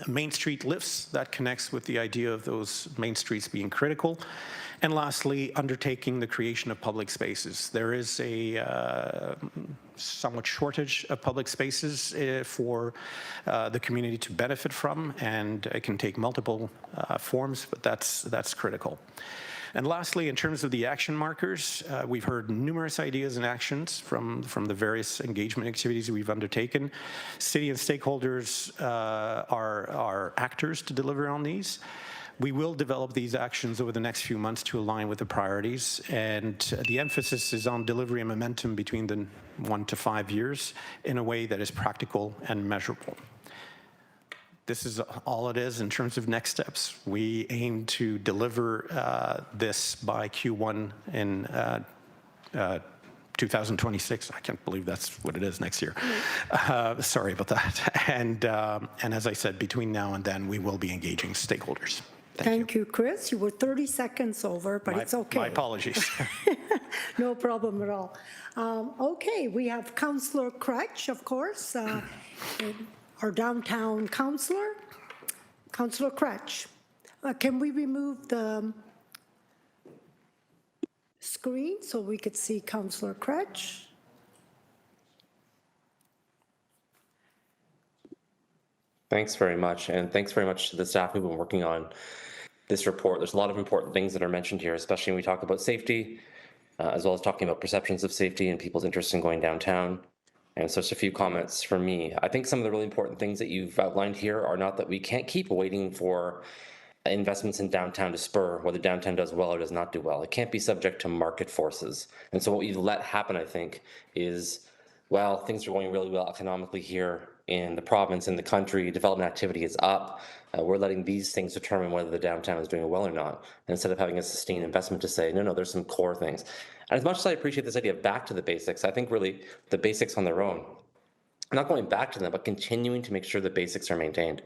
Main Street lifts, that connects with the idea of those main streets being critical. And lastly, undertaking the creation of public spaces. There is a somewhat shortage of public spaces for the community to benefit from, and it can take multiple forms, but that's critical. And lastly, in terms of the action markers, we've heard numerous ideas and actions from the various engagement activities we've undertaken. City and stakeholders are actors to deliver on these. We will develop these actions over the next few months to align with the priorities, and the emphasis is on delivery and momentum between the 1 to 5 years in a way that is practical and measurable. This is all it is in terms of next steps. We aim to deliver this by Q1 in 2026. I can't believe that's what it is next year. Sorry about that. And as I said, between now and then, we will be engaging stakeholders. Thank you, Chris. You were 30 seconds over, but it's okay. My apologies. No problem at all. Okay, we have Councillor Crutch, of course, our downtown councillor. Councillor Crutch, can we remove the screen so we could see Councillor Crutch? Thanks very much, and thanks very much to the staff who've been working on this report. There's a lot of important things that are mentioned here, especially when we talk about safety, as well as talking about perceptions of safety and people's interest in going downtown. And so just a few comments from me. I think some of the really important things that you've outlined here are not that we can't keep waiting for investments in downtown to spur whether downtown does well or does not do well. It can't be subject to market forces. And so what we've let happen, I think, is, well, things are going really well economically here in the province, in the country, development activity is up. We're letting these things determine whether the downtown is doing well or not, instead of having a sustained investment to say, no, there's some core things. And as much as I appreciate this idea of back to the basics, I think really the basics on their own, not going back to them, but continuing to make sure the basics are maintained.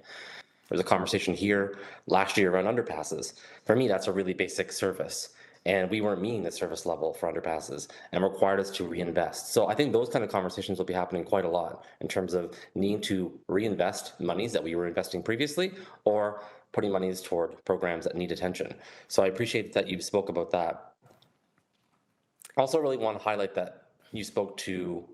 There's a conversation here last year around underpasses. For me, that's a really basic service. And we weren't meeting the service level for underpasses and required us to reinvest. So I think those kind of conversations will be happening quite a lot in terms of needing to reinvest monies that we were investing previously or putting monies toward programs that need attention. So I appreciate that you spoke about that. I also really want to highlight that you spoke to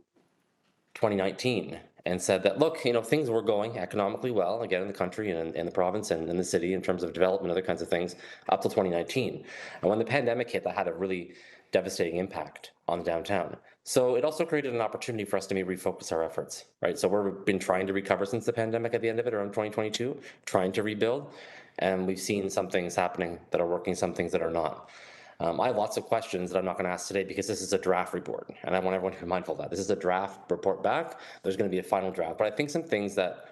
2019 and said that, look, things were going economically well, again, in the country and in the province and in the city in terms of development, other kinds of things, up till 2019. And when the pandemic hit, that had a really devastating impact on the downtown. So it also created an opportunity for us to maybe refocus our efforts, right? So we've been trying to recover since the pandemic at the end of it, around 2022, trying to rebuild. And we've seen some things happening that are working, some things that are not. I have lots of questions that I'm not going to ask today because this is a draft report, and I want everyone to be mindful of that. This is a draft report back. There's going to be a final draft, but I think some things that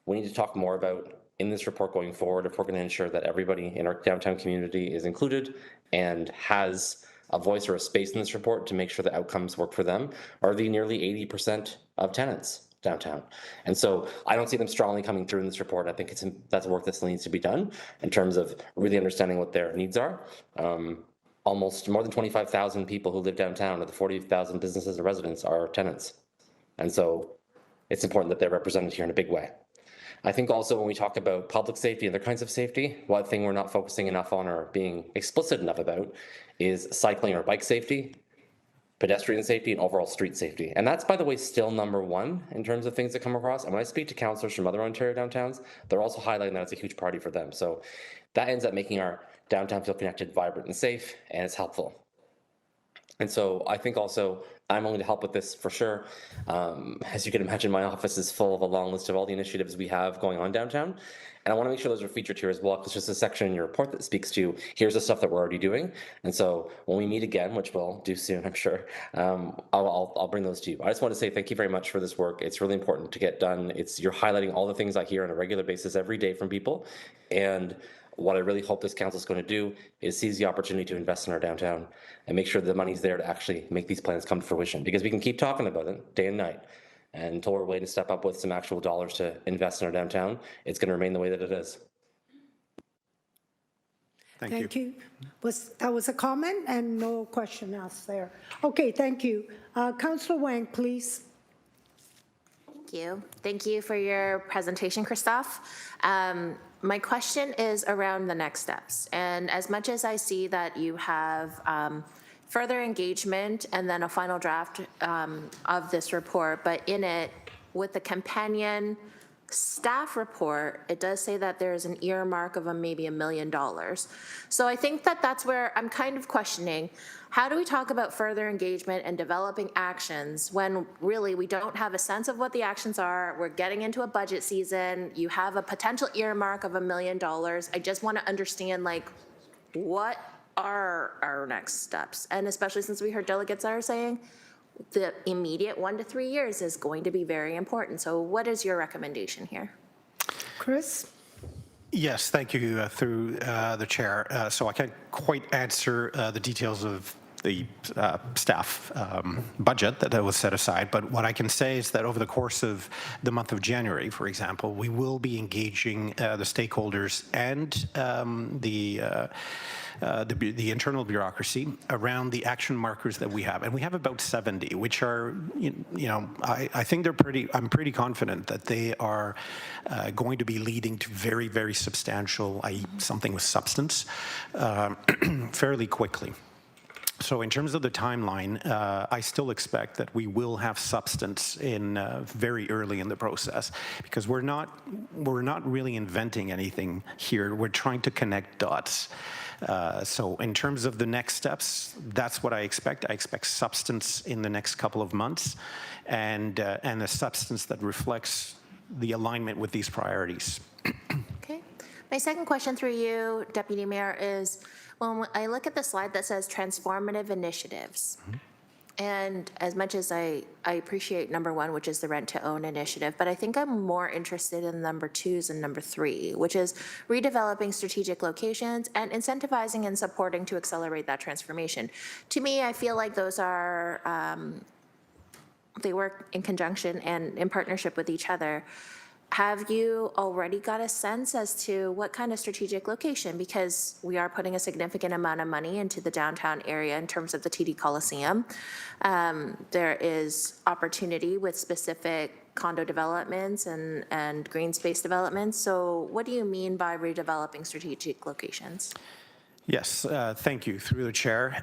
we need to talk more about in this report going forward, if we're going to ensure that everybody in our downtown community is included and has a voice or a space in this report to make sure the outcomes work for them, are the nearly 80% of tenants downtown. And so I don't see them strongly coming through in this report. I think that's work that still needs to be done in terms of really understanding what their needs are. Almost more than 25,000 people who live downtown, of the 40,000 businesses and residents, are tenants. And so it's important that they're represented here in a big way. I think also when we talk about public safety and other kinds of safety, one thing we're not focusing enough on or being explicit enough about is cycling or bike safety, pedestrian safety, and overall street safety. And that's, by the way, still number one in terms of things that come across. And when I speak to councillors from other Ontario downtowns, they're also highlighting that it's a huge priority for them. So that ends up making our downtown feel connected, vibrant, and safe, and it's helpful. And so I think also I'm willing to help with this for sure. As you can imagine, my office is full of a long list of all the initiatives we have going on downtown. And I want to make sure those are featured here as well, because there's just a section in your report that speaks to, here's the stuff that we're already doing. And so when we meet again, which we'll do soon, I'm sure, I'll bring those to you. I just want to say thank you very much for this work. It's really important to get done. You're highlighting all the things I hear on a regular basis every day from people. And what I really hope this council is going to do is seize the opportunity to invest in our downtown and make sure the money's there to actually make these plans come to fruition, because we can keep talking about it day and night. And until we're waiting to step up with some actual dollars to invest in our downtown, it's going to remain the way that it is. Thank you. That was a comment and no question asked there. Okay, thank you. Councillor Wang, please. Thank you. Thank you for your presentation, Christophe. My question is around the next steps. And as much as I see that you have further engagement and then a final draft of this report, but in it, with the companion staff report, it does say that there's an earmark of maybe $1 million. So I think that that's where I'm kind of questioning, how do we talk about further engagement and developing actions when really we don't have a sense of what the actions are? We're getting into a budget season. You have a potential earmark of $1 million. I just want to understand, like, what are our next steps? And especially since we heard delegates that are saying the immediate 1 to 3 years is going to be very important. So what is your recommendation here? Chris? Yes, thank you through the chair. So I can't quite answer the details of the staff budget that was set aside, but what I can say is that over the course of the month of January, for example, we will be engaging the stakeholders and the internal bureaucracy around the action markers that we have. And we have about 70, which are, I think I'm pretty confident that they are going to be leading to very, very substantial, i.e. something with substance, fairly quickly. So in terms of the timeline, I still expect that we will have substance in very early in the process, because we're not really inventing anything here. We're trying to connect dots. So in terms of the next steps, that's what I expect. I expect substance in the next couple of months, and a substance that reflects the alignment with these priorities. Okay. My second question through you, Deputy Mayor, is when I look at the slide that says transformative initiatives, and as much as I appreciate number one, which is the rent to own initiative, but I think I'm more interested in number 2s and number 3, which is redeveloping strategic locations and incentivizing and supporting to accelerate that transformation. To me, I feel like those are, they work in conjunction and in partnership with each other. Have you already got a sense as to what kind of strategic location? Because we are putting a significant amount of money into the downtown area in terms of the TD Coliseum. There is opportunity with specific condo developments and green space developments. So what do you mean by redeveloping strategic locations? Yes, thank you. Through the chair,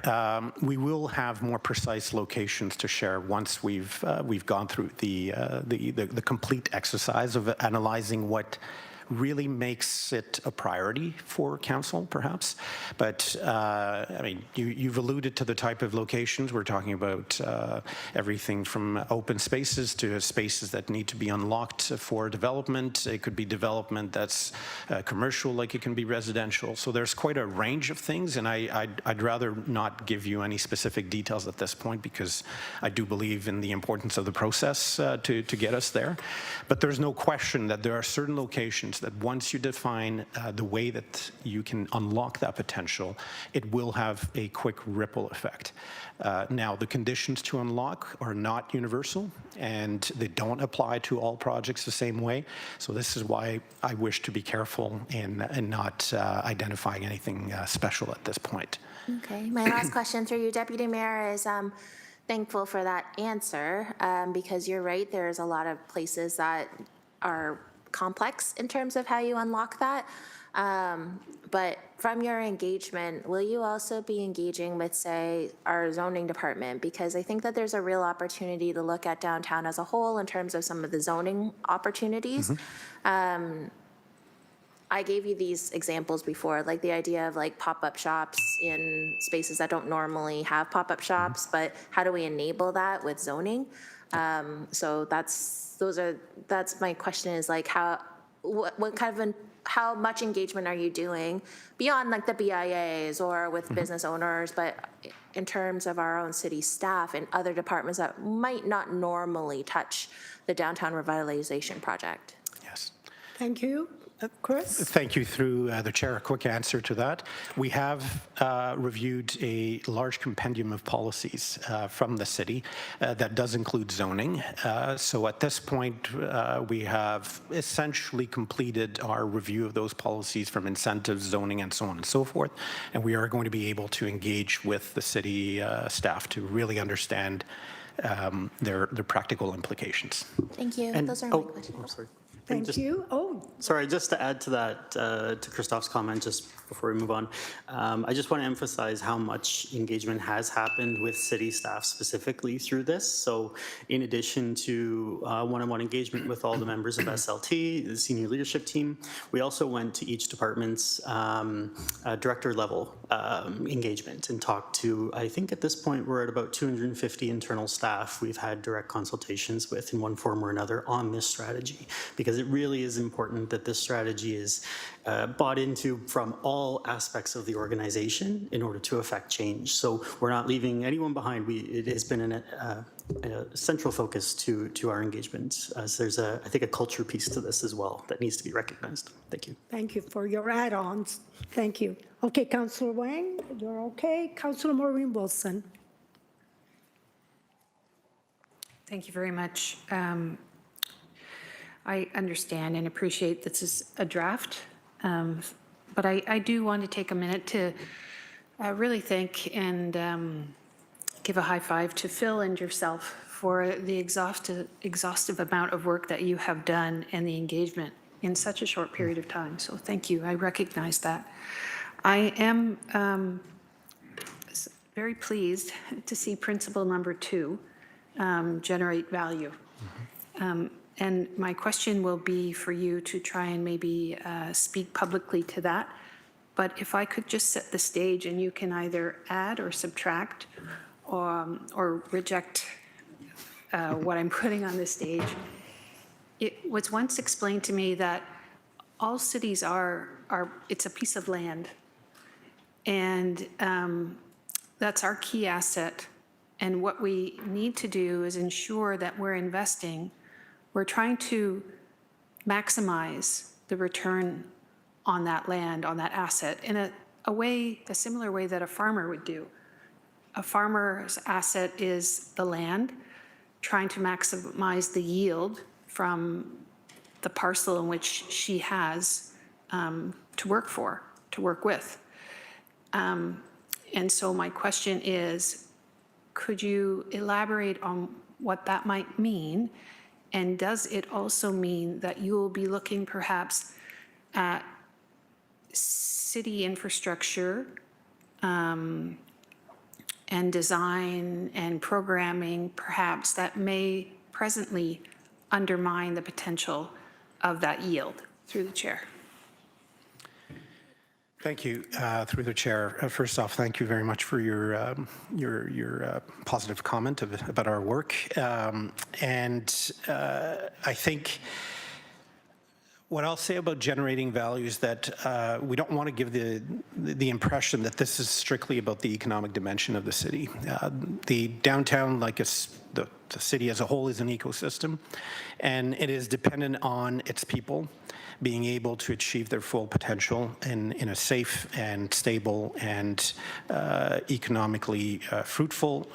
we will have more precise locations to share once we've gone through the complete exercise of analyzing what really makes it a priority for council, perhaps. But I mean, you've alluded to the type of locations. We're talking about everything from open spaces to spaces that need to be unlocked for development. It could be development that's commercial, like it can be residential. So there's quite a range of things, and I'd rather not give you any specific details at this point, because I do believe in the importance of the process to get us there. But there's no question that there are certain locations that once you define the way that you can unlock that potential, it will have a quick ripple effect. Now, the conditions to unlock are not universal, and they don't apply to all projects the same way. So this is why I wish to be careful in not identifying anything special at this point. Okay. My last question through you, Deputy Mayor, is thankful for that answer because you're right, there's a lot of places that are complex in terms of how you unlock that. But from your engagement, will you also be engaging with, say, our zoning department? Because I think that there's a real opportunity to look at downtown as a whole in terms of some of the zoning opportunities. I gave you these examples before, like the idea of like pop-up shops in spaces that don't normally have pop-up shops, but how do we enable that with zoning? So that's my question is like what kind of how much engagement are you doing beyond like the BIAs or with business owners, but in terms of our own city staff and other departments that might not normally touch the downtown revitalization project? Yes. Thank you. Chris? Thank you. Through the chair, a quick answer to that. We have reviewed a large compendium of policies from the city that does include zoning. So at this point, we have essentially completed our review of those policies from incentives, zoning, and so on and so forth. And we are going to be able to engage with the city staff to really understand their practical implications. Thank you. Those are my questions. Sorry. Thank you. Oh, Sorry, just to add to that, to Christophe's comment, just before we move on, I just want to emphasize how much engagement has happened with city staff specifically through this. So in addition to one-on-one engagement with all the members of SLT, the senior leadership team, we also went to each department's director level engagement and talked to, I think at this point, we're at about 250 internal staff we've had direct consultations with in one form or another on this strategy, because it really is important that this strategy is bought into from all aspects of the organization in order to affect change. So we're not leaving anyone behind. It has been a central focus to our engagement, as there's I think a culture piece to this as well that needs to be recognized. Thank you. thank you for your add-ons. Thank you. Okay, Councillor Wang, you're okay. Councillor Maureen Wilson. Thank you very much. I understand and appreciate this is a draft, but I do want to take a minute to really thank and give a high five to Phil and yourself for the exhaustive amount of work that you have done and the engagement in such a short period of time. So thank you. I recognize that. I am very pleased to see principle number 2, generate value. And my question will be for you to try and maybe speak publicly to that. But if I could just set the stage and you can either add or subtract or reject what I'm putting on the stage. It was once explained to me that all cities it's a piece of land. And that's our key asset. And what we need to do is ensure that we're trying to maximize the return on that land, on that asset, in a similar way that a farmer would do. A farmer's asset is the land, trying to maximize the yield from the parcel in which she has to work with. And so my question is, could you elaborate on what that might mean? And does it also mean that you will be looking perhaps at city infrastructure and design and programming perhaps that may presently undermine the potential of that yield? Through the chair. Thank you. Through the chair. First off, thank you very much for your positive comment about our work. And I think what I'll say about generating value is that we don't want to give the impression that this is strictly about the economic dimension of the city. The downtown, like the city as a whole, is an ecosystem, and it is dependent on its people being able to achieve their full potential in a safe and stable and economically fruitful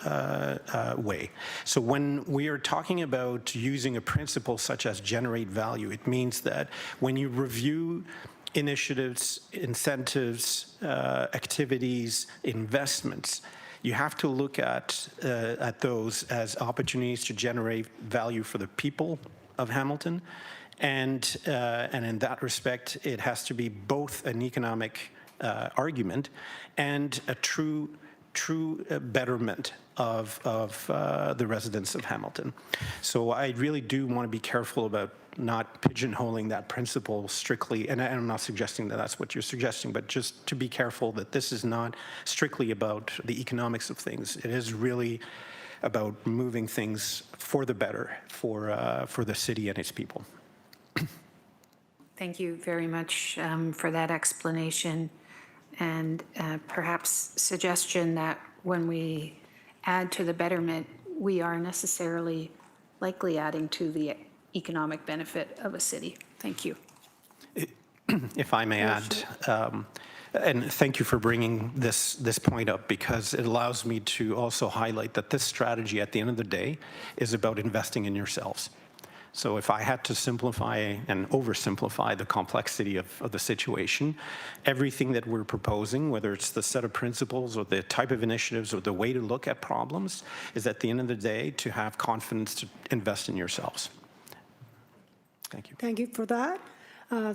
way. So when we are talking about using a principle such as generate value, it means that when you review initiatives, incentives, activities, investments, you have to look at those as opportunities to generate value for the people of Hamilton. And in that respect, it has to be both an economic argument and a true betterment of the residents of Hamilton. So I really do want to be careful about not pigeonholing that principle strictly, and I'm not suggesting that that's what you're suggesting, but just to be careful that this is not strictly about the economics of things. It is really about moving things for the better for the city and its people. Thank you very much for that explanation, and perhaps suggestion that when we add to the betterment, we are necessarily likely adding to the economic benefit of a city. Thank you. If I may add, and thank you for bringing this point up, because it allows me to also highlight that this strategy at the end of the day is about investing in yourselves. So if I had to simplify and oversimplify the complexity of the situation, everything that we're proposing, whether it's the set of principles or the type of initiatives or the way to look at problems, is at the end of the day to have confidence to invest in yourselves. Thank you. Thank you for that.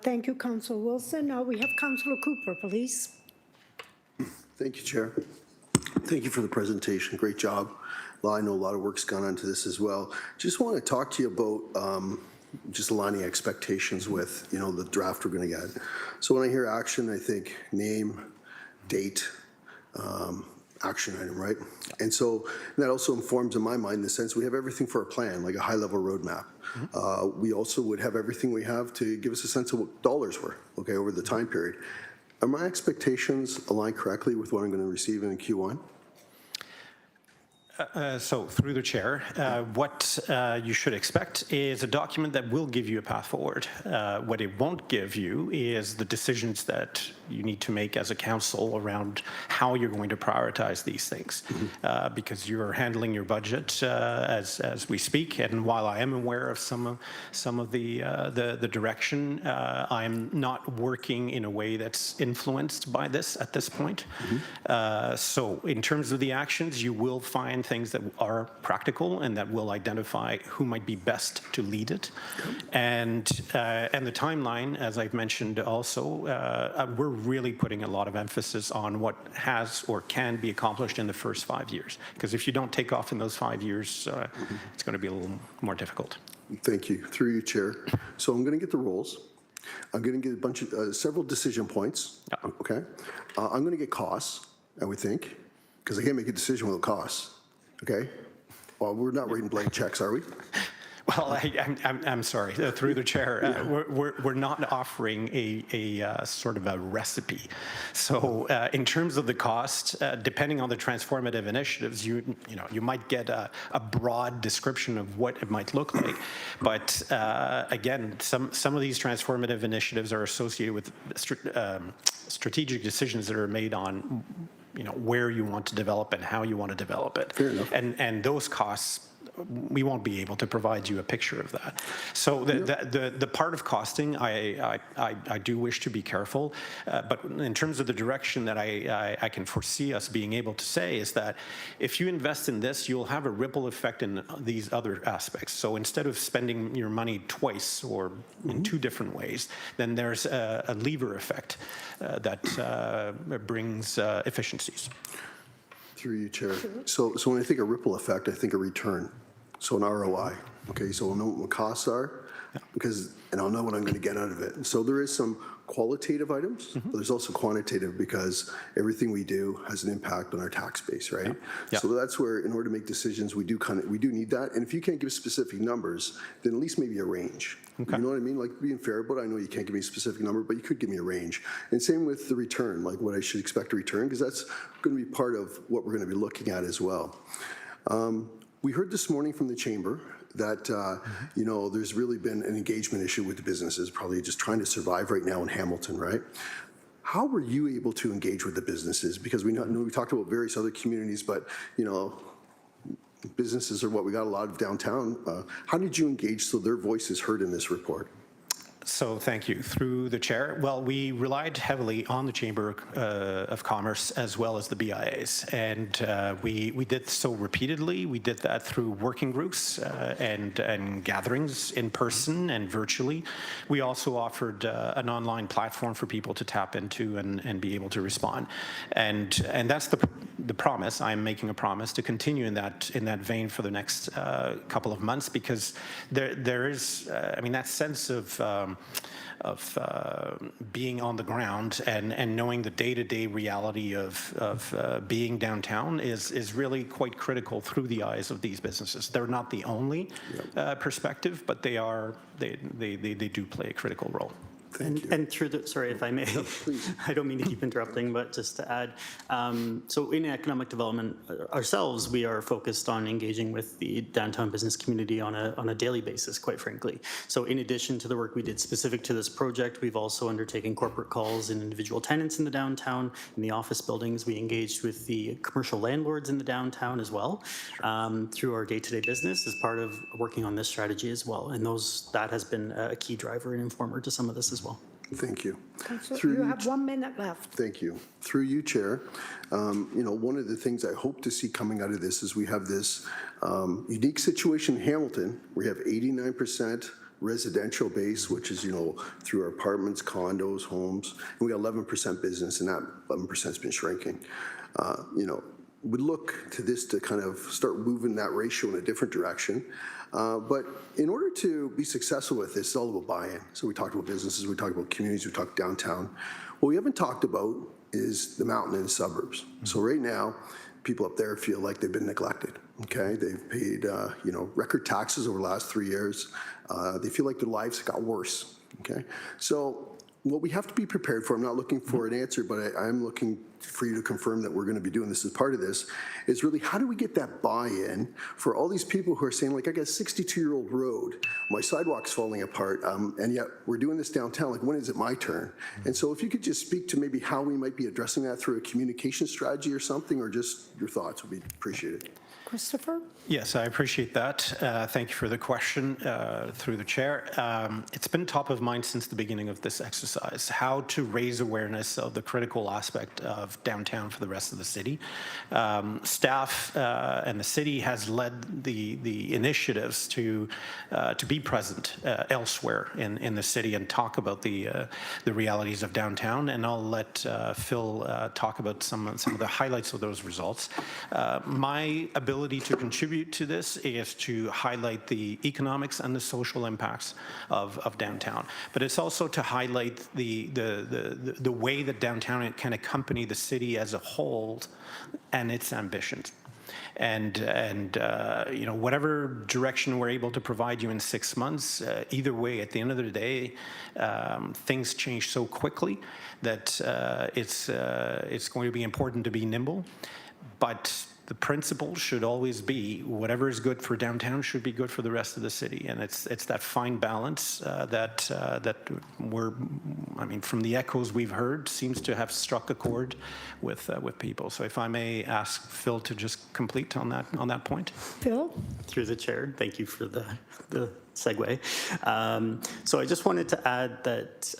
Thank you, Councillor Wilson. Now we have Councillor Cooper, please. Thank you, Chair. Thank you for the presentation. Great job. Well, I know a lot of work's gone into this as well. Just want to talk to you about just aligning expectations with, the draft we're going to get. So when I hear action, I think name, date, action item, right? And so that also informs in my mind the sense we have everything for a plan, like a high-level roadmap. We also would have everything we have to give us a sense of what dollars were, okay, over the time period. Are my expectations aligned correctly with what I'm going to receive in Q1? So through the chair, what you should expect is a document that will give you a path forward. What it won't give you is the decisions that you need to make as a council around how you're going to prioritize these things, because you're handling your budget as we speak. And while I am aware of some of the direction, I'm not working in a way that's influenced by this at this point. So in terms of the actions, you will find things that are practical and that will identify who might be best to lead it. And the timeline, as I've mentioned also, we're really putting a lot of emphasis on what has or can be accomplished in the first 5 years. Because if you don't take off in those 5 years, it's going to be a little more difficult. Thank you. Through you, Chair. So I'm going to get the roles. I'm going to get a bunch of several decision points. Okay. I'm going to get costs, I would think, because I can't make a decision without costs. Okay. Well, we're not writing blank checks, are we? Well, I'm sorry. Through the chair, we're not offering a sort of a recipe. So in terms of the cost, depending on the transformative initiatives, you might get a broad description of what it might look like. But again, some of these transformative initiatives are associated with strategic decisions that are made on where you want to develop and how you want to develop it. Fair enough. And those costs, we won't be able to provide you a picture of that. So the part of costing, I do wish to be careful, but in terms of the direction that I can foresee us being able to say is that if you invest in this, you'll have a ripple effect in these other aspects. So instead of spending your money twice or in two different ways, then there's a lever effect that brings efficiencies. Through you, Chair. So when I think of ripple effect, I think of return. So an ROI. Okay, so I'll know what my costs are, and I'll know what I'm going to get out of it. So there is some qualitative items, but there's also quantitative, because everything we do has an impact on our tax base, right? So that's where, in order to make decisions, we do need that. And if you can't give specific numbers, then at least maybe a range. You know what I mean? Like, being fair, but I know you can't give me a specific number, but you could give me a range. And same with the return, like what I should expect to return, because that's going to be part of what we're going to be looking at as well. We heard this morning from the chamber that there's really been an engagement issue with the businesses, probably just trying to survive right now in Hamilton, right? How were you able to engage with the businesses? Because we know we talked about various other communities, but businesses are what we got a lot of downtown. How did you engage so their voice is heard in this report? So thank you. Through the chair, well, we relied heavily on the Chamber of Commerce as well as the BIAs, and we did so repeatedly. We did that through working groups and gatherings in person and virtually. We also offered an online platform for people to tap into and be able to respond. And that's the promise. I'm making a promise to continue in that vein for the next couple of months, because there is, I mean, that sense of being on the ground and knowing the day-to-day reality of being downtown is really quite critical through the eyes of these businesses. They're not the only perspective, but they do play a critical role. And through the, sorry if I may, I don't mean to keep interrupting, but just to add, so in economic development ourselves, we are focused on engaging with the downtown business community on a daily basis, quite frankly. So in addition to the work we did specific to this project, we've also undertaken corporate calls in individual tenants in the downtown, in the office buildings. We engaged with the commercial landlords in the downtown as well, through our day-to-day business as part of working on this strategy as well. And that has been a key driver and informer to some of this as well. Thank you. You have 1 minute left. Thank you. Through you, Chair, one of the things I hope to see coming out of this is we have this unique situation in Hamilton. We have 89% residential base, which is, through our apartments, condos, homes, and we got 11% business, and that 11% has been shrinking. We look to this to kind of start moving that ratio in a different direction. But in order to be successful with this, it's all about buy-in. So we talked about businesses, we talked about communities, we talked downtown. What we haven't talked about is the mountain and the suburbs. So right now, people up there feel like they've been neglected, okay? They've paid, record taxes over the last 3 years. They feel like their lives got worse, okay? So what we have to be prepared for, I'm not looking for an answer, but I'm looking for you to confirm that we're going to be doing this as part of this, is really how do we get that buy-in for all these people who are saying, like, I got a 62-year-old road, my sidewalk's falling apart, and yet we're doing this downtown, like, when is it my turn? And so if you could just speak to maybe how we might be addressing that through a communication strategy or something, or just your thoughts would be appreciated. Christopher? Yes, I appreciate that. Thank you for the question through the chair. It's been top of mind since the beginning of this exercise, how to raise awareness of the critical aspect of downtown for the rest of the city. Staff and the city has led the initiatives to be present elsewhere in the city and talk about the realities of downtown. And I'll let Phil talk about some of the highlights of those results. My ability to contribute to this is to highlight the economics and the social impacts of downtown, but it's also to highlight the way that downtown can accompany the city as a whole and its ambitions. And whatever direction we're able to provide you in 6 months, either way, at the end of the day, things change so quickly that it's going to be important to be nimble, but the principle should always be whatever is good for downtown should be good for the rest of the city, and it's that fine balance that from the echoes we've heard, seems to have struck a chord with people. So if I may ask Phil to just complete on that point. Phil? Through the chair, thank you for the segue. So I just wanted to add that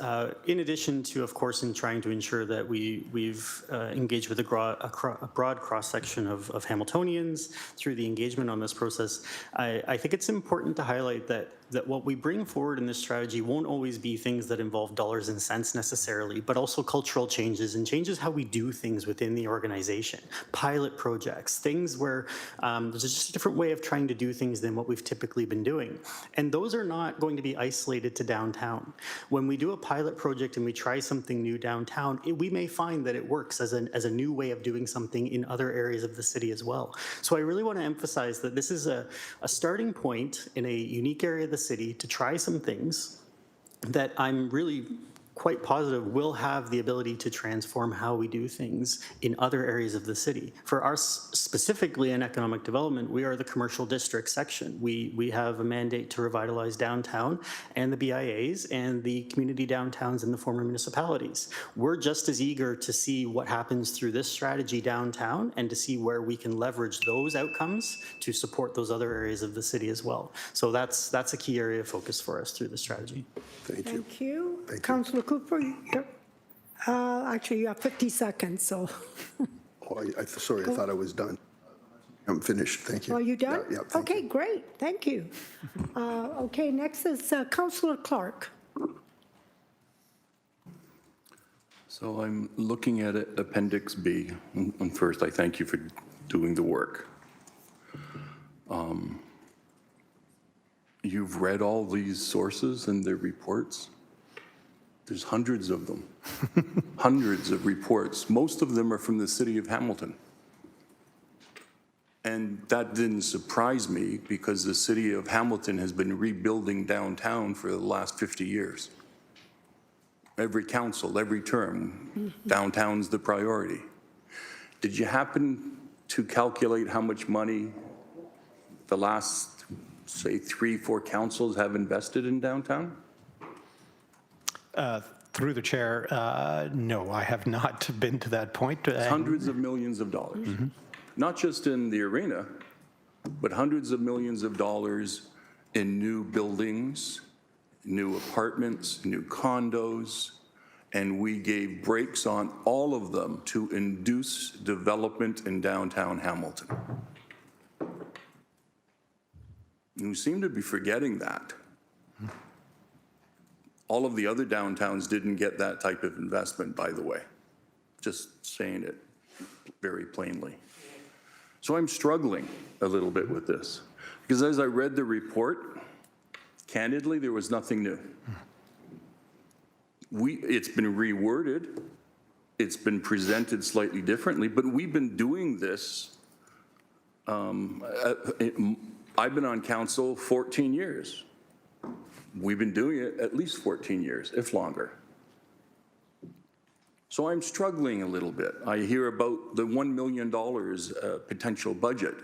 in addition to, of course, in trying to ensure that we've engaged with a broad cross-section of Hamiltonians through the engagement on this process, I think it's important to highlight that what we bring forward in this strategy won't always be things that involve dollars and cents necessarily, but also cultural changes and changes how we do things within the organization. Pilot projects, things where there's just a different way of trying to do things than what we've typically been doing. And those are not going to be isolated to downtown. When we do a pilot project and we try something new downtown, we may find that it works as a new way of doing something in other areas of the city as well. So I really want to emphasize that this is a starting point in a unique area of the city to try some things that I'm really quite positive, will have the ability to transform how we do things in other areas of the city. For us, specifically in economic development, we are the commercial district section. We have a mandate to revitalize downtown and the BIAs and the community downtowns in the former municipalities. We're just as eager to see what happens through this strategy downtown and to see where we can leverage those outcomes to support those other areas of the city as well. So that's a key area of focus for us through the strategy. Thank you. Thank you. Councillor Cooper, actually, you have 50 seconds, so. Oh, sorry, I thought I was done. I'm finished. Thank you. Are you done? Yeah, thank Okay, great. Thank you. Okay, next is Councillor Clark. So I'm looking at Appendix B, and first I thank you for doing the work. You've read all these sources and their reports. There's hundreds of them, hundreds of reports. Most of them are from the city of Hamilton. And that didn't surprise me because the city of Hamilton has been rebuilding downtown for the last 50 years. Every council, every term, downtown's the priority. Did you happen to calculate how much money the last, say, 3-4 councils have invested in downtown? Through the chair, no, I have not been to that point. Hundreds of millions of dollars. Not just in the arena, but hundreds of millions of dollars in new buildings, new apartments, new condos, and we gave breaks on all of them to induce development in downtown Hamilton. And we seem to be forgetting that. All of the other downtowns didn't get that type of investment, by the way. Just saying it very plainly. So I'm struggling a little bit with this, because as I read the report, candidly, there was nothing new. It's been reworded, it's been presented slightly differently, but we've been doing this. I've been on council 14 years. We've been doing it at least 14 years, if longer. So I'm struggling a little bit. I hear about the $1 million potential budget.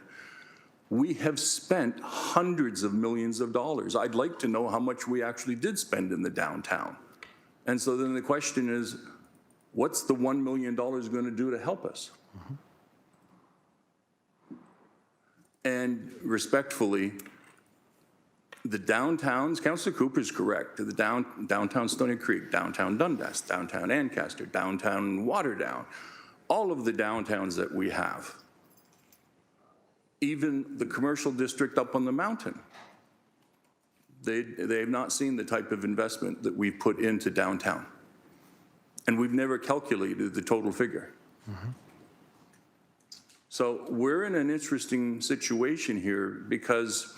We have spent hundreds of millions of dollars. I'd like to know how much we actually did spend in the downtown. And so then the question is, what's the $1 million going to do to help us? And respectfully, the downtowns, Councillor Cooper is correct, the downtown Stoney Creek, downtown Dundas, downtown Ancaster, downtown Waterdown, all of the downtowns that we have, even the commercial district up on the mountain, they have not seen the type of investment that we've put into downtown. And we've never calculated the total figure. So we're in an interesting situation here because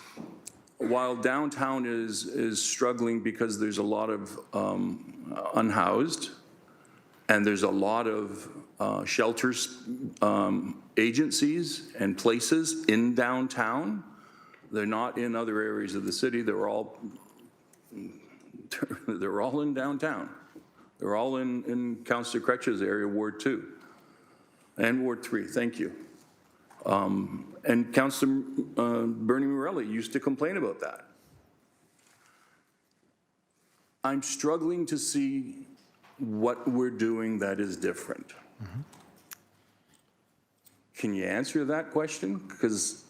while downtown is struggling because there's a lot of unhoused and there's a lot of shelters, agencies and places in downtown, they're not in other areas of the city. They're all in downtown. They're all in Councillor Kretsch's area, Ward 2 and Ward 3. Thank you. And Councillor Bernie Morelli used to complain about that. I'm struggling to see what we're doing that is different. Can you answer that question? Because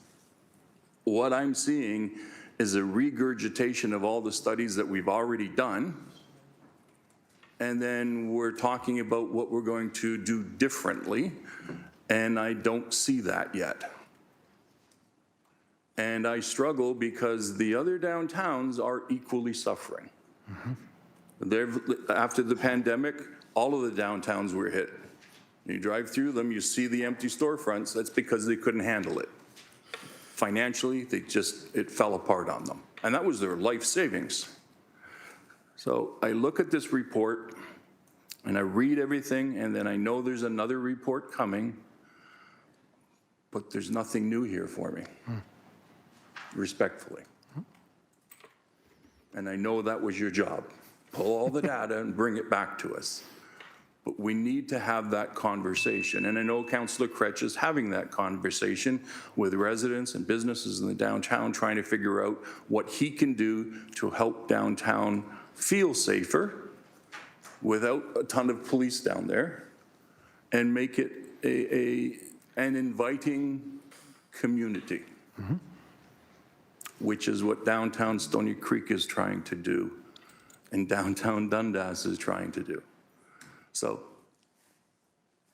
what I'm seeing is a regurgitation of all the studies that we've already done, and then we're talking about what we're going to do differently, and I don't see that yet. And I struggle because the other downtowns are equally suffering. After the pandemic, all of the downtowns were hit. You drive through them, you see the empty storefronts, that's because they couldn't handle it. Financially, it fell apart on them. And that was their life savings. So I look at this report and I read everything, and then I know there's another report coming, but there's nothing new here for me, respectfully. And I know that was your job. pull all the data and bring it back to us. But we need to have that conversation. And I know Councillor Kretsch is having that conversation with residents and businesses in the downtown, trying to figure out what he can do to help downtown feel safer without a ton of police down there and make it an inviting community, which is what downtown Stony Creek is trying to do and downtown Dundas is trying to do. So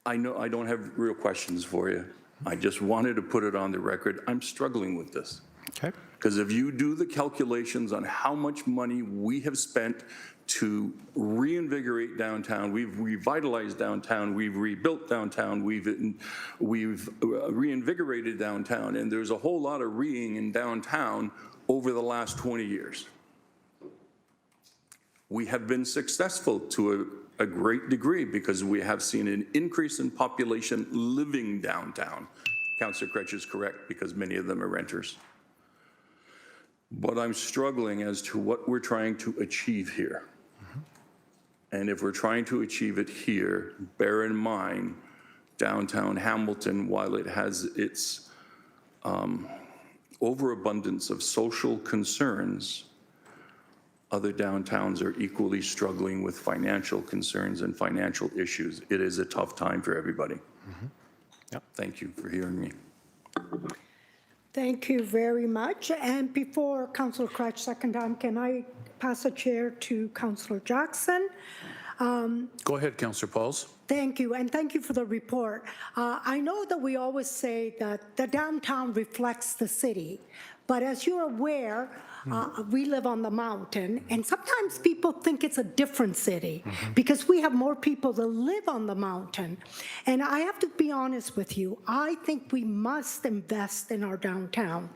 I know I don't have real questions for you. I just wanted to put it on the record. I'm struggling with this. Okay. Because if you do the calculations on how much money we have spent to reinvigorate downtown, we've revitalized downtown, we've rebuilt downtown, we've reinvigorated downtown, and there's a whole lot of reing in downtown over the last 20 years. We have been successful to a great degree because we have seen an increase in population living downtown. Councillor Kretsch is correct because many of them are renters. But I'm struggling as to what we're trying to achieve here. And if we're trying to achieve it here, bear in mind, downtown Hamilton, while it has its overabundance of social concerns, other downtowns are equally struggling with financial concerns and financial issues. It is a tough time for everybody. Thank you for hearing me. Thank you very much. And before Councillor Kretsch second time, can I pass a chair to Councillor Jackson? Go ahead, Councillor Pauls. Thank you, and thank you for the report. I know that we always say that the downtown reflects the city, but as you're aware, we live on the mountain, and sometimes people think it's a different city because we have more people that live on the mountain. And I have to be honest with you, I think we must invest in our downtown.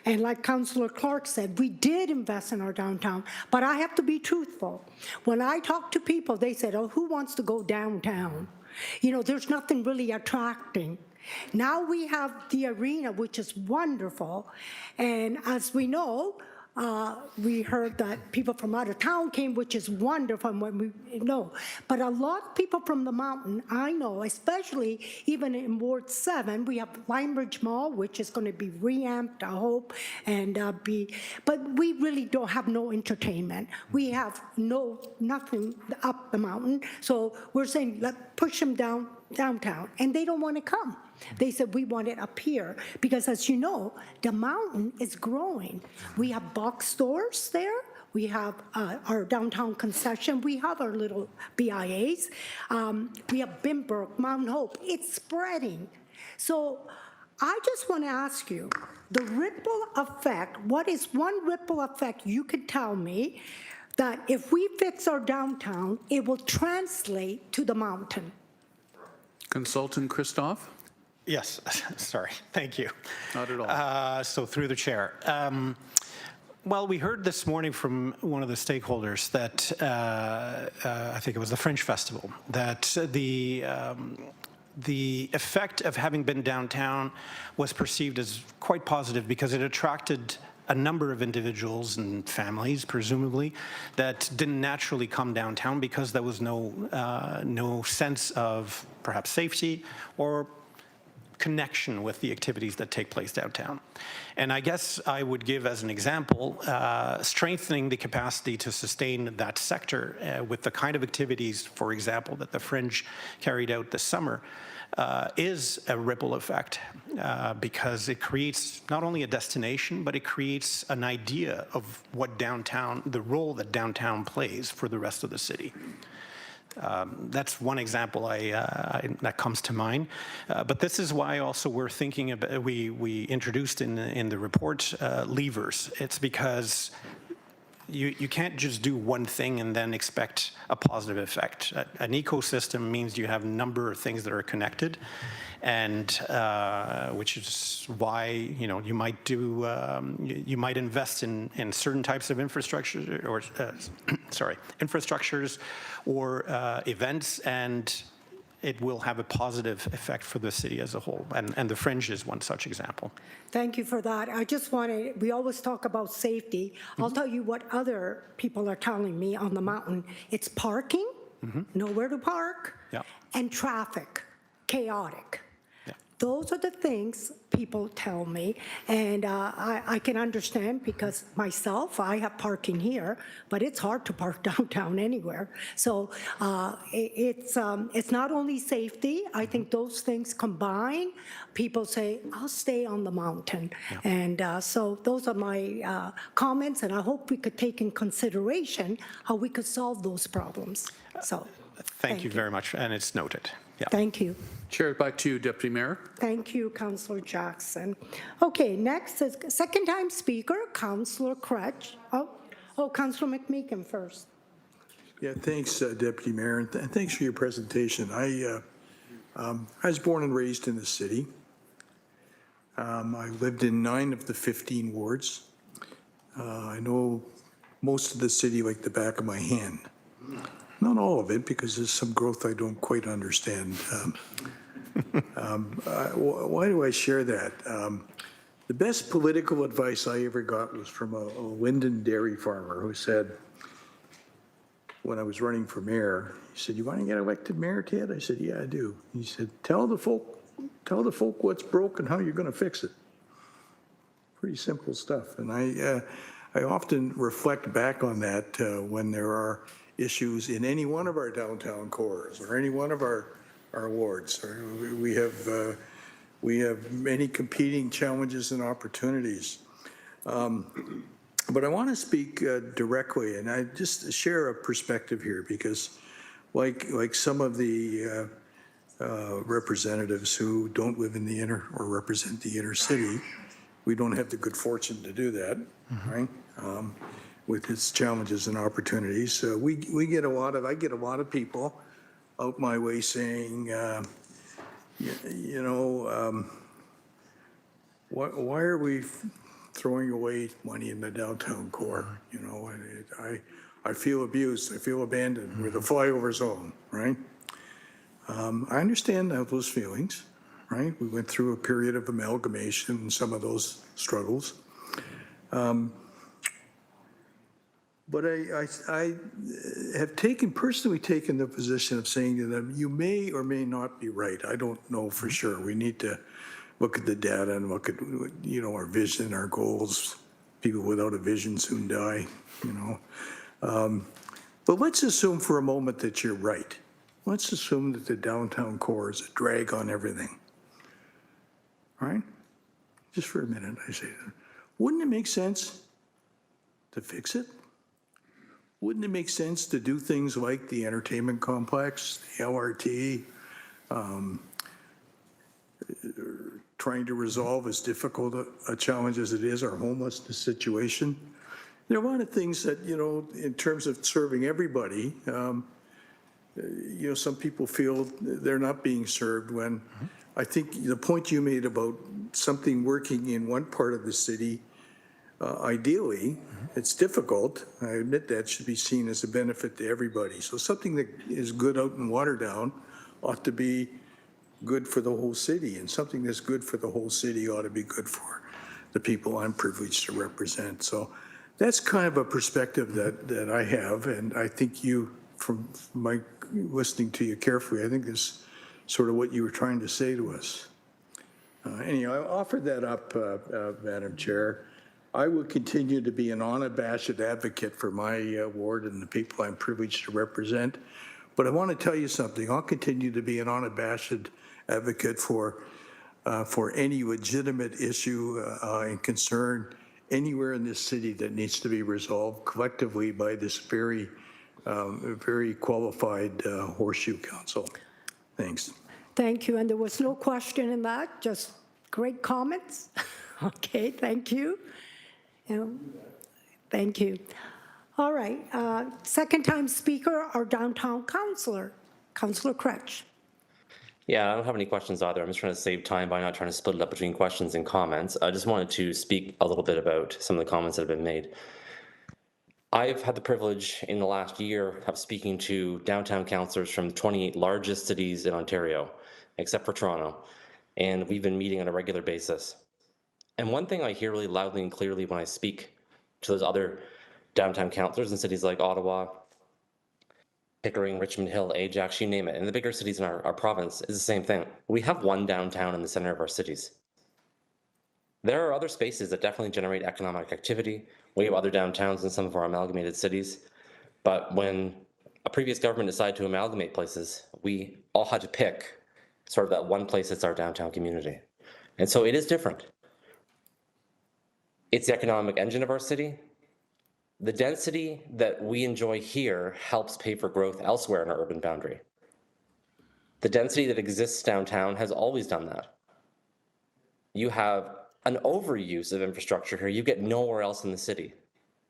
And like Councillor Clark said, we did invest in our downtown, but I have to be truthful. When I talk to people, they said, oh, who wants to go downtown? You know, there's nothing really attracting. Now we have the arena, which is wonderful, and as we know, we heard that people from out of town came, which is wonderful, when we know. But a lot of people from the mountain, I know, especially even in Ward 7, we have Limeridge Mall, which is going to be reamped, I hope, and but we really don't have no entertainment. We have nothing up the mountain. So we're saying, let's push them downtown, and they don't want to come. They said, we want it up here, because as you know, the mountain is growing. We have box stores there. We have our downtown concession. We have our little BIAs. We have Bimbrook, Mount Hope. It's spreading. So I just want to ask you, the ripple effect, what is one ripple effect you could tell me that if we fix our downtown, it will translate to the mountain? Consultant Christoph? Yes, sorry, thank you. Not at all. So through the chair. Well, we heard this morning from one of the stakeholders that, I think it was the Fringe Festival, that the effect of having been downtown was perceived as quite positive because it attracted a number of individuals and families, presumably, that didn't naturally come downtown because there was no sense of perhaps safety or connection with the activities that take place downtown. And I guess I would give as an example, strengthening the capacity to sustain that sector with the kind of activities, for example, that the Fringe carried out this summer, is a ripple effect because it creates not only a destination, but it creates an idea of what downtown, the role that downtown plays for the rest of the city. That's one example that comes to mind. But this is why also we're thinking about, we introduced in the report levers. It's because you can't just do one thing and then expect a positive effect. An ecosystem means you have a number of things that are connected, and which is why you might do you might invest in certain types of infrastructure or infrastructures or events, and it will have a positive effect for the city as a whole. And the Fringe is one such example. Thank you for that. I just wanted, we always talk about safety. I'll tell you what other people are telling me on the mountain. It's parking, nowhere to park, Yeah. and traffic, chaotic. Those are the things people tell me, and I can understand because myself, I have parking here, but it's hard to park downtown anywhere. So it's not only safety, I think those things combine. People say, I'll stay on the mountain. And so those are my comments, and I hope we could take in consideration how we could solve those problems. So Thank you very much, and it's noted. Yeah. thank you. Chair, back to you, Deputy Mayor. Thank you, Councillor Jackson. Okay, next is second-time speaker, Councillor Crutch. Councillor McMeekin first. Yeah, thanks, Deputy Mayor, and thanks for your presentation. I was born and raised in the city. I lived in 9 of the 15 wards. I know most of the city like the back of my hand. Not all of it, because there's some growth I don't quite understand. Why do I share that? The best political advice I ever got was from a Linden dairy farmer who said, when I was running for mayor, he said, "You want to get elected mayor, Ted?" I said, "Yeah, I do." He said, tell the folk what's broke and how you're going to fix it." Pretty simple stuff. And I often reflect back on that when there are issues in any one of our downtown cores or any one of our wards. We have many competing challenges and opportunities. But I want to speak directly, and I just share a perspective here because like some of the representatives who don't live in the inner or represent the inner city, we don't have the good fortune to do that, right? With its challenges and opportunities. I get a lot of people out my way saying, why are we throwing away money in the downtown core? You know, I feel abused, I feel abandoned. We're the flyover zone, right? I understand those feelings, right? We went through a period of amalgamation and some of those struggles. But I have personally taken the position of saying to them, you may or may not be right. I don't know for sure. We need to look at the data and look at, our vision, our goals. People without a vision soon die, But let's assume for a moment that you're right. Let's assume that the downtown core is a drag on everything. All right? Just for a minute, I say that. Wouldn't it make sense to fix it? Wouldn't it make sense to do things like the entertainment complex, the LRT, trying to resolve as difficult a challenge as it is, our homelessness situation? There are a lot of things that, in terms of serving everybody, some people feel they're not being served when I think the point you made about something working in one part of the city, ideally, it's difficult. I admit that should be seen as a benefit to everybody. So something that is good out in Waterdown ought to be good for the whole city, and something that's good for the whole city ought to be good for the people I'm privileged to represent. So that's kind of a perspective that I have, and I think you, from my listening to you carefully, I think this sort of what you were trying to say to us. Anyway, I offered that up, Madam Chair. I will continue to be an unabashed advocate for my ward and the people I'm privileged to represent. But I want to tell you something. I'll continue to be an unabashed advocate for any legitimate issue and concern anywhere in this city that needs to be resolved collectively by this very qualified Horseshoe Council. Thanks. Thank you, and there was no question in that, just great comments. Okay, thank you. Thank you. All right, second time speaker, our downtown councillor, Councillor Crutch. Yeah, I don't have any questions either. I'm just trying to save time by not trying to split it up between questions and comments. I just wanted to speak a little bit about some of the comments that have been made. I've had the privilege in the last year of speaking to downtown councillors from the 28 largest cities in Ontario, except for Toronto, and we've been meeting on a regular basis. And one thing I hear really loudly and clearly when I speak to those other downtown councillors in cities like Ottawa, Pickering, Richmond Hill, Ajax, you name it, and the bigger cities in our province is the same thing. We have one downtown in the center of our cities. There are other spaces that definitely generate economic activity. We have other downtowns in some of our amalgamated cities. But when a previous government decided to amalgamate places, we all had to pick sort of that one place that's our downtown community. And so it is different. It's the economic engine of our city. The density that we enjoy here helps pay for growth elsewhere in our urban boundary. The density that exists downtown has always done that. You have an overuse of infrastructure here you get nowhere else in the city.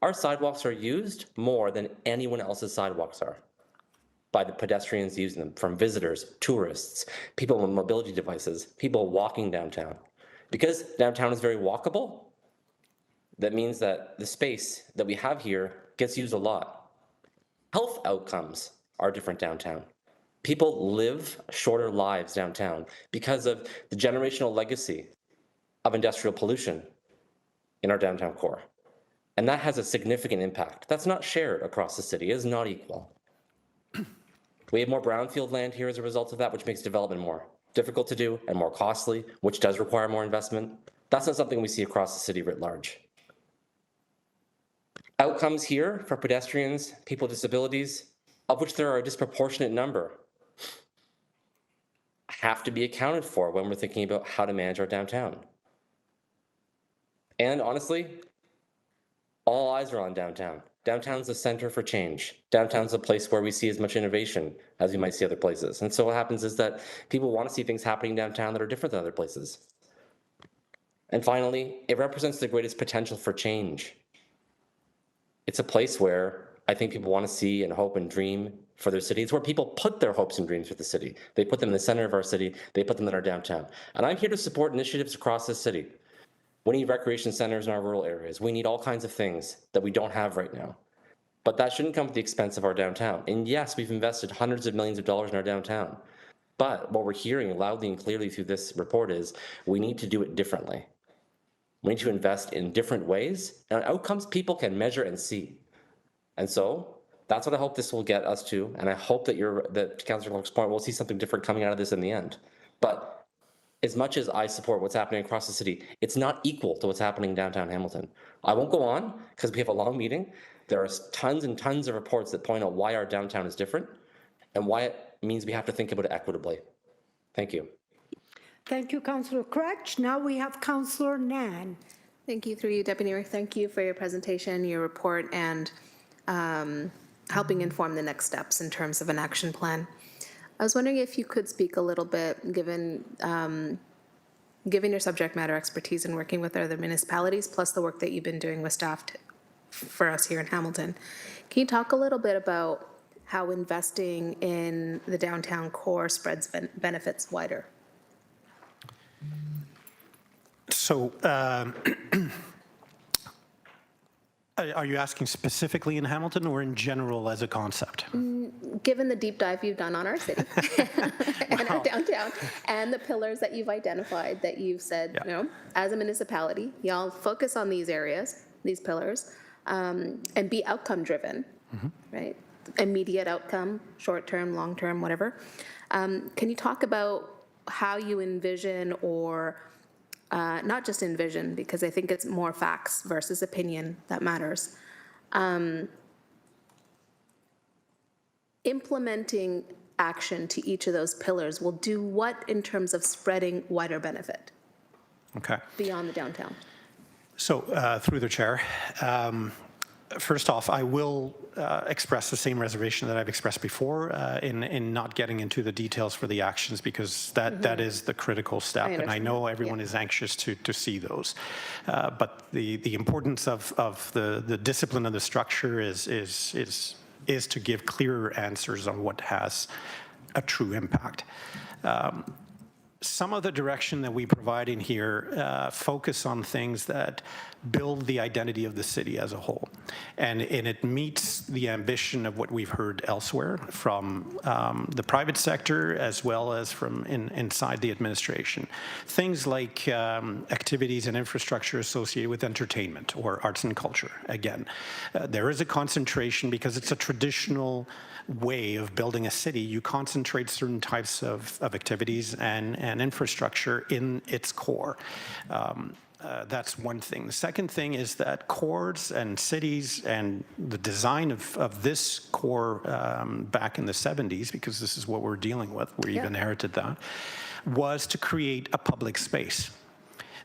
Our sidewalks are used more than anyone else's sidewalks are by the pedestrians using them, from visitors, tourists, people with mobility devices, people walking downtown. Because downtown is very walkable, that means that the space that we have here gets used a lot. Health outcomes are different downtown. People live shorter lives downtown because of the generational legacy of industrial pollution in our downtown core. And that has a significant impact. That's not shared across the city, it is not equal. We have more brownfield land here as a result of that, which makes development more difficult to do and more costly, which does require more investment. That's not something we see across the city writ large. Outcomes here for pedestrians, people with disabilities, of which there are a disproportionate number, have to be accounted for when we're thinking about how to manage our downtown. And honestly, all eyes are on downtown. Downtown's the center for change. Downtown's a place where we see as much innovation as we might see other places. And so what happens is that people want to see things happening downtown that are different than other places. And finally, it represents the greatest potential for change. It's a place where I think people want to see and hope and dream for their city. It's where people put their hopes and dreams for the city. They put them in the center of our city. They put them in our downtown. And I'm here to support initiatives across the city. We need recreation centers in our rural areas. We need all kinds of things that we don't have right now. But that shouldn't come at the expense of our downtown. And yes, we've invested hundreds of millions of dollars in our downtown. But what we're hearing loudly and clearly through this report is we need to do it differently. We need to invest in different ways and outcomes people can measure and see. And so that's what I hope this will get us to. And I hope that Councillor Clark's point, we'll see something different coming out of this in the end. But as much as I support what's happening across the city, it's not equal to what's happening in downtown Hamilton. I won't go on because we have a long meeting. There are tons and tons of reports that point out why our downtown is different and why it means we have to think about it equitably. Thank you. Thank you, Councillor Cratch. Now we have Councillor Nan. Thank you, through you, Deputy Mayor. Thank you for your presentation, your report, and helping inform the next steps in terms of an action plan. I was wondering if you could speak a little bit, given your subject matter expertise in working with other municipalities, plus the work that you've been doing with staff for us here in Hamilton. Can you talk a little bit about how investing in the downtown core spreads benefits wider? So are you asking specifically in Hamilton or in general as a concept? Given the deep dive you've done on our city and our downtown and the pillars that you've identified, that you've said, you know, as a municipality, y'all focus on these areas, these pillars, and be outcome driven, right? Immediate outcome, short term, long term, whatever. Can you talk about how you envision, or not just envision, because I think it's more facts versus opinion that matters, implementing action to each of those pillars will do what in terms of spreading wider benefit beyond the downtown? So through the chair, first off, I will express the same reservation that I've expressed before in not getting into the details for the actions, because that is the critical step, and I know everyone is anxious to see those. But the importance of the discipline of the structure is to give clearer answers on what has a true impact. some of the direction that we provide in here focus on things that build the identity of the city as a whole. And it meets the ambition of what we've heard elsewhere from the private sector as well as from inside the administration. Things like activities and infrastructure associated with entertainment or arts and culture. Again, there is a concentration because it's a traditional way of building a city. You concentrate certain types of activities and infrastructure in its core. That's one thing. The second thing is that cores and cities and the design of this core back in the 70s, because this is what we're dealing with, we've inherited that, was to create a public space.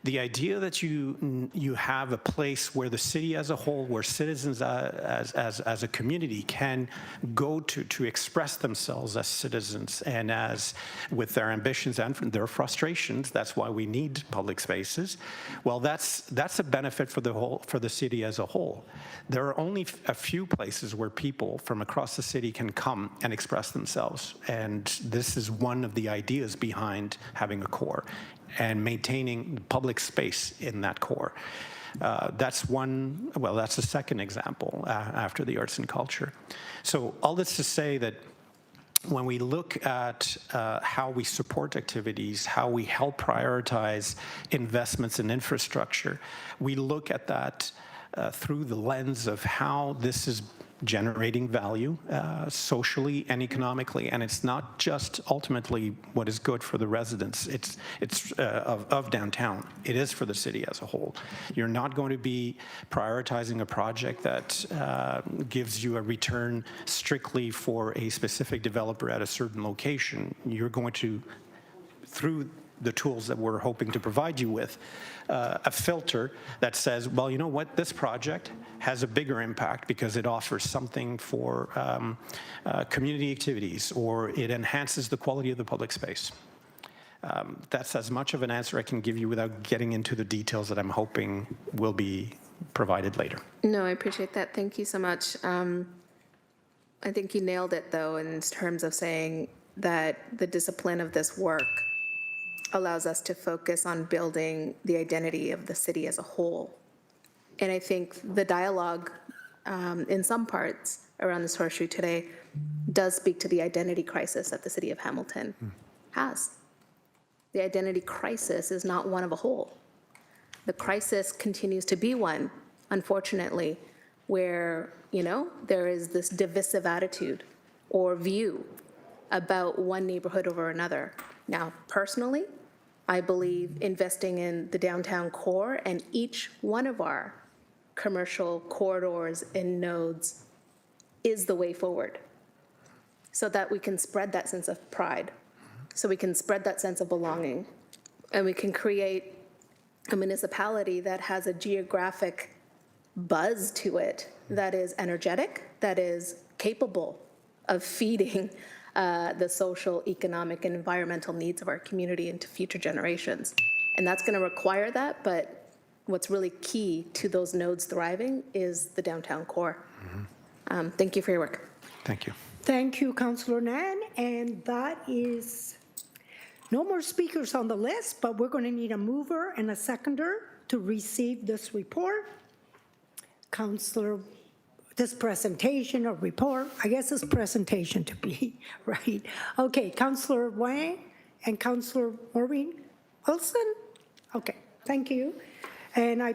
The idea that you have a place where the city as a whole, where citizens as a community can go to express themselves as citizens and as with their ambitions and their frustrations. That's why we need public spaces. Well, that's a benefit for the city as a whole. There are only a few places where people from across the city can come and express themselves, and this is one of the ideas behind having a core and maintaining public space in that core. That's the second example after the arts and culture. So all this to say that when we look at how we support activities, how we help prioritize investments in infrastructure, we look at that through the lens of how this is generating value socially and economically, and it's not just ultimately what is good for the residents. It's of downtown. It is for the city as a whole. You're not going to be prioritizing a project that gives you a return strictly for a specific developer at a certain location. You're going to, through the tools that we're hoping to provide you with, a filter that says, well, you know what, this project has a bigger impact because it offers something for community activities, or it enhances the quality of the public space. That's as much of an answer I can give you without getting into the details that I'm hoping will be provided later. No, I appreciate that. Thank you so much. I think you nailed it, though, in terms of saying that the discipline of this work allows us to focus on building the identity of the city as a whole. And I think the dialogue in some parts around this horseshoe today does speak to the identity crisis that the city of Hamilton has. The identity crisis is not one of a whole. The crisis continues to be one, unfortunately, where, there is this divisive attitude or view about one neighborhood over another. Now, personally, I believe investing in the downtown core and each one of our commercial corridors and nodes is the way forward, so that we can spread that sense of pride, so we can spread that sense of belonging, and we can create a municipality that has a geographic buzz to it that is energetic, that is capable of feeding the social, economic, and environmental needs of our community into future generations. And that's going to require that, but what's really key to those nodes thriving is the downtown core. Thank you for your work. Thank you. Thank you, Councillor Nan. And that is no more speakers on the list, but we're going to need a mover and a seconder to receive this report. Councillor, this presentation or report, I guess it's presentation to be, right? Okay, Councillor Wang and Councillor Maureen Wilson? Okay, thank you. And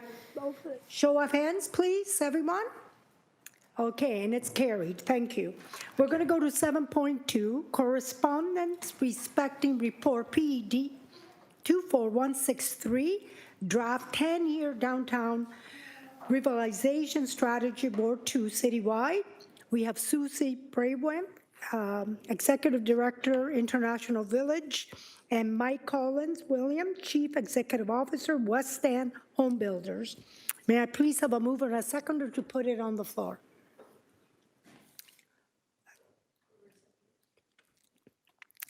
show of hands, please, everyone? Okay, and it's carried, thank you. We're gonna go to 7.2, correspondence respecting report PED 24163, draft 10-year downtown revitalization strategy, Board 2 citywide. We have Susie Braywin, Executive Director, International Village, and Mike Collins William, Chief Executive Officer, West End Home Builders. May I please have a mover and a seconder to put it on the floor?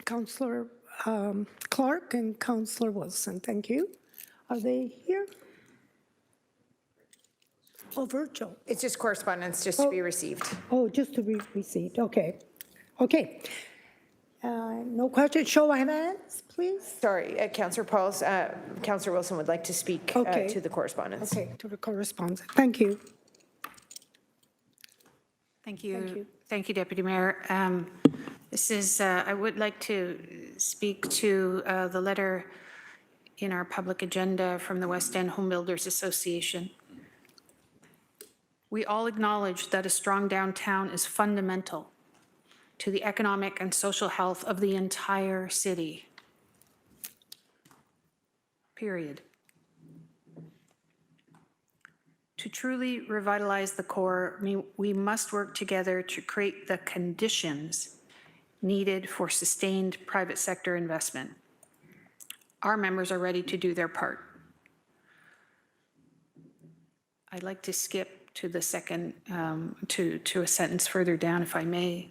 Councillor Clark and Councillor Wilson, thank you. Are they here? Oh, virtual. It's just correspondence, just to be received. Oh, just to be received, okay. Okay. No question. Show of hands, please. Sorry, Councillor Pauls, Councillor Wilson would like to speak Okay. to the correspondence. Okay, to the correspondence. Thank you. Thank you. Thank you, Deputy Mayor. I would like to speak to the letter in our public agenda from the West End Home Builders Association. We all acknowledge that a strong downtown is fundamental to the economic and social health of the entire city. Period. To truly revitalize the core, we must work together to create the conditions needed for sustained private sector investment. Our members are ready to do their part. I'd like to skip to the second, to a sentence further down, if I may.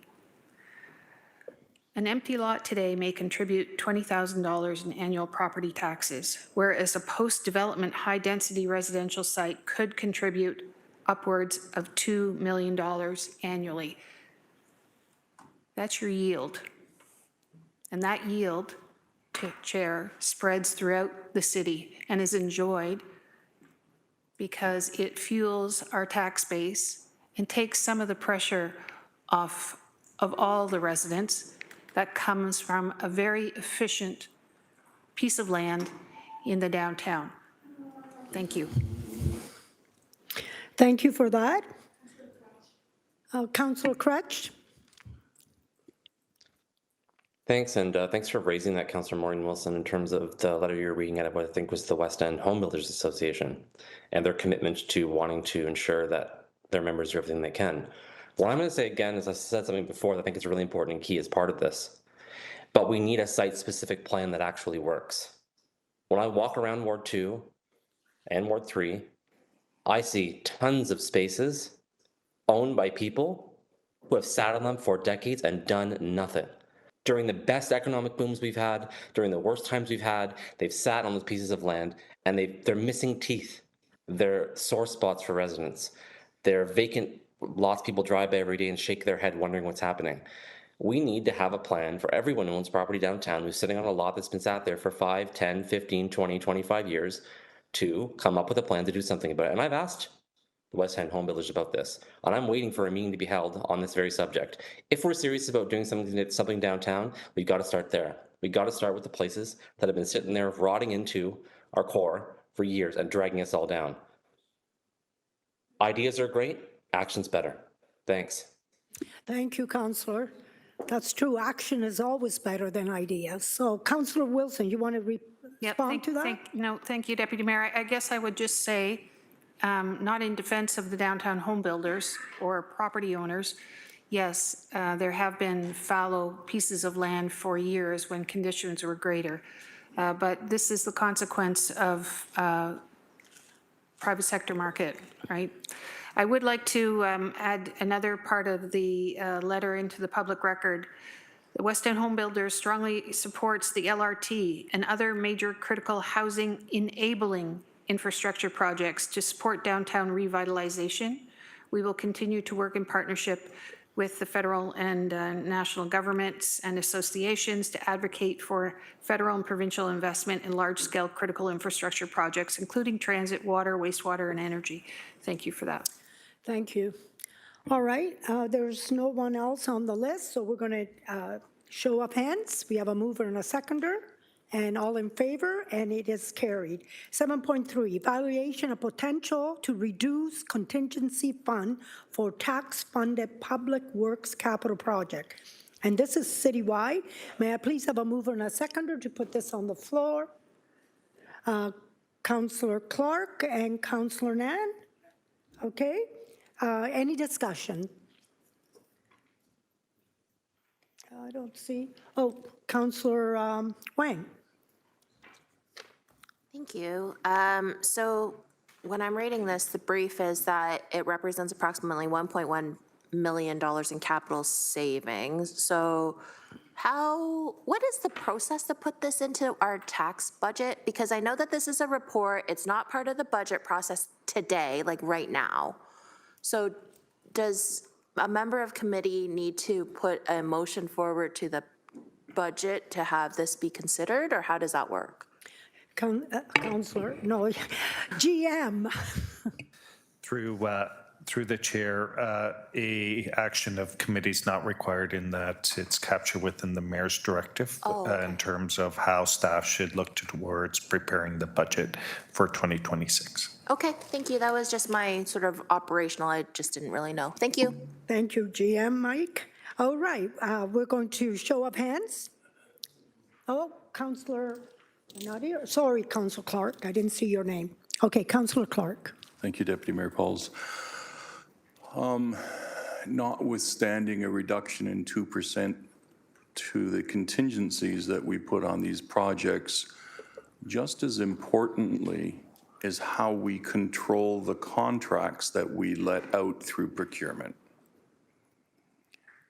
An empty lot today may contribute $20,000 in annual property taxes, whereas a post-development high-density residential site could contribute upwards of $2 million annually. That's your yield. And that yield, Chair, spreads throughout the city and is enjoyed because it fuels our tax base and takes some of the pressure off of all the residents that comes from a very efficient piece of land in the downtown. Thank you. Thank you for that. Councillor Crutch. Thanks, and thanks for raising that, Councillor Maureen Wilson, in terms of the letter you're reading out of what I think was the West End Home Builders Association and their commitment to wanting to ensure that their members do everything they can. What I'm going to say again is I said something before that I think is really important and key as part of this, but we need a site-specific plan that actually works. When I walk around Ward 2 and Ward 3, I see tons of spaces owned by people who have sat on them for decades and done nothing. During the best economic booms we've had, during the worst times we've had, they've sat on those pieces of land and they're missing teeth. They're sore spots for residents. They're vacant lots people drive by every day and shake their head wondering what's happening. We need to have a plan for everyone who owns property downtown who's sitting on a lot that's been sat there for 5, 10, 15, 20, 25 years to come up with a plan to do something about it. And I've asked the West End Home Builders about this, and I'm waiting for a meeting to be held on this very subject. If we're serious about doing something downtown, we've got to start there. We've got to start with the places that have been sitting there rotting into our core for years and dragging us all down. Ideas are great, action's better. Thanks. Thank you, Councillor. That's true. Action is always better than ideas. So, Councillor Wilson, you want to respond to that? Thank you, Deputy Mayor. I guess I would just say, not in defense of the downtown home builders or property owners, yes, there have been fallow pieces of land for years when conditions were greater. But this is the consequence of private sector market, right? I would like to add another part of the letter into the public record. The West End Home Builders strongly supports the LRT and other major critical housing enabling infrastructure projects to support downtown revitalization. We will continue to work in partnership with the federal and national governments and associations to advocate for federal and provincial investment in large-scale critical infrastructure projects, including transit, water, wastewater, and energy. Thank you for that. Thank you. All right, there's no one else on the list, so we're going to show of hands. We have a mover and a seconder, and all in favor, and it is carried. 7.3, evaluation of potential to reduce contingency fund for tax-funded public works capital project. And this is citywide. May I please have a mover and a seconder to put this on the floor? Councillor Clark and Councillor Nan. Okay. Any discussion? I don't see. Oh, Councillor Wang. Thank you. So when I'm reading this, the brief is that it represents approximately $1.1 million in capital savings. So what is the process to put this into our tax budget? Because I know that this is a report, it's not part of the budget process today, like right now. So does a member of committee need to put a motion forward to the budget to have this be considered, or how does that work? Counselor, no, GM. Through the chair, a action of committee is not required in that it's captured within the mayor's directive in terms of how staff should look towards preparing the budget for 2026. Okay, thank you. That was just my sort of operational. I just didn't really know. Thank you. Thank you, GM Mike. All right, we're going to show of hands. Oh, Counselor, not here. Sorry, Counselor Clark, I didn't see your name. Okay, Counselor Clark. Thank you, Deputy Mayor Pauls. Notwithstanding a reduction in 2% to the contingencies that we put on these projects, just as importantly is how we control the contracts that we let out through procurement.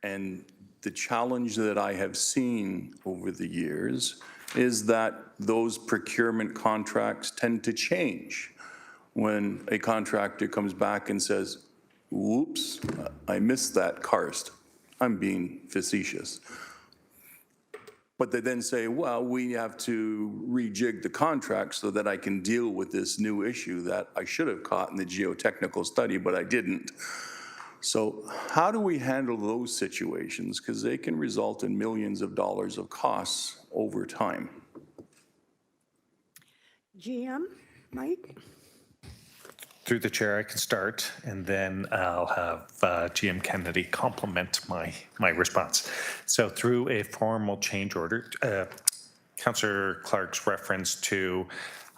And the challenge that I have seen over the years is that those procurement contracts tend to change when a contractor comes back and says, whoops, I missed that karst. I'm being facetious. But they then say, well, we have to rejig the contract so that I can deal with this new issue that I should have caught in the geotechnical study, but I didn't. So how do we handle those situations? Because they can result in millions of dollars of costs over time. GM Mike? Through the chair, I can start, and then I'll have GM Kennedy complement my response. So through a formal change order, Councillor Clark's reference to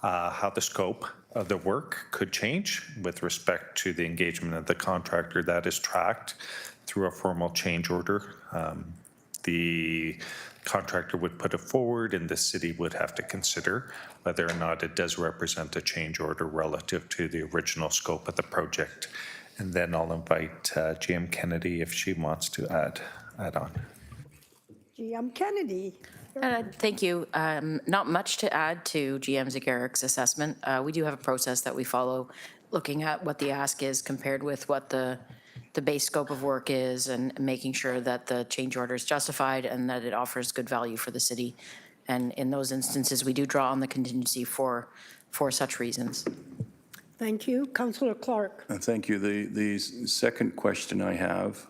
how the scope of the work could change with respect to the engagement of the contractor, that is tracked through a formal change order. The contractor would put it forward, and the city would have to consider whether or not it does represent a change order relative to the original scope of the project. And then I'll invite GM Kennedy if she wants to add on. GM Kennedy. Thank you. Not much to add to GM Zagarik's assessment. We do have a process that we follow, looking at what the ask is compared with what the base scope of work is, and making sure that the change order is justified and that it offers good value for the city. And in those instances, we do draw on the contingency for such reasons. Thank you. Councillor Clark. Thank you. The second question I have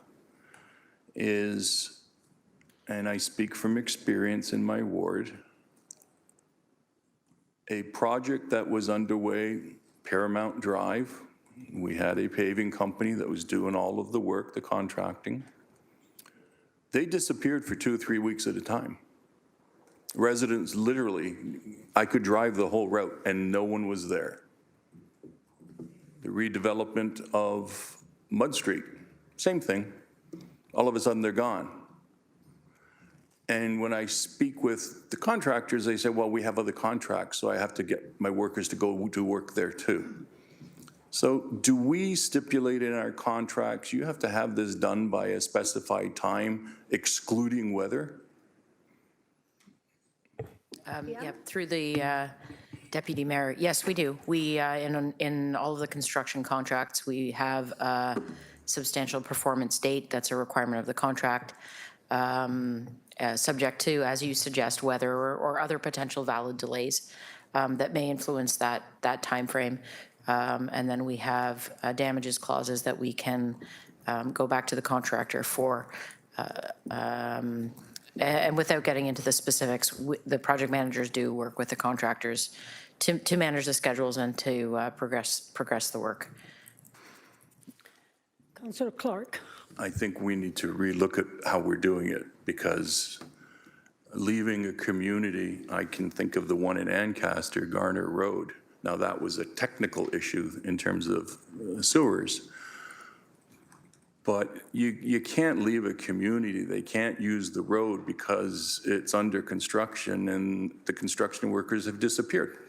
is, and I speak from experience in my ward, a project that was underway, Paramount Drive, we had a paving company that was doing all of the work, the contracting. They disappeared for 2 or 3 weeks at a time. Residents literally, I could drive the whole route and no one was there. The redevelopment of Mud Street, same thing. All of a sudden they're gone. And when I speak with the contractors, they say, well, we have other contracts, so I have to get my workers to go do work there too. So do we stipulate in our contracts, you have to have this done by a specified time, excluding weather? Yep, through the Deputy Mayor, yes, we do. We, in all of the construction contracts, we have a substantial performance date. That's a requirement of the contract, subject to, as you suggest, weather or other potential valid delays that may influence that time frame. And then we have damages clauses that we can go back to the contractor for. And without getting into the specifics, the project managers do work with the contractors to manage the schedules and to progress the work. Councillor Clark. I think we need to relook at how we're doing it, because leaving a community, I can think of the one in Ancaster, Garner Road. Now, that was a technical issue in terms of sewers. But you can't leave a community. They can't use the road because it's under construction and the construction workers have disappeared.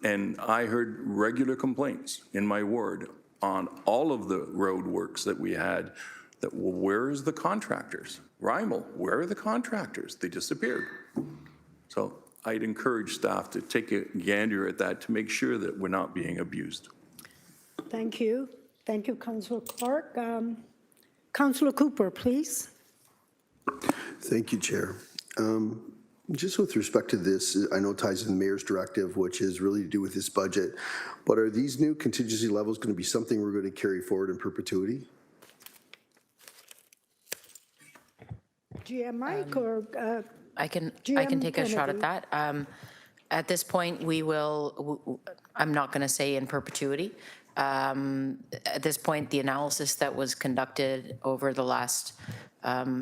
And I heard regular complaints in my ward on all of the road works that we had that, well, where is the contractors? Rymel, where are the contractors? They disappeared. So I'd encourage staff to take a gander at that to make sure that we're not being abused. Thank you. Thank you, Councillor Clark. Councillor Cooper, please. Thank you, Chair. Just with respect to this, I know it ties in the mayor's directive, which is really to do with this budget, but are these new contingency levels going to be something we're going to carry forward in perpetuity? GM Mike or I can GM take a shot at Kennedy. that. At this point, I'm not going to say in perpetuity. At this point, the analysis that was conducted over the last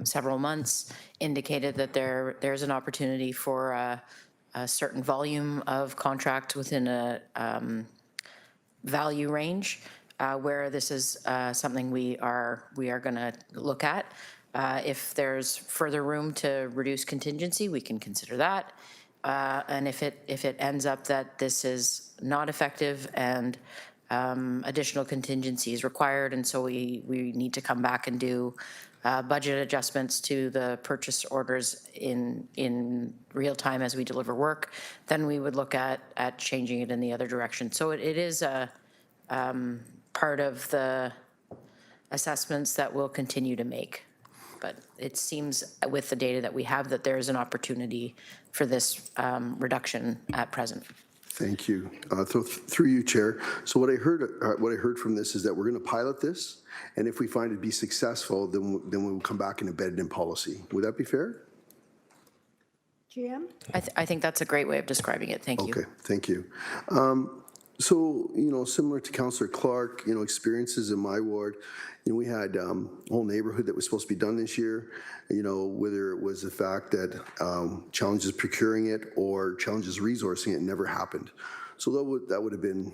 several months indicated that there's an opportunity for a certain volume of contract within a value range where this is something we are going to look at. If there's further room to reduce contingency, we can consider that. And if it ends up that this is not effective and additional contingency is required, and so we need to come back and do budget adjustments to the purchase orders in real time as we deliver work, then we would look at changing it in the other direction. So it is a part of the assessments that we'll continue to make. But it seems with the data that we have that there is an opportunity for this reduction at present. Thank you. Through you, Chair. So what I heard from this is that we're going to pilot this, and if we find it to be successful, then we will come back and embed it in policy. Would that be fair? GM? I think that's a great way of describing it. Thank you. Okay, thank you. So, similar to Councillor Clark, experiences in my ward, we had a whole neighborhood that was supposed to be done this year, whether it was the fact that challenges procuring it or challenges resourcing it never happened. So that would have been,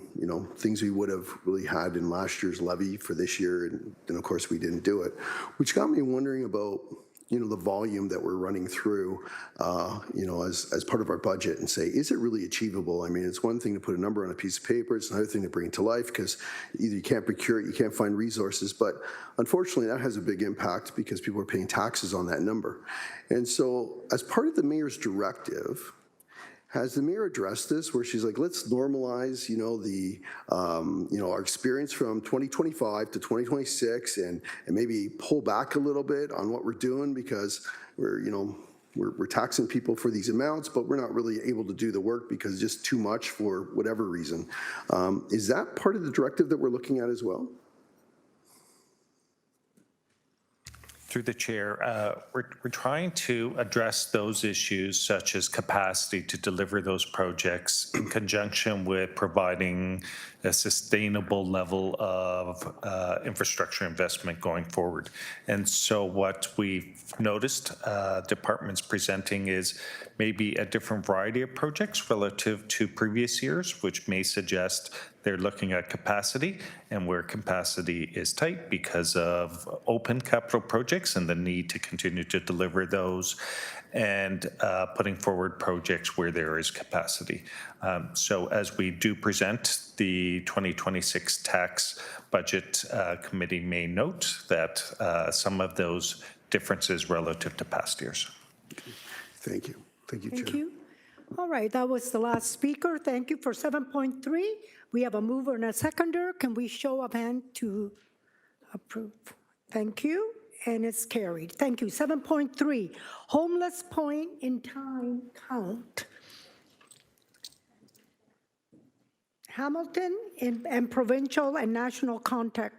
things we would have really had in last year's levy for this year, and of course we didn't do it, which got me wondering about the volume that we're running through, as part of our budget, and say, is it really achievable? I mean, it's one thing to put a number on a piece of paper. It's another thing to bring it to life, because either you can't procure it, you can't find resources. But unfortunately, that has a big impact because people are paying taxes on that number. And so as part of the mayor's directive, has the mayor addressed this, where she's like, let's normalize, our experience from 2025 to 2026, and maybe pull back a little bit on what we're doing, because we're taxing people for these amounts, but we're not really able to do the work because it's just too much for whatever reason. Is that part of the directive that we're looking at as well? Through the chair, we're trying to address those issues such as capacity to deliver those projects in conjunction with providing a sustainable level of infrastructure investment going forward. And so what we've noticed departments presenting is maybe a different variety of projects relative to previous years, which may suggest they're looking at capacity, and where capacity is tight because of open capital projects and the need to continue to deliver those, and putting forward projects where there is capacity. So as we do present the 2026 tax budget, committee may note that some of those differences relative to past years. Thank you. Thank you, Chair. Thank you. All right, that was the last speaker. Thank you for 7.3. We have a mover and a seconder. Can we show of hand to approve? Thank you, and it's carried. Thank you. 7.3, homeless point in time count. Hamilton and provincial and national context.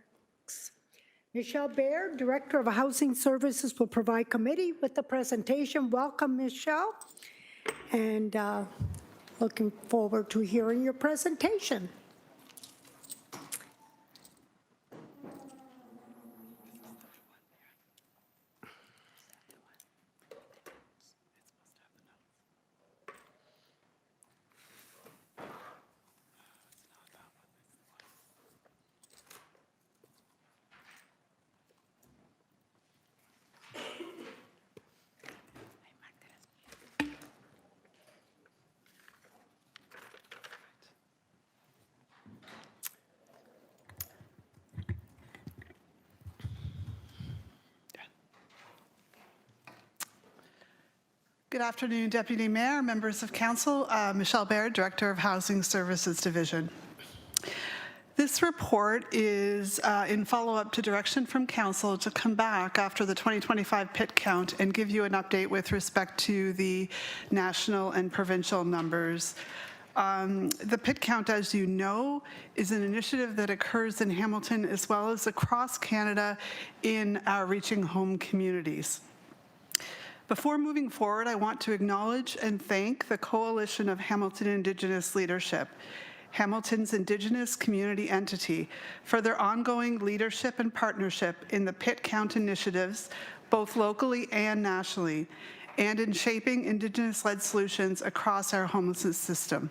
Michelle Baird, Director of Housing Services, will provide committee with the presentation. Welcome, Michelle. And looking forward to hearing your presentation. Good afternoon, Deputy Mayor, members of council. Michelle Baird, Director of Housing Services Division. This This report is in follow-up to direction from Council to come back after the 2025 pit count and give you an update with respect to the national and provincial numbers. The pit count, as you know, is an initiative that occurs in Hamilton as well as across Canada in our Reaching Home communities. Before moving forward, I want to acknowledge and thank the Coalition of Hamilton Indigenous Leadership, Hamilton's Indigenous community entity, for their ongoing leadership and partnership in the pit count initiatives, both locally and nationally, and in shaping Indigenous-led solutions across our homelessness system.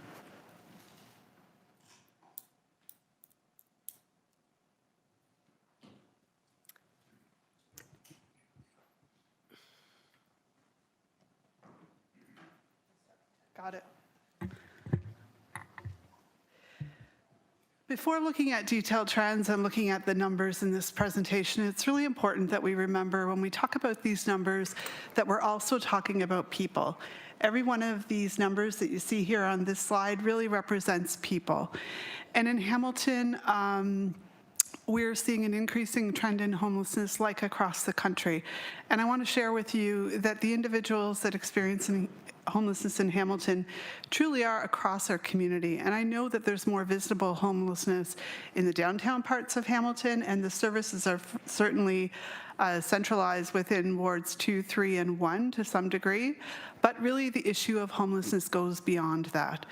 Got it. Before looking at detailed trends and looking at the numbers in this presentation, it's really important that we remember when we talk about these numbers that we're also talking about people. Every one of these numbers that you see here on this slide really represents people. And in Hamilton, we're seeing an increasing trend in homelessness like across the country. And I want to share with you that the individuals that experience homelessness in Hamilton truly are across our community. And I know that there's more visible homelessness in the downtown parts of Hamilton, and the services are certainly centralized within wards 2, 3, and 1 to some degree. But really the issue of homelessness goes beyond that.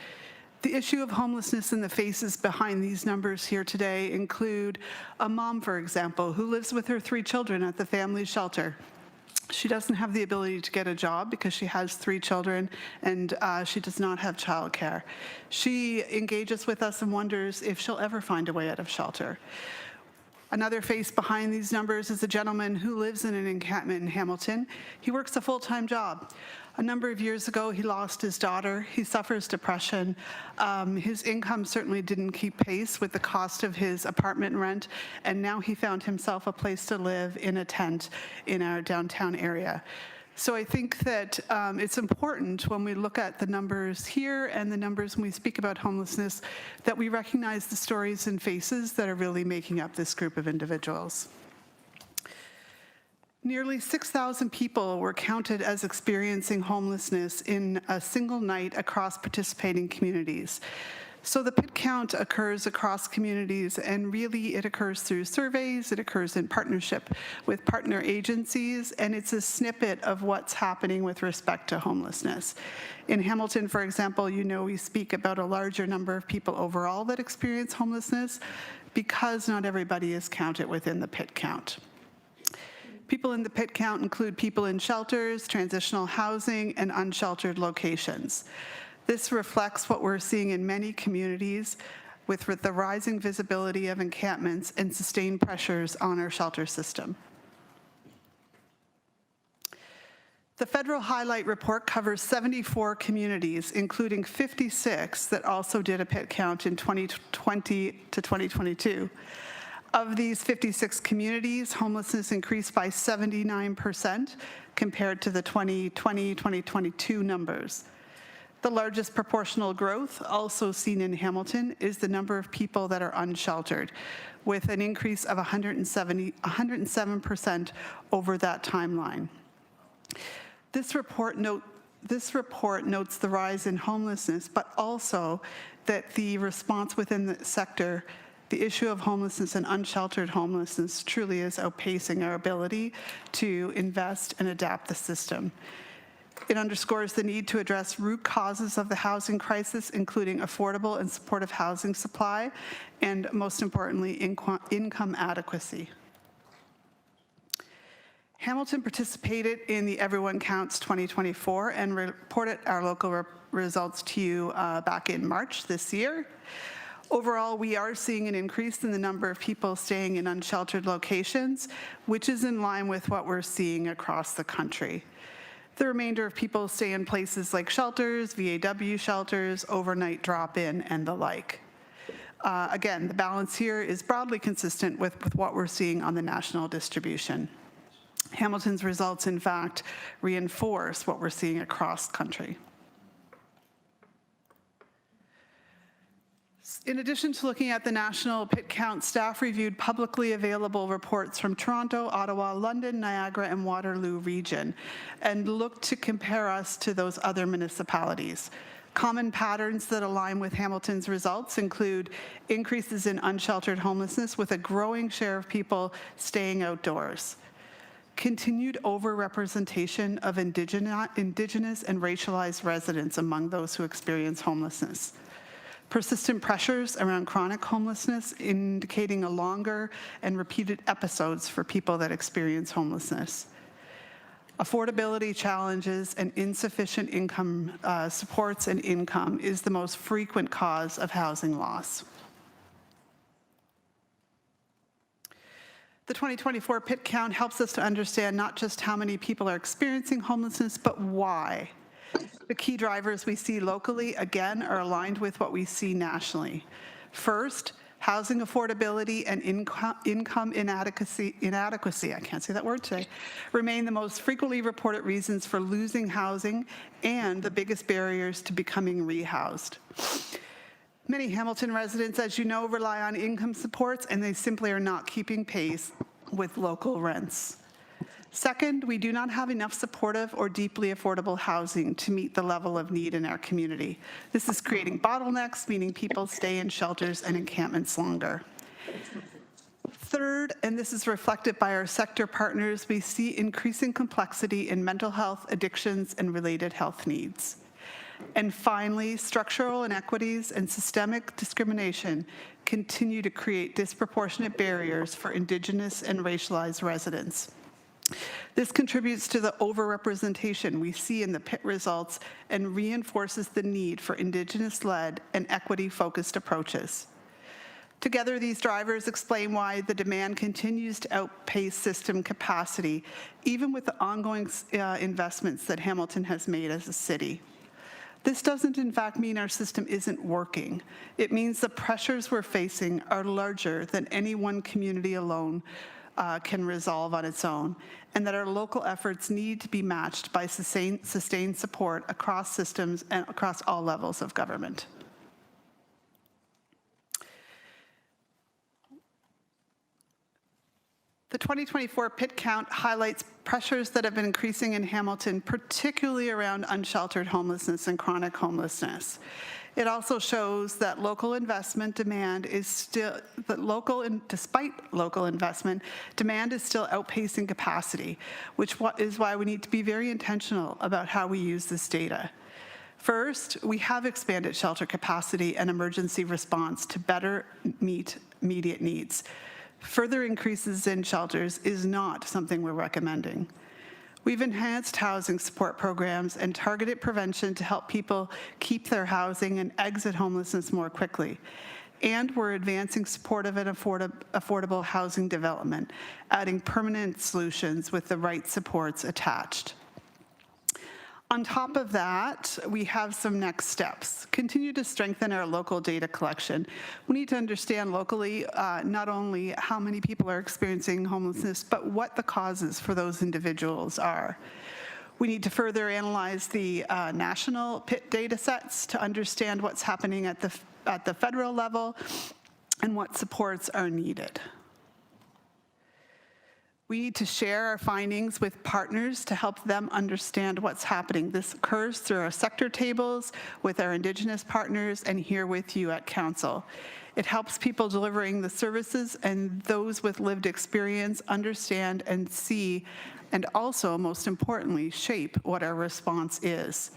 The issue of homelessness and the faces behind these numbers here today include a mom, for example, who lives with her 3 children at the family shelter. She doesn't have the ability to get a job because she has 3 children and she does not have childcare. She engages with us and wonders if she'll ever find a way out of shelter. Another face behind these numbers is a gentleman who lives in an encampment in Hamilton. He works a full-time job. A number of years ago, he lost his daughter. He suffers depression. His income certainly didn't keep pace with the cost of his apartment rent, and now he found himself a place to live in a tent in our downtown area. So I think that it's important when we look at the numbers here and the numbers when we speak about homelessness that we recognize the stories and faces that are really making up this group of individuals. Nearly 6,000 people were counted as experiencing homelessness in a single night across participating communities. So the pit count occurs across communities, and really it occurs through surveys, it occurs in partnership with partner agencies, and it's a snippet of what's happening with respect to homelessness. In Hamilton, for example, you know we speak about a larger number of people overall that experience homelessness because not everybody is counted within the pit count. People in the pit count include people in shelters, transitional housing, and unsheltered locations. This reflects what we're seeing in many communities with the rising visibility of encampments and sustained pressures on our shelter system. The Federal Highlight Report covers 74 communities, including 56 that also did a pit count in 2020 to 2022. Of these 56 communities, homelessness increased by 79% compared to the 2020-2022 numbers. The largest proportional growth, also seen in Hamilton, is the number of people that are unsheltered, with an increase of 107% over that timeline. This report notes the rise in homelessness, but also that the response within the sector, the issue of homelessness and unsheltered homelessness, truly is outpacing our ability to invest and adapt the system. It underscores the need to address root causes of the housing crisis, including affordable and supportive housing supply, and most importantly, income adequacy. Hamilton participated in the Everyone Counts 2024 and reported our local results to you back in March this year. Overall, we are seeing an increase in the number of people staying in unsheltered locations, which is in line with what we're seeing across the country. The remainder of people stay in places like shelters, VAW shelters, overnight drop-in, and the like. Again, the balance here is broadly consistent with what we're seeing on the national distribution. Hamilton's results, in fact, reinforce what we're seeing across country. In addition to looking at the national pit count, staff reviewed publicly available reports from Toronto, Ottawa, London, Niagara, and Waterloo region, and looked to compare us to those other municipalities. Common patterns that align with Hamilton's results include increases in unsheltered homelessness with a growing share of people staying outdoors, continued overrepresentation of Indigenous and racialized residents among those who experience homelessness, persistent pressures around chronic homelessness, indicating a longer and repeated episodes for people that experience homelessness, affordability challenges and insufficient income supports and income is the most frequent cause of housing loss. The 2024 pit count helps us to understand not just how many people are experiencing homelessness, but why. The key drivers we see locally, again, are aligned with what we see nationally. First, housing affordability and income inadequacy, I can't say that word today, remain the most frequently reported reasons for losing housing and the biggest barriers to becoming rehoused. Many Hamilton residents, as you know, rely on income supports, and they simply are not keeping pace with local rents. Second, we do not have enough supportive or deeply affordable housing to meet the level of need in our community. This is creating bottlenecks, meaning people stay in shelters and encampments longer. Third, and this is reflected by our sector partners, we see increasing complexity in mental health, addictions, and related health needs. And finally, structural inequities and systemic discrimination continue to create disproportionate barriers for Indigenous and racialized residents. This contributes to the overrepresentation we see in the pit results and reinforces the need for Indigenous-led and equity-focused approaches. Together, these drivers explain why the demand continues to outpace system capacity, even with the ongoing investments that Hamilton has made as a city. This doesn't, in fact, mean our system isn't working. It means the pressures we're facing are larger than any one community alone can resolve on its own, and that our local efforts need to be matched by sustained support across systems and across all levels of government. The 2024 pit count highlights pressures that have been increasing in Hamilton, particularly around unsheltered homelessness and chronic homelessness. It also shows that local investment demand is still, despite local investment, demand is still outpacing capacity, which is why we need to be very intentional about how we use this data. First, we have expanded shelter capacity and emergency response to better meet immediate needs. Further increases in shelters is not something we're recommending. We've enhanced housing support programs and targeted prevention to help people keep their housing and exit homelessness more quickly. And we're advancing supportive and affordable housing development, adding permanent solutions with the right supports attached. On top of that, we have some next steps. Continue to strengthen our local data collection. We need to understand locally not only how many people are experiencing homelessness, but what the causes for those individuals are. We need to further analyze the national PIT data sets to understand what's happening at the federal level and what supports are needed. We need to share our findings with partners to help them understand what's happening. This occurs through our sector tables, with our Indigenous partners, and here with you at Council. It helps people delivering the services and those with lived experience understand and see, and also, most importantly, shape what our response is.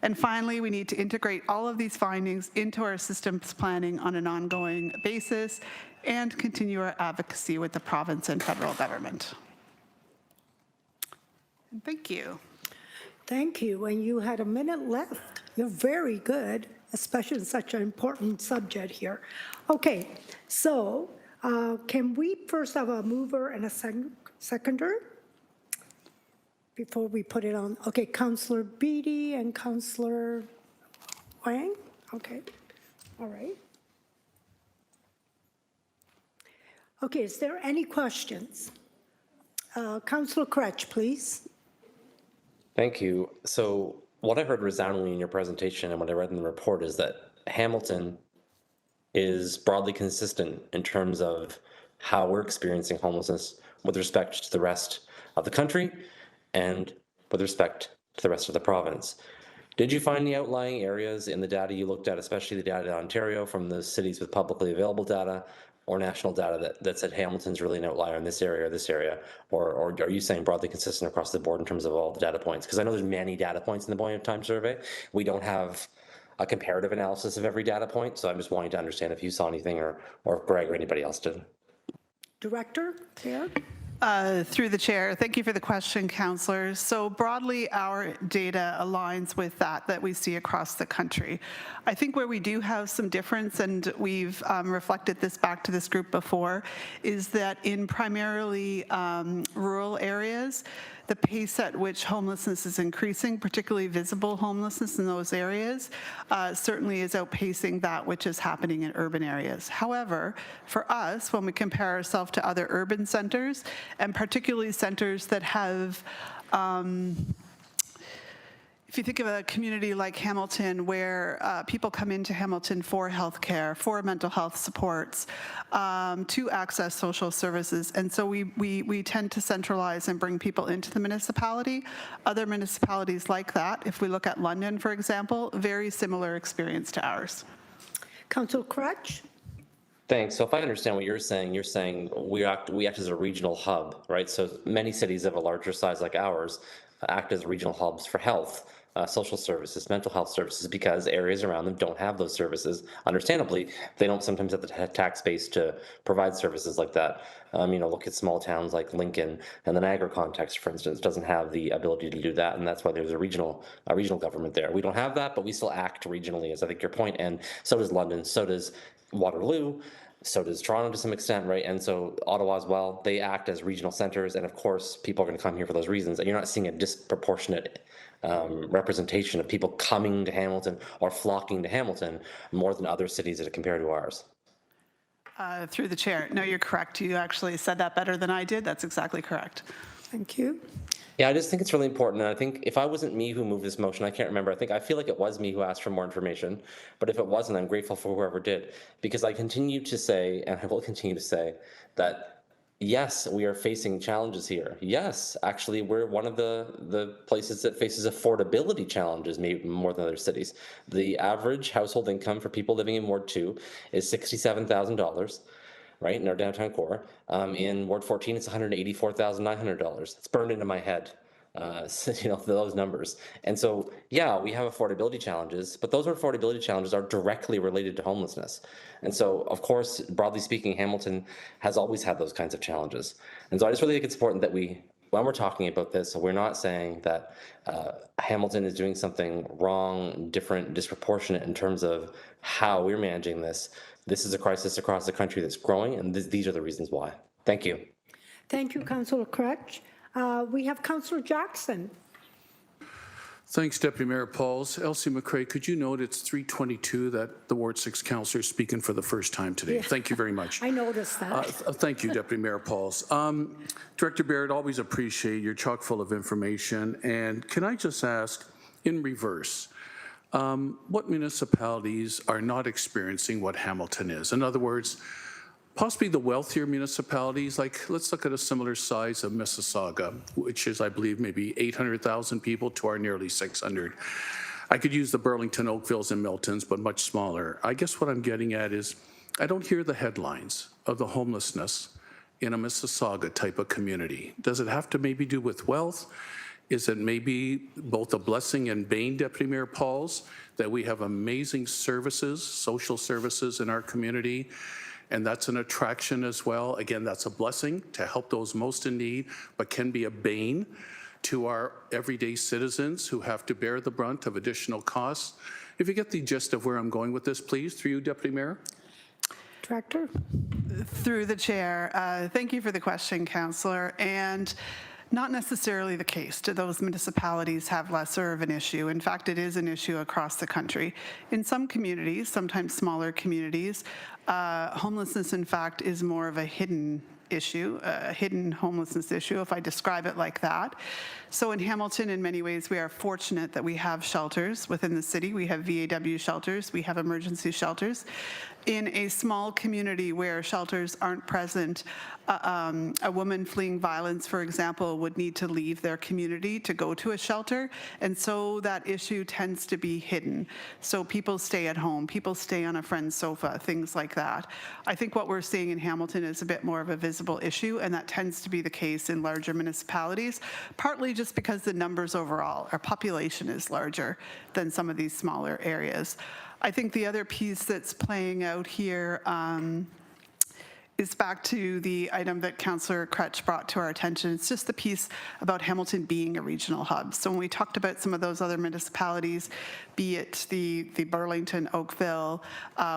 And finally, we need to integrate all of these findings into our systems planning on an ongoing basis and continue our advocacy with the province and federal government. Thank you. Thank you. And you had a minute left. You're very good, especially in such an important subject here. Okay, so can we first have a mover and a seconder before we put it on? Okay, Councillor Beattie and Councillor Wang. Okay, all right. Okay, is there any questions? Councillor Kretsch, please. Thank you. So what I heard resoundingly in your presentation and what I read in the report is that Hamilton is broadly consistent in terms of how we're experiencing homelessness with respect to the rest of the country and with respect to the rest of the province. Did you find the outlying areas in the data you looked at, especially the data in Ontario from the cities with publicly available data or national data that said Hamilton's really an outlier in this area or this area? Or are you saying broadly consistent across the board in terms of all the data points? Because I know there's many data points in the Point of Time survey. We don't have a comparative analysis of every data point, so I'm just wanting to understand if you saw anything or if Greg or anybody else did. Director, Claire? Through the chair, thank you for the question, councillors. So broadly, our data aligns with that we see across the country. I think where we do have some difference, and we've reflected this back to this group before, is that in primarily rural areas, the pace at which homelessness is increasing, particularly visible homelessness in those areas, certainly is outpacing that which is happening in urban areas. However, for us, when we compare ourselves to other urban centers, and particularly centers that have if you think of a community like Hamilton, where people come into Hamilton for healthcare, for mental health supports, to access social services, and so we tend to centralize and bring people into the municipality. Other municipalities like that, if we look at London, for example, very similar experience to ours. Councillor Crutch? Thanks. So if I understand what you're saying we act as a regional hub, right? So many cities of a larger size like ours act as regional hubs for health, social services, mental health services, because areas around them don't have those services. Understandably, they don't sometimes have the tax base to provide services like that. Look at small towns like Lincoln, and the Niagara context, for instance, doesn't have the ability to do that, and that's why there's a regional government there. We don't have that, but we still act regionally, is I think your point, and so does London, so does Waterloo, so does Toronto to some extent, right? And so Ottawa as well, they act as regional centers, and of course, people are going to come here for those reasons, and you're not seeing a disproportionate representation of people coming to Hamilton or flocking to Hamilton more than other cities that are compared to ours. Through the chair, no, you're correct. You actually said that better than I did. That's exactly correct. Thank you. Yeah, I just think it's really important, and I think if I wasn't me who moved this motion, I can't remember, I feel like it was me who asked for more information, but if it wasn't, I'm grateful for whoever did, because I continue to say, and I will continue to say, that yes, we are facing challenges here. Yes, actually, we're one of the places that faces affordability challenges, maybe more than other cities. The average household income for people living in Ward 2 is $67,000. Right, in our downtown core. In Ward 14, it's $184,900. It's burned into my head, those numbers. And so, yeah, we have affordability challenges, but those affordability challenges are directly related to homelessness. And so, of course, broadly speaking, Hamilton has always had those kinds of challenges. And so I just really think it's important that when we're talking about this, we're not saying that Hamilton is doing something wrong, different, disproportionate in terms of how we're managing this. This is a crisis across the country that's growing, and these are the reasons why. Thank you. Thank you, Councillor Crutch. We have Councillor Jackson. Thanks, Deputy Mayor Pauls. Elsie McCrae, could you note it's 3:22 that the Ward 6 councillor is speaking for the first time today? Yeah. Thank you very much. I noticed that. Thank you, Deputy Mayor Pauls. Director Barrett, always appreciate you're chock full of information. And can I just ask, in reverse, what municipalities are not experiencing what Hamilton is? In other words, possibly the wealthier municipalities, like let's look at a similar size of Mississauga, which is, I believe, maybe 800,000 people to our nearly 600. I could use the Burlington, Oakvilles, and Miltons, but much smaller. I guess what I'm getting at is I don't hear the headlines of the homelessness in a Mississauga type of community. Does it have to maybe do with wealth? Is it maybe both a blessing and bane, Deputy Mayor Pauls, that we have amazing services, social services in our community, and that's an attraction as well? Again, that's a blessing to help those most in need, but can be a bane to our everyday citizens who have to bear the brunt of additional costs. If you get the gist of where I'm going with this, please, through you, Deputy Mayor. Director. Through the chair, thank you for the question, Councillor. And not necessarily the case. Do those municipalities have lesser of an issue? In fact, it is an issue across the country. In some communities, sometimes smaller communities, homelessness, in fact, is more of a hidden issue, a hidden homelessness issue, if I describe it like that. So in Hamilton, in many ways, we are fortunate that we have shelters within the city. We have VAW shelters, we have emergency shelters. in a small community where shelters aren't present, a woman fleeing violence, for example, would need to leave their community to go to a shelter, and so that issue tends to be hidden. So people stay at home, people stay on a friend's sofa, things like that. I think what we're seeing in Hamilton is a bit more of a visible issue, and that tends to be the case in larger municipalities, partly just because the numbers overall, our population is larger than some of these smaller areas. I think the other piece that's playing out here is back to the item that Councillor Crutch brought to our attention. It's just the piece about Hamilton being a regional hub. So when we talked about some of those other municipalities, be it the Burlington, Oakville,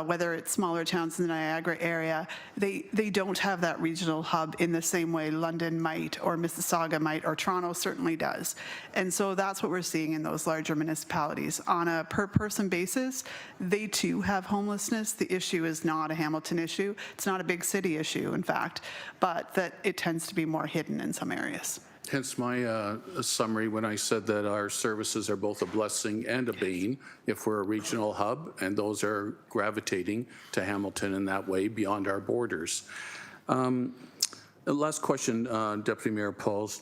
whether it's smaller towns in the Niagara area, they don't have that regional hub in the same way London might, or Mississauga might, or Toronto certainly does. And so that's what we're seeing in those larger municipalities. On a per person basis, they too have homelessness. The issue is not a Hamilton issue. It's not a big city issue, in fact, but that it tends to be more hidden in some areas. Hence my summary when I said that our services are both a blessing and a bane if we're a regional hub, and those are gravitating to Hamilton in that way beyond our borders. The last question, Deputy Mayor Pauls.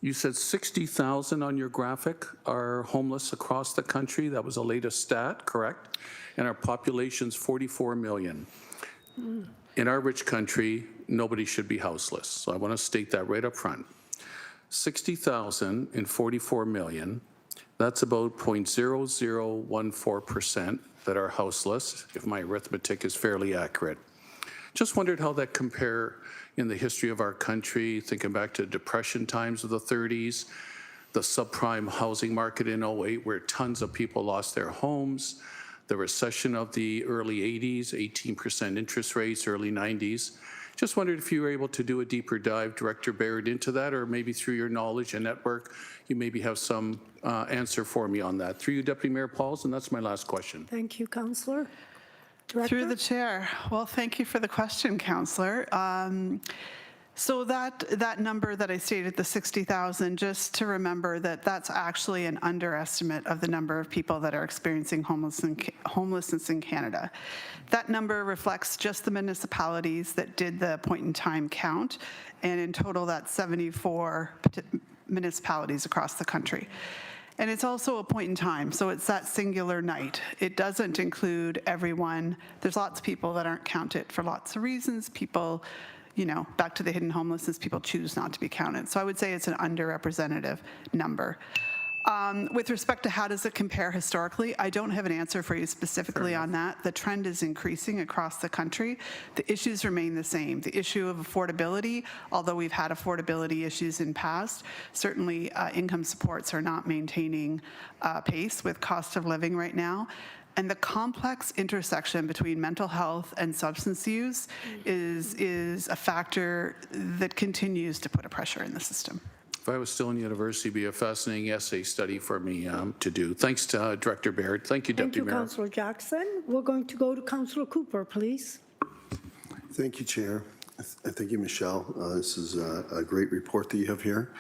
You said 60,000 on your graphic are homeless across the country. That was the latest stat, correct? And our population's 44 million. In our rich country, nobody should be houseless. So I want to state that right up front. 60,000 in 44 million, that's about 0.0014% that are houseless, if my arithmetic is fairly accurate. Just wondered how that compare in the history of our country, thinking back to Depression times of the 30s, the subprime housing market in 08, where tons of people lost their homes, the recession of the early 80s, 18% interest rates, early 90s. Just wondered if you were able to do a deeper dive, Director Baird, into that, or maybe through your knowledge and network, you maybe have some answer for me on that. Through you, Deputy Mayor Pauls, and that's my last question. Thank you, Councillor. Director? Through the chair. Well, thank you for the question, Councillor. So that number that I stated, the 60,000, just to remember that that's actually an underestimate of the number of people that are experiencing homelessness in Canada. That number reflects just the municipalities that did the point-in-time count, and in total that's 74 municipalities across the country. And it's also a point in time, so it's that singular night. It doesn't include everyone. There's lots of people that aren't counted for lots of reasons. People, you know, back to the hidden homelessness, people choose not to be counted. So I would say it's an underrepresentative number. With respect to how does it compare historically, I don't have an answer for you specifically on that. The trend is increasing across the country. The issues remain the same. The issue of affordability, although we've had affordability issues in past, certainly income supports are not maintaining pace with cost of living right now. And the complex intersection between mental health and substance use is a factor that continues to put a pressure in the system. If I was still in university, it'd be a fascinating essay study for me to do. Thanks to Director Baird. Thank you, Deputy Mayor. Thank you, Councillor Jackson. We're going to go to Councillor Cooper, please. Thank you, Chair. Thank you, Michelle. This is a great report that you have here.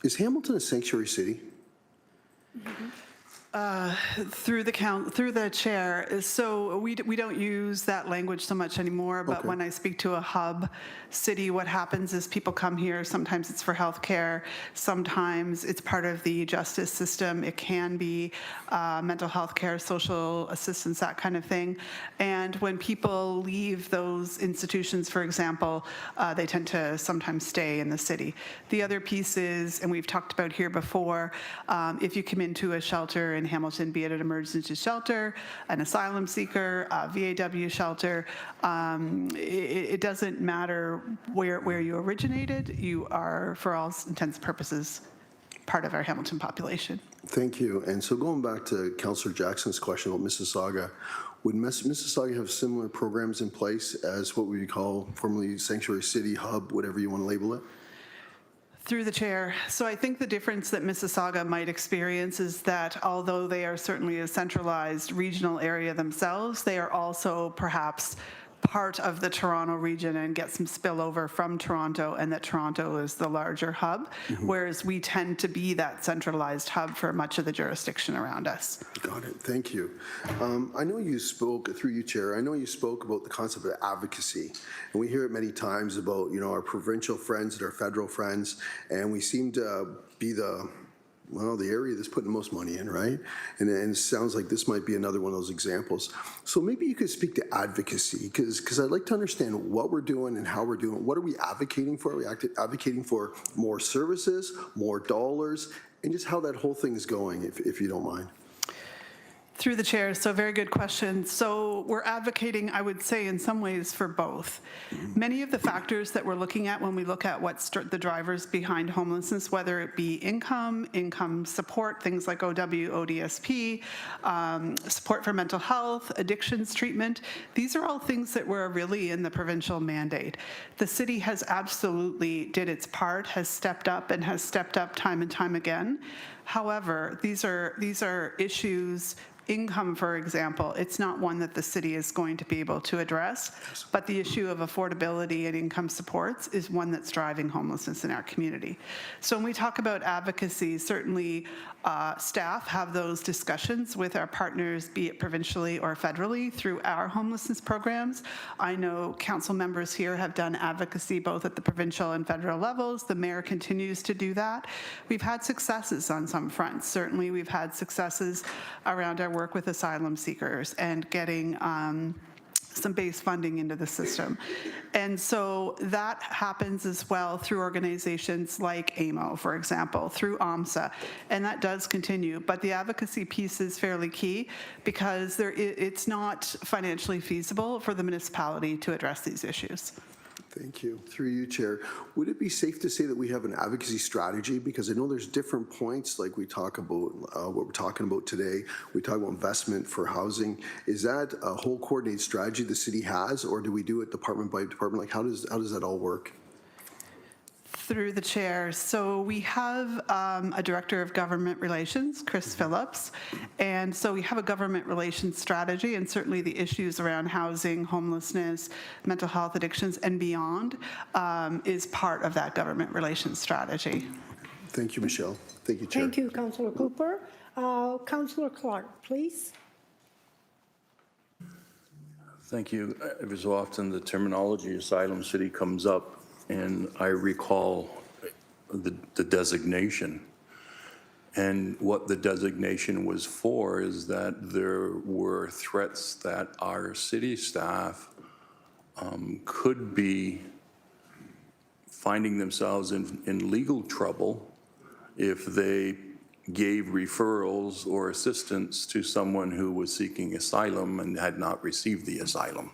Is Hamilton a sanctuary city? Through the chair, so we don't use that language so much anymore, but Okay. when I speak to a hub city, what happens is people come here, sometimes it's for healthcare, sometimes it's part of the justice system, it can be mental health care, social assistance, that kind of thing. And when people leave those institutions, for example, they tend to sometimes stay in the city. The other piece is, and we've talked about here before, if you come into a shelter in Hamilton, be it an emergency shelter, an asylum seeker, a VAW shelter, it doesn't matter where you originated, you are, for all intents and purposes, part of our Hamilton population. Thank you. And so going back to Councillor Jackson's question about Mississauga, would Mississauga have similar programs in place as what we would call formerly Sanctuary City Hub, whatever you want to label it? Through the chair. So I think the difference that Mississauga might experience is that although they are certainly a centralized regional area themselves, they are also perhaps part of the Toronto region and get some spillover from Toronto, and that Toronto is the larger hub, whereas we tend to be that centralized hub for much of the jurisdiction around us. Got it. Thank you. I know you spoke, through you, Chair, I know you spoke about the concept of advocacy. And we hear it many times about, you know, our provincial friends and our federal friends, and we seem to be the area that's putting the most money in, right? And it sounds like this might be another one of those examples. So maybe you could speak to advocacy, because I'd like to understand what we're doing and how we're doing. What are we advocating for? Are we advocating for more services, more dollars, and just how that whole thing is going, if you don't mind? Through the chair, so very good question. So we're advocating, I would say, in some ways for both. Many of the factors that we're looking at when we look at what's the drivers behind homelessness, whether it be income support, things like OW, ODSP, support for mental health, addictions treatment, these are all things that were really in the provincial mandate. The city has absolutely did its part, has stepped up and has stepped up time and time again. However, these are issues. Income, for example, it's not one that the city is going to be able to address, but the issue of affordability and income supports is one that's driving homelessness in our community. So when we talk about advocacy, certainly staff have those discussions with our partners, be it provincially or federally, through our homelessness programs. I know council members here have done advocacy both at the provincial and federal levels. The mayor continues to do that. We've had successes on some fronts. Certainly we've had successes around our work with asylum seekers and getting some base funding into the system. And so that happens as well through organizations like AMO, for example, through OMSA, and that does continue. But the advocacy piece is fairly key because it's not financially feasible for the municipality to address these issues. Thank you. Through you, Chair. Would it be safe to say that we have an advocacy strategy? Because I know there's different points, like we talk about what we're talking about today. We talk about investment for housing. Is that a whole coordinated strategy the city has, or do we do it department by department? Like, how does that all work? Through the chair. So we have a director of government relations, Chris Phillips, and so we have a government relations strategy, and certainly the issues around housing, homelessness, mental health, addictions, and beyond is part of that government relations strategy. Thank you, Michelle. Thank you, Chair. Thank you, Councillor Cooper. Councillor Clark, please. Thank you. Every so often, the terminology asylum city comes up, and I recall the designation. And what the designation was for is that there were threats that our city staff could be finding themselves in legal trouble if they gave referrals or assistance to someone who was seeking asylum and had not received the asylum.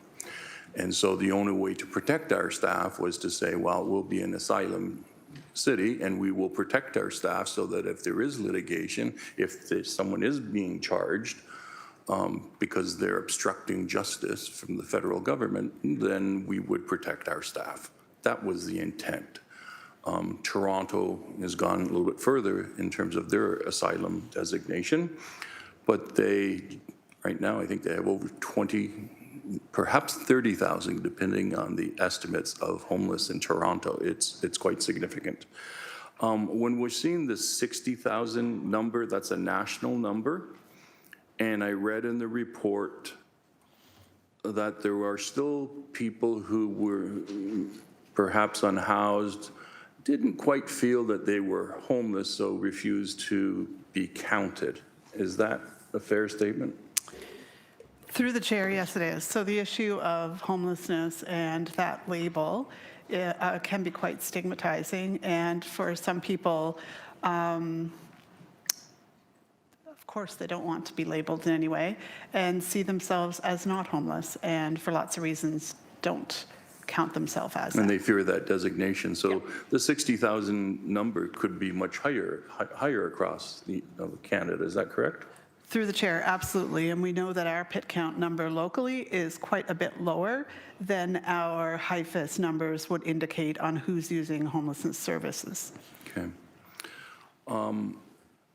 And so the only way to protect our staff was to say, well, we'll be an asylum city and we will protect our staff so that if there is litigation, if someone is being charged because they're obstructing justice from the federal government, then we would protect our staff. That was the intent. Toronto has gone a little bit further in terms of their asylum designation, but right now, I think they have over 20, perhaps 30,000, depending on the estimates of homeless in Toronto. It's quite significant. When we're seeing the 60,000 number, that's a national number, and I read in the report that there are still people who were perhaps unhoused, didn't quite feel that they were homeless, so refused to be counted. Is that a fair statement? Through the chair, yes, it is. So the issue of homelessness and that label can be quite stigmatizing. And for some people, of course, they don't want to be labeled in any way and see themselves as not homeless, and for lots of reasons don't count themselves as And that. they fear that designation. So the 60,000 number could be much higher across Canada. Is that correct? Through the chair, absolutely. And we know that our PIT count number locally is quite a bit lower than our HIFIS numbers would indicate on who's using homelessness services. Okay.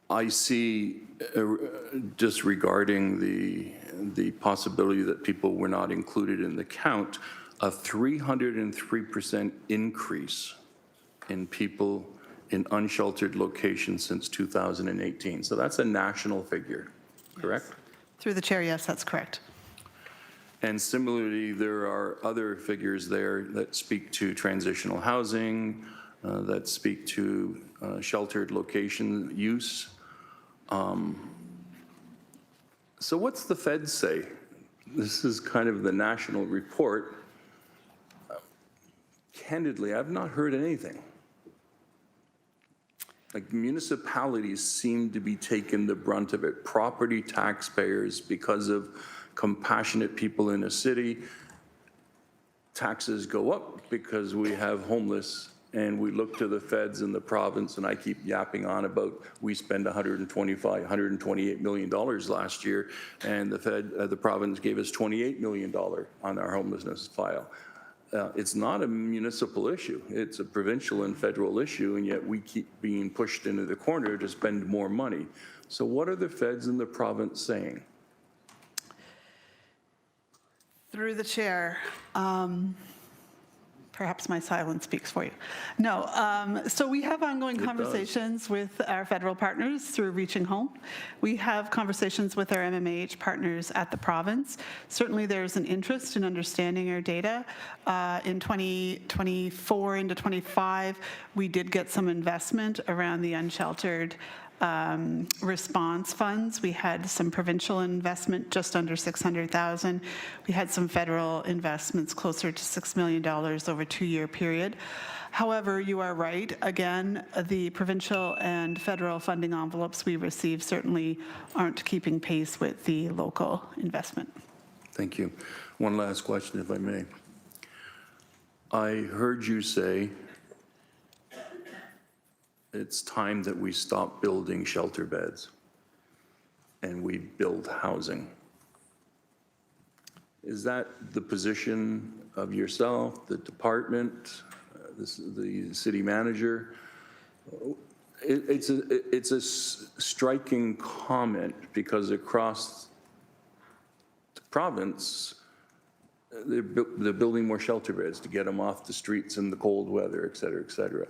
I see, just regarding the possibility that people were not included in the count, a 303% increase in people in unsheltered locations since 2018. So that's a national figure, correct? Through the chair, yes, that's correct. And similarly, there are other figures there that speak to transitional housing, that speak to sheltered location use. So what's the feds say? This is kind of the national report. Candidly, I've not heard anything. Like, municipalities seem to be taking the brunt of it. Property taxpayers, because of compassionate people in a city, taxes go up because we have homeless, and we look to the feds and the province, and I keep yapping on about we spend $128 million last year, and the province gave us $28 million on our homelessness file. It's not a municipal issue. It's a provincial and federal issue, and yet we keep being pushed into the corner to spend more money. So what are the feds and the province saying? Through the chair, perhaps my silence speaks for you. No, so we have ongoing conversations with our federal partners through Reaching Home. We have conversations with our MMAH partners at the province. Certainly there's an interest in understanding our data. In 2024 into 25, we did get some investment around the unsheltered response funds. We had some provincial investment, just under $600,000. We had some federal investments closer to $6 million over a 2-year period. However, you are right. Again, the provincial and federal funding envelopes we receive certainly aren't keeping pace with the local investment. Thank you. One last question, if I may. I heard you say it's time that we stop building shelter beds and we build housing. Is that the position of yourself, the department, the city manager? It's a striking comment, because across the province, they're building more shelter beds to get them off the streets in the cold weather, et cetera, et cetera.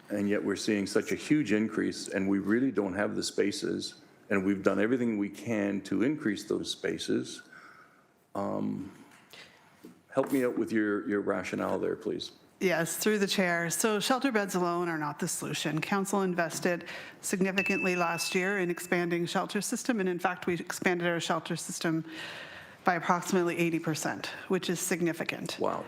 And yet we're seeing such a huge increase, and we really don't have the spaces, and we've done everything we can to increase those spaces. Help me out with your rationale there, please. Yes, through the chair. So shelter beds alone are not the solution. Council invested significantly last year in expanding shelter system, and in fact, we expanded our shelter system by approximately 80%, which is significant. Wow.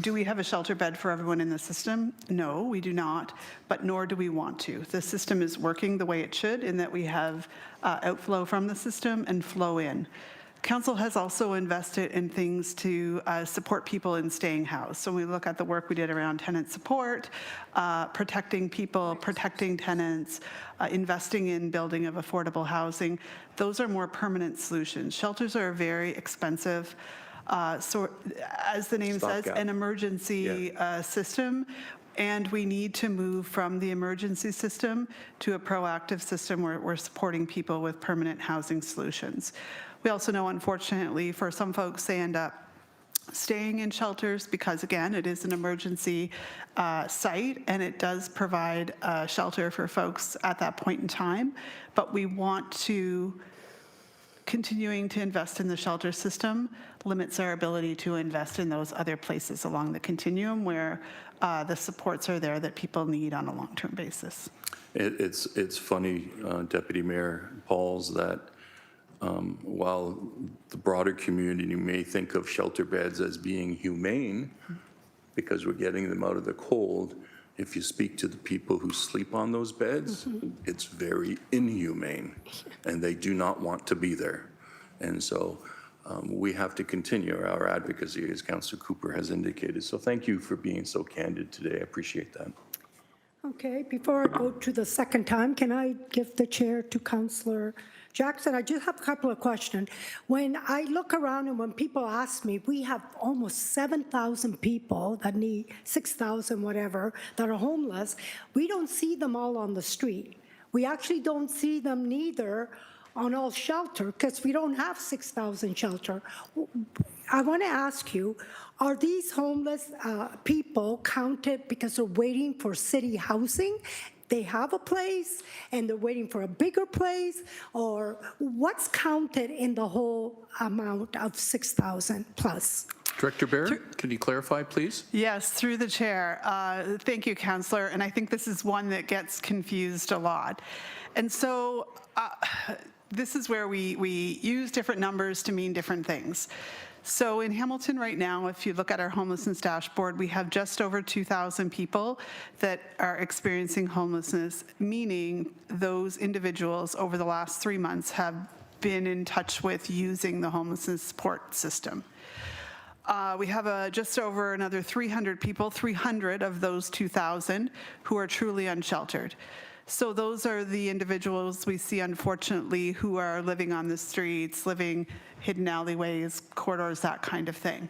Do we have a shelter bed for everyone in the system? No, we do not, but nor do we want to. The system is working the way it should, in that we have outflow from the system and flow in. Council has also invested in things to support people in staying housed. So we look at the work we did around tenant support, protecting people, protecting tenants, investing in building of affordable housing. Those are more permanent solutions. Shelters are very expensive. So as the name says, an emergency system, and we need to move from the emergency system to a proactive system where we're supporting people with permanent housing solutions. We also know, unfortunately, for some folks, they end up staying in shelters because, again, it is an emergency site, and it does provide shelter for folks at that point in time. But we want to continuing to invest in the shelter system limits our ability to invest in those other places along the continuum where the supports are there that people need on a long-term basis. It's funny, Deputy Mayor Pauls, that while the broader community may think of shelter beds as being humane because we're getting them out of the cold, if you speak to the people who sleep on those beds, it's very inhumane, and they do not want to be there. And so we have to continue our advocacy, as Councillor Cooper has indicated. So thank you for being so candid today. I appreciate that. Okay, before I go to the second time, can I give the chair to Councillor Jackson? I just have a couple of questions. When I look around and when people ask me, we have almost 7,000 people that need 6,000 whatever that are homeless. We don't see them all on the street. We actually don't see them neither on all shelter because we don't have 6,000 shelter. I want to ask you, are these homeless people counted because they're waiting for city housing? They have a place and they're waiting for a bigger place, or what's counted in the whole amount of 6,000 plus? Director Baird, can you clarify, please? Yes, through the chair. Thank you, Councillor. And I think this is one that gets confused a lot. And so this is where we use different numbers to mean different things. So in Hamilton right now, if you look at our homelessness dashboard, we have just over 2,000 people that are experiencing homelessness, meaning those individuals over the last 3 months have been in touch with using the homelessness support system. We have just over another 300 people, 300 of those 2,000 who are truly unsheltered. So those are the individuals we see, unfortunately, who are living on the streets, living hidden alleyways, corridors, that kind of thing.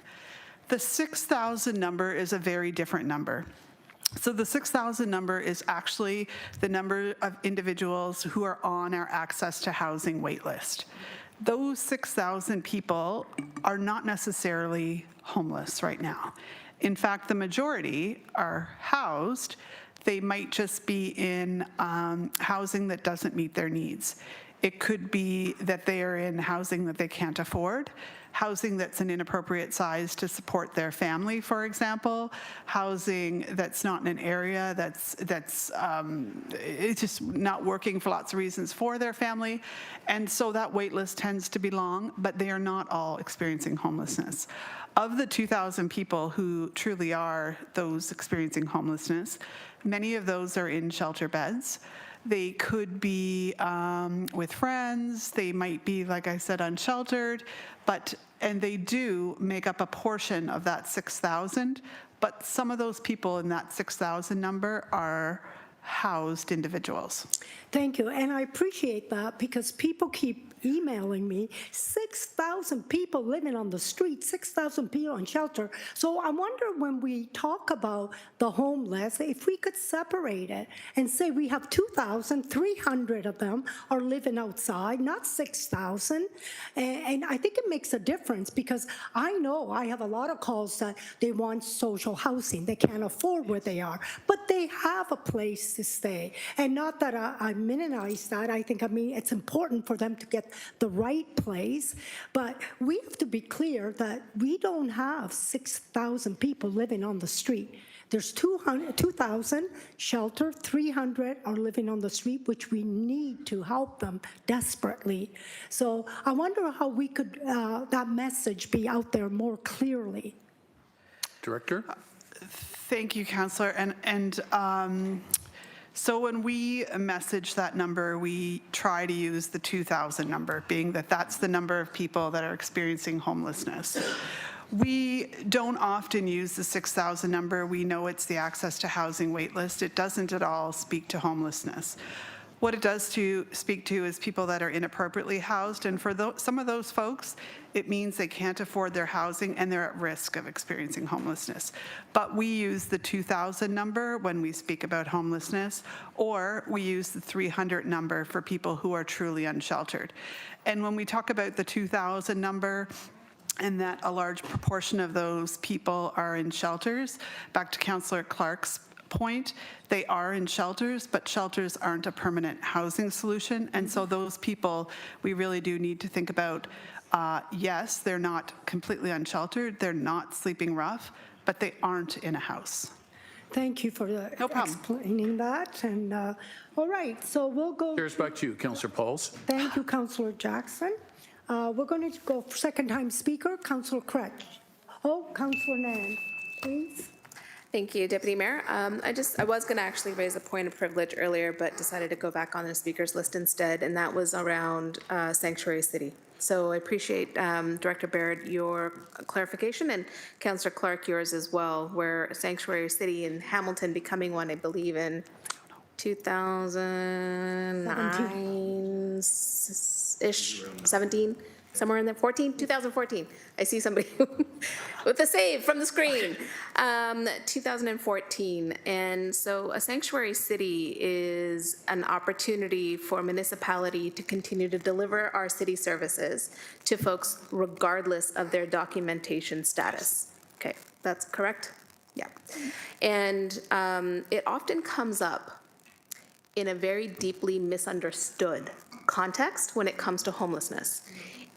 The 6,000 number is a very different number. So the 6,000 number is actually the number of individuals who are on our access to housing wait list. Those 6,000 people are not necessarily homeless right now. In fact, the majority are housed. They might just be in housing that doesn't meet their needs. It could be that they are in housing that they can't afford, housing that's an inappropriate size to support their family, for example, housing that's not in an area that's it's just not working for lots of reasons for their family. And so that wait list tends to be long, but they are not all experiencing homelessness. Of the 2,000 people who truly are those experiencing homelessness, many of those are in shelter beds. They could be with friends. They might be, like I said, unsheltered, and they do make up a portion of that 6,000. But some of those people in that 6,000 number are housed individuals. Thank you, and I appreciate that because people keep emailing me, 6,000 people living on the street, 6,000 people in shelter. So I wonder when we talk about the homeless, if we could separate it and say we have 2,300 of them are living outside, not 6,000. And I think it makes a difference because I know I have a lot of calls that they want social housing. They can't afford where they are, but they have a place to stay. And not that I minimize that. I mean, it's important for them to get the right place, but we have to be clear that we don't have 6,000 people living on the street. There's 2,000 shelter, 300 are living on the street, which we need to help them desperately. So I wonder how we could, that message be out there more clearly. Director? Thank you, Councillor. So when we message that number, we try to use the 2,000 number, being that that's the number of people that are experiencing homelessness. We don't often use the 6,000 number. We know it's the access to housing wait list. It doesn't at all speak to homelessness. What it does speak to is people that are inappropriately housed, and for some of those folks, it means they can't afford their housing and they're at risk of experiencing homelessness. But we use the 2,000 number when we speak about homelessness, or we use the 300 number for people who are truly unsheltered. And when we talk about the 2,000 number, and that a large proportion of those people are in shelters, back to Councillor Clark's point, they are in shelters, but shelters aren't a permanent housing solution. And so those people, we really do need to think about, yes, they're not completely unsheltered, they're not sleeping rough, but they aren't in a house. Thank you for explaining that. And all right, so we'll go. Chair's back to you, Councillor Pauls. Thank you, Councillor Jackson. We're going to go for second-time speaker, Councillor Cretch. Oh, Councillor Nan, please. Thank you, Deputy Mayor. I was going to actually raise a point of privilege earlier, but decided to go back on the speakers list instead, and that was around Sanctuary City. So I appreciate, Director Baird, your clarification, and Councillor Clark, yours as well, where Sanctuary City in Hamilton becoming one, I believe, in 2009-ish, 17, somewhere in there, 2014. I see somebody with a save from the screen. 2014. And so a sanctuary city is an opportunity for municipality to continue to deliver our city services to folks regardless of their documentation status. Okay, that's correct? Yeah. And it often comes up in a very deeply misunderstood context when it comes to homelessness,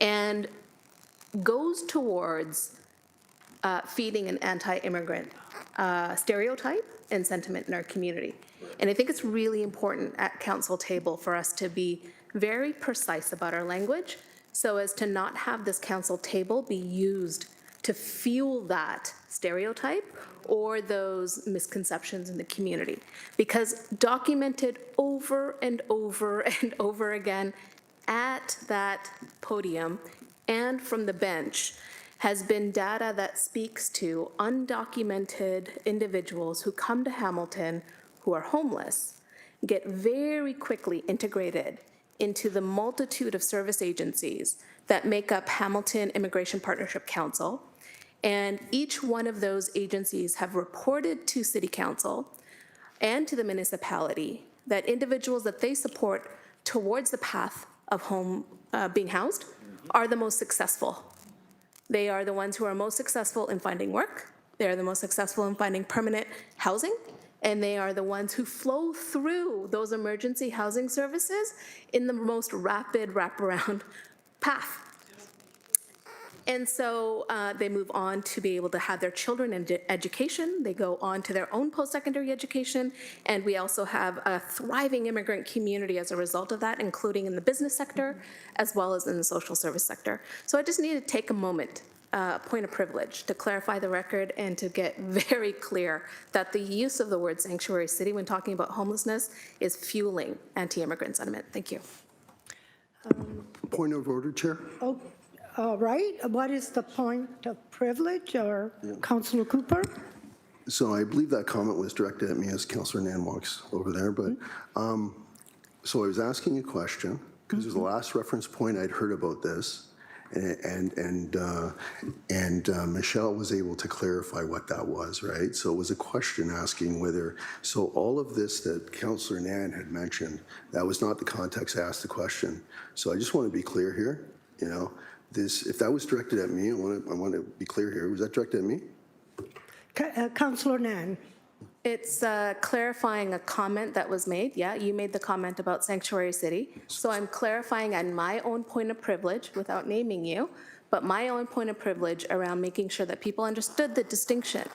and goes towards feeding an anti-immigrant stereotype and sentiment in our community. And I think it's really important at council table for us to be very precise about our language so as to not have this council table be used to fuel that stereotype or those misconceptions in the community. Because documented over and over and over again at that podium and from the bench has been data that speaks to undocumented individuals who come to Hamilton who are homeless, get very quickly integrated into the multitude of service agencies that make up Hamilton Immigration Partnership Council. And each one of those agencies have reported to City Council and to the municipality that individuals that they support towards the path of being housed are the most successful. They are the ones who are most successful in finding work. They are the most successful in finding permanent housing. And they are the ones who flow through those emergency housing services in the most rapid wraparound path. And so they move on to be able to have their children in education. They go on to their own post-secondary education. And we also have a thriving immigrant community as a result of that, including in the business sector, as well as in the social service sector. So I just need to take a moment, point of privilege, to clarify the record and to get very clear that the use of the word sanctuary city when talking about homelessness is fueling anti-immigrant sentiment. Thank you. Point of order, Chair. Oh, all right. What is the point of privilege, or Councillor Cooper? So I believe that comment was directed at me as Councillor Nan walks over there, but so I was asking a question because it was the last reference point I'd heard about this, and Michelle was able to clarify what that was, right? So it was a question asking whether, so all of this that Councillor Nan had mentioned, that was not the context I asked the question. So I just want to be clear here, you know, this, if that was directed at me, I want to be clear here, was that directed at me? Councillor Nan. It's clarifying a comment that was made. Yeah, you made the comment about sanctuary city. So I'm clarifying on my own point of privilege without naming you, but my own point of privilege around making sure that people understood the distinction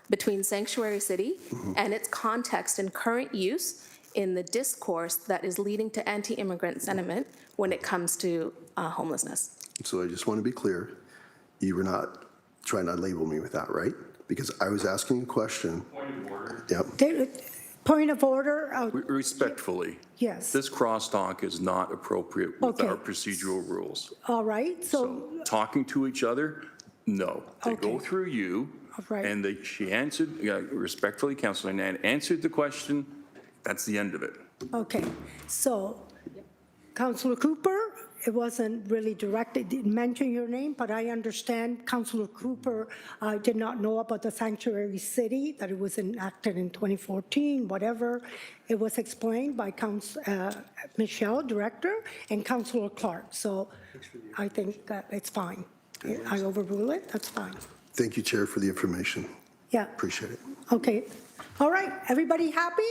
between sanctuary city and its context and current use in the discourse that is leading to anti-immigrant sentiment when it comes to homelessness. So I just want to be clear, you were not trying to label me with that, right? Because I was asking a question. Point of order. Yep. Point of order. Respectfully. Yes. This crosstalk is not appropriate with our procedural rules. All right. So talking to each other, no. They go through you. Right. And she answered, respectfully, Councillor Nan answered the question. That's the end of it. Okay. So, Councillor Cooper, it wasn't really directed, didn't mention your name, but I understand Councillor Cooper did not know about the sanctuary city, that it was enacted in 2014, whatever. It was explained by Michelle, Director, and Councillor Clark. So I think that it's fine. I overrule it, that's fine. Thank you, Chair, for the information. Yeah. Appreciate it. Okay. All right, everybody happy?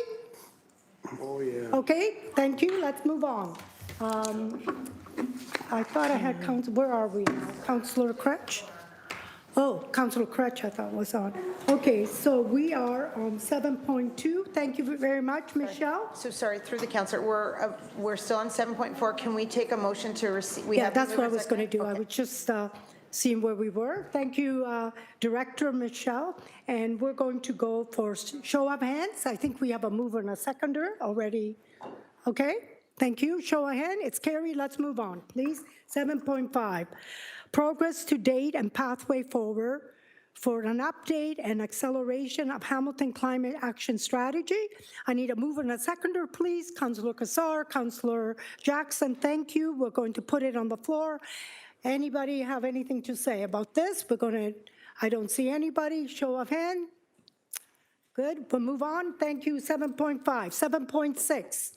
Oh, yeah. Okay, thank you, let's move on. I thought I had where are we now? Councillor Kretsch? Oh, Councillor Kretsch I thought was on. Okay, so we are on 7.2. Thank you very much, Michelle. So sorry, through the councillor, we're still on 7.4. Can we take a motion to receive? Yeah, that's what I was going to do. I was just seeing where we were. Thank you, Director Michelle. And we're going to go for show of hands. I think we have a mover and a seconder already. Okay, thank you. Show of hand. It's carried. Let's move on, please. 7.5, progress to date and pathway forward for an update and acceleration of Hamilton Climate Action Strategy. I need a mover and a seconder, please. Councillor Kassar, Councillor Jackson, thank you. We're going to put it on the floor. Anybody have anything to say about this? I don't see anybody. Show of hand. Good, we'll move on. Thank you. 7.5. 7.6.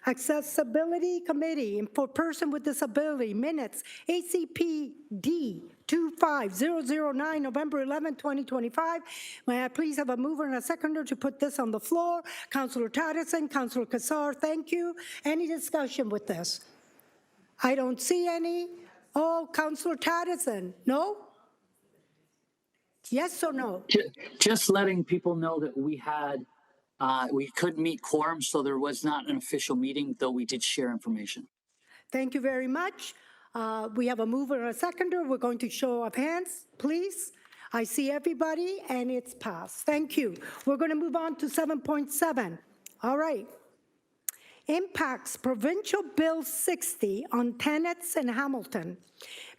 Accessibility Committee for Person with Disability Minutes, ACPD 25009, November 11, 2025. May I please have a mover and a seconder to put this on the floor? Councillor Tadison, Councillor Kassar, thank you. Any discussion with this? I don't see any. Oh, Councillor Tadison, no? Yes or no? Just letting people know that we could meet quorum, so there was not an official meeting, though we did share information. Thank you very much. We have a mover and a seconder. We're going to show of hands, please. I see everybody, and it's passed. Thank you. We're going to move on to 7.7. All right. Impacts Provincial Bill 60 on tenants in Hamilton.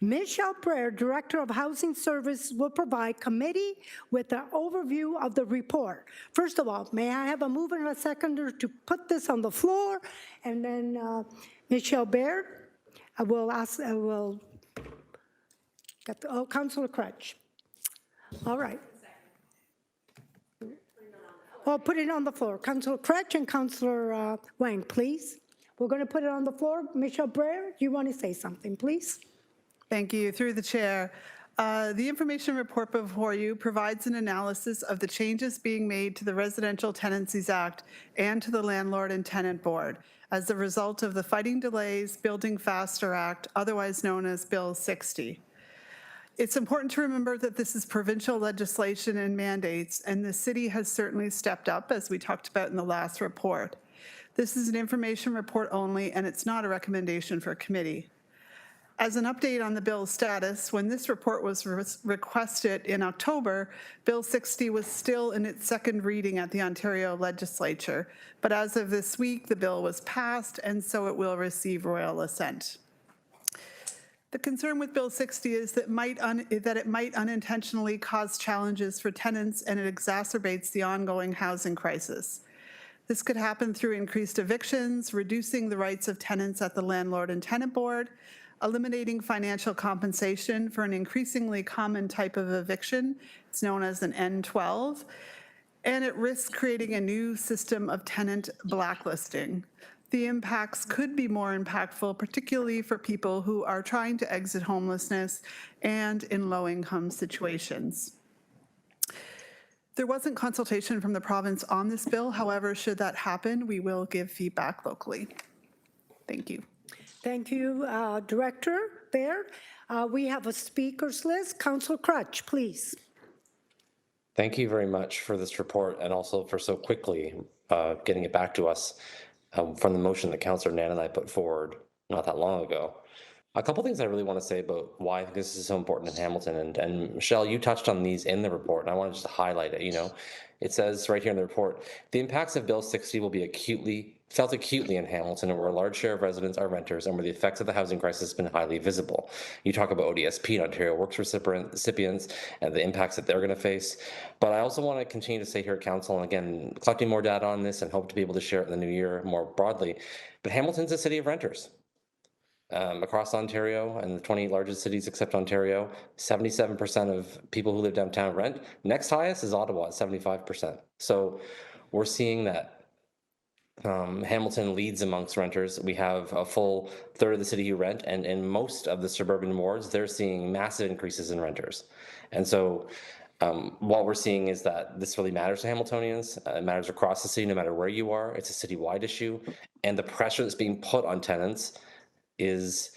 Michelle Brer, Director of Housing Service, will provide committee with an overview of the report. First of all, may I have a mover and a seconder to put this on the floor? And then Michelle Brer, I will get the, Councillor Crutch. All right. Well, put it on the floor. Councillor Crutch and Councillor Wang, please. We're going to put it on the floor. Michelle Brer, do you want to say something, please? Thank you. Through the chair. The information report before you provides an analysis of the changes being made to the Residential Tenancies Act and to the Landlord and Tenant Board as a result of the Fighting Delays Building Faster Act, otherwise known as Bill 60. It's important to remember that this is provincial legislation and mandates, and the city has certainly stepped up, as we talked about in the last report. This is an information report only, and it's not a recommendation for committee. As an update on the bill's status, when this report was requested in October, Bill 60 was still in its second reading at the Ontario Legislature, but as of this week, the bill was passed, and so it will receive royal assent. The concern with Bill 60 is that it might unintentionally cause challenges for tenants, and it exacerbates the ongoing housing crisis. This could happen through increased evictions, reducing the rights of tenants at the Landlord and Tenant Board, eliminating financial compensation for an increasingly common type of eviction. It's known as an N12, and it risks creating a new system of tenant blacklisting. The impacts could be more impactful, particularly for people who are trying to exit homelessness and in low-income situations. There wasn't consultation from the province on this bill. However, should that happen, we will give feedback locally. Thank you. Thank you, Director Baird. We have a speakers list. Councillor Crutch, please. Thank you very much for this report and also for so quickly getting it back to us from the motion that Councillor Nan and I put forward not that long ago. A couple things I really want to say about why I think this is so important in Hamilton, and Michelle, you touched on these in the report, and I wanted just to highlight it. It says right here in the report, the impacts of Bill 60 will be felt acutely in Hamilton, where a large share of residents are renters and where the effects of the housing crisis have been highly visible. You talk about ODSP and Ontario Works recipients and the impacts that they're going to face. But I also want to continue to say here at Council, and again, collecting more data on this and hope to be able to share it in the new year more broadly. But Hamilton's a city of renters. Across Ontario and the 28 largest cities except Ontario, 77% of people who live downtown rent. Next highest is Ottawa at 75%. So we're seeing that Hamilton leads amongst renters. We have a full third of the city who rent, and in most of the suburban wards, they're seeing massive increases in renters. And so what we're seeing is that this really matters to Hamiltonians. It matters across the city, no matter where you are. It's a citywide issue. And the pressure that's being put on tenants is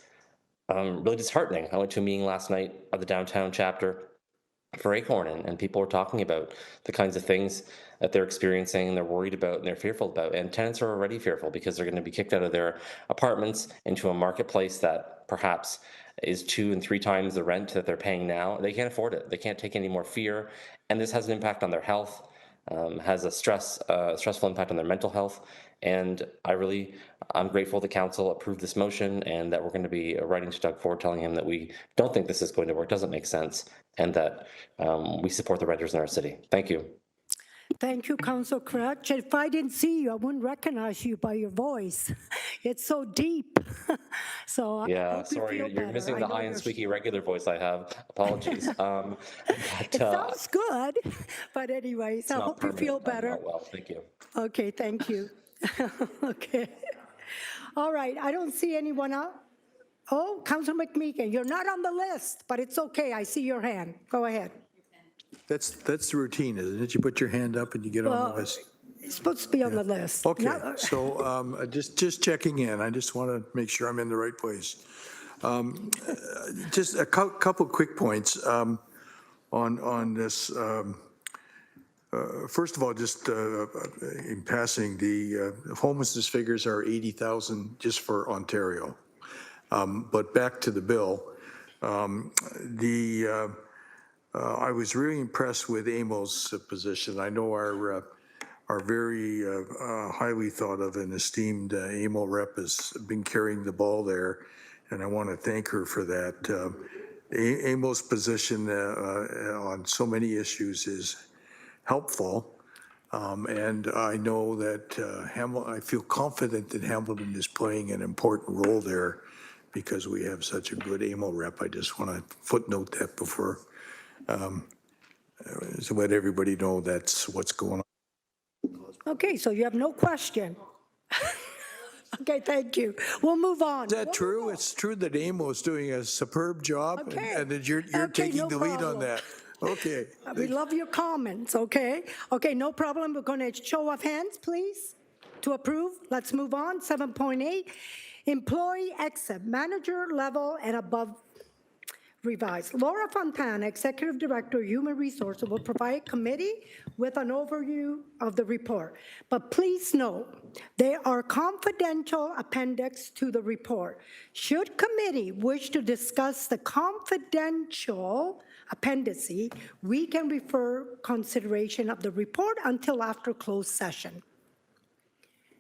really disheartening. I went to a meeting last night of the downtown chapter for Acorn, and people were talking about the kinds of things that they're experiencing and they're worried about and they're fearful about. And tenants are already fearful because they're going to be kicked out of their apartments into a marketplace that perhaps is 2 and 3 times the rent that they're paying now. They can't afford it. They can't take any more fear. And this has an impact on their health, has a stressful impact on their mental health. And I really I'm grateful the council approved this motion and that we're going to be writing to Doug Ford, telling him that we don't think this is going to work, doesn't make sense, and that we support the renters in our city. Thank you. Thank you, Councilor Crutch. If I didn't see you, I wouldn't recognize you by your voice. It's so deep. So I Yeah, hope you sorry, feel you're better. missing I the know high and you're- squeaky regular voice I have. Apologies. It sounds good, but anyways, I not hope you feel permanent. I'm better. not well, thank you. Okay, thank you. Okay. All right, I don't see anyone else. Oh, Councilor McMeekin, you're not on the list, but it's okay. I see your hand. Go ahead. That's the routine, isn't it? You put your hand up and you get on Well, the list. It's supposed to be on the list. Okay, Not- so just checking in. I just want to make sure I'm in the right place. Just a couple quick points on this. First of all, just in passing, the homelessness figures are 80,000 just for Ontario. But back to the bill, I was really impressed with Amo's position. I know our very highly thought of and esteemed Amo rep has been carrying the ball there, and I want to thank her for that. Amo's position on so many issues is helpful, and I know that I feel confident that Hamilton is playing an important role there because we have such a good Amo rep. I just want to footnote that before, to let everybody know that's what's going on. Okay, so you have no question. Okay, thank you. We'll move on. Is that true? It's true that Amo is doing a superb job, Okay. and that you're Okay, taking no the lead on problem. that. Okay. We love your comments, okay? Okay, no problem. We're going to show of hands, please, to approve. Let's move on. 7.8, employee exit, manager level and above revised. Laura Fontana, Executive Director, Human Resources, will provide committee with an overview of the report. But please note, they are confidential appendix to the report. Should committee wish to discuss the confidential appendice, we can refer consideration of the report until after closed session.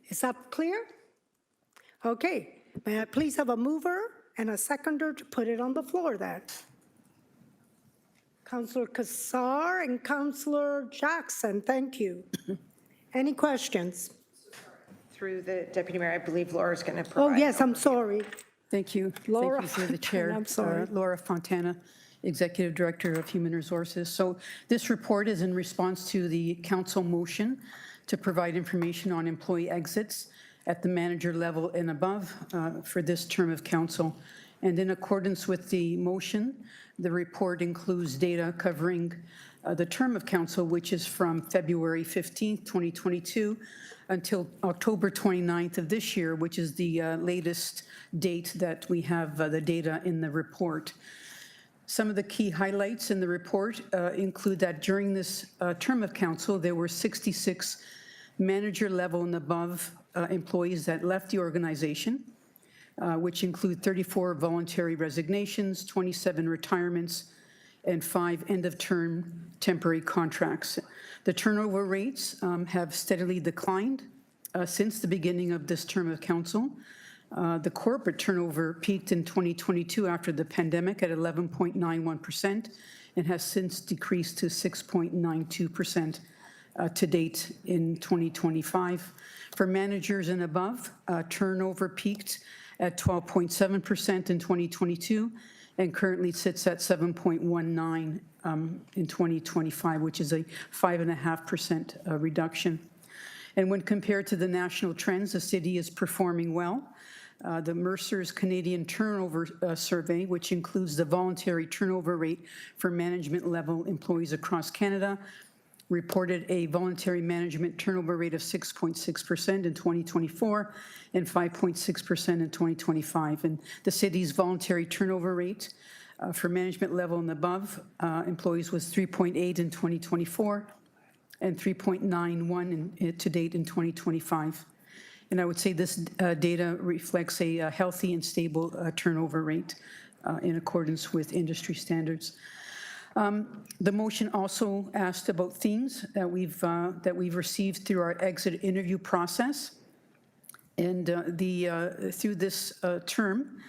Is that clear? Okay, may I please have a mover and a seconder to put it on the floor then? Councillor Kassar and Councillor Jackson, thank you. Any questions? Through the Deputy Mayor, I believe Laura's going to Oh, provide. yes, I'm sorry. Thank you. Laura Thank you through the chair. Fontana, I'm sorry. Laura Fontana, Executive Director of Human Resources. So this report is in response to the council motion to provide information on employee exits at the manager level and above for this term of council. And in accordance with the motion, the report includes data covering the term of council, which is from February 15th, 2022 until October 29th of this year, which is the latest date that we have the data in the report. Some of the key highlights in the report include that during this term of council, there were 66 manager level and above employees that left the organization, which include 34 voluntary resignations, 27 retirements, and 5 end-of-term temporary contracts. The turnover rates have steadily declined since the beginning of this term of council. The corporate turnover peaked in 2022 after the pandemic at 11.91% and has since decreased to 6.92% to date in 2025. For managers and above, turnover peaked at 12.7% in 2022 and currently sits at 7.19 in 2025, which is a 5.5% reduction. And when compared to the national trends, the city is performing well. The Mercer's Canadian Turnover Survey, which includes the voluntary turnover rate for management level employees across Canada, reported a voluntary management turnover rate of 6.6% in 2024 and 5.6% in 2025. And the city's voluntary turnover rate for management level and above employees was 3.8 in 2024 and 3.91 to date in 2025. And I would say this data reflects a healthy and stable turnover rate in accordance with industry standards. The motion also asked about themes that we've received through our exit interview process. And through this term,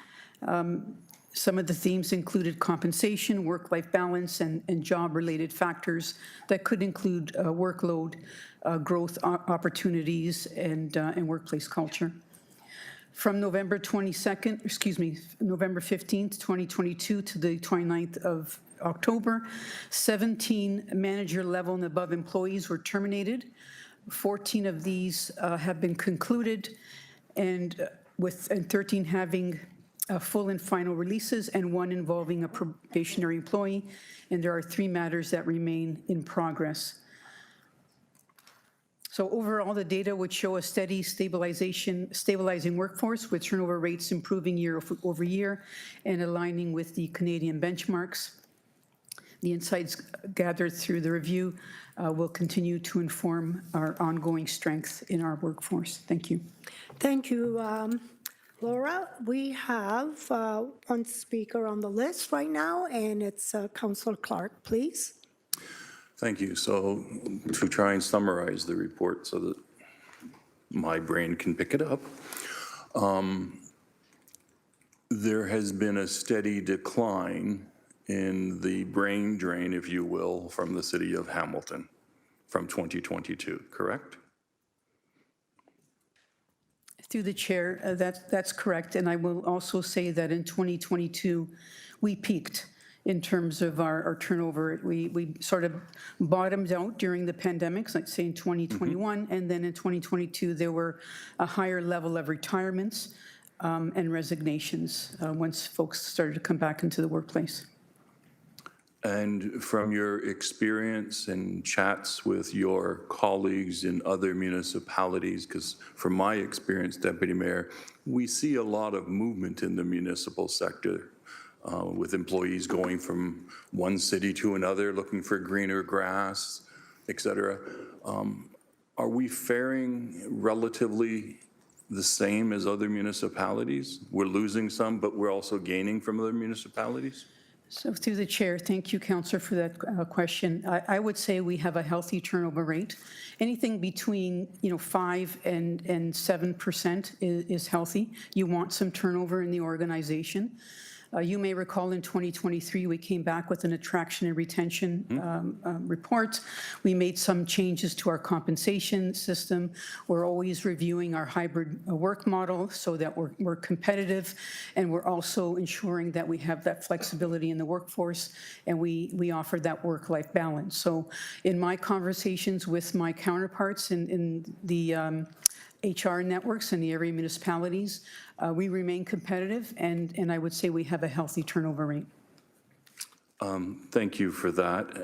some of the themes included compensation, work-life balance, and job-related factors that could include workload, growth opportunities, and workplace culture. From November 15th, 2022 to the 29th of October, 17 manager level and above employees were terminated. 14 of these have been concluded, and 13 having full and final releases, and 1 involving a probationary employee, and there are 3 matters that remain in progress. So overall, the data would show a steady stabilizing workforce with turnover rates improving year over year and aligning with the Canadian benchmarks. The insights gathered through the review will continue to inform our ongoing strength in our workforce. Thank you. Thank you, Laura. We have one speaker on the list right now, and it's Councillor Clark, please. Thank you. So to try and summarize the report so that my brain can pick it up, there has been a steady decline in the brain drain, if you will, from the city of Hamilton from 2022, correct? Through the chair, that's correct. And I will also say that in 2022, we peaked in terms of our turnover. We sort of bottomed out during the pandemic, let's say in 2021, and then in 2022, there were a higher level of retirements and resignations once folks started to come back into the workplace. And from your experience and chats with your colleagues in other municipalities, because from my experience, Deputy Mayor, we see a lot of movement in the municipal sector with employees going from one city to another, looking for greener grass, et cetera. Are we faring relatively the same as other municipalities? We're losing some, but we're also gaining from other municipalities? So through the chair, thank you, Councillor, for that question. I would say we have a healthy turnover rate. Anything between 5 and 7% is healthy. You want some turnover in the organization. You may recall in 2023, we came back with an attraction and retention report. We made some changes to our compensation system. We're always reviewing our hybrid work model so that we're competitive, and we're also ensuring that we have that flexibility in the workforce, and we offer that work-life balance. So in my conversations with my counterparts in the HR networks in the area municipalities, we remain competitive, and I would say we have a healthy turnover rate. Thank you for that.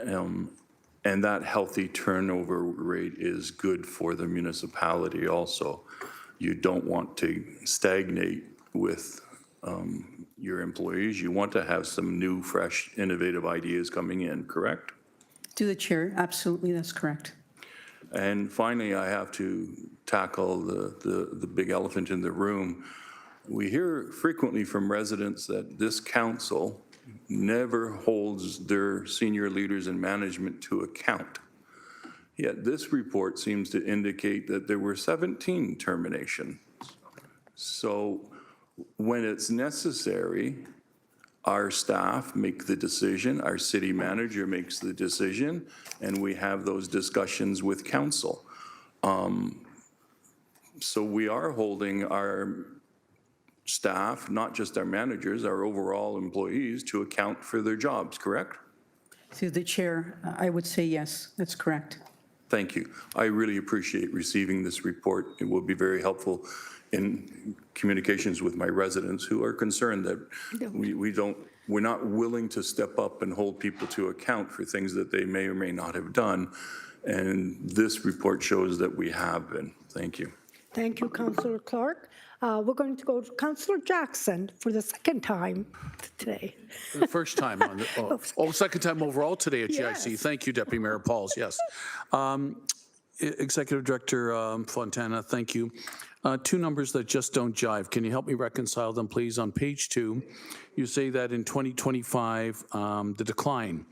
And that healthy turnover rate is good for the municipality also. You don't want to stagnate with your employees. You want to have some new, fresh, innovative ideas coming in, correct? To the chair, absolutely, that's correct. And finally, I have to tackle the big elephant in the room. We hear frequently from residents that this council never holds their senior leaders and management to account. Yet this report seems to indicate that there were 17 terminations. So when it's necessary, our staff make the decision, our city manager makes the decision, and we have those discussions with council. So we are holding our staff, not just our managers, our overall employees, to account for their jobs, correct? Through the chair, I would say yes, that's correct. Thank you. I really appreciate receiving this report. It will be very helpful in communications with my residents who are concerned that we're not willing to step up and hold people to account for things that they may or may not have done. And this report shows that we have been. Thank you. Thank you, Councillor Clark. We're going to go to Councillor Jackson for the second time today. The first time on the, second time overall today at GIC. Yes. Thank you, Deputy Mayor Pauls, yes. Executive Director Fontana, thank you. Two numbers that just don't jive. Can you help me reconcile them, please? On page 2, you say that in 2025, the decline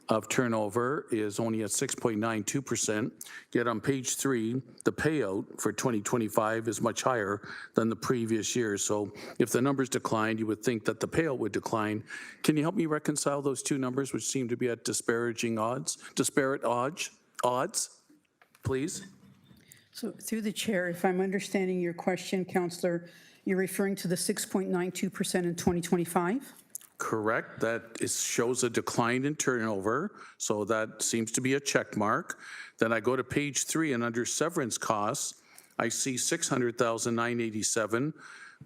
of turnover is only at 6.92%, yet on page 3, the payout for 2025 is much higher than the previous year. So if the numbers declined, you would think that the payout would decline. Can you help me reconcile those two numbers, which seem to be at disparate odds, please? So through the chair, if I'm understanding your question, Councillor, you're referring to the 6.92% in 2025? Correct. That shows a decline in turnover, so that seems to be a check mark. Then I go to page 3, and under severance costs, I see 600,987,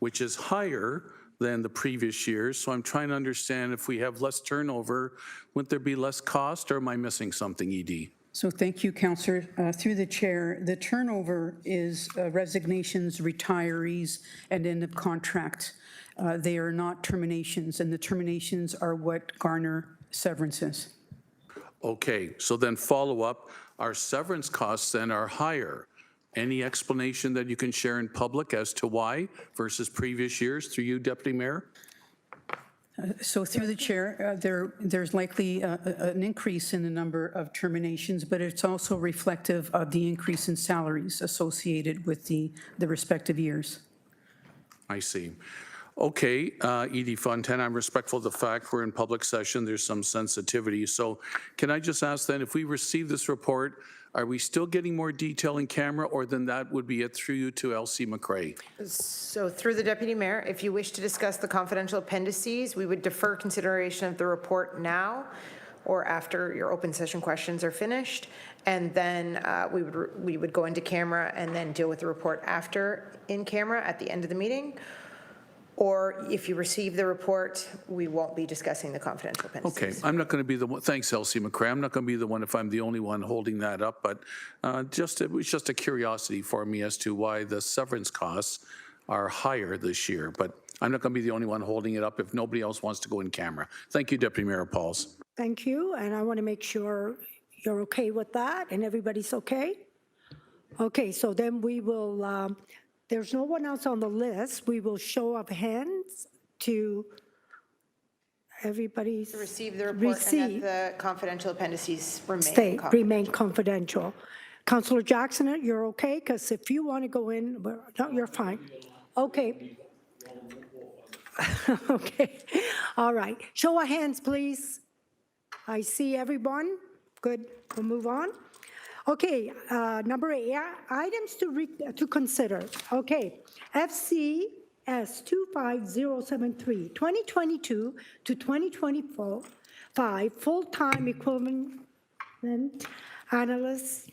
which is higher than the previous years. So I'm trying to understand, if we have less turnover, wouldn't there be less cost, or am I missing something, ED? So thank you, Councillor. Through the chair, the turnover is resignations, retirees, and end of contract. They are not terminations, and the terminations are what garner severances. Okay, so then follow up, our severance costs then are higher. Any explanation that you can share in public as to why versus previous years, through you, Deputy Mayor? So through the chair, there's likely an increase in the number of terminations, but it's also reflective of the increase in salaries associated with the respective years. I see. Okay, Edie Fontana, I'm respectful of the fact we're in public session. There's some sensitivity. So can I just ask then, if we receive this report, are we still getting more detail in camera, or then that would be it through you to Elsie McRae? So through the Deputy Mayor, if you wish to discuss the confidential appendices, we would defer consideration of the report now or after your open session questions are finished. And then we would go into camera and then deal with the report after in camera at the end of the meeting. Or if you receive the report, we won't be discussing the confidential appendices. Okay, I'm not going to be the one, thanks Elsie McRae, I'm not going to be the one if I'm the only one holding that up, but it was just a curiosity for me as to why the severance costs are higher this year, but I'm not going to be the only one holding it up if nobody else wants to go in camera. Thank you, Deputy Mayor Pauls. Thank you, and I want to make sure you're okay with that, and everybody's okay? Okay, so then we will, there's no one else on the list. We will show of hands to everybody's. To receive the report and that the confidential appendices remain confidential. Councillor Jackson, you're okay? Because if you want to go in, no, you're fine. Okay. Okay. All right. Show of hands, please. I see everyone. Good. We'll move on. Okay, number 8, items to consider. Okay, FCS 25073, 2022 to 2025 full-time equivalent analysts.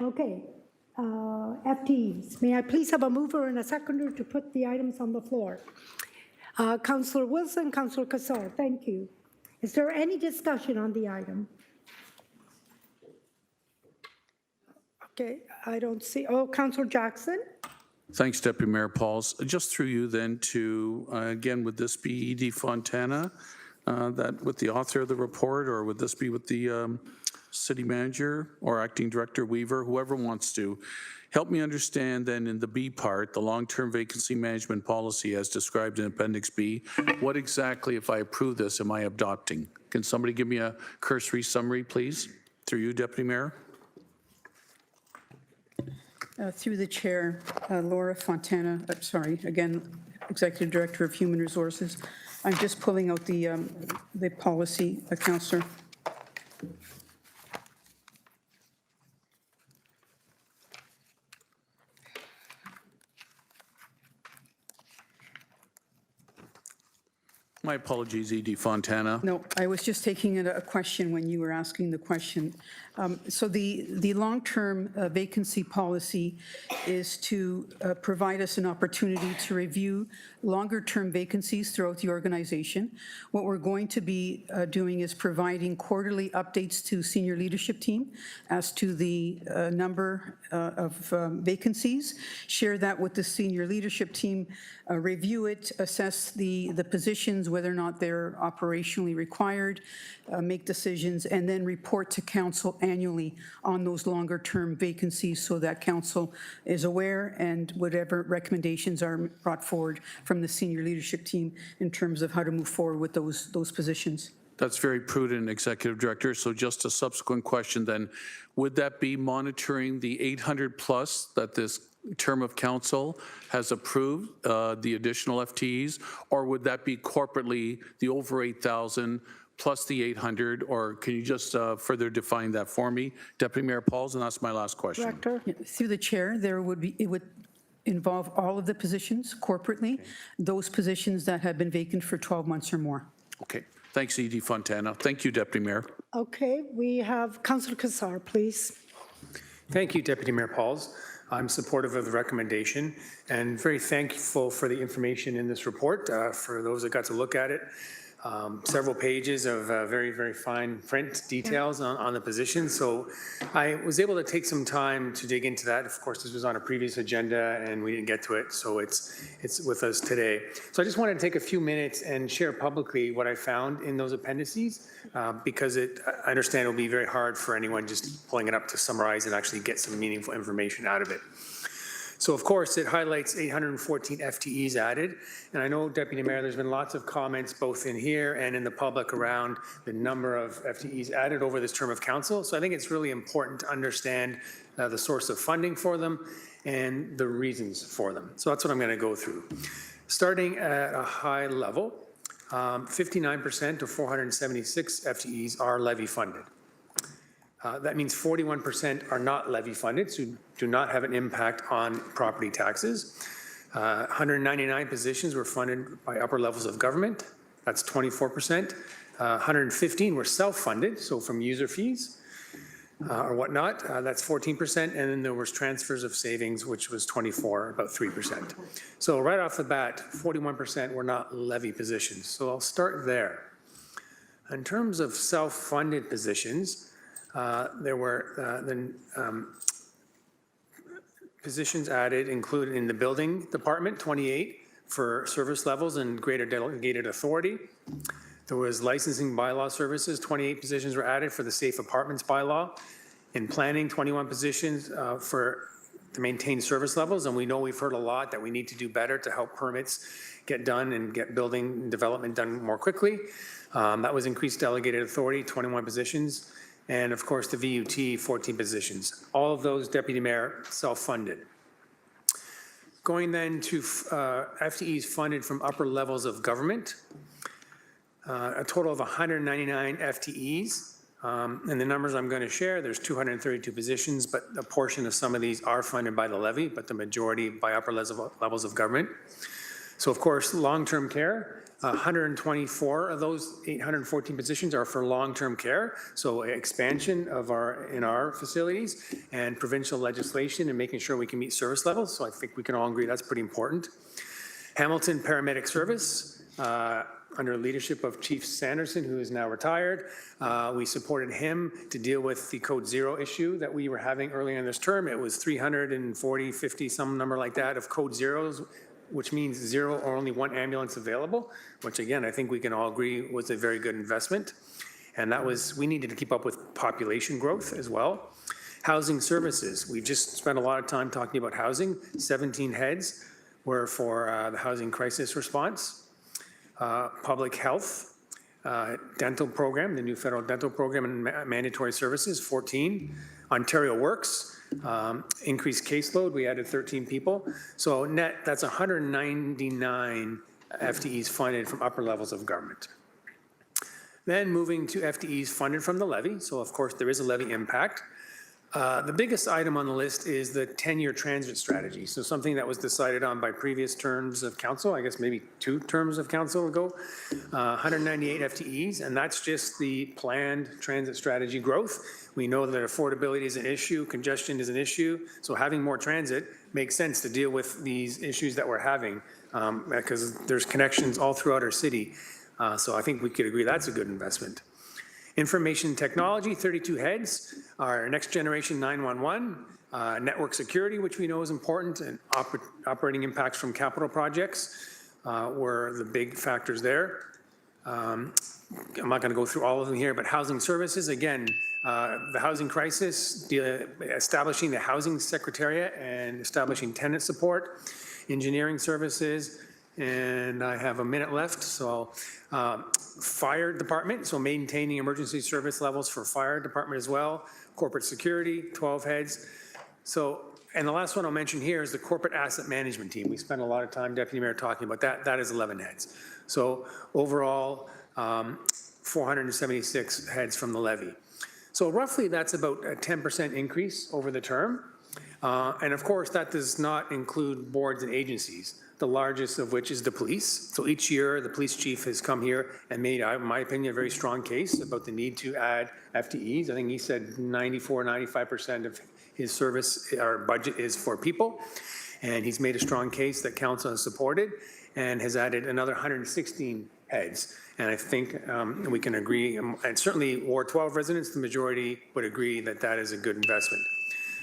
Okay, FTEs. May I please have a mover and a seconder to put the items on the floor? Councillor Wilson, Councillor Cassar, thank you. Is there any discussion on the item? Okay, I don't see, Councillor Jackson? Thanks, Deputy Mayor Pauls. Just through you then to, again, would this be Edie Fontana, that with the author of the report, or would this be with the city manager or acting director Weaver, whoever wants to? Help me understand then in the B part, the long-term vacancy management policy as described in Appendix B, what exactly, if I approve this, am I adopting? Can somebody give me a cursory summary, please? Through you, Deputy Mayor. Through the chair, Laura Fontana, again, Executive Director of Human Resources. I'm just pulling out the policy, Councillor. My apologies, Edie Fontana. No, I was just taking a question when you were asking the question. So the long-term vacancy policy is to provide us an opportunity to review longer-term vacancies throughout the organization. What we're going to be doing is providing quarterly updates to senior leadership team as to the number of vacancies, share that with the senior leadership team, review it, assess the positions, whether whether or not they're operationally required, make decisions, and then report to council annually on those longer-term vacancies so that council is aware and whatever recommendations are brought forward from the senior leadership team in terms of how to move forward with those positions. That's very prudent, Executive Director. So just a subsequent question then, would that be monitoring the 800 plus that this term of council has approved, the additional FTEs, or would that be corporately the over 8,000 plus the 800, or can you just further define that for me, Deputy Mayor Pauls? And that's my last question. Director? Through the chair, it would involve all of the positions corporately, those positions that have been vacant for 12 months or more. Okay. Thanks, E.D. Fontana. Thank you, Deputy Mayor. Okay, we have Councillor Kassar, please. Thank you, Deputy Mayor Pauls. I'm supportive of the recommendation and very thankful for the information in this report, for those that got to look at it. Several pages of very, very fine print details on the position. So I was able to take some time to dig into that. Of course, this was on a previous agenda and we didn't get to it, so it's with us today. So I just wanted to take a few minutes and share publicly what I found in those appendices, because I understand it'll be very hard for anyone just pulling it up to summarize and actually get some meaningful information out of it. So of course, it highlights 814 FTEs added. And I know, Deputy Mayor, there's been lots of comments both in here and in the public around the number of FTEs added over this term of council. So I think it's really important to understand the source of funding for them and the reasons for them. So that's what I'm going to go through. Starting at a high level, 59% of 476 FTEs are levy funded. That means 41% are not levy funded, so do not have an impact on property taxes. 199 positions were funded by upper levels of government. That's 24%. 115 were self-funded, so from user fees or whatnot. That's 14%. And then there was transfers of savings, which was 24, about 3%. So right off the bat, 41% were not levy positions. So I'll start there. In terms of self-funded positions, there were positions added, included in the building department, 28 for service levels and greater delegated authority. There was licensing bylaw services, 28 positions were added for the safe apartments bylaw. In planning, 21 positions to maintain service levels, and we know we've heard a lot that we need to do better to help permits get done and get building development done more quickly. That was increased delegated authority, 21 positions. And of course, the VUT, 14 positions. All of those, Deputy Mayor, self-funded. Going then to FTEs funded from upper levels of government, a total of 199 FTEs. And the numbers I'm going to share, there's 232 positions, but a portion of some of these are funded by the levy, but the majority by upper levels of government. So of course, long-term care, 124 of those 814 positions are for long-term care, so expansion of in our facilities and provincial legislation and making sure we can meet service levels. So I think we can all agree that's pretty important. Hamilton Paramedic Service, under leadership of Chief Sanderson, who is now retired. We supported him to deal with the Code Zero issue that we were having earlier in this term. It was 340, 50, some number like that of Code Zeros, which means zero or only one ambulance available, which again, I think we can all agree was a very good investment. And that was, we needed to keep up with population growth as well. Housing services, we've just spent a lot of time talking about housing. 17 heads were for the housing crisis response. Public health, dental program, the new federal dental program and mandatory services, 14. Ontario Works, increased caseload, we added 13 people. So net, that's 199 FTEs funded from upper levels of government. Then moving to FTEs funded from the levy. So of course there is a levy impact. The biggest item on the list is the 10-year transit strategy. So something that was decided on by previous terms of council, I guess maybe 2 terms of council ago, 198 FTEs, and that's just the planned transit strategy growth. We know that affordability is an issue, congestion is an issue, so having more transit makes sense to deal with these issues that we're having because there's connections all throughout our city. So I think we could agree that's a good investment. Information technology, 32 heads. Our next generation 911, network security, which we know is important, and operating impacts from capital projects were the big factors there. I'm not going to go through all of them here, but housing services, again, the housing crisis, establishing the housing secretariat and establishing tenant support, engineering services, and I have a minute left, so fire department, so maintaining emergency service levels for fire department as well, corporate security, 12 heads. So, and the last one I'll mention here is the corporate asset management team. We spent a lot of time, Deputy Mayor, talking about that. That is 11 heads. So overall, 476 heads from the levy. So roughly that's about a 10% increase over the term. And of course, that does not include boards and agencies, the largest of which is the police. So each year, the police chief has come here and made, in my opinion, a very strong case about the need to add FTEs. I think he said 94, 95% of his service, our budget is for people. And he's made a strong case that council has supported and has added another 116 heads. And I think we can agree, and certainly Ward 12 residents, the majority would agree that that is a good investment.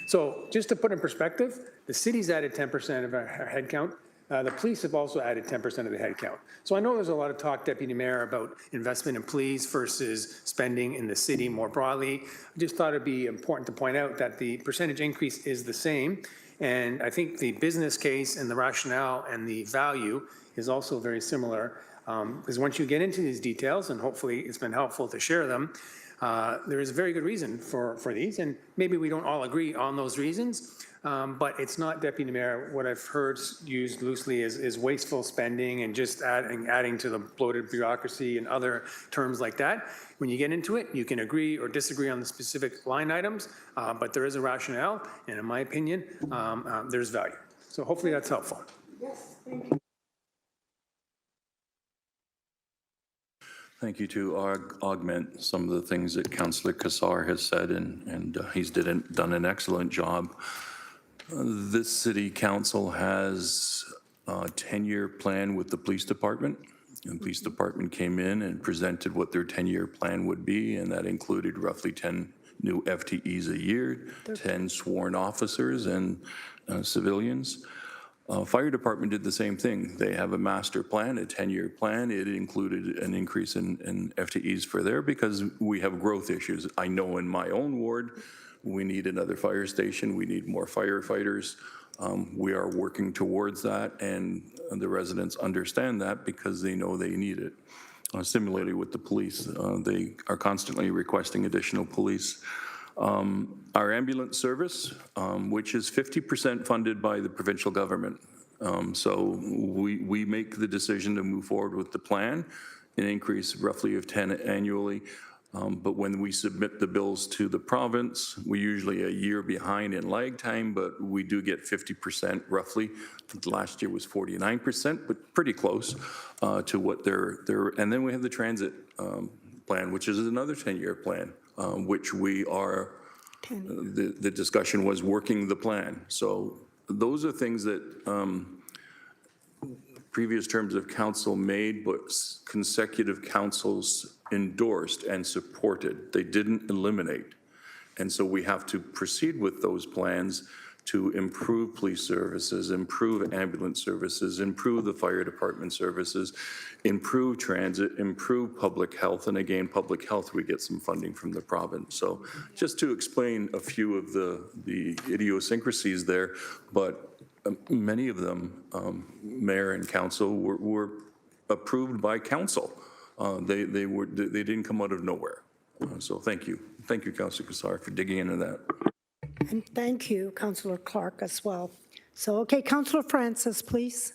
So just to put in perspective, the city's added 10% of our headcount. The police have also added 10% of the headcount. So I know there's a lot of talk, Deputy Mayor, about investment in police versus spending in the city more broadly. I just thought it'd be important to point out that the percentage increase is the same. And I think the business case and the rationale and the value is also very similar. Because once you get into these details, and hopefully it's been helpful to share them, there is a very good reason for these, and maybe we don't all agree on those reasons, but it's not, Deputy Mayor, what I've heard used loosely is wasteful spending and just adding to the bloated bureaucracy and other terms like that. When you get into it, you can agree or disagree on the specific line items, but there is a rationale, and in my opinion, there's value. So hopefully that's helpful. Yes, thank you. Thank you. To augment some of the things that Councillor Kassar has said, and he's done an excellent job. This city council has a 10-year plan with the police department. The police department came in and presented what their 10-year plan would be, and that included roughly 10 new FTEs a year, 10 sworn officers and civilians. Fire department did the same thing. They have a master plan, a 10-year plan. It included an increase in FTEs for there because we have growth issues. I know in my own ward, we need another fire station. We need more firefighters. We are working towards that, and the residents understand that because they know they need it. Similarly with the police, they are constantly requesting additional police. Our ambulance service, which is 50% funded by the provincial government. So we make the decision to move forward with the plan, an increase roughly of 10 annually. But when we submit the bills to the province, we're usually a year behind in lag time, but we do get 50% roughly. Last year was 49%, but pretty close to what they're. And then we have the transit plan, which is another 10-year plan. Which we are, the discussion was working the plan. So those are things that previous terms of council made, but consecutive councils endorsed and supported. They didn't eliminate. And so we have to proceed with those plans to improve police services, improve ambulance services, improve the fire department services, improve transit, improve public health. And again, public health, we get some funding from the province. So just to explain a few of the idiosyncrasies there, but many of them, mayor and council, were approved by council. They didn't come out of nowhere. So thank you. Thank you, Councillor Kassar, for digging into that. And thank you, Councillor Clark, as well. So, okay, Councillor Francis, please.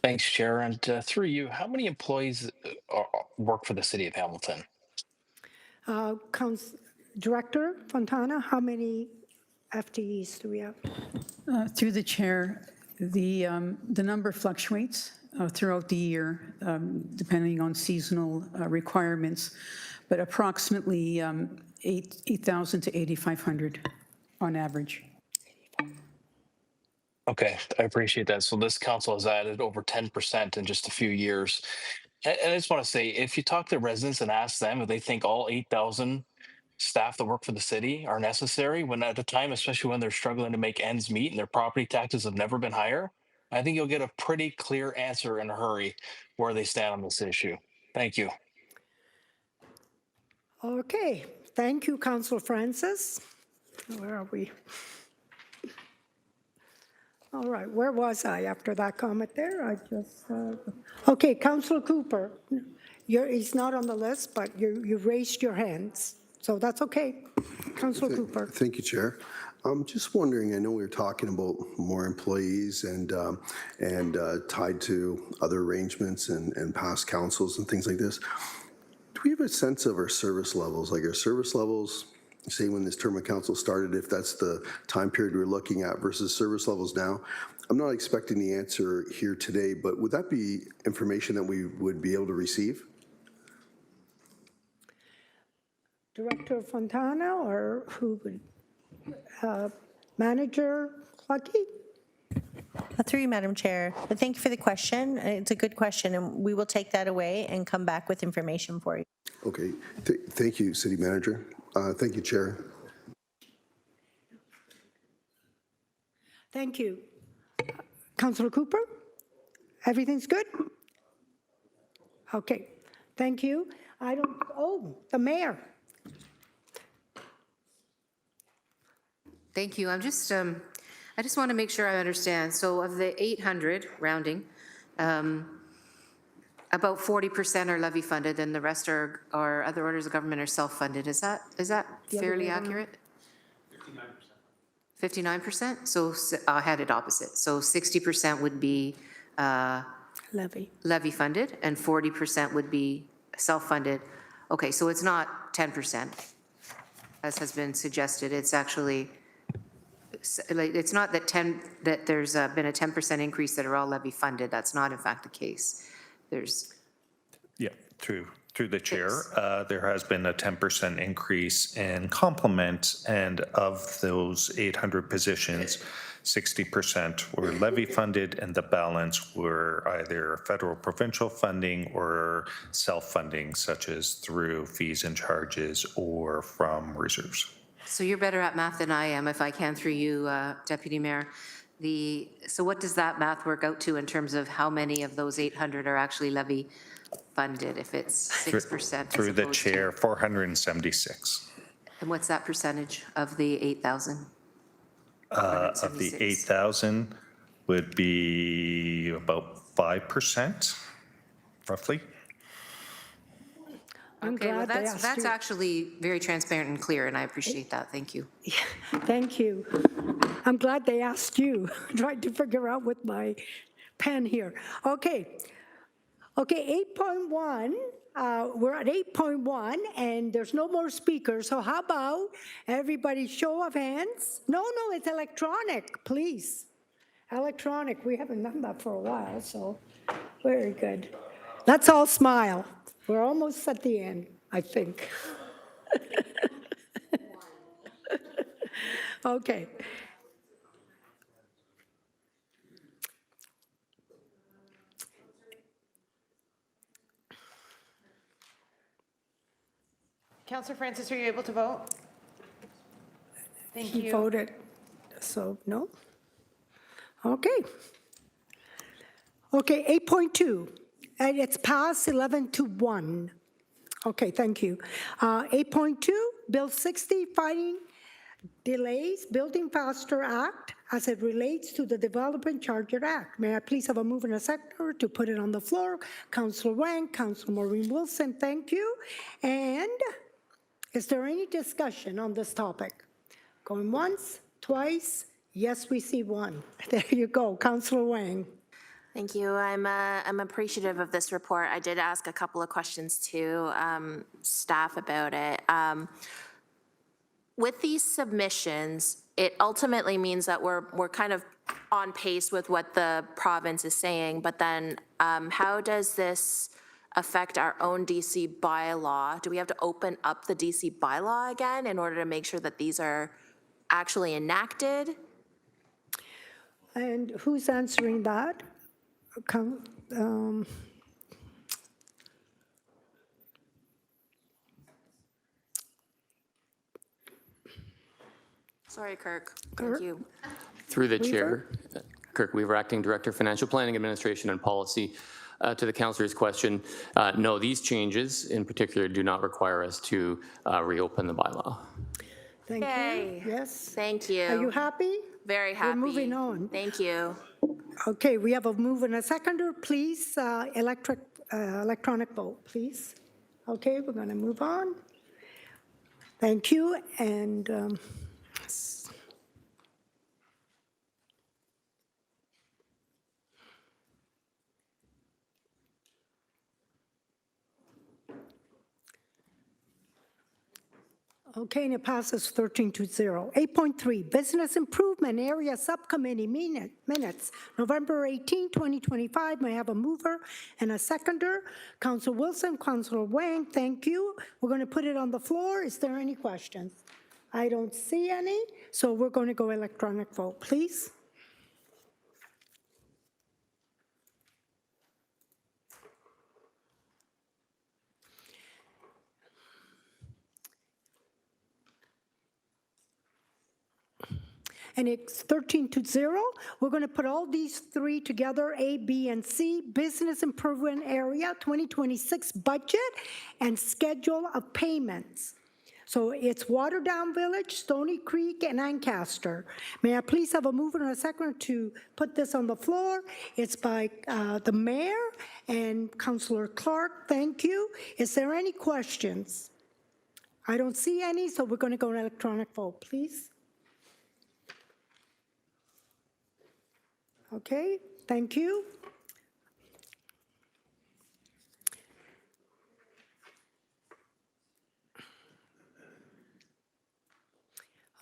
Thanks, Chair. And through you, how many employees work for the City of Hamilton? Director Fontana, how many FTEs do we have? Through the chair, the number fluctuates throughout the year, depending on seasonal requirements, but approximately 8,000 to 8,500 on average. Okay, I appreciate that. So this council has added over 10% in just a few years. And I just want to say, if you talk to residents and ask them if they think all 8,000 staff that work for the city are necessary, when at a time, especially when they're struggling to make ends meet and their property taxes have never been higher, I think you'll get a pretty clear answer in a hurry where they stand on this issue. Thank you. Okay, thank you, Councillor Francis. Where are we? All right, where was I after that comment there? I just, okay, Councillor Cooper. He's not on the list, but you raised your hands, so that's okay. Councillor Cooper. Thank you, Chair. I'm just wondering, I know we were talking about more employees and tied to other arrangements and past councils and things like this. Do we have a sense of our service levels, like our service levels, say when this term of council started, if that's the time period we're looking at versus service levels now? I'm not expecting the answer here today, but would that be information that we would be able to receive? Director Fontana, or who would? Manager Clucky? Through you, Madam Chair. But thank you for the question. It's a good question, and we will take that away and come back with information for you. Okay, thank you, City Manager. Thank you, Chair. Thank you. Councillor Cooper? Everything's good? Okay, thank you. The mayor. Thank you. I just want to make sure I understand. So of the 800 rounding, about 40% are levy funded and the rest are other orders of government are self-funded. Is that fairly accurate? 59%? So I had it opposite. So 60% would be levy funded and 40% would be self-funded. Okay, so it's not 10%, as has been suggested. It's actually, it's not that there's been a 10% increase that are all levy funded. That's not in fact the case. Yeah, through the chair, there has been a 10% increase in complement, and of those 800 positions, 60% were levy funded and the balance were either federal provincial funding or self-funding, such as through fees and charges or from reserves. So you're better at math than I am, if I can, through you, Deputy Mayor. So what does that math work out to in terms of how many of those 800 are actually levy funded, if it's 6%? Through the chair, 476. And what's that percentage of the 8,000? Of the 8,000 would be about 5%, roughly. Okay, well, that's actually very transparent and clear, and I appreciate that. Thank you. Thank you. I'm glad they asked you. I tried to figure out with my pen here. Okay, 8.1. We're at 8.1, and there's no more speakers. So how about everybody show of hands? No, it's electronic, please. Electronic. We haven't done that for a while, so very good. Let's all smile. We're almost at the end, I think. Okay. Councillor Francis, are you able to vote? Thank you. He voted, so no? Okay. Okay, 8.2, and it's passed 11-1. Okay, thank you. 8.2, Bill 60, Fighting Delays, Building Faster Act as it relates to the Development Charter Act. May I please have a move and a seconder to put it on the floor? Councillor Wang, Councillor Maureen Wilson, thank you. And is there any discussion on this topic? Going once, twice? Yes, we see one. There you go, Councillor Wang. Thank you. I'm appreciative of this report. I did ask a couple of questions to staff about it. With these submissions, it ultimately means that we're kind of on pace with what the province is saying, but then how does this affect our own DC bylaw? Do we have to open up the DC bylaw again in order to make sure that these are actually enacted? And who's answering that? Sorry, Kirk. Thank you. Through the chair, Kirk Weaver, Acting Director, Financial Planning, Administration and Policy. to the councillor's question, no, these changes in particular do not require us to reopen the bylaw. Thank Yay. you. Yes. Thank you. Are you happy? Very happy. We're moving on. Thank you. Okay, we have a move and a seconder. Please, electronic vote, please. Okay, we're going to move on. Thank you. And okay, and it passes 13-0. 8.3, Business Improvement Area Subcommittee minutes, November 18, 2025. May I have a mover and a seconder? Councilor Wilson, Councilor Wang, thank you. We're going to put it on the floor. Is there any questions? I don't see any, so we're going to go electronic vote, please. And it's 13-0. We're going to put all these three together, A, B, and C, Business Improvement Area 2026 budget and schedule of payments. So it's Waterdown Village, Stony Creek, and Ancaster. May I please have a mover and a second to put this on the floor? It's by the mayor and Councilor Clark. Thank you. Is there any questions? I don't see any, so we're going to go to electronic vote, please. Okay, thank you.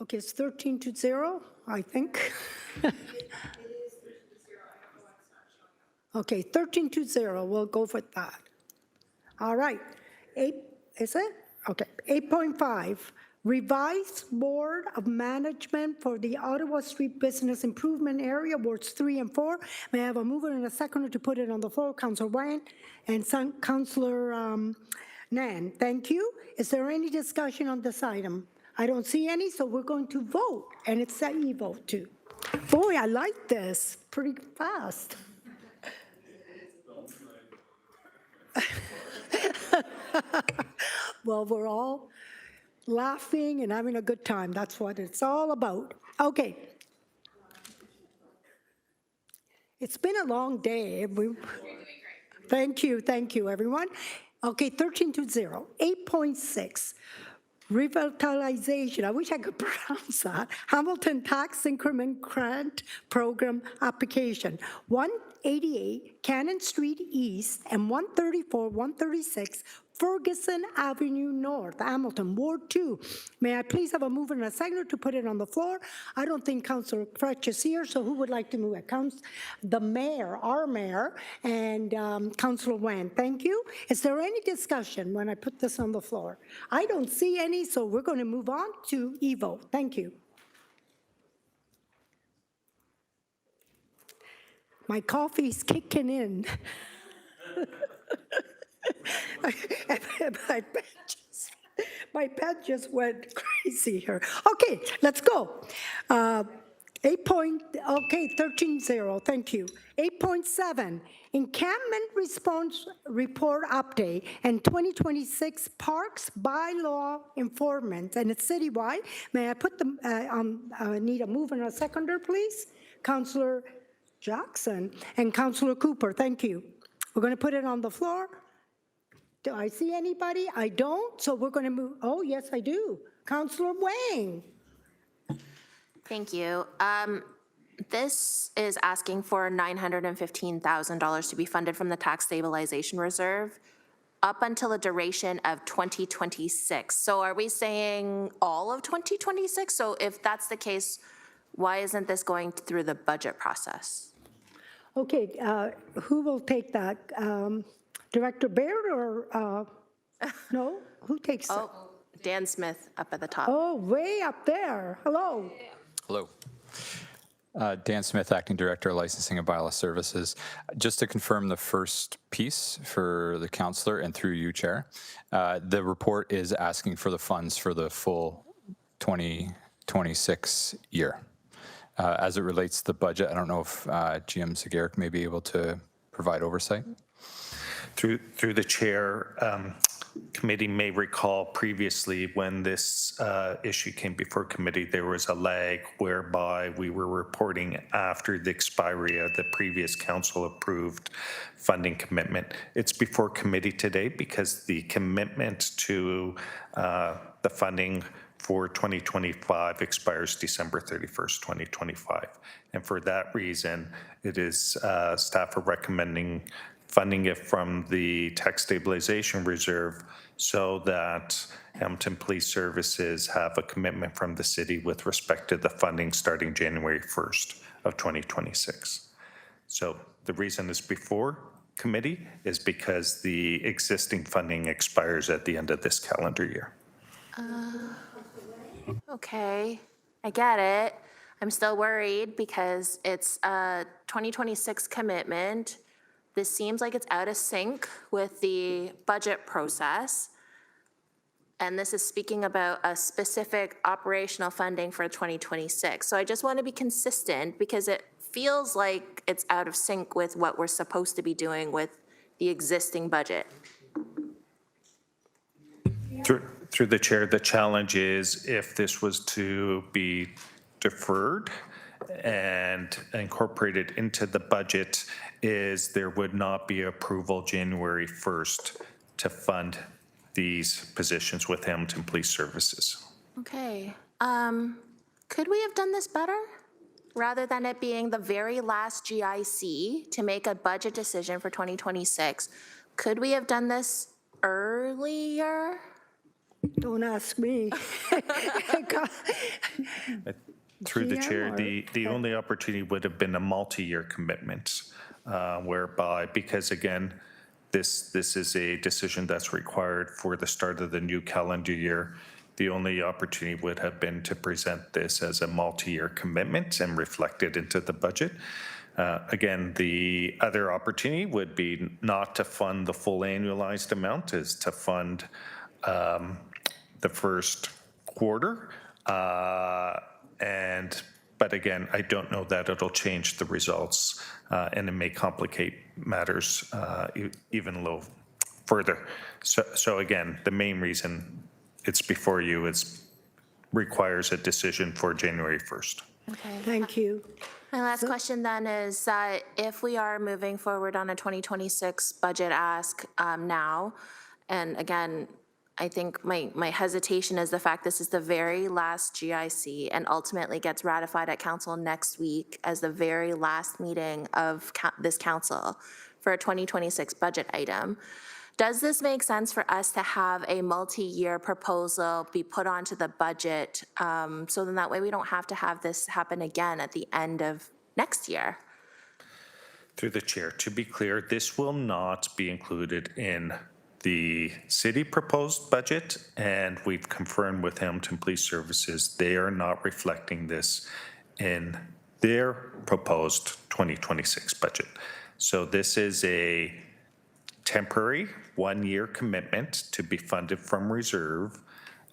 Okay, it's 13-0, I think. Okay, 13-0, we'll go for that. All right, is it? Okay, 8.5, Revised Board of Management for the Ottawa Street Business Improvement Area, Wards 3 and 4. May I have a mover and a seconder to put it on the floor? Councilor Wang and Councilor Nan. Thank you. Is there any discussion on this item? I don't see any, so we're going to vote, and it's an e-vote too. Boy, I like this, pretty fast. Well, we're all laughing and having a good time. That's what it's all about. Okay. It's been a long day. Thank you, everyone. Okay, 13-0. 8.6, Revitalization, I wish I could pronounce that, Hamilton Tax Increment Grant Program Application, 188 Cannon Street East and 134, 136 Ferguson Avenue North, Hamilton, Ward 2. May I please have a mover and a seconder to put it on the floor? I don't think Councilor Fretch is here, so who would like to move it? The mayor, our mayor, and Councilor Wang. Thank you. Is there any discussion when I put this on the floor? I don't see any, so we're going to move on to e-vote. Thank you. My coffee's kicking in. My pen just went crazy here. Okay, let's go. 13-0, thank you. 8.7, Encampment Response Report Update and 2026 Parks Bylaw Informant, and it's citywide. May I put them need a mover and a seconder, please? Councilor Jackson and Councilor Cooper, thank you. We're going to put it on the floor. Do I see anybody? I don't, so we're going to move. Oh, yes, I do. Councilor Wang. Thank you. This is asking for $915,000 to be funded from the Tax Stabilization Reserve up until a duration of 2026. So are we saying all of 2026? So if that's the case, why isn't this going through the budget process? Okay, who will take that? Director Baird or, no? Who takes it? Oh, Dan Smith up at the top. Oh, way up there. Hello. Hello. Dan Smith, Acting Director of Licensing and Bylaw Services. Just to confirm the first piece for the councillor and through you, Chair, the report is asking for the funds for the full 2026 year. As it relates to the budget, I don't know if GM Zagarek may be able to provide oversight. Through the chair, committee may recall previously when this issue came before committee, there was a lag whereby we were reporting after the expiry of the previous council approved funding commitment. It's before committee today because the commitment to the funding for 2025 expires December 31st, 2025. And for that reason, it is staff are recommending funding it from the tax stabilization reserve so that Hamilton Police Services have a commitment from the city with respect to the funding starting January 1st of 2026. So the reason it's before committee is because the existing funding expires at the end of this calendar year. Okay, I get it. I'm still worried because it's a 2026 commitment. This seems like it's out of sync with the budget process. And this is speaking about a specific operational funding for 2026. So I just want to be consistent because it feels like it's out of sync with what we're supposed to be doing with the existing budget. Through the chair, the challenge is if this was to be deferred and incorporated into the budget, is there would not be approval January 1st to fund these positions with Hamilton Police Services. Okay, could we have done this better? Rather than it being the very last GIC to make a budget decision for 2026, could we have done this earlier? Don't ask me. Through the chair, the only opportunity would have been a multi-year commitment, whereby, because again, this is a decision that's required for the start of the new calendar year. The only opportunity would have been to present this as a multi-year commitment and reflect it into the budget. Again, the other opportunity would be not to fund the full annualized amount, is to fund the first quarter. But again, I don't know that it'll change the results and it may complicate matters even a little further. So again, the main reason it's before you is requires a decision for January 1st. Okay. Thank you. My last question then is that if we are moving forward on a 2026 budget ask now, and again, I think my hesitation is the fact this is the very last GIC and ultimately gets ratified at council next week as the very last meeting of this council for a 2026 budget item. Does this make sense for us to have a multi-year proposal be put onto the budget so then that way we don't have to have this happen again at the end of next year? Through the chair, to be clear, this will not be included in the city proposed budget, and we've confirmed with Hamilton Police Services they are not reflecting this in their proposed 2026 budget. So this is a temporary one-year commitment to be funded from reserve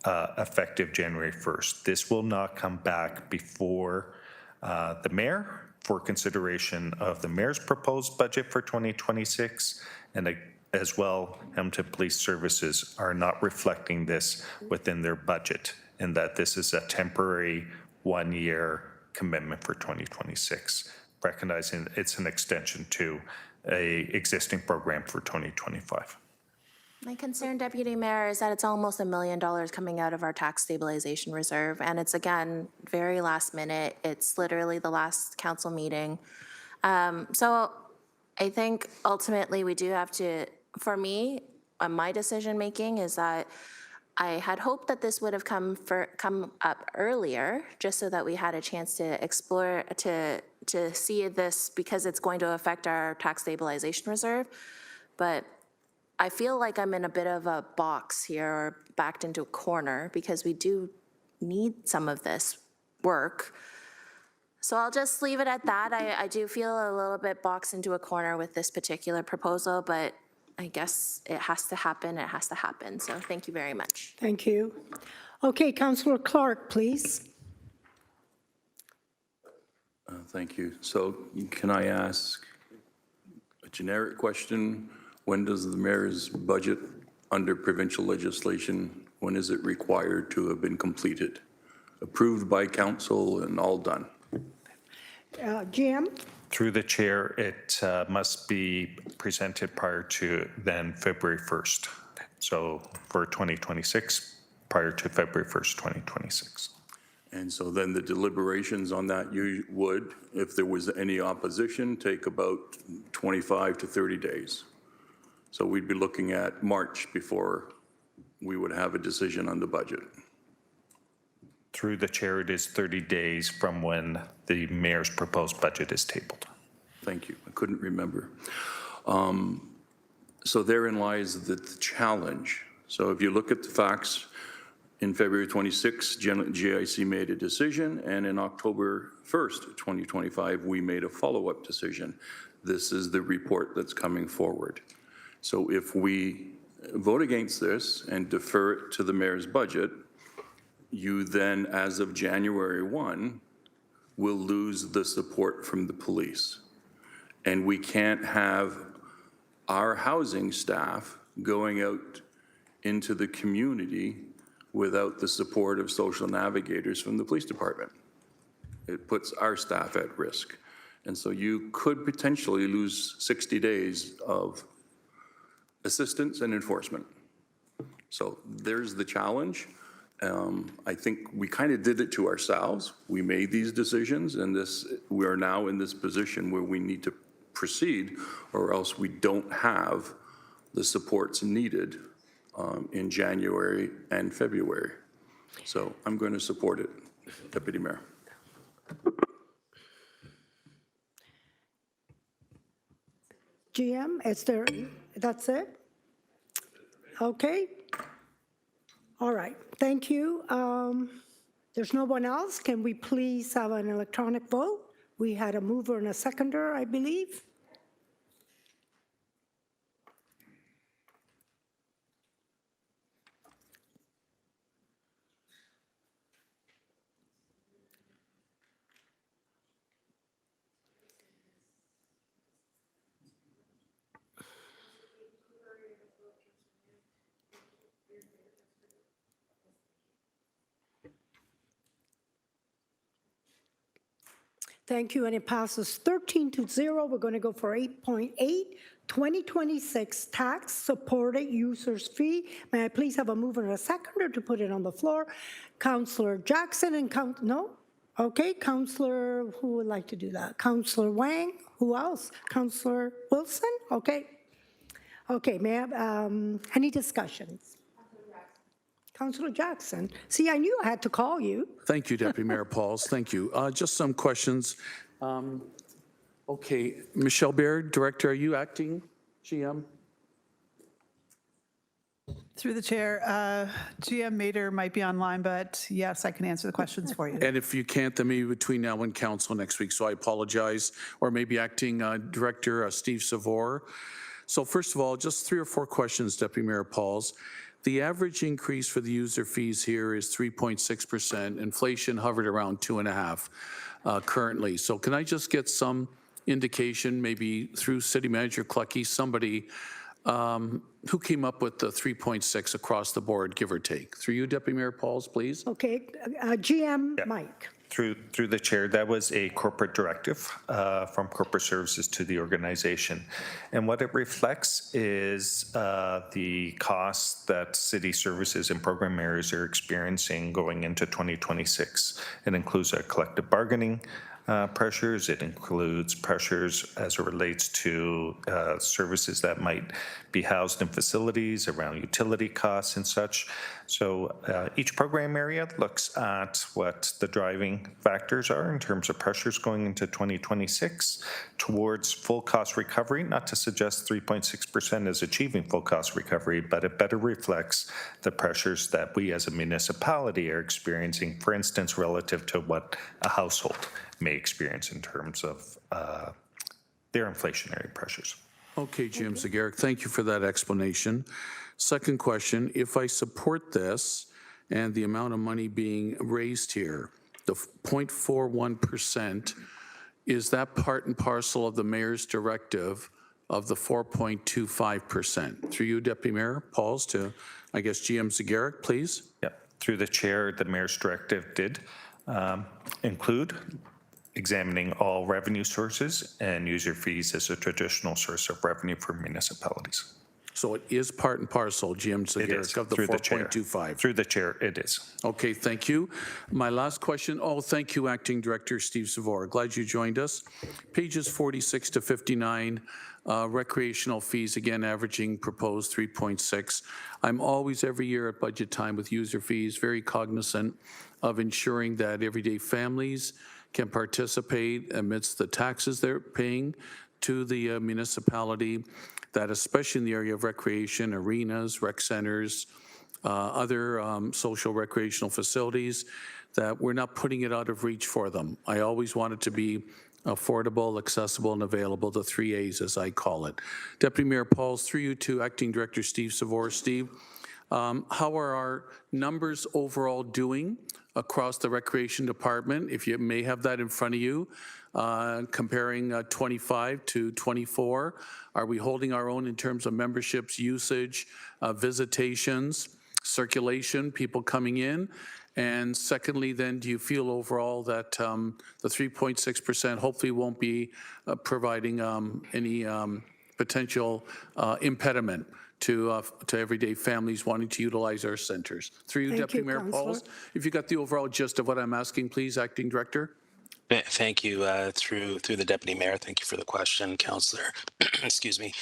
effective January 1st. This will not come back before the mayor for consideration of the mayor's proposed budget for 2026, and as well, Hamilton Police Services are not reflecting this within their budget, and that this is a temporary one-year commitment for 2026, recognizing it's an extension to a existing program for 2025. My concern, Deputy Mayor, is that it's almost $1 million coming out of our tax stabilization reserve, and it's, again, very last minute. It's literally the last council meeting. So I think ultimately we do have to, for me, my decision-making is that I had hoped that this would have come up earlier, just so that we had a chance to explore, to see this, because it's going to affect our tax stabilization reserve. But I feel like I'm in a bit of a box here, or backed into a corner, because we do need some of this work. So I'll just leave it at that. I do feel a little bit boxed into a corner with this particular proposal, but I guess it has to happen, it has to happen. So thank you very much. Thank you. Okay, Councillor Clark, please. Thank you. So can I ask A generic question, when does the mayor's budget under provincial legislation, when is it required to have been completed? Approved by council and all done? Jim? Through the chair, it must be presented prior to then February 1st. So for 2026, prior to February 1st, 2026. And so then the deliberations on that, you would, if there was any opposition, take about 25 to 30 days. So we'd be looking at March before we would have a decision on the budget. Through the chair, it is 30 days from when the mayor's proposed budget is tabled. Thank you. I couldn't remember. So therein lies the challenge. So if you look at the facts, in February 26, GIC made a decision, and in October 1st, 2025, we made a follow-up decision. This is the report that's coming forward. So if we vote against this and defer it to the mayor's budget, you then, as of January 1, will lose the support from the police. And we can't have our housing staff going out into the community without the support of social navigators from the police department. It puts our staff at risk. And so you could potentially lose 60 days of assistance and enforcement. So there's the challenge. I think we kind of did it to ourselves. We made these decisions, and we are now in this position where we need to proceed, or else we don't have the supports needed in January and February. So I'm going to support it, Deputy Mayor. GM, that's it? Okay. All right, thank you. There's no one else. Can we please have an electronic vote? We had a mover and a seconder, I believe. Thank you, and it passes 13-0. We're going to go for 8.8, 2026 tax supported users fee. May I please have a mover and a seconder to put it on the floor? Councillor Jackson and no? Okay, Councillor, who would like to do that? Councillor Wang, who else? Councillor Wilson, okay. Okay, may I have any discussions? Councillor Jackson. See, I knew I had to call you. Thank you, Deputy Mayor Pauls. Thank you. Just some questions. Okay, Michelle Baird, Director, are you acting GM? Through the chair, GM Mader might be online, but yes, I can answer the questions for you. And if you can't, then maybe between now and council next week, so I apologize. Or maybe acting Director Steve Savor. So first of all, just 3 or 4 questions, Deputy Mayor Pauls. The average increase for the user fees here is 3.6%. Inflation hovered around 2.5% currently. So can I just get some indication, maybe through City Manager Clucky, somebody who came up with the 3.6 across the board, give or take? Through you, Deputy Mayor Pauls, please. Okay, GM Mike. Through the chair, that was a corporate directive from corporate services to the organization. And what it reflects is the costs that city services and program areas are experiencing going into 2026. It includes our collective bargaining pressures. It includes pressures as it relates to services that might be housed in facilities around utility costs and such. So each program area looks at what the driving factors are in terms of pressures going into 2026 towards full cost recovery, not to suggest 3.6% is achieving full cost recovery, but it better reflects the pressures that we as a municipality are experiencing, for instance, relative to what a household may experience in terms of their inflationary pressures. Okay, Jim Zegaric, thank you for that explanation. Second question, if I support this and the amount of money being raised here, the 0.41%, is that part and parcel of the mayor's directive of the 4.25%. Through you, Deputy Mayor Pauls, to, I guess, GM Zagarek, please. Yep. Through the chair, the mayor's directive did include examining all revenue sources and user fees as a traditional source of revenue for municipalities. So it is part and parcel, GM It is, Zagarek, of the through the chair. 4.25. Through the chair, it is. Okay, thank you. My last question, thank you, Acting Director Steve Savor. Glad you joined us. Pages 46 to 59, recreational fees, again, averaging proposed 3.6. I'm always, every year at budget time with user fees, very cognizant of ensuring that everyday families can participate amidst the taxes they're paying to the municipality, that especially in the area of recreation, arenas, rec centers, other social recreational facilities, that we're not putting it out of reach for them. I always want it to be affordable, accessible, and available, the 3 A's as I call it. Deputy Mayor Pauls, through you to Acting Director Steve Savor. Steve, how are our numbers overall doing across the Recreation Department? If you may have that in front of you, comparing 25 to 24, are we holding our own in terms of memberships, usage, visitations, circulation, people coming in? And secondly, then, do you feel overall that the 3.6% hopefully won't be providing any potential impediment to everyday families wanting to utilize our centers? Through you, Deputy Mayor Pauls, if you got the overall gist of what I'm asking, please, Acting Director. Thank you, through the Deputy Mayor. Thank you for the question, Councillor. Excuse me.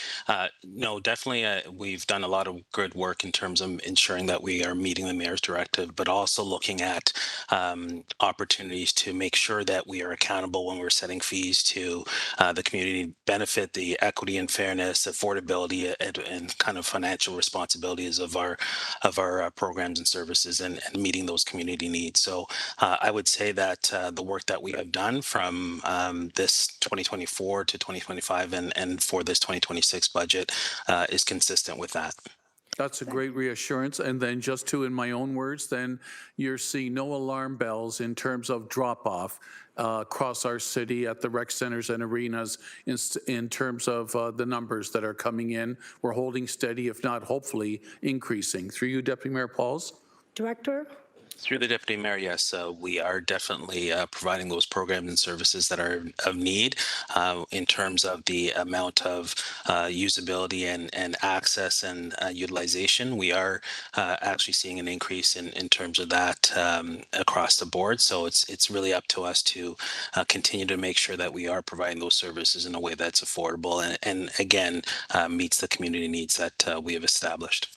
No, definitely, we've done a lot of good work in terms of ensuring that we are meeting the Mayor's directive, but also looking at opportunities to make sure that we are accountable when we're setting fees to the community benefit, the equity and fairness, affordability, and kind of financial responsibilities of our programs and services, and meeting those community needs. So I would say that the work that we have done from this 2024 to 2025 and for this 2026 budget is consistent with that. That's a great reassurance. And then just to, in my own words, then you're seeing no alarm bells in terms of drop-off across our city at the rec centers and arenas in terms of the numbers that are coming in. We're holding steady, if not hopefully increasing. Through you, Deputy Mayor Pauls. Director? Through the Deputy Mayor, yes, we are definitely providing those programs and services that are of need in terms of the amount of usability and access and utilization. We are actually seeing an increase in terms of that across the board. So it's really up to us to continue to make sure that we are providing those services in a way that's affordable and again, meets the community needs that we have established.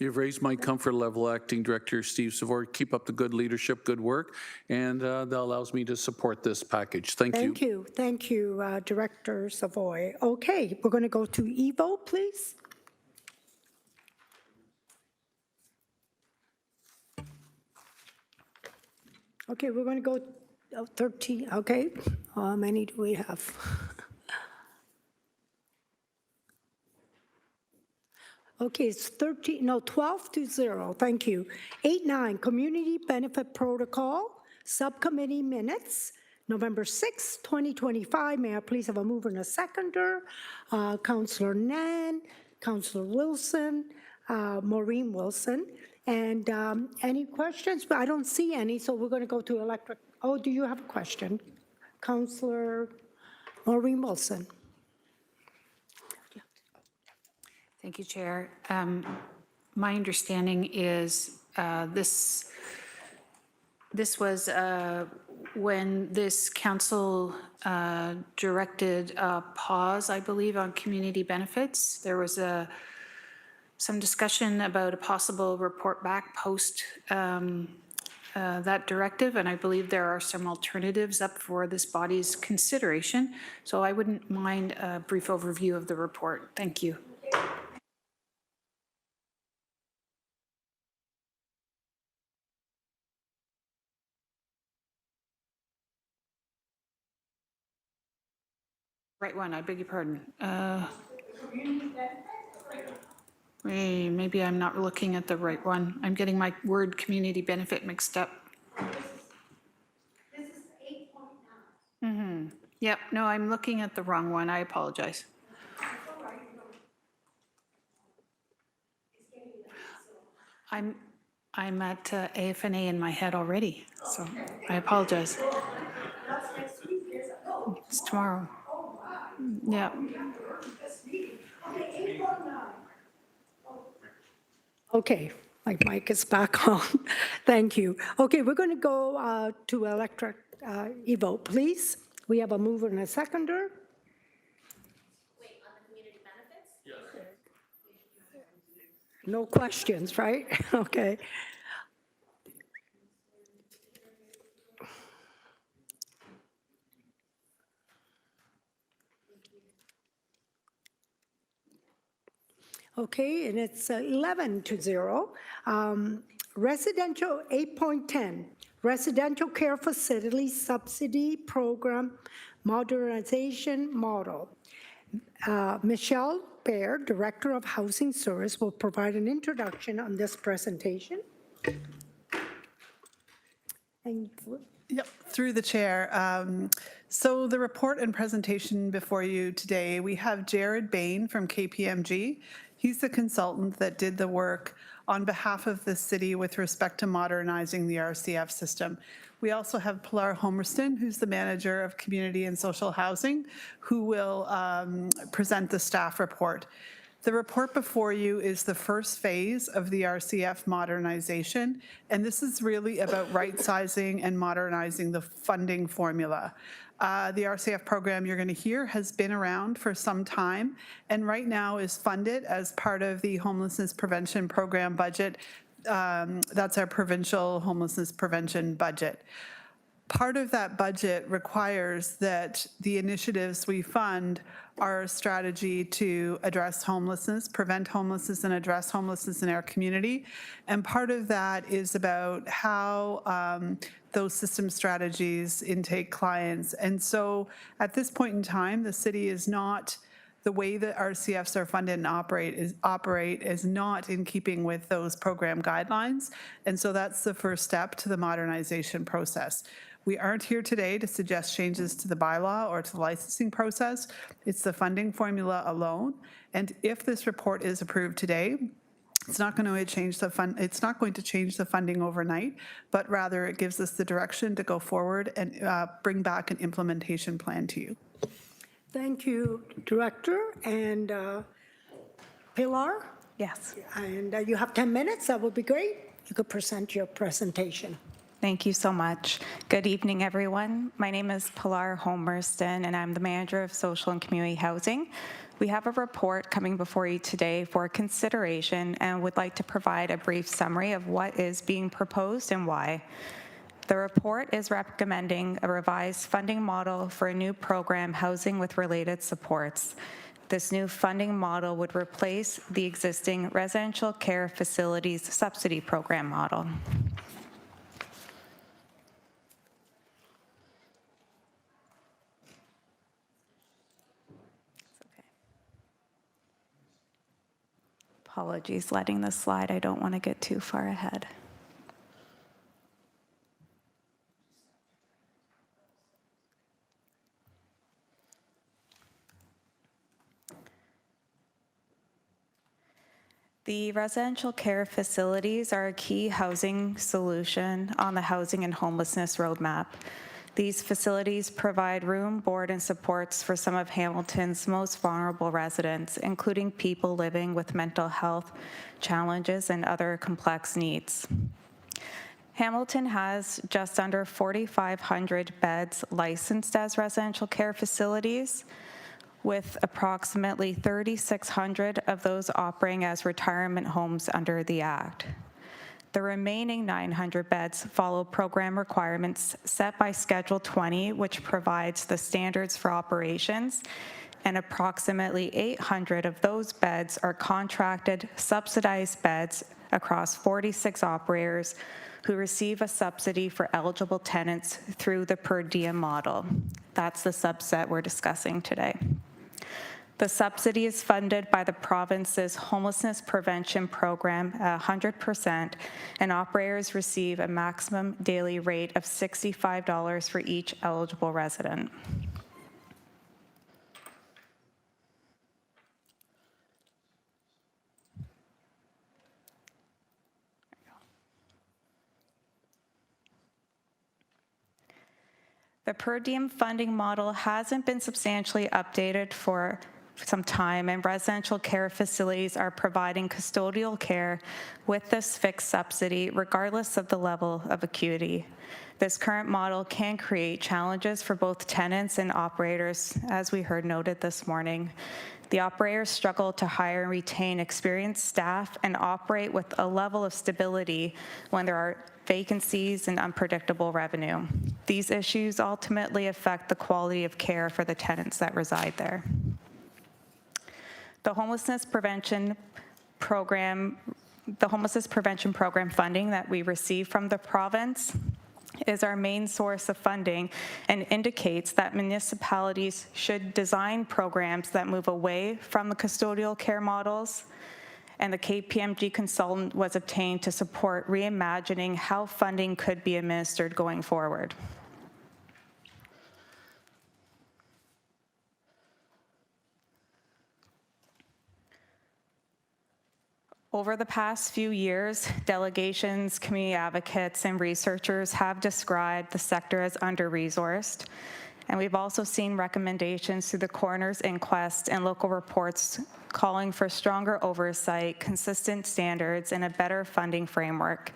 You've raised my comfort level, Acting Director Steve Savor. Keep up the good leadership, good work, and that allows me to support this package. Thank you. Thank you, Director Savoy. Okay, we're going to go to Evo, please. Okay, we're going to go 13. Okay, how many do we have? Okay, it's 12 to 0, thank you. 8-9, Community Benefit Protocol, Subcommittee Minutes, November 6, 2025. May I please have a mover and a seconder? Councillor Nan, Councillor Wilson, Maureen Wilson. And any questions? But I don't see any, so we're going to go to electric. Oh, do you have a question? Councillor Maureen Wilson. Thank you, Chair. My understanding is this was when this council directed a pause, I believe, on community benefits. There was some discussion about a possible report back post that directive, and I believe there are some alternatives up for this body's consideration. So I wouldn't mind a brief overview of the report. Thank you. Right one, I beg your pardon. Maybe I'm not looking at the right one. I'm getting my word community benefit mixed up. This is 8.9. Yep, no, I'm looking at the wrong one. I apologize. I'm at AFNA in my head already, so I apologize. It's tomorrow. Yeah. Okay, my mic is back on. Thank you. Okay, we're going to go to electric e-vote, please. We have a mover and a seconder. Wait, on the community benefits? No questions, right? Okay. Okay, and it's 11-0. Residential 8.10, Residential Care Facility Subsidy Program Modernization Model. Michelle Baird, Director of Housing Service, will provide an introduction on this presentation. And Yep, through the chair. So the report and presentation before you today, we have Jared Bain from KPMG. He's the consultant that did the work on behalf of the city with respect to modernizing the RCF system. We also have Pilar Homerston, who's the manager of community and social housing, who will present the staff report. The report before you is the first phase of the RCF modernization, and this is really about right-sizing and modernizing the funding formula. The RCF program you're going to hear has been around for some time, and right now is funded as part of the Homelessness Prevention Program budget. That's our provincial homelessness prevention budget. Part of that budget requires that the initiatives we fund are a strategy to address homelessness, prevent homelessness, and address homelessness in our community. And part of that is about how those system strategies intake clients. And so at this point in time, the city is not, the way that RCFs are funded and operate is not in keeping with those program guidelines. And so that's the first step to the modernization process. We aren't here today to suggest changes to the bylaw or to the licensing process. It's the funding formula alone. And if this report is approved today, it's not going to change the it's not going to change the funding overnight, but rather it gives us the direction to go forward and bring back an implementation plan to you. thank you, Director. And Pilar? Yes. And you have 10 minutes. That would be great. You could present your presentation. Thank you so much. Good evening, everyone. My name is Pilar Homerston, and I'm the Manager of Social and Community Housing. We have a report coming before you today for consideration and would like to provide a brief summary of what is being proposed and why. The report is recommending a revised funding model for a new program, Housing with Related Supports. This new funding model would replace the existing Residential Care Facilities Subsidy Program model. Apologies, letting this slide. I don't want to get too far ahead. The residential care facilities are a key housing solution on the housing and homelessness roadmap. These facilities provide room, board, and supports for some of Hamilton's most vulnerable residents, including people living with mental health challenges and other complex needs. Hamilton has just under 4,500 beds licensed as residential care facilities, with approximately 3,600 of those operating as retirement homes under the Act. The remaining 900 beds follow program requirements set by Schedule 20, which provides the standards for operations, and approximately 800 of those beds are contracted, subsidized beds across 46 operators who receive a subsidy for eligible tenants through the per diem model. That's the subset we're discussing today. The subsidy is funded by the province's homelessness prevention program 100%, and operators receive a maximum daily rate of $65 for each eligible resident. The per diem funding model hasn't been substantially updated for some time, and residential care facilities are providing custodial care with this fixed subsidy regardless of the level of acuity. This current model can create challenges for both tenants and operators, as we heard noted this morning. The operators struggle to hire and retain experienced staff and operate with a level of stability when there are vacancies and unpredictable revenue. These issues ultimately affect the quality of care for the tenants that reside there. The homelessness prevention program funding that we receive from the province is our main source of funding and indicates that municipalities should design programs that move away from the custodial care models, and the KPMG consultant was obtained to support reimagining how funding could be administered going forward. Over the past few years, delegations, community advocates, and researchers have described the sector as under-resourced, and we've also seen recommendations through the coroner's inquest and local reports calling for stronger oversight, consistent standards, and a better funding framework.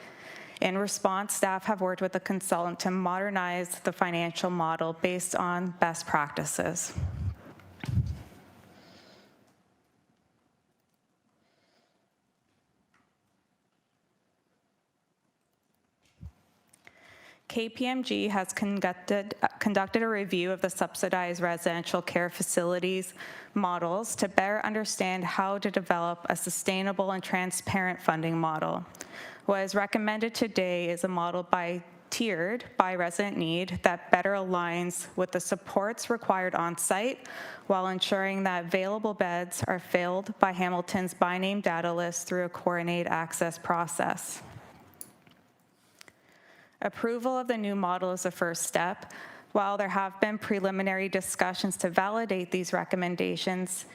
In response, staff have worked with the consultant to modernize the financial model based on best practices. KPMG has conducted a review of the subsidized residential care facilities models to better understand how to develop a sustainable and transparent funding model. What is recommended today is a model tiered by resident need that better aligns with the supports required on site while ensuring that available beds are filled by Hamilton's by name data list through a coordinated access process. Approval of the new model is a first step. While there have been preliminary discussions to validate these recommendations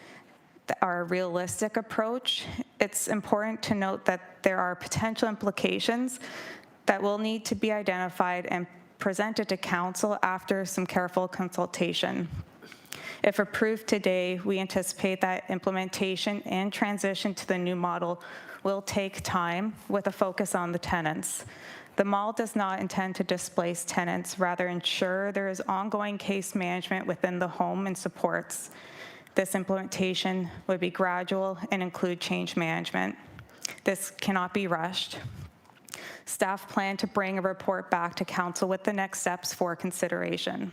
that are a realistic approach, it's important to note that there are potential implications that will need to be identified and presented to council after some careful consultation. If approved today, we anticipate that implementation and transition to the new model will take time with a focus on the tenants. The model does not intend to displace tenants, rather ensure there is ongoing case management within the home and supports. This implementation would be gradual and include change management. This cannot be rushed. Staff plan to bring a report back to council with the next steps for consideration.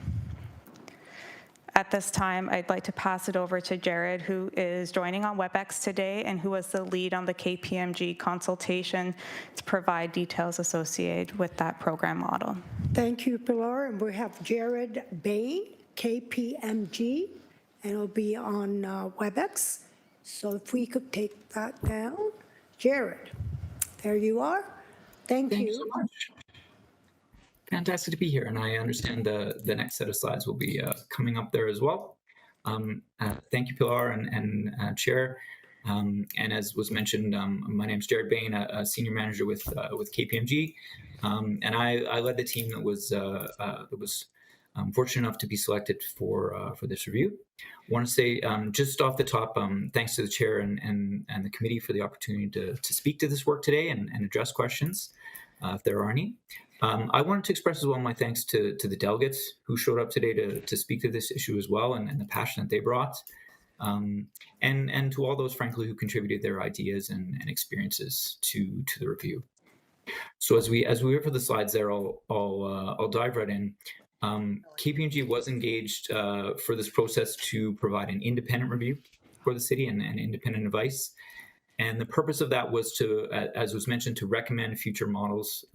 At this time, I'd like to pass it over to Jared, who is joining on WebEx today and who was the lead on the KPMG consultation to provide details associated with that program model. Thank you, Pilar. And we have Jared Bay, KPMG, and it'll be on WebEx. So if we could take that down. Jared, there you are. Thank you so much. Fantastic to be here, and I understand the next set of slides will be coming up there as well. Thank you, Pilar and Chair. And as was mentioned, my name is Jared Bain, a senior manager with KPMG, and I led the team that was fortunate enough to be selected for this review. I want to say just off the top, thanks to the Chair and the committee for the opportunity to speak to this work today and address questions if there are any. I wanted to express as well my thanks to the delegates who showed up today to speak to this issue as well, and the passion that they brought, and to all those, frankly, who contributed their ideas and experiences to the review. So as we wait for the slides there, I'll dive right in. KPMG was engaged for this process to provide an independent review for the city and independent advice, and the purpose of that was to, as was mentioned, to recommend future models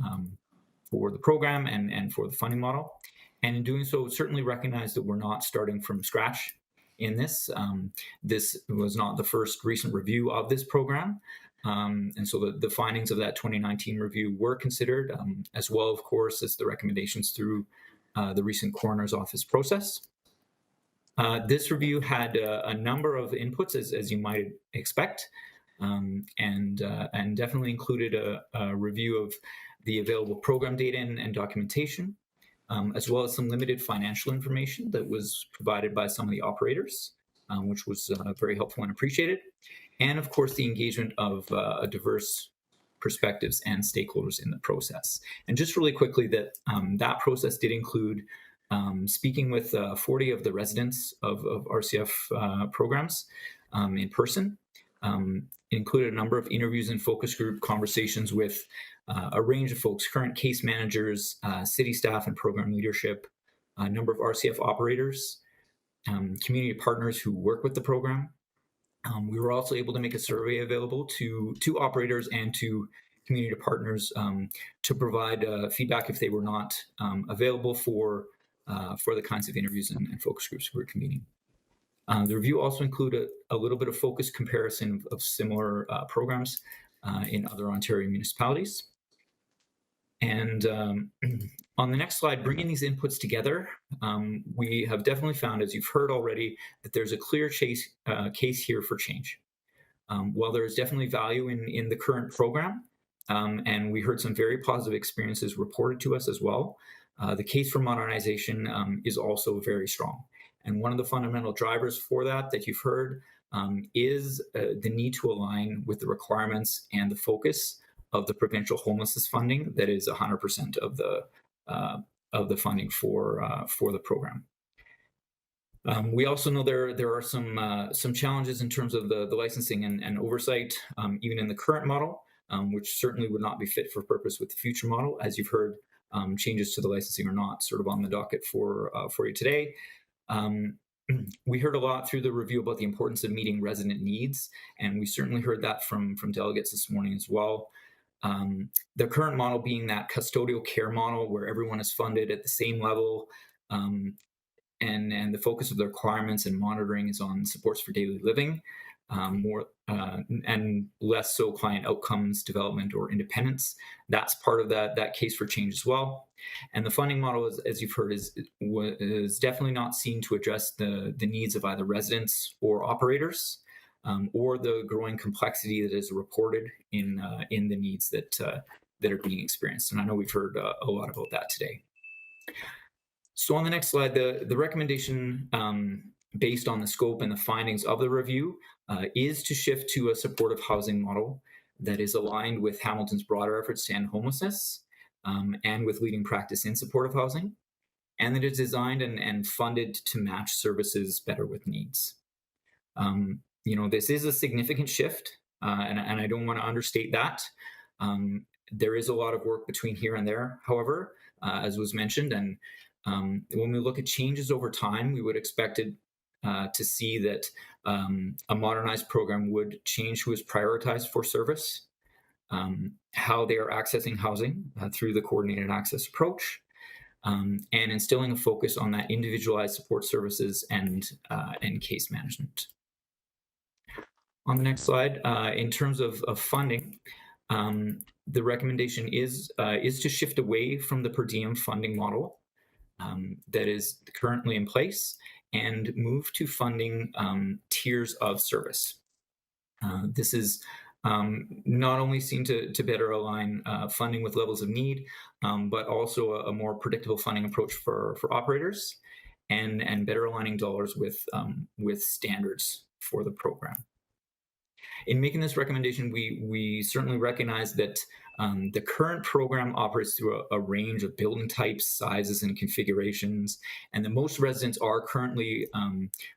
for the program and for the funding model. And in doing so, certainly recognize that we're not starting from scratch in this. This was not the first recent review of this program. And so the findings of that 2019 review were considered, as well, of course, as the recommendations through the recent coroner's office process. This review had a number of inputs, as you might expect, and definitely included a review of the available program data and documentation, as well as some limited financial information that was provided by some of the operators, which was very helpful and appreciated. And of course, the engagement of diverse perspectives and stakeholders in the process. And just really quickly, that process did include speaking with 40 of the residents of RCF programs in person. It included a number of interviews and focus group conversations with a range of folks, current case managers, city staff and program leadership, a number of RCF operators, community partners who work with the program. We were also able to make a survey available to operators and to community partners to provide feedback if they were not available for the kinds of interviews and focus groups we were convening. The review also included a little bit of focus comparison of similar programs in other Ontario municipalities. And on the next slide, bringing these inputs together, we have definitely found, as you've heard already, that there's a clear case here for change. While there is definitely value in the current program, and we heard some very positive experiences reported to us as well, the case for modernization is also very strong. And one of the fundamental drivers for that you've heard is the need to align with the requirements and the focus of the provincial homelessness funding that is 100% of the funding for the program. We also know there are some challenges in terms of the licensing and oversight, even in the current model, which certainly would not be fit for purpose with the future model. As you've heard, changes to the licensing are not sort of on the docket for you today. We heard a lot through the review about the importance of meeting resident needs, and we certainly heard that from delegates this morning as well. The current model being that custodial care model where everyone is funded at the same level, and the focus of the requirements and monitoring is on supports for daily living, more and less so client outcomes, development, or independence. That's part of that case for change as well. And the funding model, as you've heard, is definitely not seen to address the needs of either residents or operators, or the growing complexity that is reported in the needs that are being experienced. And I know we've heard a lot about that today. So on the next slide, the recommendation based on the scope and the findings of the review is to shift to a supportive housing model that is aligned with Hamilton's broader efforts to end homelessness and with leading practice in supportive housing, and that is designed and funded to match services better with needs. This is a significant shift, and I don't want to understate that. There is a lot of work between here and there, however, as was mentioned, and when we look at changes over time, we would expect it to see that a modernized program would change who is prioritized for service, how they are accessing housing through the coordinated access approach, and instilling a focus on that individualized support services and case management. On the next slide, in terms of funding, the recommendation is to shift away from the per diem funding model that is currently in place and move to funding tiers of service. This is not only seen to better align funding with levels of need, but also a more predictable funding approach for operators and better aligning dollars with standards for the program. In making this recommendation, we certainly recognize that the current program operates through a range of building types, sizes, and configurations, and that most residents are currently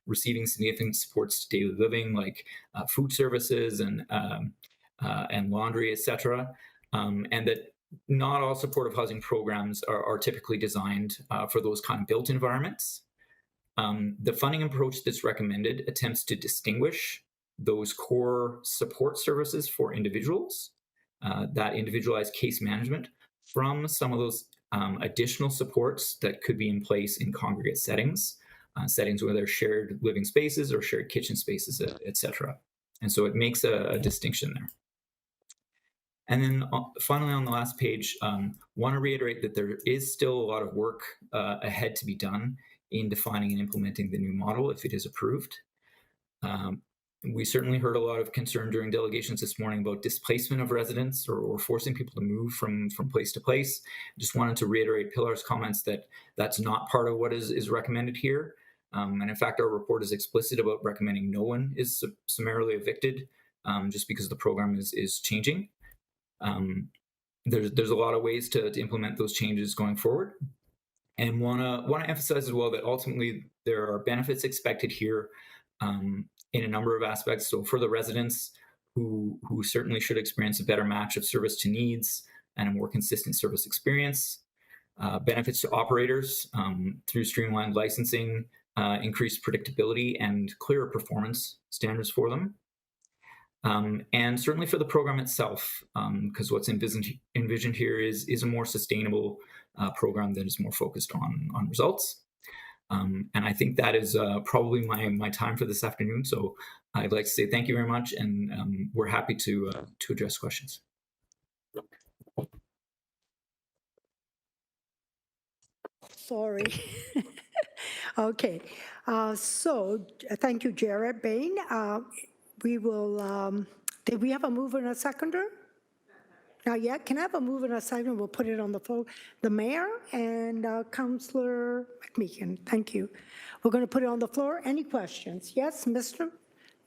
receiving significant supports to daily living, like food services and laundry, etc., and that not all supportive housing programs are typically designed for those kind of built environments. The funding approach that's recommended attempts to distinguish those core support services for individuals, that individualized case management, from some of those additional supports that could be in place in congregate settings, settings where there's shared living spaces or shared kitchen spaces, etc. And so it makes a distinction there. And then finally, on the last page, want to reiterate that there is still a lot of work ahead to be done in defining and implementing the new model if it is approved. We certainly heard a lot of concern during delegations this morning about displacement of residents or forcing people to move from place to place. Just wanted to reiterate Pilar's comments that that's not part of what is recommended here. And in fact, our report is explicit about recommending no one is summarily evicted just because the program is changing. There's a lot of ways to implement those changes going forward. And want to emphasize as well that ultimately there are benefits expected here in a number of aspects. So for the residents who certainly should experience a better match of service to needs and a more consistent service experience, benefits to operators through streamlined licensing, increased predictability and clearer performance standards for them. And certainly for the program itself, because what's envisioned here is a more sustainable program that is more focused on results. And I think that is probably my time for this afternoon. So I'd like to say thank you very much, and we're happy to address questions. Sorry. Okay, so thank you, Jared Bain. We will, did we have a mover and a seconder? Not yet. Can I have a mover and a second? We'll put it on the floor. The mayor and Councillor McMeekin. Thank you. We're going to put it on the floor. Any questions? Yes, Councillor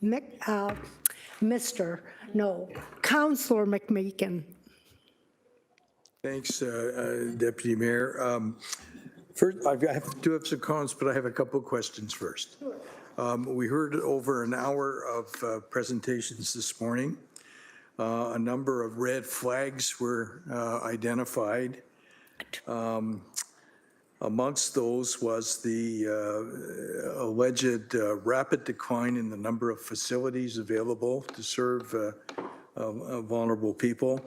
McMeekin. Thanks, Deputy Mayor. First, I do have some comments, but I have a couple of questions first. We heard over an hour of presentations this morning. A number of red flags were identified. Amongst those was the alleged rapid decline in the number of facilities available to serve vulnerable people.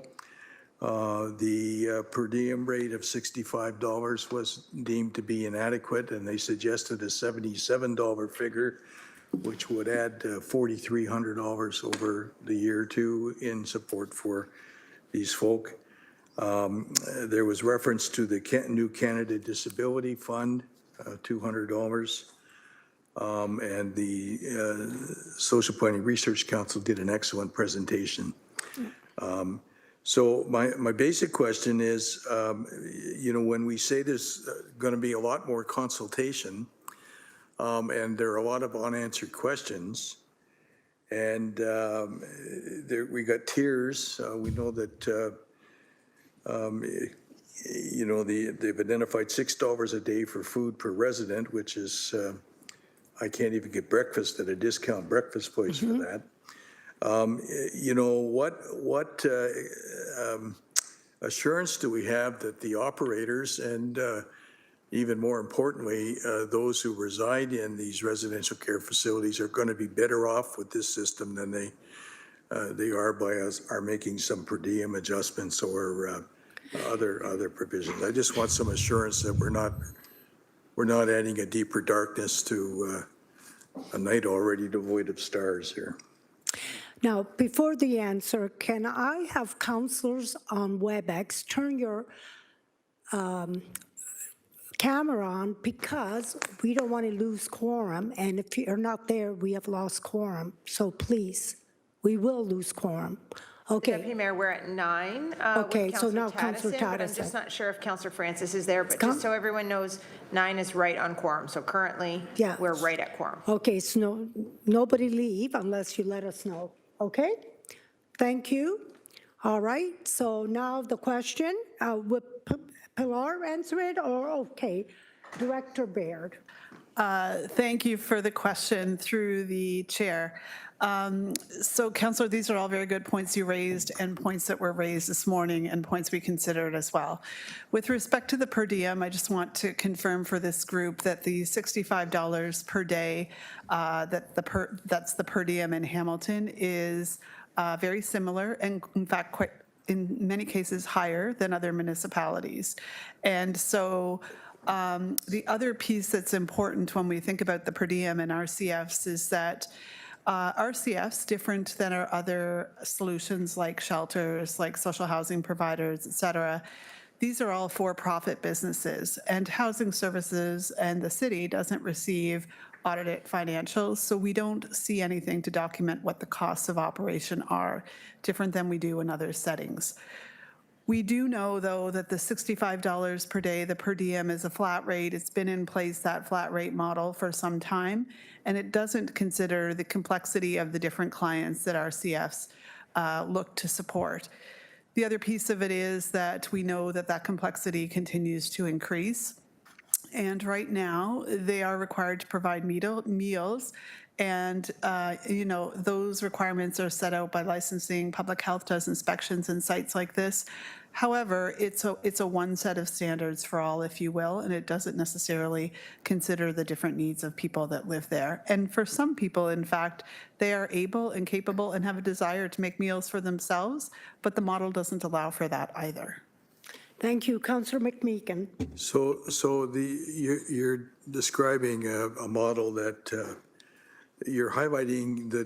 The per diem rate of $65 was deemed to be inadequate, and they suggested a $77 figure, which would add $4,300 over the year too in support for these folk. There was reference to the new Canada Disability Fund, $200. And the Social Planning Research Council did an excellent presentation. So my basic question is, when we say there's going to be a lot more consultation, and there are a lot of unanswered questions, and we got tiers. We know that they've identified $6 a day for food per resident, which is I can't even get breakfast at a discount breakfast place for that. What assurance do we have that the operators and even more importantly, those who reside in these residential care facilities are going to be better off with this system than they are by us making some per diem adjustments or other provisions? I just want some assurance that we're not adding a deeper darkness to a night already devoid of stars here. Now, before the answer, can I have councillors on WebEx turn your camera on, because we don't want to lose quorum, and if you're not there, we have lost quorum. So please, we will lose quorum. Okay. Deputy Mayor, we're at 9. Okay, with so now Councillor Councillor Tadison, but I'm Tadison. just not sure if Councillor Francis is there, but just so everyone knows, 9 is right on quorum. So currently, Yeah. we're right at quorum. Okay, so nobody leave unless you let us know, okay? Thank you. All right, so now the question, would Pilar answer it, or, okay, Director Baird? Thank you for the question through the chair. So, Councillor, these are all very good points you raised and points that were raised this morning and points we considered as well. With respect to the per diem, I just want to confirm for this group that the $65 per day, that's the per diem in Hamilton, is very similar and in fact quite in many cases higher than other municipalities. And so the other piece that's important when we think about the per diem and RCFs is that RCFs, different than our other solutions like shelters, like social housing providers, et cetera, these are all for-profit businesses, and housing services and the city doesn't receive audited financials, so we don't see anything to document what the costs of operation are, different than we do in other settings. We do know, though, that the $65 per day, the per diem, is a flat rate. It's been in place, that flat rate model, for some time, and it doesn't consider the complexity of the different clients that RCFs look to support. The other piece of it is that we know that that complexity continues to increase. And right now, they are required to provide meals. And, those requirements are set out by licensing. Public health does inspections in sites like this. However, it's a one set of standards for all, if you will, and it doesn't necessarily consider the different needs of people that live there. And for some people, in fact, they are able and capable and have a desire to make meals for themselves, but the model doesn't allow for that either. Thank you. Councillor McMeekin. So you're describing a model that you're highlighting the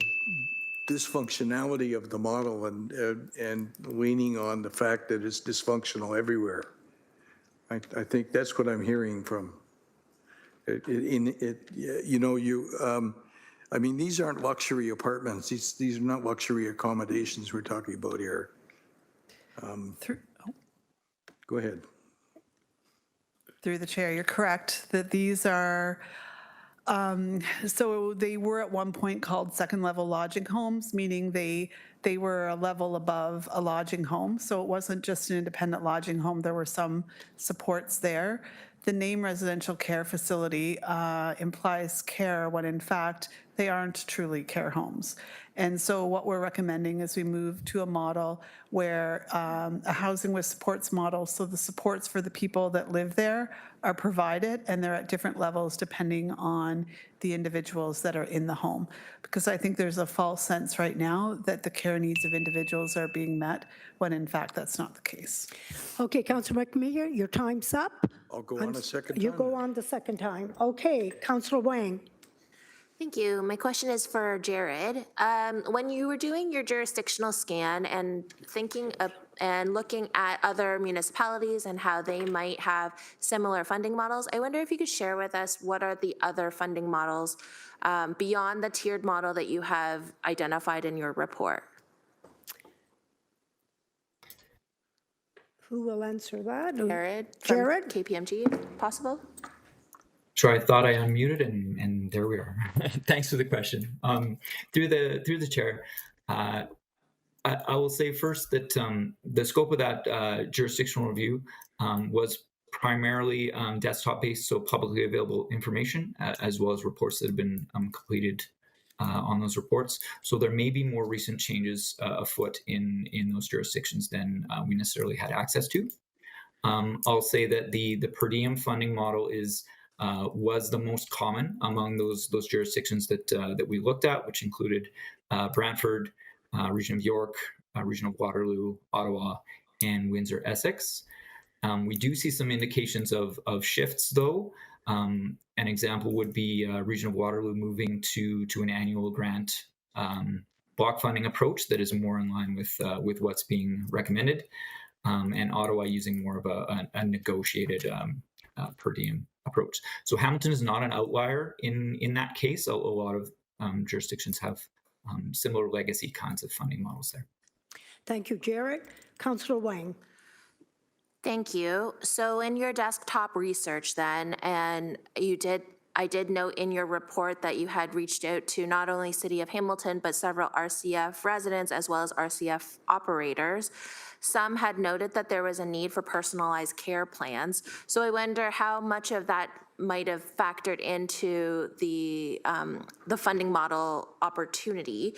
dysfunctionality of the model and leaning on the fact that it's dysfunctional everywhere. I think that's what I'm hearing from I mean, these aren't luxury apartments. These are not luxury accommodations we're talking about here. Go ahead. Through the chair, you're correct that these are, so they were at one point called second level lodging homes, meaning they were a level above a lodging home. So it wasn't just an independent lodging home, there were some supports there. The name residential care facility implies care when in fact they aren't truly care homes. And so what we're recommending is we move to a model where a housing with supports model, so the supports for the people that live there are provided and they're at different levels depending on the individuals that are in the home. Because I think there's a false sense right now that the care needs of individuals are being met when in fact that's not the case. Okay, Councillor McMeekin, your time's up. I'll go on a second time. You go on the second time. Okay, Councillor Wang. Thank you. My question is for Jared. When you were doing your jurisdictional scan and thinking of and looking at other municipalities and how they might have similar funding models, I wonder if you could share with us what are the other funding models beyond the tiered model that you have identified in your report? Who will answer that? Jared? Jared? KPMG, if possible? Sure, I thought I unmuted and there we are. Thanks for the question. Through the chair, I will say first that the scope of that jurisdictional review was primarily desktop-based, so publicly available information, as well as reports that have been completed on those reports. So there may be more recent changes afoot in those jurisdictions than we necessarily had access to. I'll say that the per diem funding model was the most common among those jurisdictions that we looked at, which included Brantford, Region of York, Region of Waterloo, Ottawa, and Windsor, Essex. We do see some indications of shifts, though. An example would be Region of Waterloo moving to an annual grant block funding approach that is more in line with what's being recommended, and Ottawa using more of a negotiated per diem approach. So Hamilton is not an outlier in that case. A lot of jurisdictions have similar legacy kinds of funding models there. Thank you, Jared. Councillor Wang. Thank you. So in your desktop research then, and I did note in your report that you had reached out to not only City of Hamilton, but several RCF residents as well as RCF operators. Some had noted that there was a need for personalized care plans. So I wonder how much of that might have factored into the funding model opportunity.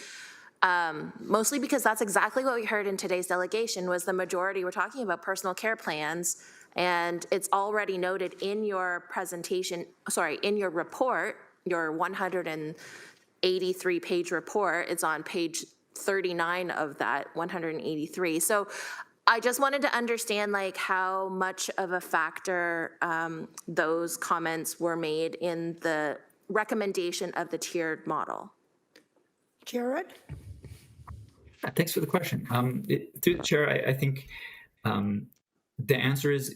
Mostly because that's exactly what we heard in today's delegation was the majority were talking about personal care plans, and it's already noted in your presentation, in your report, your 183-page report. It's on page 39 of that 183. So I just wanted to understand how much of a factor those comments were made in the recommendation of the tiered model. Jared? Thanks for the question. Through the chair, I think The answer is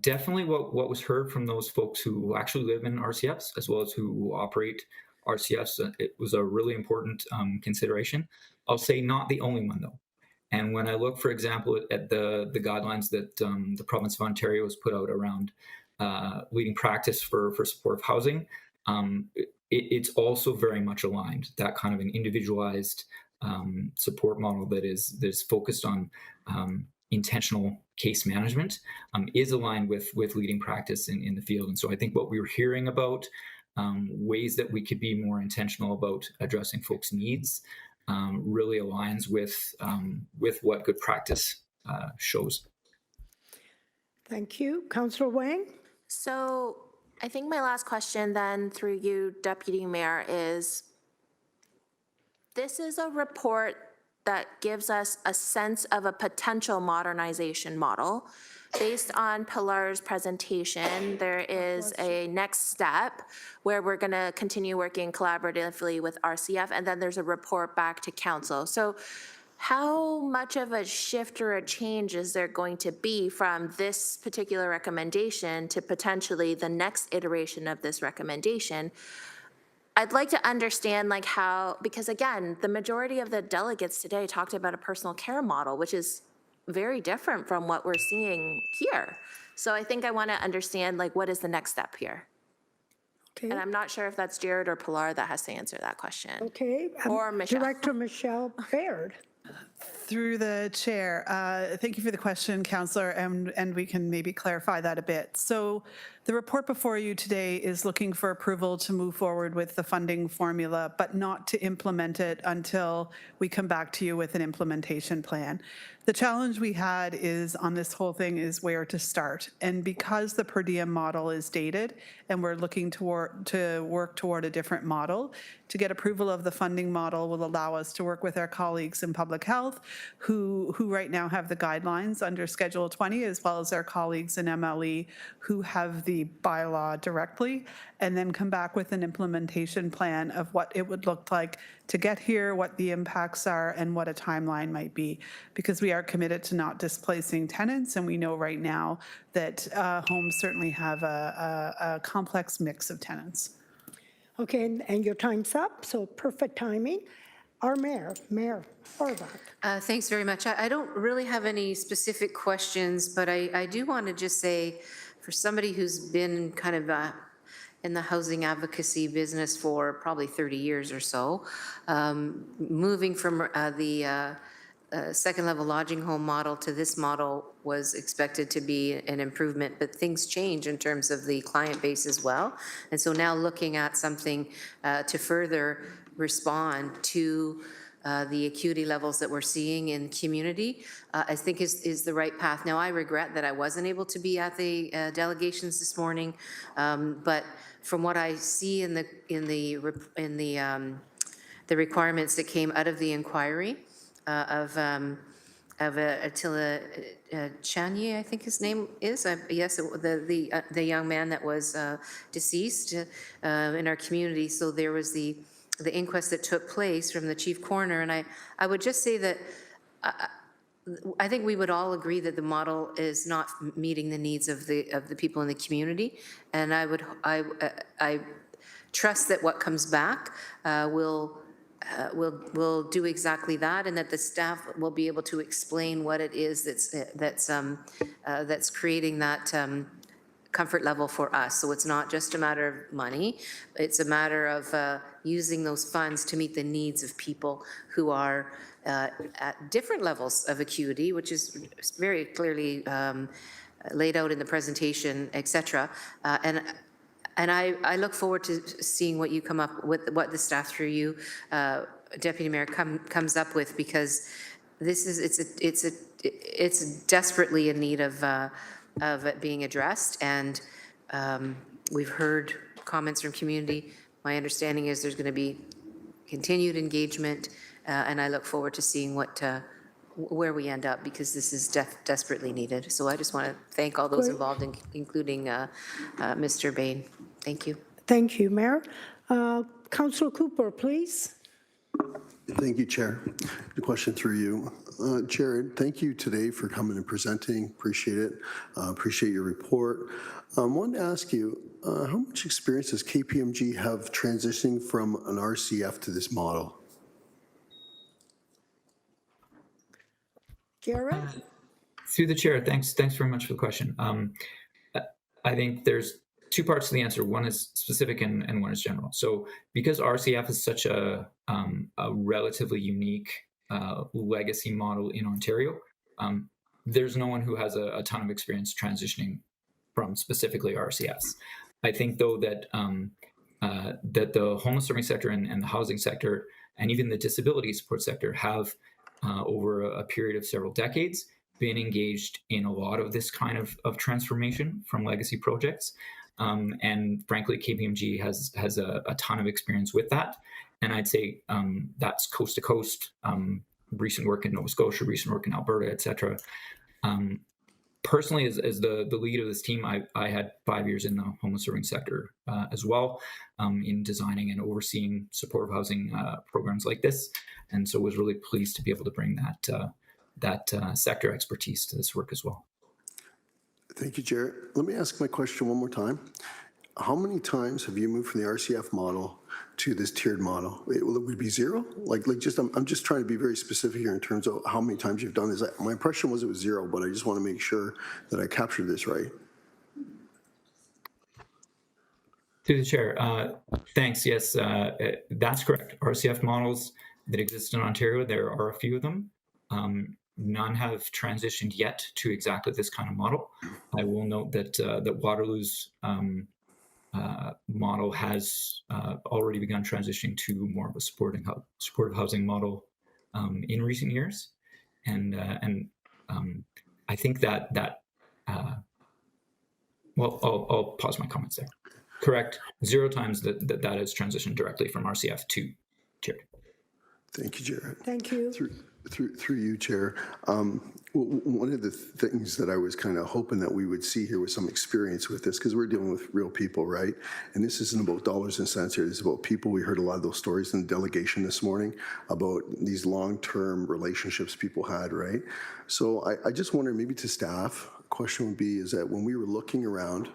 definitely what was heard from those folks who actually live in RCFs as well as who operate RCFs. It was a really important consideration. I'll say not the only one though. And when I look, for example, at the guidelines that the province of Ontario has put out around leading practice for supportive housing, it's also very much aligned. That kind of an individualized support model that is focused on intentional case management is aligned with leading practice in the field. And so I think what we were hearing about ways that we could be more intentional about addressing folks' needs really aligns with what good practice shows. Thank you. Councillor Wang? So I think my last question then through you, Deputy Mayor, is this is a report that gives us a sense of a potential modernization model. Based on Pilar's presentation, there is a next step where we're going to continue working collaboratively with RCF, and then there's a report back to council. So how much of a shift or a change is there going to be from this particular recommendation to potentially the next iteration of this recommendation? I'd like to understand like how, because again, the majority of the delegates today talked about a personal care model, which is very different from what we're seeing here. So I think I want to understand like what is the next step here? Okay. And I'm not sure if that's Jared or Pilar that has to answer that question. Okay. Or Michelle. Director Michelle Baird. Through the chair, thank you for the question, Councillor, and we can maybe clarify that a bit. So the report before you today is looking for approval to move forward with the funding formula, but not to implement it until we come back to you with an implementation plan. The challenge we had is on this whole thing is where to start. And because the per diem model is dated and we're looking to work toward a different model, to get approval of the funding model will allow us to work with our colleagues in public health who right now have the guidelines under Schedule 20, as well as our colleagues in MLE who have the bylaw directly, and then come back with an implementation plan of what it would look like to get here, what the impacts are, and what a timeline might be. Because we are committed to not displacing tenants, and we know right now that homes certainly have a complex mix of tenants. Okay, and your time's up, so perfect timing. Our Mayor Horwath. Thanks very much. I don't really have any specific questions, but I do want to just say, for somebody who's been kind of in the housing advocacy business for probably 30 years or so, moving from the second level lodging home model to this model was expected to be an improvement, but things change in terms of the client base as well. And so now looking at something to further respond to the acuity levels that we're seeing in community, I think is the right path. Now, I regret that I wasn't able to be at the delegations this morning, but from what I see in the requirements that came out of the inquiry of Attila Chanier, I think his name is. Yes, the young man that was deceased in our community. So there was the inquest that took place from the chief coroner, and I would just say that I think we would all agree that the model is not meeting the needs of the people in the community, and I trust that what comes back will do exactly that, and that the staff will be able to explain what it is that's creating that comfort level for us. So it's not just a matter of money, it's a matter of using those funds to meet the needs of people who are at different levels of acuity, which is very clearly laid out in the presentation, et cetera. And I look forward to seeing what you come up with, what the staff through you, Deputy Mayor, comes up with, because this is it's desperately in need of it being addressed. And we've heard comments from community. My understanding is there's going to be continued engagement, and I look forward to seeing where we end up, because this is desperately needed. So I just want to thank all those involved, including Mr. Bain. Thank you. Thank you, Mayor. Councillor Cooper, please. Thank you, Chair. The question through you. Jared, thank you today for coming and presenting. Appreciate it. Appreciate your report. I wanted to ask you, how much experience does KPMG have transitioning from an RCF to this model? Jared? Through the chair, thanks very much for the question. I think there's two parts to the answer. One is specific and one is general. So because RCF is such a relatively unique legacy model in Ontario, there's no one who has a ton of experience transitioning from specifically RCFs. I think, though, that that the homeless serving sector and the housing sector and even the disability support sector have, over a period of several decades, been engaged in a lot of this kind of transformation from legacy projects. And frankly, KPMG has a ton of experience with that. And I'd say that's coast to coast, recent work in Nova Scotia, recent work in Alberta, et cetera. Personally, as the lead of this team, I had 5 years in the homeless serving sector as well, in designing and overseeing supportive housing programs like this. And so was really pleased to be able to bring that sector expertise to this work as well. Thank you, Jared. Let me ask my question one more time. How many times have you moved from the RCF model to this tiered model? Would it be zero? I'm just trying to be very specific here in terms of how many times you've done this. My impression was it was zero, but I just want to make sure that I captured this right. Through the chair, thanks. Yes, that's correct. RCF models that exist in Ontario, there are a few of them. None have transitioned yet to exactly this kind of model. I will note that that Waterloo's model has already begun transitioning to more of a supportive housing model in recent years, and I think that well, I'll pause my comments there. Correct, 0 times that has transitioned directly from RCF to tiered. Thank you, Jared. Thank you. Through you, Chair. One of the things that I was kind of hoping that we would see here was some experience with this, because we're dealing with real people, right? And this isn't about dollars and cents here. It's about people. We heard a lot of those stories in the delegation this morning about these long-term relationships people had, right? So I just wonder, maybe to staff, a question would be, is that when we were looking around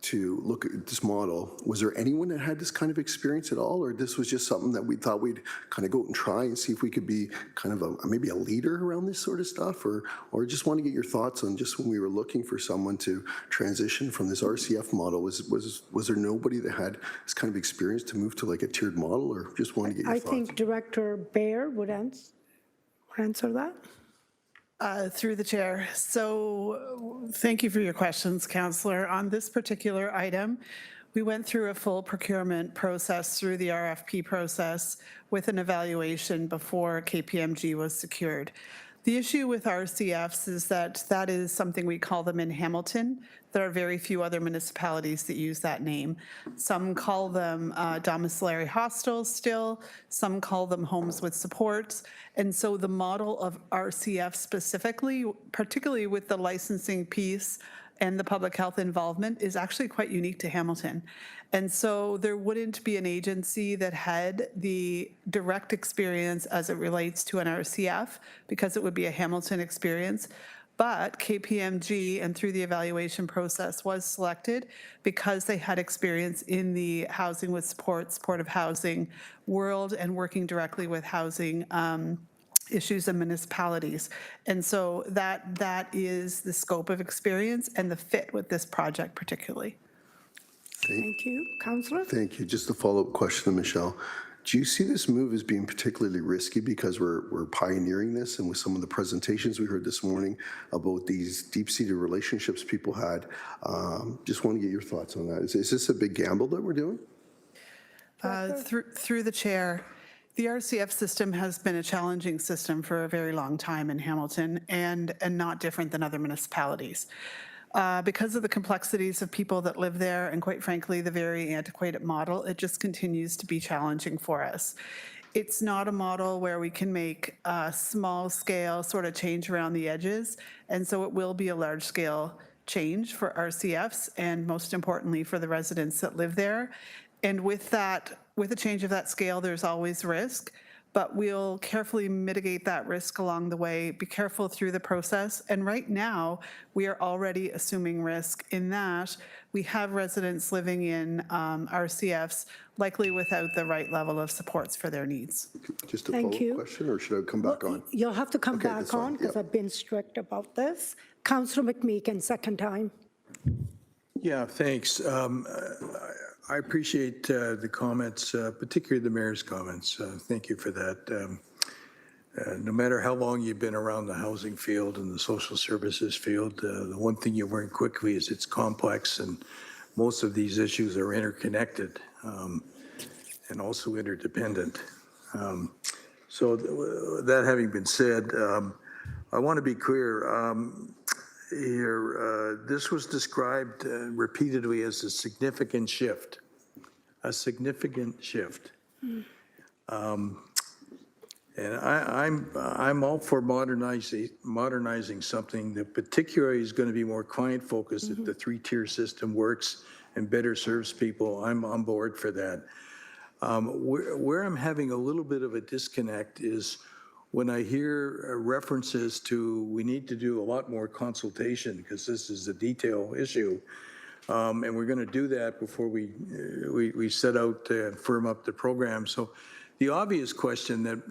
to look at this model, was there anyone that had this kind of experience at all, or this was just something that we thought we'd kind of go out and try and see if we could be kind of maybe a leader around this sort of stuff, or just want to get your thoughts on just when we were looking for someone to transition from this RCF model, was there nobody that had this kind of experience to move to like a tiered model, or just want to get your thoughts? I think Director Baer would answer that. Through the chair. So thank you for your questions, Councillor. On this particular item, we went through a full procurement process through the RFP process with an evaluation before KPMG was secured. The issue with RCFs is that is something we call them in Hamilton. There are very few other municipalities that use that name. Some call them domiciliary hostels still, some call them homes with supports. And so the model of RCF specifically, particularly with the licensing piece and the public health involvement, is actually quite unique to Hamilton. And so there wouldn't be an agency that had the direct experience as it relates to an RCF, because it would be a Hamilton experience. But KPMG, and through the evaluation process, was selected because they had experience in the housing with support, supportive housing world, and working directly with housing issues and municipalities. And so that is the scope of experience and the fit with this project particularly. Thank you. Councillor? Thank you. Just a follow-up question to Michelle. Do you see this move as being particularly risky because we're pioneering this, and with some of the presentations we heard this morning about these deep-seated relationships people had? Just want to get your thoughts on that. Is this a big gamble that we're doing? Through the chair, the RCF system has been a challenging system for a very long time in Hamilton, and not different than other municipalities. Because of the complexities of people that live there, and quite frankly, the very antiquated model, it just continues to be challenging for us. It's not a model where we can make a small scale sort of change around the edges, and so it will be a large scale change for RCFs, and most importantly for the residents that live there. And with a change of that scale, there's always risk. but we'll carefully mitigate that risk along the way, be careful through the process. And right now, we are already assuming risk in that we have residents living in RCFs likely without the right level of supports for their needs. Just a Thank follow-up you. question, or should I come back on? You'll have to come Okay, back that's fine. on because Yep. I've been strict about this. Councillor McMeekin, second time. Yeah, thanks. I appreciate the comments, particularly the mayor's comments. Thank you for that. No matter how long you've been around the housing field and the social services field, the one thing you learn quickly is it's complex, and most of these issues are interconnected and also interdependent. So that having been said, I want to be clear here. This was described repeatedly as a significant shift, a significant shift. And I'm all for modernizing something that particularly is going to be more client-focused. If the three-tier system works and better serves people, I'm on board for that. Where I'm having a little bit of a disconnect is when I hear references to we need to do a lot more consultation because this is a detail issue, and we're going to do that before we set out and firm up the program. So the obvious question that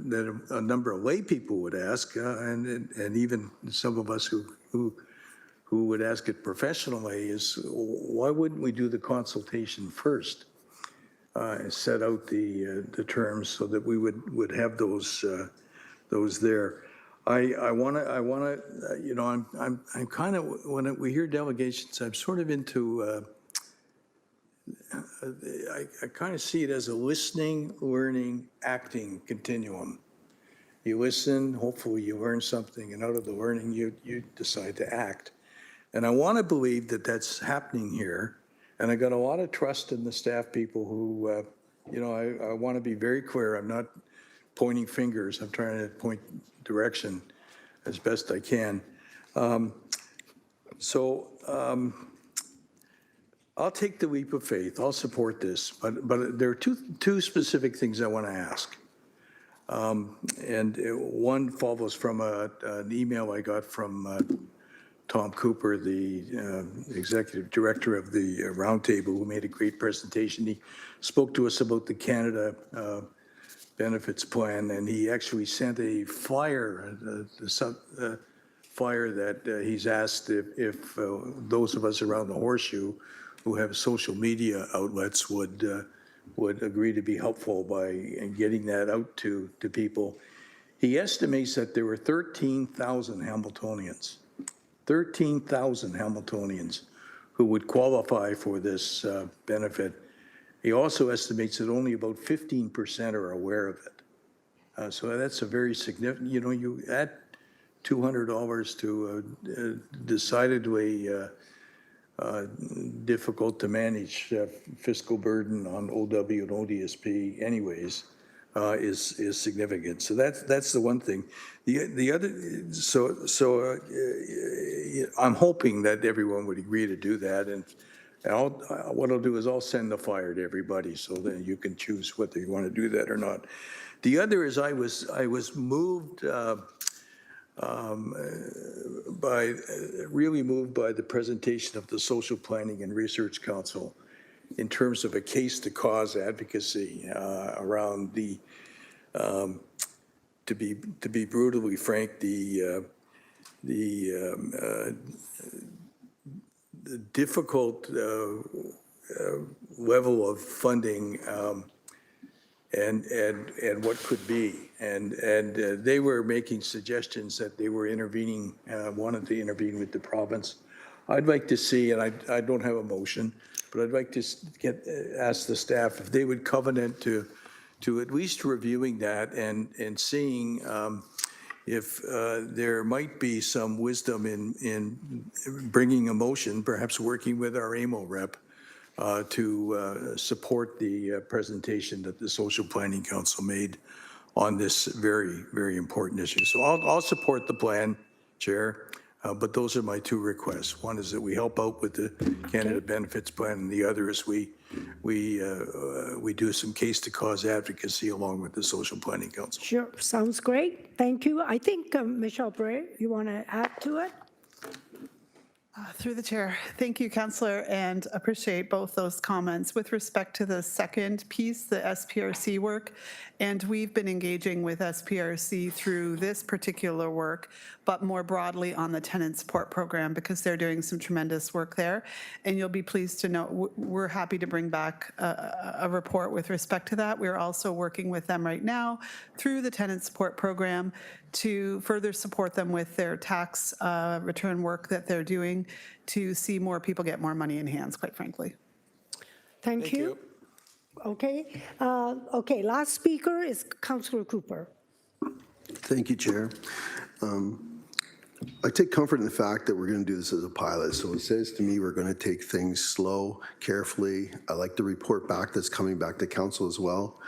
a number of lay people would ask, and even some of us who would ask it professionally, is why wouldn't we do the consultation first? Set out the terms so that we would have those there. I want to, you know, I'm kind of, when we hear delegations, I'm sort of into, I kind of see it as a listening, learning, acting continuum. You listen, hopefully you learn something, and out of the learning, you decide to act. And I want to believe that that's happening here. And I got a lot of trust in the staff people who, you know, I want to be very clear. I'm not pointing fingers. I'm trying to point direction as best I can. I'll take the leap of faith. I'll support this. But there are two specific things I want to ask. And one follows from an email I got from Tom Cooper, the executive director of the Roundtable, who made a great presentation. He spoke to us about the Canada benefits plan, and he actually sent a flyer, flyer that he's asked if those of us around the Horseshoe who have social media outlets would agree to be helpful by getting that out to people. He estimates that there were 13,000 Hamiltonians. 13,000 Hamiltonians who would qualify for this benefit. He also estimates that only about 15% are aware of it. So that's a very significant, you know, you add $200 to a decidedly difficult to manage fiscal burden on OW and ODSP anyways, is significant. So that's the one thing. The other, I'm hoping that everyone would agree to do that, and what I'll do is I'll send the flyer to everybody so that you can choose whether you want to do that or not. The other is I was moved really moved by the presentation of the Social Planning and Research Council in terms of a case to cause advocacy around the, to be brutally frank, the difficult level of funding and what could be. And they were making suggestions that they were intervening, wanted to intervene with the province. I'd like to see, and I don't have a motion, but I'd like to ask the staff if they would covenant to at least reviewing that and seeing if there might be some wisdom in bringing a motion, perhaps working with our AMO rep, to support the presentation that the Social Planning Council made on this very, very important issue. So I'll support the plan, Chair. But those are my two requests. One is that we help out with the Canada Benefits Plan, and the other is we do some case to cause advocacy along with the Social Planning Council. Sure, sounds great. Thank you. I think, Michelle Bray, you want to add to it? Through the chair, thank you, Councillor, and appreciate both those comments. With respect to the second piece, the SPRC work, and we've been engaging with SPRC through this particular work, but more broadly on the tenant support program because they're doing some tremendous work there. And you'll be pleased to know we're happy to bring back a report with respect to that. We're also working with them right now through the tenant support program to further support them with their tax return work that they're doing to see more people get more money in hands, quite frankly. Thank you. Okay. Okay, last speaker is Councillor Cooper. Thank you, Chair. I take comfort in the fact that we're going to do this as a pilot. So it says to me we're going to take things slow, carefully. I like the report back that's coming back to council as well.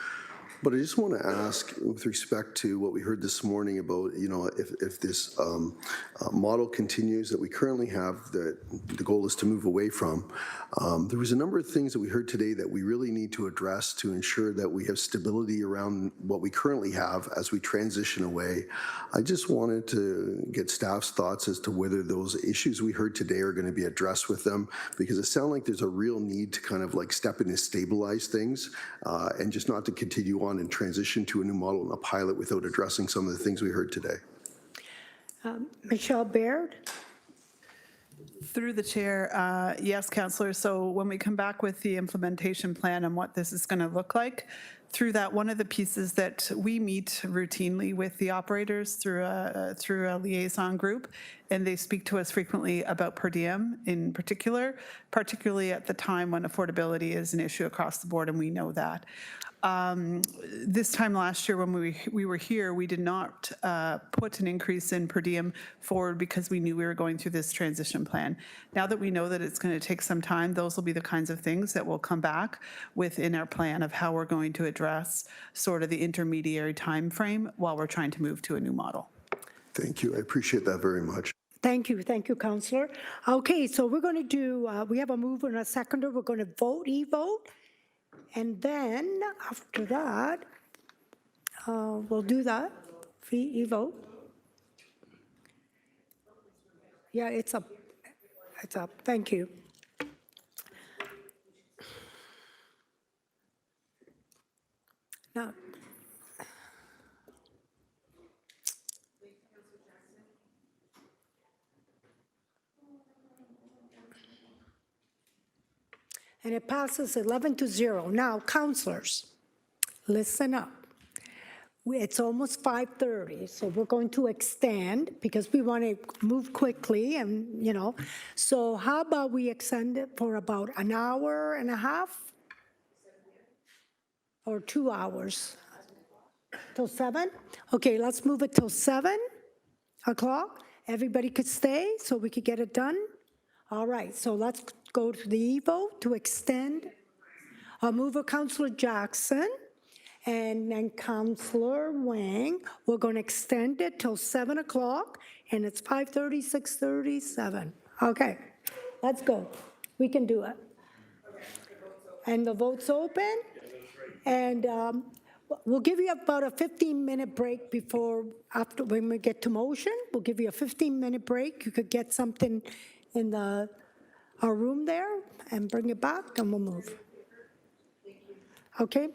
But I just want to ask, with respect to what we heard this morning about, you know, if this model continues that we currently have, that the goal is to move away from, there was a number of things that we heard today that we really need to address to ensure that we have stability around what we currently have as we transition away. I just wanted to get staff's thoughts as to whether those issues we heard today are going to be addressed with them, because it sounds like there's a real need to kind of like step in and stabilize things and just not to continue on and transition to a new model and a pilot without addressing some of the things we heard today. Michelle Baird. Through the chair, yes, Councillor. So when we come back with the implementation plan and what this is going to look like, through that, one of the pieces that we meet routinely with the operators through a liaison group, and they speak to us frequently about per diem in particular, particularly at the time when affordability is an issue across the board, and we know that. This time last year when we were here, we did not put an increase in per diem forward because we knew we were going through this transition plan. Now that we know that it's going to take some time, those will be the kinds of things that will come back within our plan of how we're going to address sort of the intermediary time frame while we're trying to move to a new model. Thank you. I appreciate that very much. Thank you, Councillor. Okay, so we're going to do, we have a mover and a seconder. We're going to vote, e-vote. And then after that, we'll do that, e-vote. Yeah, it's up. It's up. Thank you. Now, and it passes 11-0. Now, councillors, listen up. It's almost 5:30, so we're going to extend because we want to move quickly and, you know. So how about we extend it for about an hour and a half? Or 2 hours? Till 7? Okay, let's move it till 7 o'clock. Everybody could stay so we could get it done? All right, so let's go to the e-vote to extend. I'll move Councillor Jackson and then Councillor Wang. We're going to extend it till 7 o'clock, and it's 5:30, 6:30, 7. Okay, let's go. We can do it. And the vote's open, and we'll give you about a 15-minute break before, after when we get to motion. We'll give you a 15-minute break. You could get something in our room there and bring it back, and we'll move. Okay?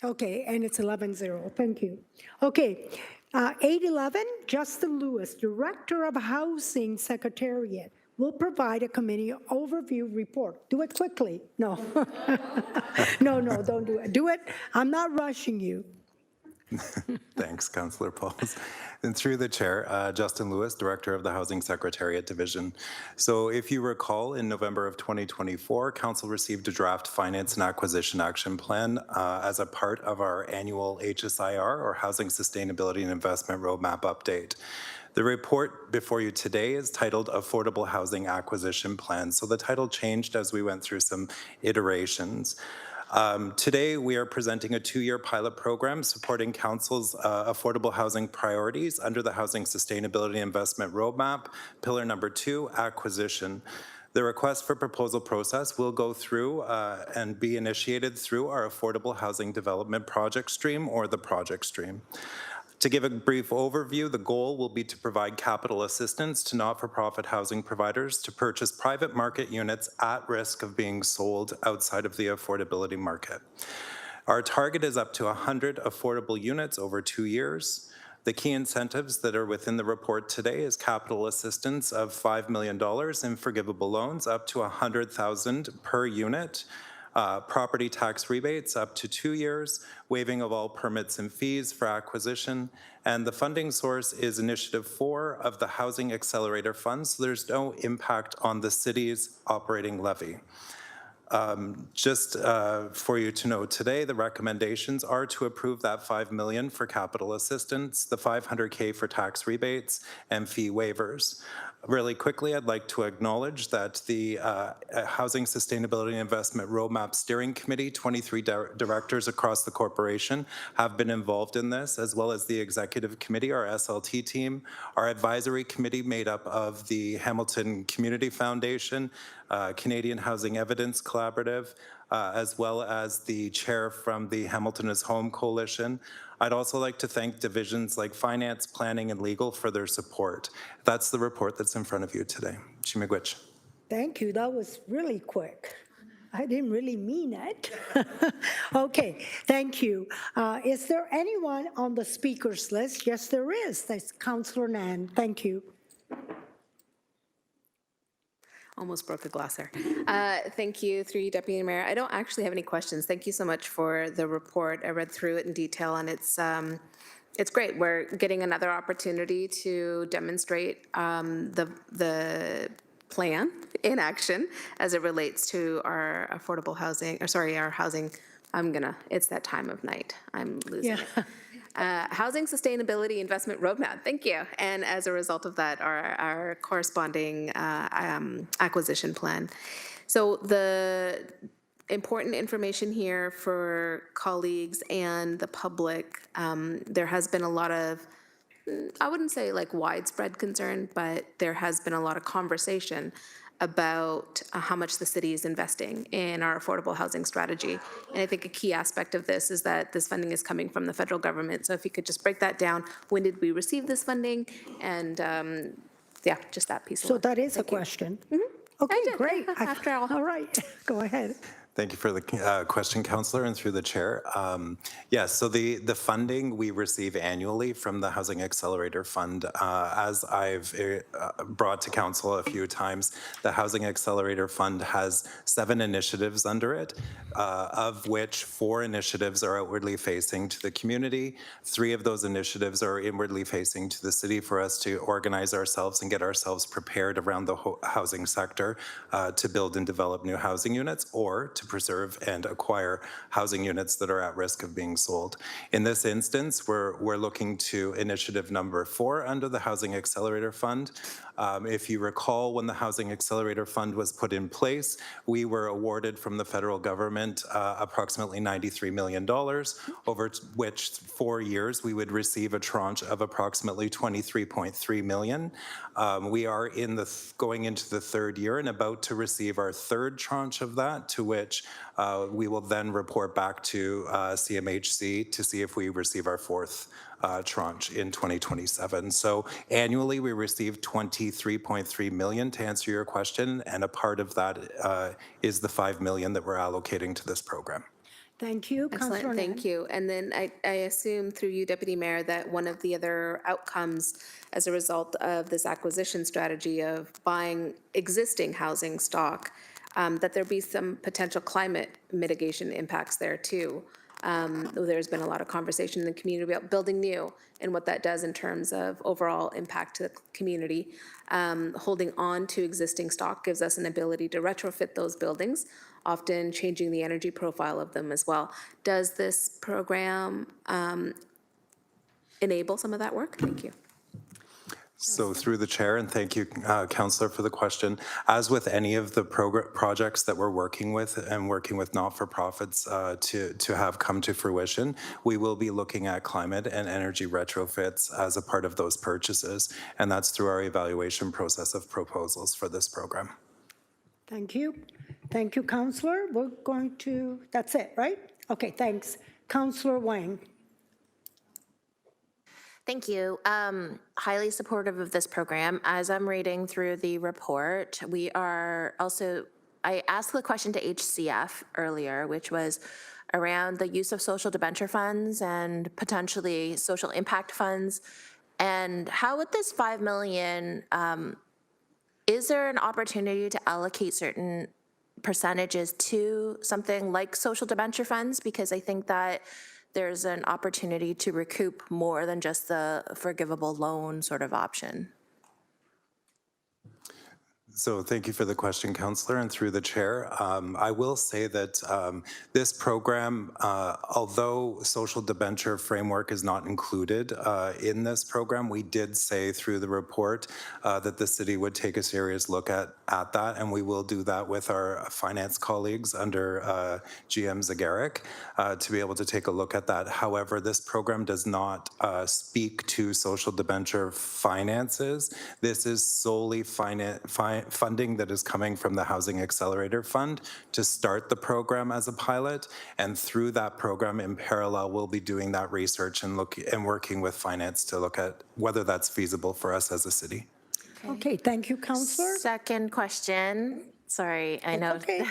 Okay, and it's 11-0. Thank you. Okay, 8:11, Justin Lewis, Director of Housing Secretariat, will provide a committee overview report. Do it quickly. No. No, don't do it. Do it. I'm not rushing you. Thanks, Councillor Pauls. And through the chair, Justin Lewis, Director of the Housing Secretariat Division. So if you recall, in November of 2024, Council received a draft Finance and Acquisition Action Plan as a part of our annual HSIR, or Housing Sustainability and Investment Roadmap Update. The report before you today is titled Affordable Housing Acquisition Plan. So the title changed as we went through some iterations. Today, we are presenting a 2-year pilot program supporting Council's affordable housing priorities under the Housing Sustainability Investment Roadmap, Pillar Number 2, Acquisition. The request for proposal process will go through and be initiated through our Affordable Housing Development Project Stream, or the project stream. To give a brief overview, the goal will be to provide capital assistance to not-for-profit housing providers to purchase private market units at risk of being sold outside of the affordability market. Our target is up to 100 affordable units over 2 years. The key incentives that are within the report today is capital assistance of $5 million in forgivable loans up to $100,000 per unit, property tax rebates up to 2 years, waiving of all permits and fees for acquisition, and the funding source is Initiative 4 of the Housing Accelerator Fund, so there's no impact on the city's operating levy. Just for you to know today, the recommendations are to approve that $5 million for capital assistance, the $500K for tax rebates, and fee waivers. Really quickly, I'd like to acknowledge that the Housing Sustainability Investment Roadmap Steering Committee, 23 directors across the corporation have been involved in this, as well as the Executive Committee, our SLT team, our advisory committee made up of the Hamilton Community Foundation, Canadian Housing Evidence Collaborative, as well as the chair from the Hamilton is Home Coalition. I'd also like to thank divisions like Finance, Planning, and Legal for their support. That's the report that's in front of you today. Chimigwich. Thank you. That was really quick. I didn't really mean it. Okay, thank you. Is there anyone on the speakers list? Yes, there is. That's Councillor Nan. Thank you. Almost broke a glass there. Thank you, through you, Deputy Mayor. I don't actually have any questions. Thank you so much for the report. I read through it in detail, and it's great. We're getting another opportunity to demonstrate the plan in action as it relates to our affordable housing, or sorry, our housing. It's that time of night. I'm losing it. Housing Sustainability Investment Roadmap, thank you. And as a result of that, our corresponding acquisition plan. So the important information here for colleagues and the public, there has been a lot of, I wouldn't say like widespread concern, but there has been a lot of conversation about how much the city is investing in our affordable housing strategy. And I think a key aspect of this is that this funding is coming from the federal government. So if you could just break that down, when did we receive this funding? And yeah, just that piece. So that is a question. Okay, great. After all. All right, go ahead. Thank you for the question, Councillor, and through the chair. Yes, so the funding we receive annually from the Housing Accelerator Fund, as I've brought to Council a few times, the Housing Accelerator Fund has 7 initiatives under it, of which 4 initiatives are outwardly facing to the community. 3 of those initiatives are inwardly facing to the city for us to organize ourselves and get ourselves prepared around the housing sector to build and develop new housing units, or to preserve and acquire housing units that are at risk of being sold. In this instance, we're looking to initiative number 4 under the Housing Accelerator Fund. If you recall, when the Housing Accelerator Fund was put in place, we were awarded from the federal government approximately $93 million, over which 4 years we would receive a tranche of approximately $23.3 million. We are going into the 3rd year and about to receive our 3rd tranche of that, to which we will then report back to CMHC to see if we receive our 4th tranche in 2027. So annually we receive $23.3 million, to answer your question, and a part of that is the $5 million that we're allocating to this program. Thank you, Councillor Excellent, thank you. And then I assume through you, Deputy Mayor, that one of the other outcomes as a result of this acquisition strategy of buying existing housing stock, that there be some potential climate mitigation impacts there too. There's been a lot of conversation in the community about building new and what that does in terms of overall impact to the community. Holding on to existing stock gives us an ability to retrofit those buildings, often changing the energy profile of them as well. Does this program enable some of that work? Thank you. So through the chair, and thank you, Councillor, for the question. As with any of the projects that we're working with and working with not-for-profits to have come to fruition, we will be looking at climate and energy retrofits as a part of those purchases. And that's through our evaluation process of proposals for this program. Thank you. Thank you, Councillor. We're going to, that's it, right? Okay, thanks. Councillor Wang. Thank you. Highly supportive of this program. As I'm reading through the report, we are also, I asked the question to HCF earlier, which was around the use of social debenture funds and potentially social impact funds. And how with this $5 million, is there an opportunity to allocate certain percentages to something like social debenture funds? Because I think that there's an opportunity to recoup more than just the forgivable loan sort of option. So thank you for the question, Councillor, and through the chair. I will say that this program, although social debenture framework is not included in this program, we did say through the report that the city would take a serious look at that, and we will do that with our finance colleagues under GM Zagaric to be able to take a look at that. However, this program does not speak to social debenture finances. This is solely funding that is coming from the Housing Accelerator Fund to start the program as a pilot. And through that program, in parallel, we'll be doing that research and working with finance to look at whether that's feasible for us as a city. Okay, thank you, Councillor. Second question. Sorry, I know. Okay.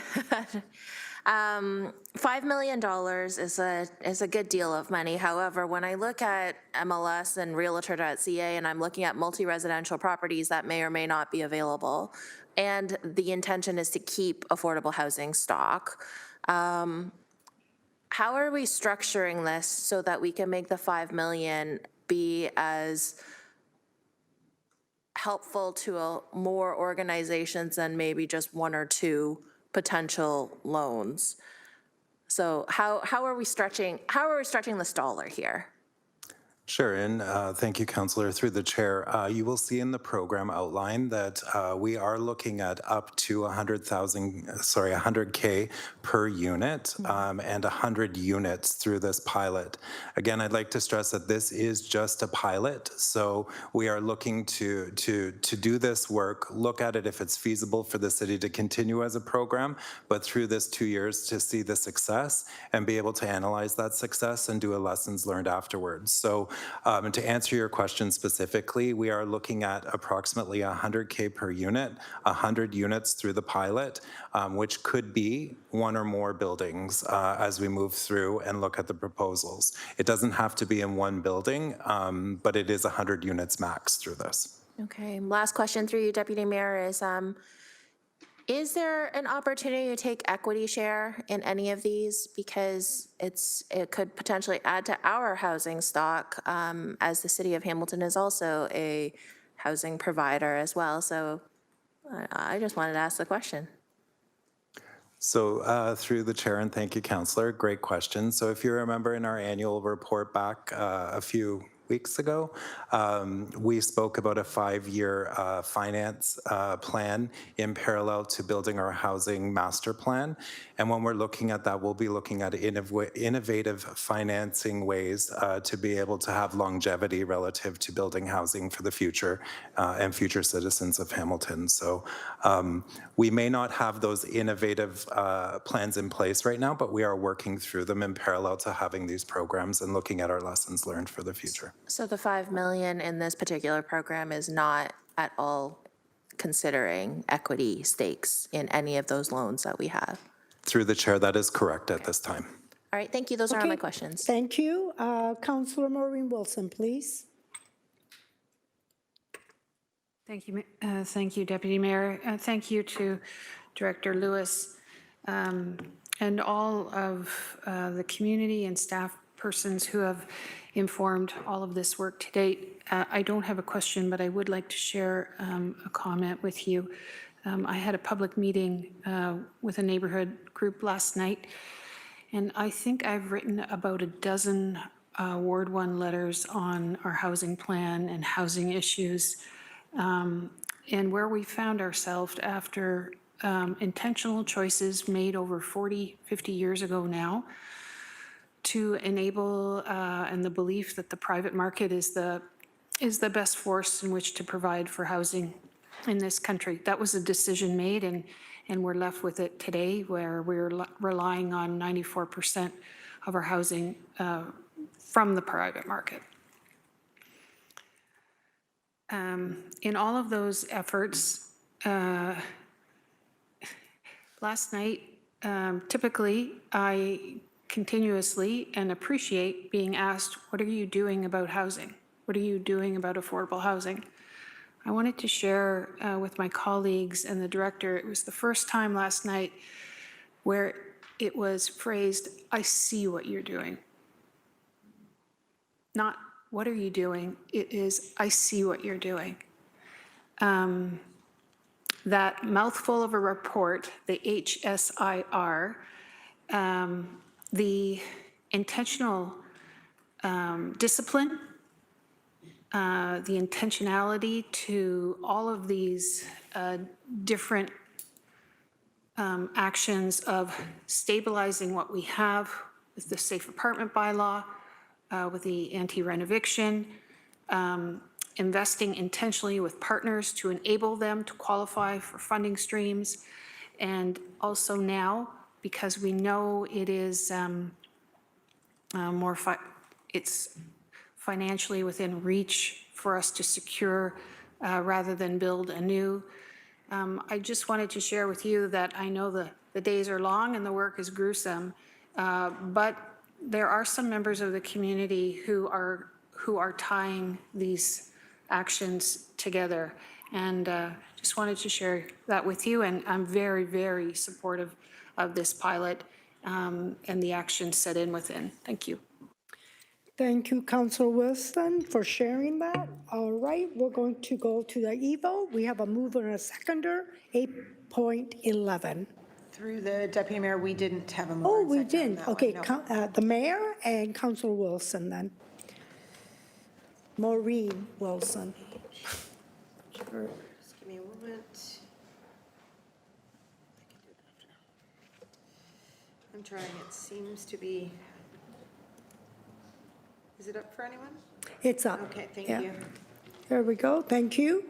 $5 million is a good deal of money. However, when I look at MLS and Realtor.ca and I'm looking at multi-residential properties that may or may not be available, and the intention is to keep affordable housing stock, how are we structuring this so that we can make the $5 million be as helpful to more organizations than maybe just one or two potential loans? So how are we stretching this dollar here? Sure, and thank you, Councillor. Through the chair, you will see in the program outline that we are looking at up to 100K per unit and 100 units through this pilot. Again, I'd like to stress that this is just a pilot, so we are looking to do this work, look at it if it's feasible for the city to continue as a program, but through this 2 years to see the success and be able to analyze that success and do a lessons learned afterwards. So and to answer your question specifically, we are looking at approximately 100K per unit, 100 units through the pilot, which could be one or more buildings as we move through and look at the proposals. It doesn't have to be in one building, but it is 100 units max through this. Okay, last question through you, Deputy Mayor, is there an opportunity to take equity share in any of these? Because it could potentially add to our housing stock, as the city of Hamilton is also a housing provider as well. So I just wanted to ask the question. So through the chair, and thank you, Councillor, great question. So if you remember in our annual report back a few weeks ago, we spoke about a 5-year finance plan in parallel to building our housing master plan. And when we're looking at that, we'll be looking at innovative financing ways to be able to have longevity relative to building housing for the future and future citizens of Hamilton. So we may not have those innovative plans in place right now, but we are working through them in parallel to having these programs and looking at our lessons learned for the future. So the $5 million in this particular program is not at all considering equity stakes in any of those loans that we have? Through the chair, that is correct at this time. All right, thank you. Those are all my questions. Thank you. Councillor Maureen Wilson, please. Thank you, Deputy Mayor. Thank you to Director Lewis and all of the community and staff persons who have informed all of this work to date. I don't have a question, but I would like to share a comment with you. I had a public meeting with a neighborhood group last night, and I think I've written about a dozen Ward 1 letters on our housing plan and housing issues and where we found ourselves after intentional choices made over 40, 50 years ago now to enable and the belief that the private market is the best force in which to provide for housing in this country. That was a decision made, and we're left with it today, where we're relying on 94% of our housing from the private market. In all of those efforts, last night, typically, I continuously and appreciate being asked, what are you doing about housing? What are you doing about affordable housing? I wanted to share with my colleagues and the director, it was the first time last night where it was phrased, I see what you're doing. Not, what are you doing? It is, I see what you're doing. That mouthful of a report, the HSIR, the intentional discipline, the intentionality to all of these different actions of stabilizing what we have with the safe apartment bylaw, with the anti-rent eviction, investing intentionally with partners to enable them to qualify for funding streams, and also now, because we know it is it's financially within reach for us to secure rather than build anew. I just wanted to share with you that I know the days are long and the work is gruesome, but there are some members of the community who are tying these actions together. And just wanted to share that with you. And I'm very, very supportive of this pilot and the actions set in within. Thank you. Thank you, Councilor Wilson, for sharing that. All right, we're going to go to the EVO. We have a mover and a seconder, 8.11. Through the Deputy Mayor, we didn't have a mover. Oh, and we seconder on didn't. that one, Okay, no. the mayor and Councilor Wilson then. Maureen Wilson. Sure. Just give me a moment. I'm trying, it seems to be, is it up for anyone? It's up. Okay, thank Yeah. you. There we go. Thank you.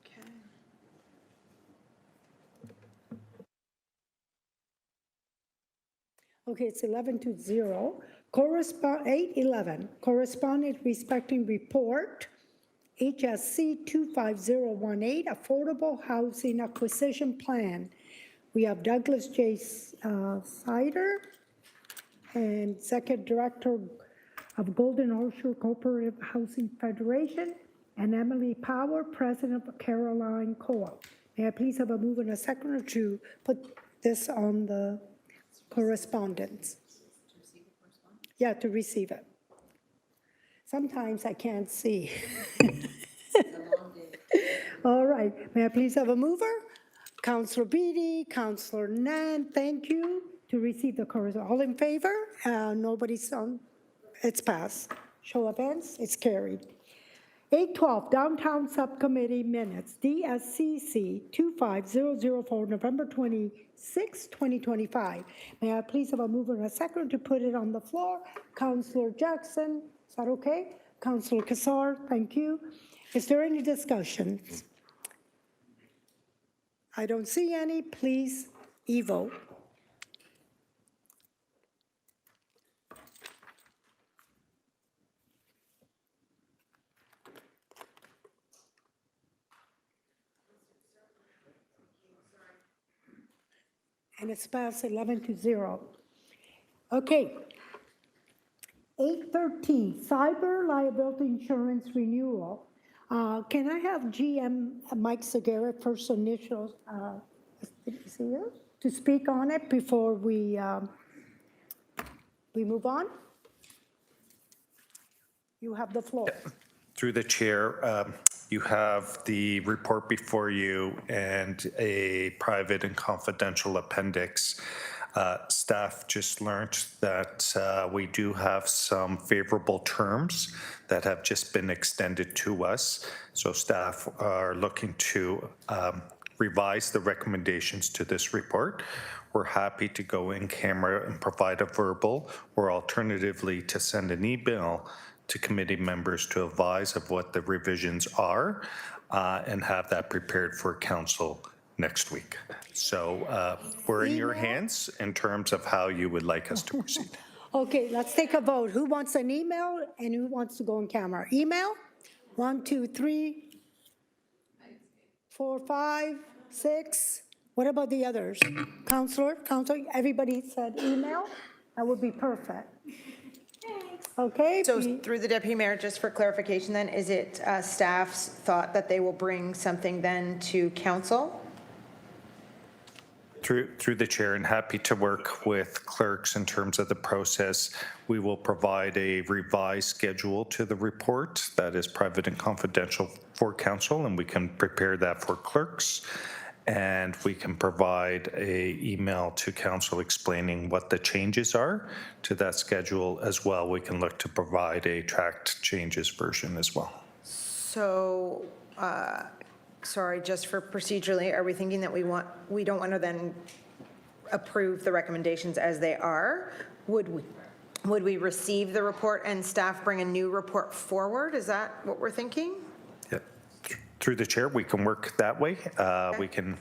Okay. Okay, it's 11-0. 8:11, correspondence respecting report, HSC 25018, Affordable Housing Acquisition Plan. We have Douglas J. Sider, and Executive Director of Golden Horseshoe Cooperative Housing Federation, and Emily Power, President of Caroline Co-op. May I please have a move and a seconder to put this on the correspondence? Yeah, to receive it. Sometimes I can't see. All right, may I please have a mover? Councilor Beatty, Councilor Nan, thank you, to receive the correspondence. All in favor? Nobody's on, it's passed. Show of hands, it's carried. 8:12, Downtown Subcommittee Minutes, DSCC 25004, November 26, 2025. May I please have a mover and a second to put it on the floor? Councilor Jackson, is that okay? Councilor Kassar, thank you. Is there any discussion? I don't see any. Please, e-vote. And it's passed 11-0. Okay. 8:13, cyber liability insurance renewal. Can I have GM Mike Segura, first initials, is he here, to speak on it before we move on? You have the floor. Through the chair, you have the report before you and a private and confidential appendix. Staff just learned that we do have some favorable terms that have just been extended to us. So staff are looking to revise the recommendations to this report. We're happy to go in camera and provide a verbal, or alternatively to send an email to committee members to advise of what the revisions are and have that prepared for council next week. So we're in your hands in terms of how you would like us to proceed. Okay, let's take a vote. Who wants an email and who wants to go on camera? Email? 1, 2, 3, 4, 5, 6. What about the others? Counselor, everybody said email? That would be perfect. Okay. So through the Deputy Mayor, just for clarification then, is it staff's thought that they will bring something then to council? Through the chair, and happy to work with clerks in terms of the process. We will provide a revised schedule to the report that is private and confidential for council, and we can prepare that for clerks. And we can provide a email to council explaining what the changes are to that schedule as well. We can look to provide a tracked changes version as well. So, sorry, just for procedurally, are we thinking that we don't want to then approve the recommendations as they are? Would we receive the report and staff bring a new report forward? Is that what we're thinking? Through the chair, we can work that way. We can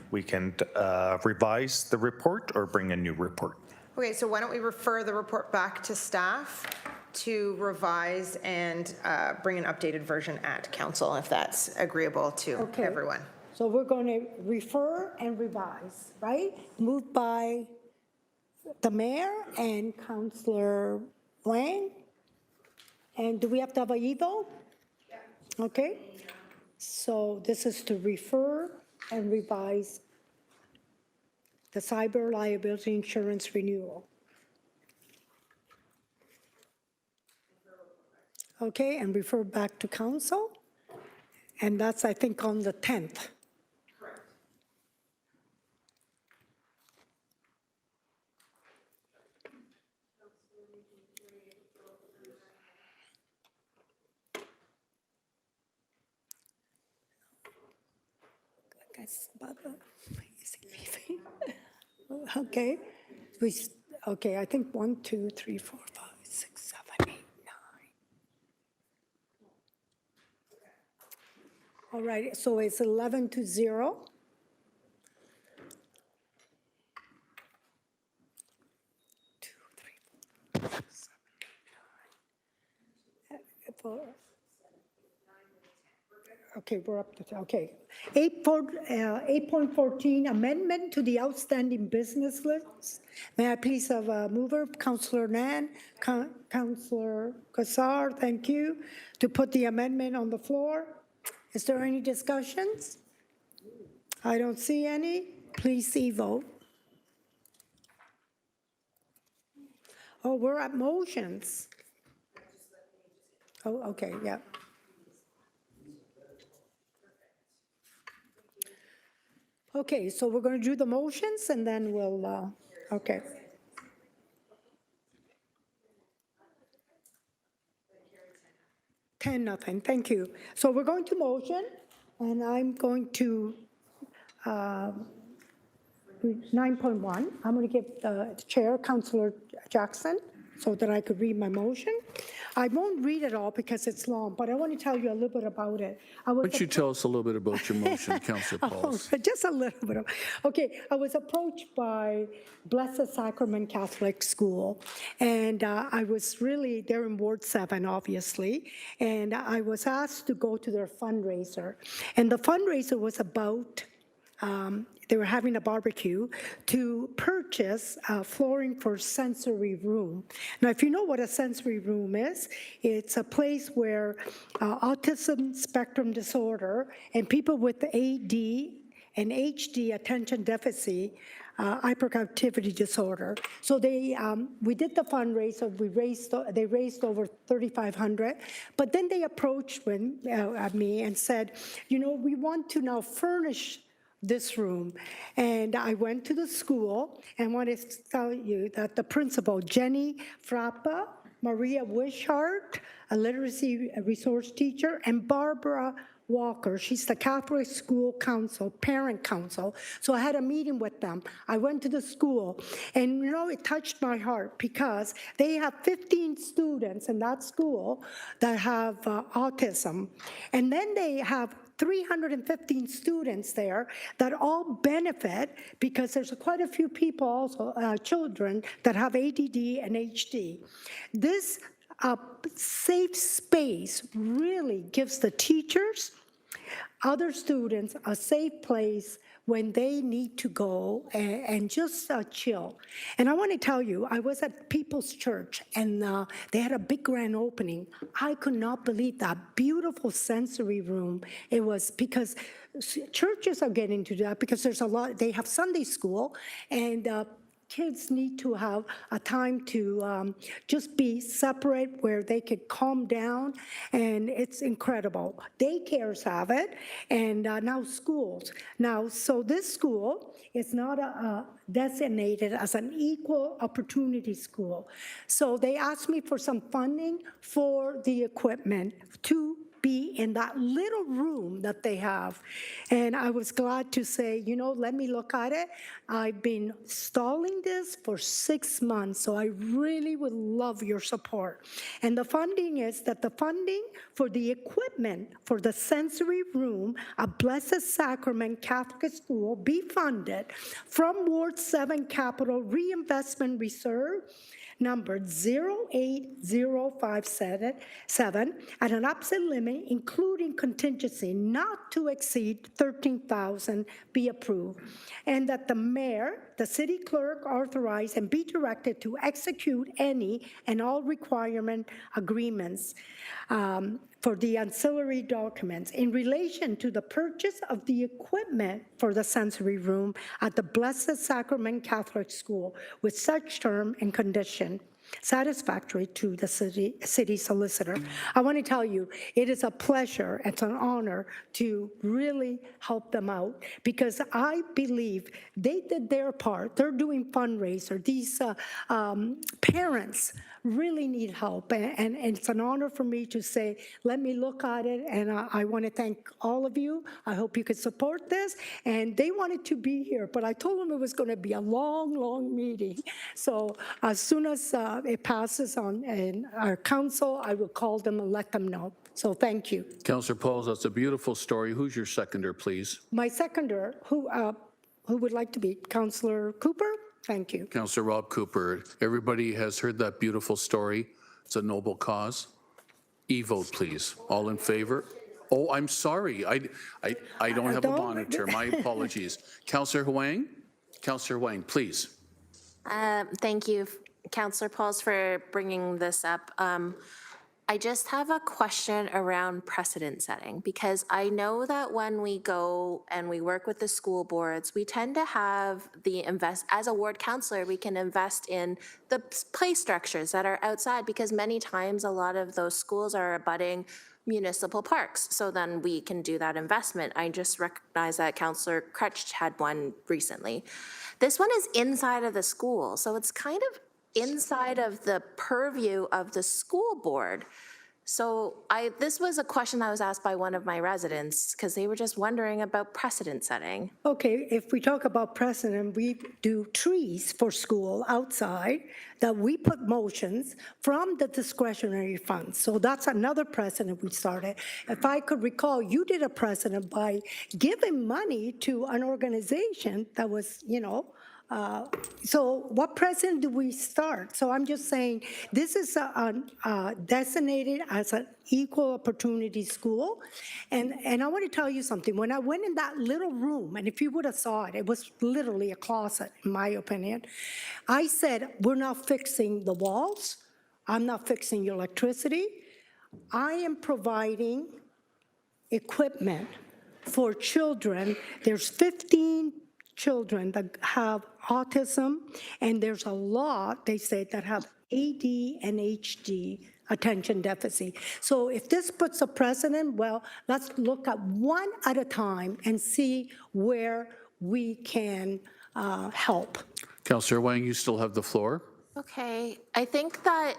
revise the report or bring a new report. Okay, so why don't we refer the report back to staff to revise and bring an updated version at council, if that's agreeable to everyone. So we're going to refer and revise, right? Moved by the mayor and Councillor Wang. And do we have to have a Evo? Okay. So this is to refer and revise the cyber liability insurance renewal. Okay, and refer back to council. And that's, I think, on the 10th. Okay, okay, I think 1, 2, 3, 4, 5, 6, 7, 8, 9. All right, so it's 11 to 0. Okay, we're up to, okay. 8.14, amendment to the outstanding business list. May I please have a mover, Councillor Nan, Councillor Kassar, thank you, to put the amendment on the floor. Is there any discussions? I don't see any. Please see vote. Oh, we're at motions. Oh, okay, yeah. Okay, so we're going to do the motions and then we'll, okay. Nothing, thank you. So we're going to motion and I'm going to 9.1. I'm going to give the chair, Councillor Jackson, so that I could read my motion. I won't read it all because it's long, but I want to tell you a little bit about it. Why don't you tell us a little bit about your motion, Councillor Pauls? Just a little bit. Okay, I was approached by Blessed Sacrament Catholic School, and I was really, they're in Ward 7, obviously, and I was asked to go to their fundraiser. And the fundraiser was about they were having a barbecue to purchase flooring for sensory room. Now, if you know what a sensory room is, it's a place where autism spectrum disorder and people with AD and HD, attention deficit, hyperactivity disorder. So we did the fundraiser. They raised over $3,500. But then they approached me and said, you know, we want to now furnish this room. And I went to the school and wanted to tell you that the principal, Jenny Frappa, Maria Wishart, a literacy resource teacher, and Barbara Walker, she's the Catholic School Council, Parent Council. So I had a meeting with them. I went to the school, and you know, it touched my heart because they have 15 students in that school that have autism. And then they have 315 students there that all benefit because there's quite a few people also, children that have ADD and HD. This safe space really gives the teachers, other students, a safe place when they need to go and just chill. And I want to tell you, I was at People's Church, and they had a big grand opening. I could not believe that beautiful sensory room. It was because churches are getting to that because there's a lot, they have Sunday school, and kids need to have a time to just be separate where they could calm down, and it's incredible. Daycares have it, and now schools. Now, so this school is not designated as an equal opportunity school. So they asked me for some funding for the equipment to be in that little room that they have. And I was glad to say, you know, let me look at it. I've been stalling this for 6 months, so I really would love your support. And the funding is that the funding for the equipment for the sensory room at Blessed Sacrament Catholic School be funded from Ward 7 Capital Reinvestment Reserve, number 08057 at an upset limit, including contingency not to exceed $13,000, be approved. And that the mayor, the city clerk authorize and be directed to execute any and all requirement agreements for the ancillary documents in relation to the purchase of the equipment for the sensory room at the Blessed Sacrament Catholic School with such term and condition satisfactory to the city solicitor. I want to tell you, it is a pleasure, it's an honor to really help them out because I believe they did their part. They're doing fundraiser. These parents really need help, and it's an honor for me to say, let me look at it, and I want to thank all of you. I hope you could support this, and they wanted to be here, but I told them it was going to be a long, long meeting. So as soon as it passes on in our council, I will call them and let them know. So thank you. Councillor Pauls, that's a beautiful story. Who's your seconder, please? My seconder, who would like to be Councillor Cooper? Thank you. Councillor Rob Cooper. Everybody has heard that beautiful story. It's a noble cause. E-vote, please. All in favor? Oh, I'm sorry. I don't have a monitor. My apologies. Councillor Huang? Councillor Huang, please. Thank you, Councillor Pauls, for bringing this up. I just have a question around precedent setting, because I know that when we go and we work with the school boards, we tend to have as a ward councillor, we can invest in the play structures that are outside, because many times a lot of those schools are abutting municipal parks. So then we can do that investment. I just recognize that Councillor Crutch had one recently. This one is inside of the school, so it's kind of inside of the purview of the school board. So this was a question that was asked by one of my residents because they were just wondering about precedent setting. Okay, if we talk about precedent, we do trees for school outside that we put motions from the discretionary funds. So that's another precedent we started. If I could recall, you did a precedent by giving money to an organization that was, so what precedent do we start? So I'm just saying, this is designated as an equal opportunity school. And I want to tell you something. When I went in that little room, and if you would have saw it, it was literally a closet, in my opinion. I said, we're not fixing the walls. I'm not fixing your electricity. I am providing equipment for children. There's 15 children that have autism, and there's a lot, they say, that have AD and HD attention deficit. So if this puts a precedent, well, let's look at one at a time and see where we can help. Councillor Wang, you still have the floor. Okay, I think that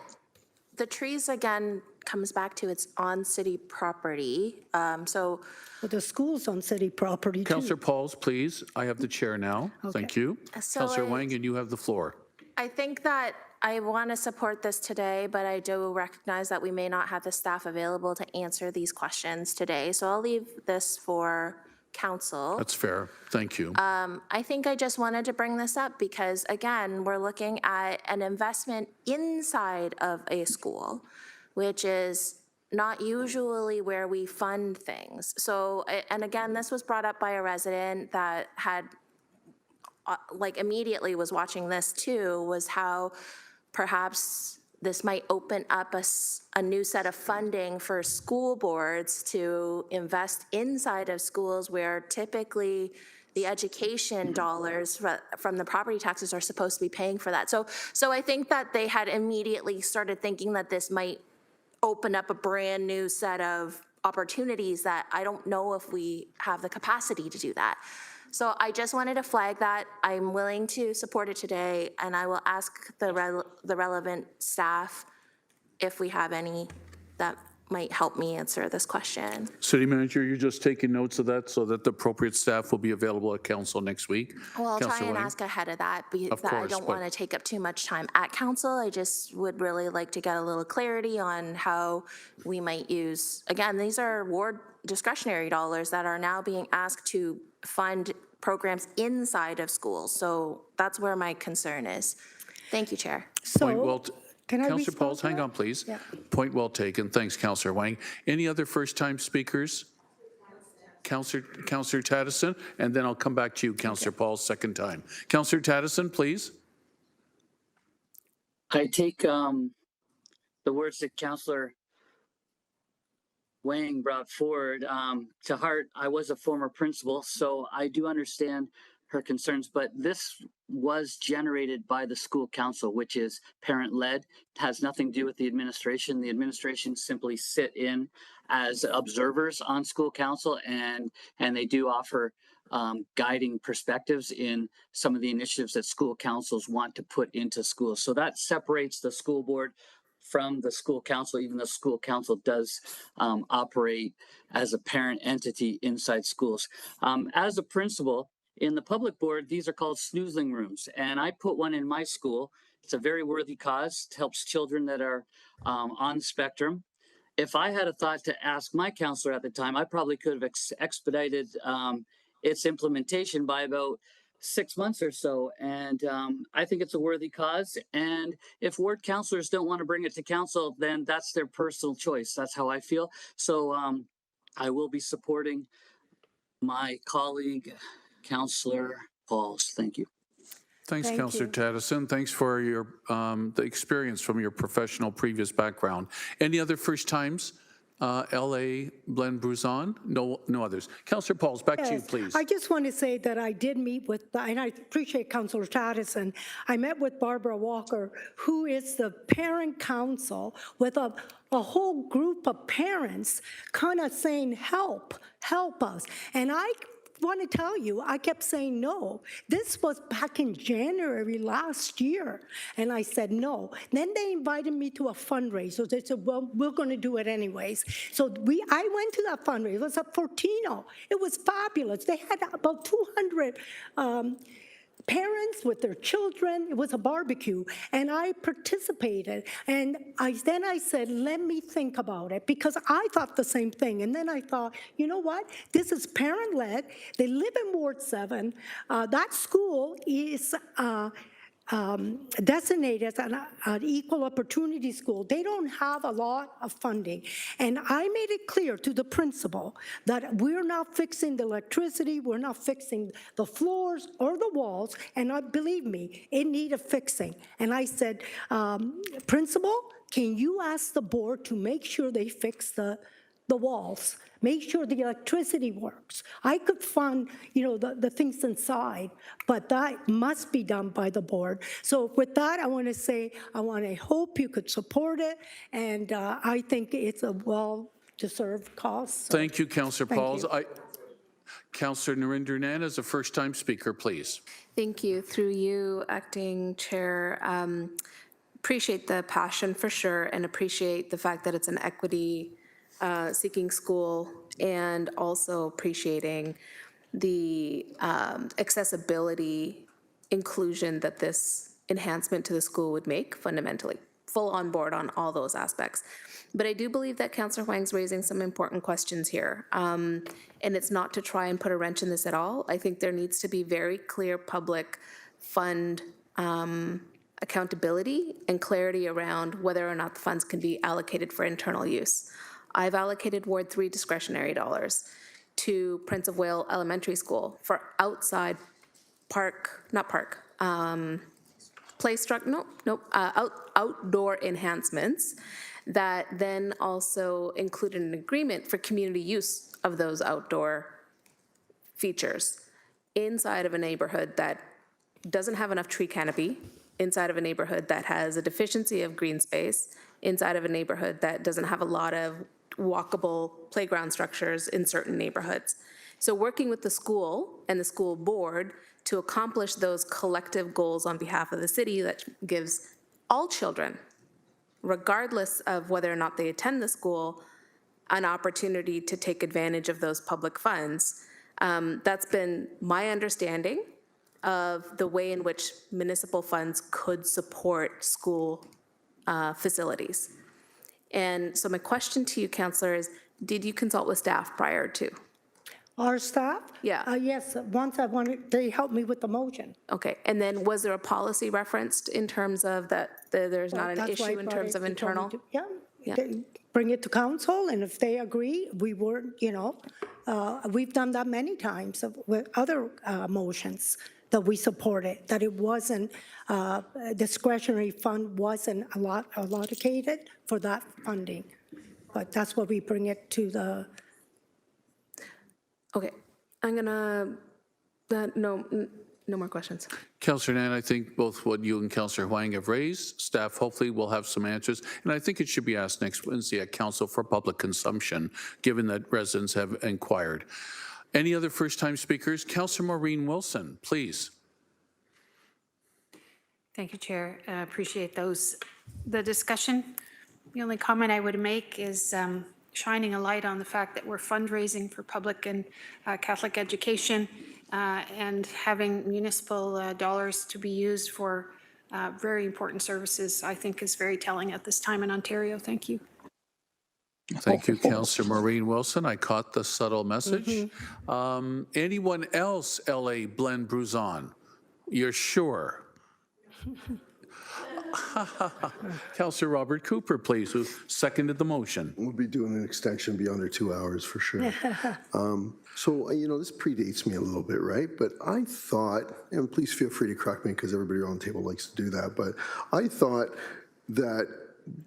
the trees, again, comes back to it's on city property. So But the school's on city property too. Councillor Pauls, please. I have the chair now. Thank you. So Councillor Wang, and you have the floor. I think that I want to support this today, but I do recognize that we may not have the staff available to answer these questions today. So I'll leave this for council. That's fair. Thank you. I think I just wanted to bring this up because, again, we're looking at an investment inside of a school, which is not usually where we fund things. So, and again, this was brought up by a resident that had, like, immediately was watching this too, was how perhaps this might open up a new set of funding for school boards to invest inside of schools where typically the education dollars from the property taxes are supposed to be paying for that. So I think that they had immediately started thinking that this might open up a brand new set of opportunities that I don't know if we have the capacity to do that. So I just wanted to flag that. I'm willing to support it today, and I will ask the relevant staff if we have any that might help me answer this question. City Manager, you're just taking notes of that so that the appropriate staff will be available at council next week. Well, I'll try Councillor and Wang? ask ahead of that, because I course, don't but- want to take up too much time at council. I just would really like to get a little clarity on how we might use, again, these are ward discretionary dollars that are now being asked to fund programs inside of schools. So that's where my concern is. Thank you, Chair. Point well. Can I Councillor respond Pauls, to hang that? on, please. Yeah. Point well taken. Thanks, Councillor Wang. Any other first-time speakers? Councillor Taddison, and then I'll come back to you, Councillor Pauls, second time. Councillor Taddison, please. I take the words that Councillor Wang brought forward to heart. I was a former principal, so I do understand her concerns, but this was generated by the school council, which is parent-led. It has nothing to do with the administration. The administration simply sit in as observers on school council, and they do offer guiding perspectives in some of the initiatives that school councils want to put into schools. So that separates the school board from the school council, even though school council does operate as a parent entity inside schools. As a principal, in the public board, these are called snoozling rooms, and I put one in my school. It's a very worthy cause. It helps children that are on the spectrum. If I had a thought to ask my counselor at the time, I probably could have expedited its implementation by about 6 months or so. And I think it's a worthy cause. And if ward councilors don't want to bring it to council, then that's their personal choice. That's how I feel. So I will be supporting my colleague, Councillor Pauls. Thank you. Thanks, Thank Councillor you. Taddison. Thanks for your the experience from your professional previous background. Any other first times? L.A. Glenn Bruzon? No others. Councillor Pauls, back to you, Yes. please. I just want to say that I did meet with, and I appreciate Councilor Taddison. I met with Barbara Walker, who is the parent council, with a whole group of parents kind of saying, help us. And I want to tell you, I kept saying no. This was back in January last year, and I said no. Then they invited me to a fundraiser. They said, well, we're going to do it anyways. So I went to that fundraiser. It was at Fortino. It was fabulous. They had about 200 parents with their children. It was a barbecue, and I participated. And then I said, let me think about it, because I thought the same thing. And then I thought, you know what? This is parent-led. They live in Ward 7. That school is designated as an equal opportunity school. They don't have a lot of funding. And I made it clear to the principal that we're not fixing the electricity, we're not fixing the floors or the walls, and believe me, it needed fixing. And I said, principal, can you ask the board to make sure they fix the the walls, make sure the electricity works. I could fund, the things inside, but that must be done by the board. So with that, I want to say, I hope you could support it, and I think it's a well-deserved cause. So Thank you, Councillor thank Pauls. you. Councillor Narinder Nan is a first-time speaker, please. Thank you. Through you, Acting Chair, appreciate the passion for sure, and appreciate the fact that it's an equity-seeking school, and also appreciating the accessibility inclusion that this enhancement to the school would make fundamentally. Full on board on all those aspects. But I do believe that Councillor Huang's raising some important questions here. And it's not to try and put a wrench in this at all. I think there needs to be very clear public fund accountability and clarity around whether or not the funds can be allocated for internal use. I've allocated Ward 3 discretionary dollars to Prince of Wales Elementary School for outside outdoor enhancements that then also included an agreement for community use of those outdoor features inside of a neighborhood that doesn't have enough tree canopy, inside of a neighborhood that has a deficiency of green space, inside of a neighborhood that doesn't have a lot of walkable playground structures in certain neighborhoods. So working with the school and the school board to accomplish those collective goals on behalf of the city that gives all children, regardless of whether or not they attend the school, an opportunity to take advantage of those public funds. That's been my understanding of the way in which municipal funds could support school facilities. And so my question to you, Councillor, is did you consult with staff prior to? Our staff? Yeah. Yes, once they helped me with the motion. Okay, and then was there a policy referenced in terms of that there's not an That's why I issue in brought terms it of to Tony internal? Yeah. They bring it to council, and if they agree, we were, we've done that many times with other motions that we supported, that it wasn't, discretionary fund wasn't allocated for that funding. But that's what we bring it to the. Okay, I'm gonna, no more questions. Councillor Nan, I think both what you and Councillor Huang have raised, staff hopefully will have some answers. And I think it should be asked next Wednesday at Council for public consumption, given that residents have inquired. Any other first-time speakers? Councillor Maureen Wilson, please. Thank you, Chair. Appreciate the discussion. The only comment I would make is shining a light on the fact that we're fundraising for public and Catholic education and having municipal dollars to be used for very important services, I think is very telling at this time in Ontario. Thank you. Thank you, Councillor Maureen Wilson. I caught the subtle message. Anyone else, L.A. Blend Bruzon? You're sure? Councillor Robert Cooper, please, who seconded the motion. We'll be doing an extension be under 2 hours for sure. So, this predates me a little bit, right? But I thought, and please feel free to correct me because everybody around the table likes to do that, but I thought that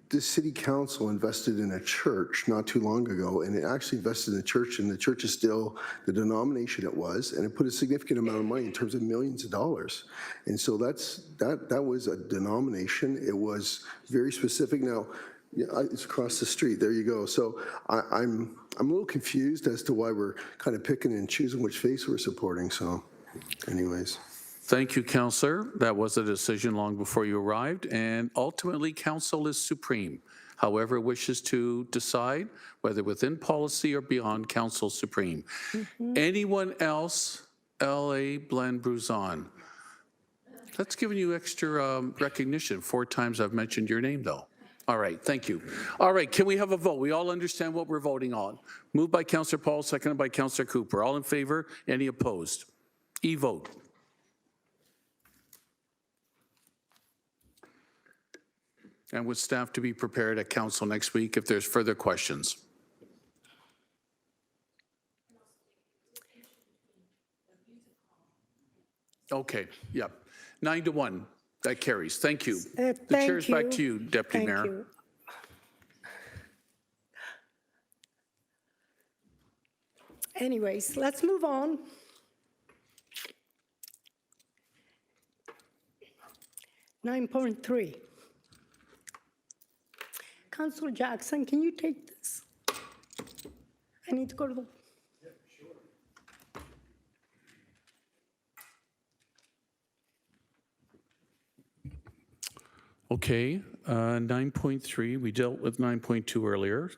the city council invested in a church not too long ago, and it actually invested in the church, and the church is still the denomination it was, and it put a significant amount of money in terms of millions of dollars. And so that was a denomination. It was very specific. Now, it's across the street. There you go. So I'm a little confused as to why we're kind of picking and choosing which face we're supporting. So anyways. Thank you, Councillor. That was a decision long before you arrived, and ultimately, Council is supreme. However it wishes to decide, whether within policy or beyond, Council supreme. Anyone else? L.A. Blend Bruzon. That's giving you extra recognition. 4 times I've mentioned your name, though. All right, thank you. All right, can we have a vote? We all understand what we're voting on. Moved by Councillor Paul, seconded by Councillor Cooper. All in favor? Any opposed? E-vote. And with staff to be prepared at council next week if there's further questions. Okay, yep. 9-1, that carries. Thank you. The chair is back to you, Deputy Mayor. Thank you. Anyways, let's move on. (9.3). Councilor Jackson, can you take this? I need to go to the... Okay, 9.3, we dealt with 9.2 earlier.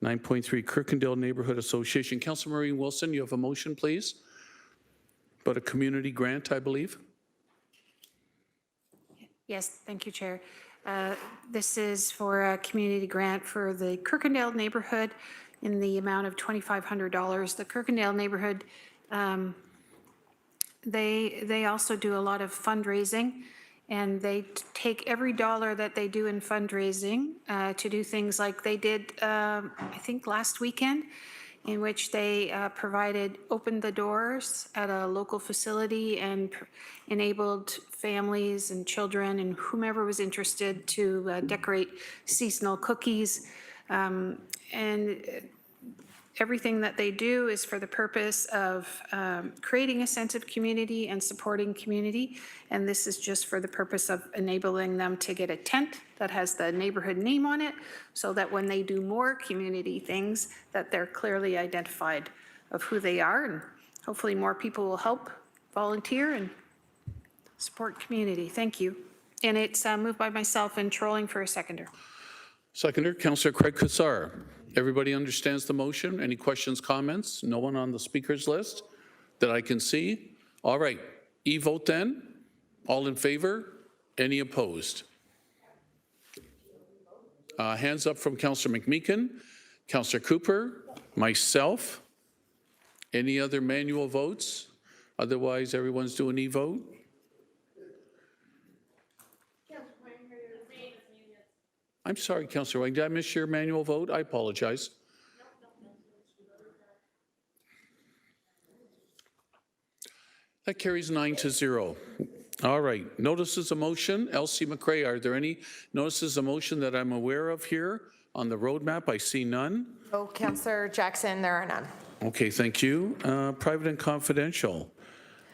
9.3, Kirkendale Neighborhood Association. Councilor Maureen Wilson, you have a motion, please? About a community grant, I believe? Yes, thank you, Chair. This is for a community grant for the Kirkendale neighborhood in the amount of $2,500. The Kirkendale neighborhood, they also do a lot of fundraising, and they take every dollar that they do in fundraising to do things like they did, I think last weekend, in which they opened the doors at a local facility and enabled families and children and whomever was interested to decorate seasonal cookies. And everything that they do is for the purpose of creating a sense of community and supporting community. And this is just for the purpose of enabling them to get a tent that has the neighborhood name on it, so that when they do more community things, that they're clearly identified of who they are, and hopefully more people will help volunteer and support community. Thank you. And it's moved by myself and trolling for a seconder. Seconder, Councillor Craig Kassar. Everybody understands the motion? Any questions, comments? No one on the speakers list that I can see? All right, e-vote then. All in favor? Any opposed? Hands up from Councillor McMeekin, Councillor Cooper, myself. Any other manual votes? Otherwise, everyone's doing e-vote? I'm sorry, Councillor Wang, did I miss your manual vote? I apologize. That carries 9-0. All right, notices of motion. Elsie McCray, are there any notices of motion that I'm aware of here on the roadmap? I see none. Oh, Councillor Jackson, there are none. Okay, thank you. Private and confidential.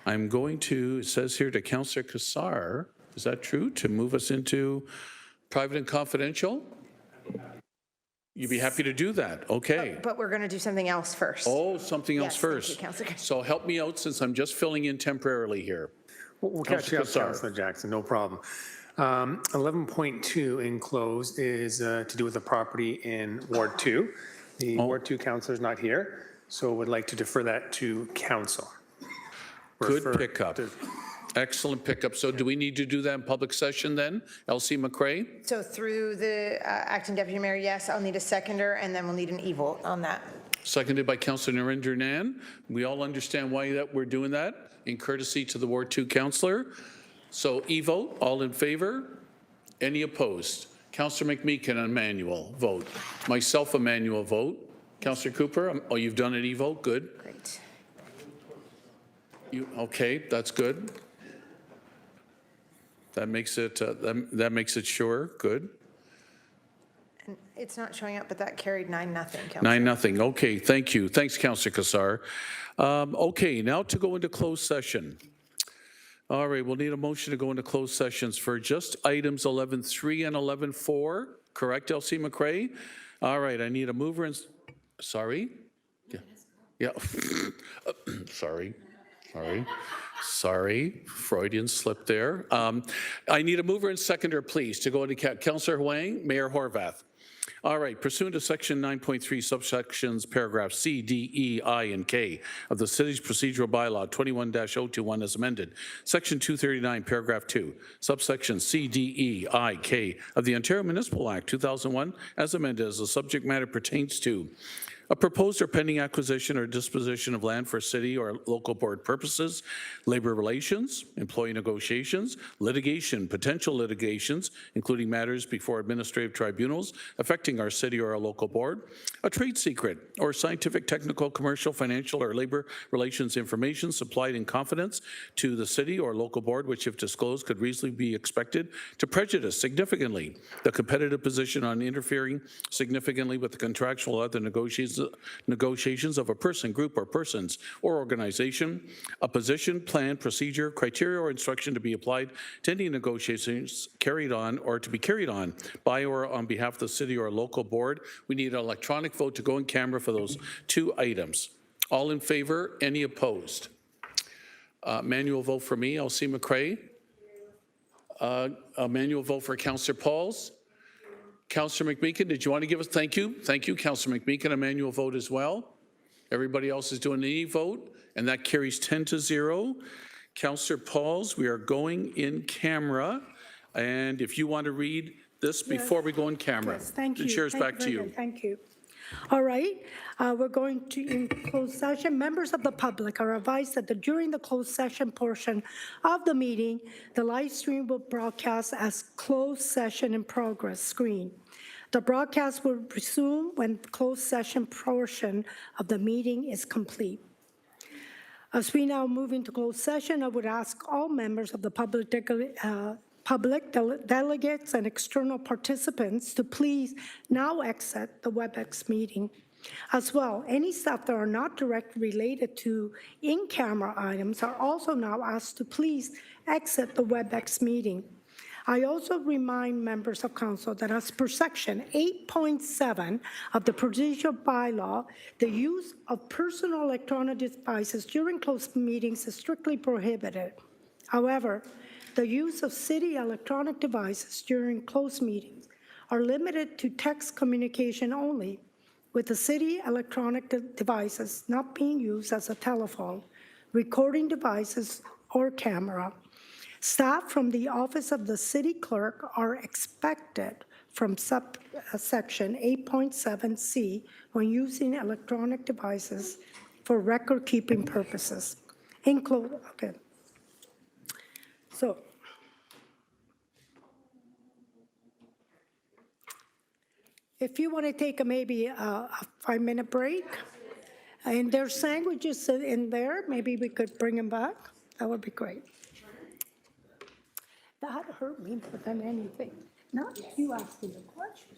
I'm going to, it says here to Councillor Kassar, is that true, to move us into private and confidential? You'd be happy to do that, okay. But we're going to do something else first. Oh, something else Yes, first. thank you, Councillor. So help me out since I'm just filling in temporarily here. We'll catch you up, Councillor Kassar. Councillor Jackson, no problem. 11.2 enclosed is to do with the property in Ward 2. The Ward 2 councillor is not here, so would like to defer that to council. Good pickup. Excellent pickup. So do we need to do that in public session then? Elsie McCray? So through the acting deputy mayor, yes, I'll need a seconder, and then we'll need an e-vote on that. Seconded by Councillor Narinder Nan. We all understand why we're doing that, in courtesy to the Ward 2 councillor. So e-vote, all in favor? Any opposed? Councillor McMeekin, a manual vote. Myself, a manual vote. Councillor Cooper, oh, you've done an e-vote, good. Great. Okay, that's good. That makes it, that makes it sure, good. And it's not showing up, but that carried 9-0, Councillor. 9-0, okay, thank you. Thanks, Councillor Kassar. Okay, now to go into closed session. All right, we'll need a motion to go into closed sessions for just items 11.3 and 11.4, correct, Elsie McCray? All right, I need a mover and, sorry? Yeah. Sorry, Freudian slip there. I need a mover and seconder, please, to go into Councillor Huang, Mayor Horvath. All right, pursuant to section 9.3 subsections paragraph C, D, E, I, and K of the city's procedural bylaw 21-021 as amended, section 239 paragraph 2, subsection C, D, E, I, K of the Ontario Municipal Act 2001 as amended, as the subject matter pertains to a proposed or pending acquisition or disposition of land for city or local board purposes, labor relations, employee negotiations, litigation, potential litigations, including matters before administrative tribunals affecting our city or our local board, a trade secret or scientific, technical, commercial, financial, or labor relations information supplied in confidence to the city or local board, which if disclosed could reasonably be expected to prejudice significantly the competitive position on interfering significantly with the contractual or other negotiations negotiations of a person, group, or persons, or organization, a position, plan, procedure, criteria, or instruction to be applied to any negotiations carried on or to be carried on by or on behalf of the city or local board. We need an electronic vote to go in camera for those two items. All in favor? Any opposed? Manual vote for me, Elsie McCray. A manual vote for Councillor Pauls. Councillor McMeekin, did you want to give us, thank you. Thank you, Councillor McMeekin, a manual vote as well. Everybody else is doing an e-vote, and that carries 10-0. Councillor Pauls, we are going in camera, and if you want to read this before we go in camera. Yes, thank you. The chair's Thank back to very you. good. Thank you. All right, we're going to in closed session. Members of the public are advised that during the closed session portion of the meeting, the live stream will broadcast as closed session in progress screen. The broadcast will resume when the closed session portion of the meeting is complete. As we now move into closed session, I would ask all members of the public delegates and external participants to please now exit the WebEx meeting. As well, any staff that are not directly related to in-camera items are also now asked to please exit the WebEx meeting. I also remind members of council that as per section 8.7 of the procedural bylaw, the use of personal electronic devices during closed meetings is strictly prohibited. However, the use of city electronic devices during closed meetings are limited to text communication only, with the city electronic devices not being used as a telephone, recording devices, or camera. Staff from the Office of the City Clerk are expected from subsection 8.7C when using electronic devices for record-keeping purposes. Okay. So, if you want to take maybe a 5-minute break, and there's sandwiches in there, maybe we could bring them back. That would be great. That hurt me more than anything. Not you asking the question.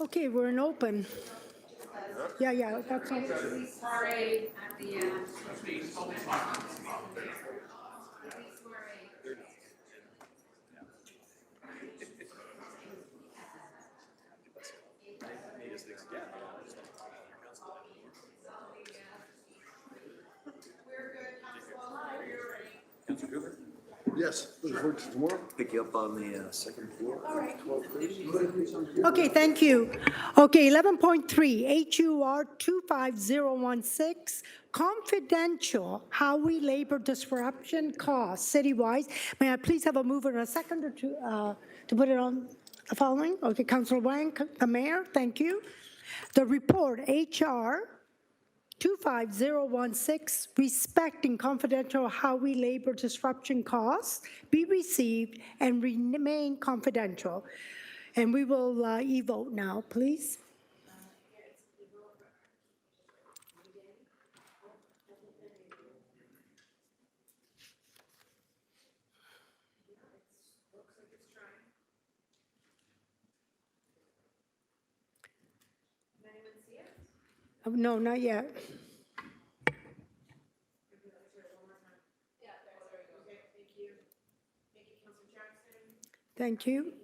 Okay, we're in open. Yeah, that's all. Yes, looking forward to tomorrow. Pick you up on the second floor. All right. Okay, thank you. Okay, 11.3, HUR 25016, confidential highway labor disruption costs citywide. May I please have a mover and a seconder to put it on the following? Okay, Councilor Wang, the mayor, thank you. The report, HR 25016, respecting confidential highway labor disruption costs, be received and remain confidential. And we will e-vote now, please. No, not yet. Thank you.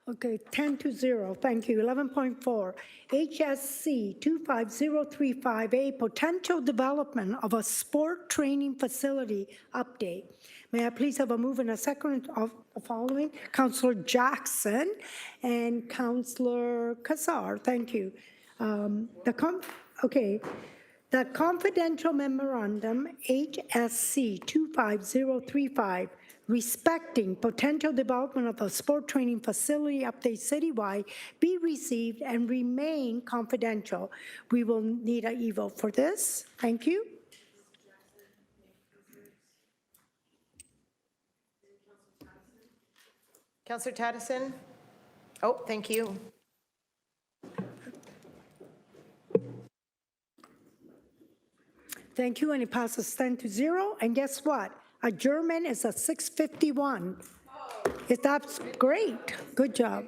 Okay, 10-0, thank you. 11.4, HSC 25035A, potential development of a sport training facility update. May I please have a move and a second of the following? Councillor Jackson and Councillor Kassar, thank you. The confidential memorandum HSC 25035 respecting potential development of a sport training facility update citywide be received and remain confidential. We will need an e-vote for this. Thank you. Councillor Taddison? Oh, thank you. Thank you, and it passes 10-0. And guess what? Adjournment is at 6:51. That's great. Good job.